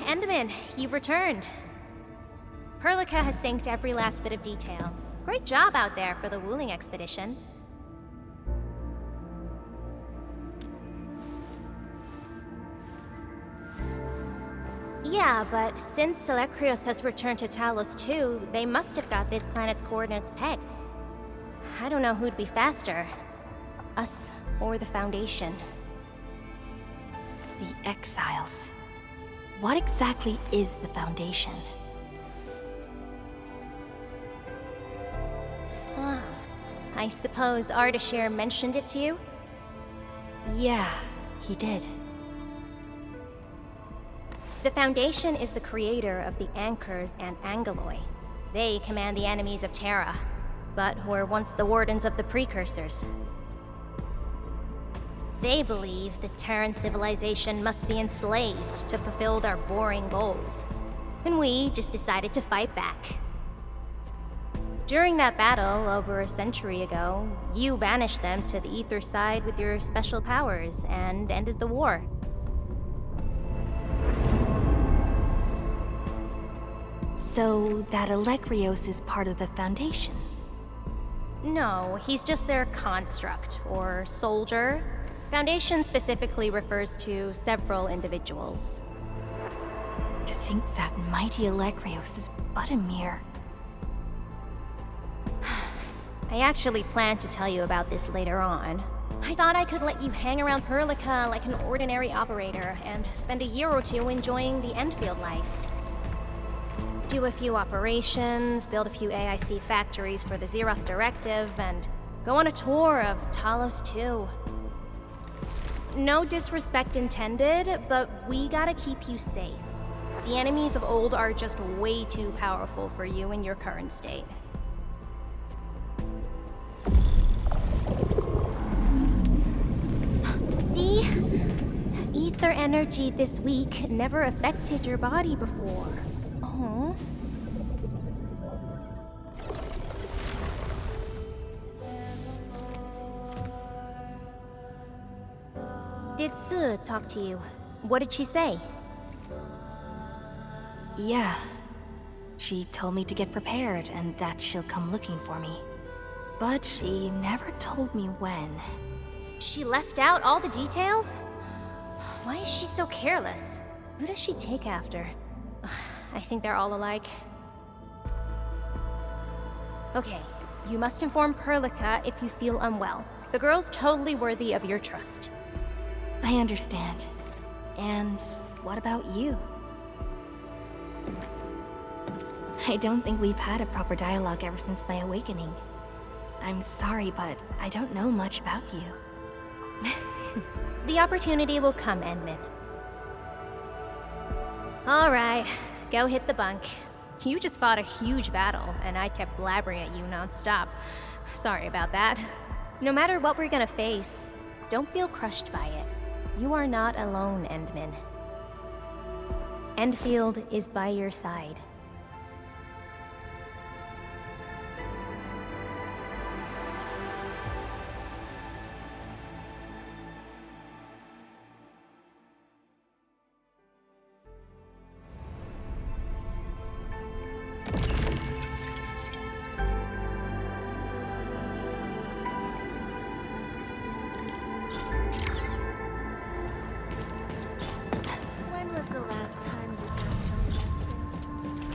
Enderman, you've returned. Perlica has synced every last bit of detail. Great job out there for the Wuling expedition. Yeah, but since Selekrios has returned to Talos too, they must have got this planet's coordinates pegged. I don't know who'd be faster, us or the Foundation. The Exiles. What exactly is the Foundation? I suppose Ardashir mentioned it to you? Yeah, he did. The Foundation is the creator of the Anchors and Angeloi. They command the enemies of Terra, but were once the wardens of the Precursors. They believe the Terran civilization must be enslaved to fulfill their boring goals. And we just decided to fight back. During that battle, over a century ago, you banished them to the Ether side with your special powers and ended the war. So that Alekrios is part of the Foundation? No, he's just their construct, or soldier. Foundation specifically refers to several individuals. To think that mighty Alegrios is but a mere... I actually planned to tell you about this later on. I thought I could let you hang around Perlica like an ordinary operator and spend a year or two enjoying the Endfield life. Do a few operations, build a few AIC factories for the Zeroth Directive, and go on a tour of Talos 2. No disrespect intended, but we gotta keep you safe. The enemies of old are just way too powerful for you in your current state. See? Ether energy this week never affected your body before. Oh. Did Tsu talk to you? What did she say? Yeah. She told me to get prepared and that she'll come looking for me. But she never told me when. She left out all the details? Why is she so careless? Who does she take after? I think they're all alike. Okay, you must inform Perlica if you feel unwell. The girl's totally worthy of your trust. I understand. And what about you? I don't think we've had a proper dialogue ever since my awakening. I'm sorry, but I don't know much about you. The opportunity will come, Endman. Alright, go hit the bunk. You just fought a huge battle, and I kept blabbering at you non-stop. Sorry about that. No matter what we're gonna face, don't feel crushed by it. You are not alone, Endman. Endfield is by your side. When was the last time you actually rested?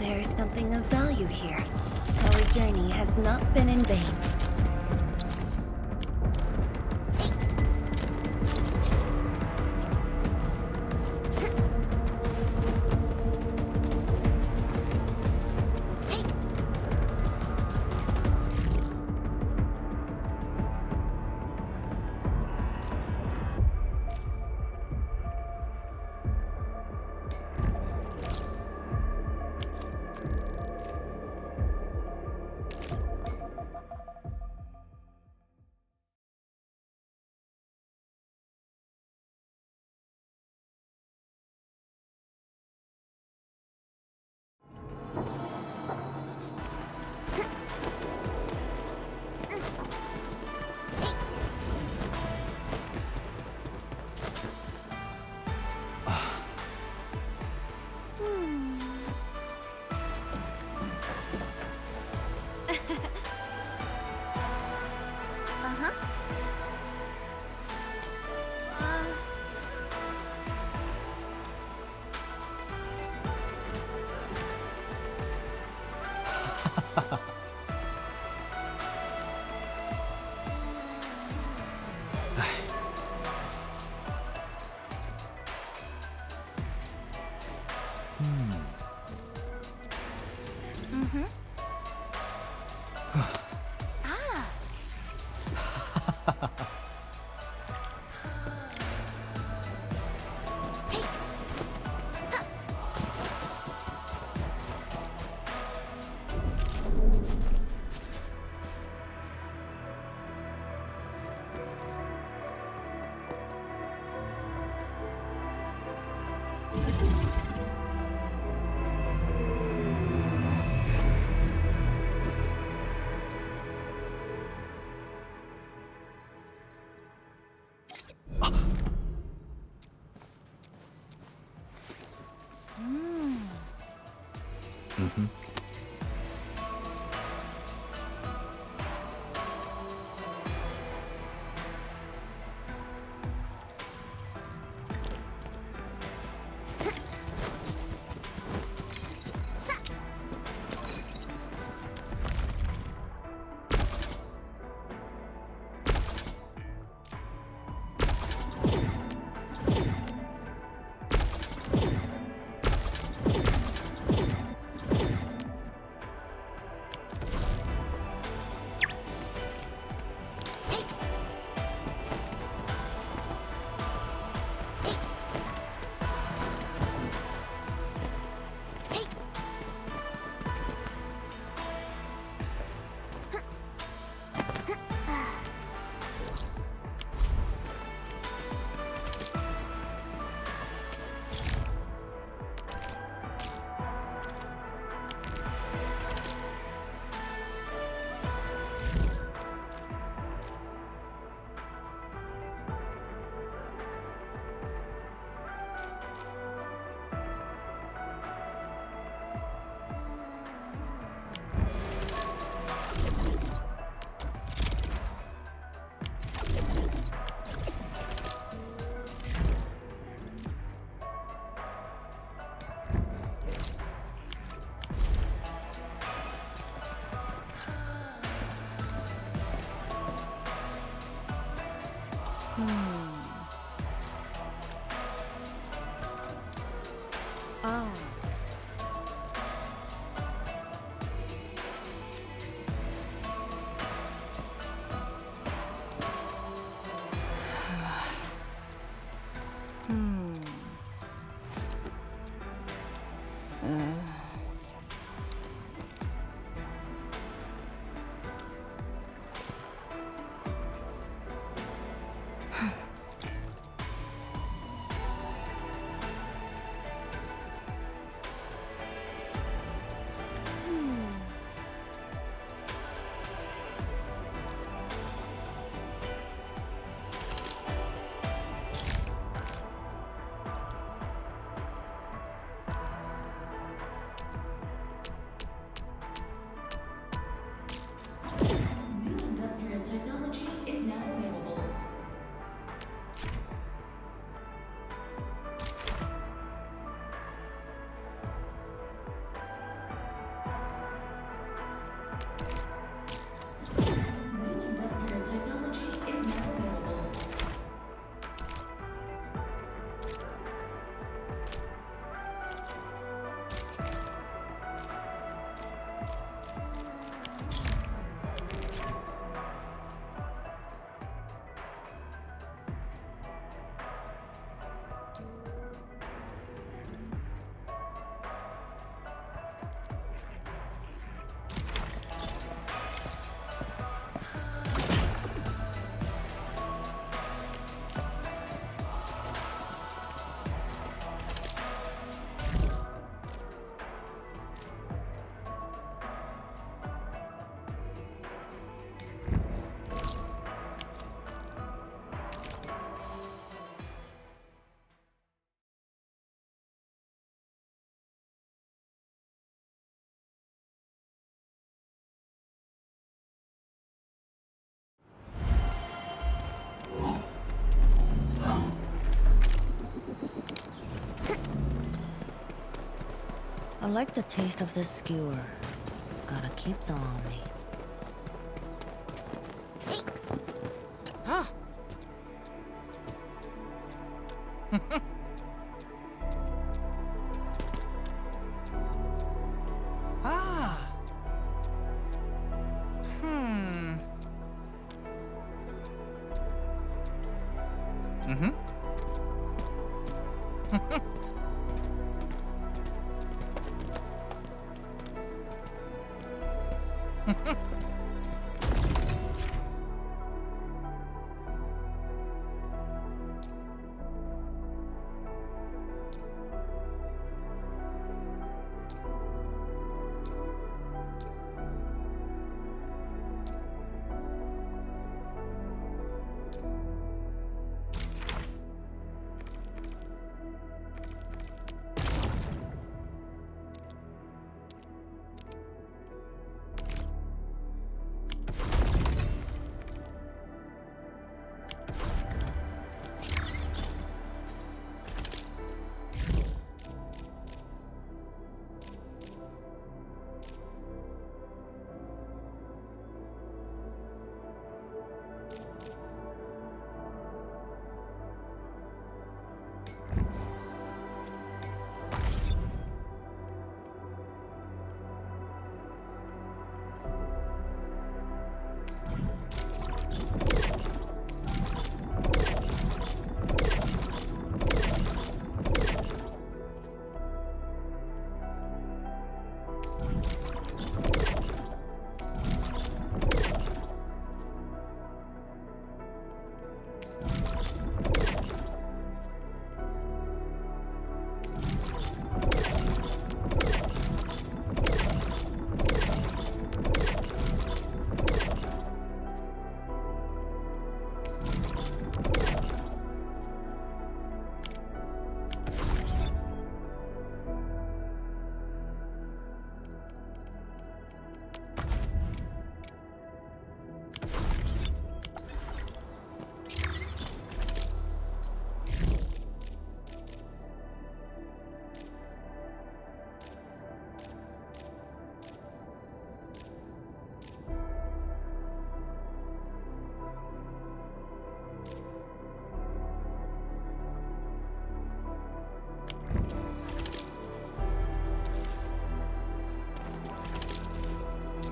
There's something of value here. Our journey has not been in vain. Ah. Mm-hmm. Ah. Industrial technology is now available. New industrial technology is now available. I like the taste of this skewer. Gotta keep some on me. Huh? ah. Mm-hmm.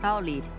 I'll lead.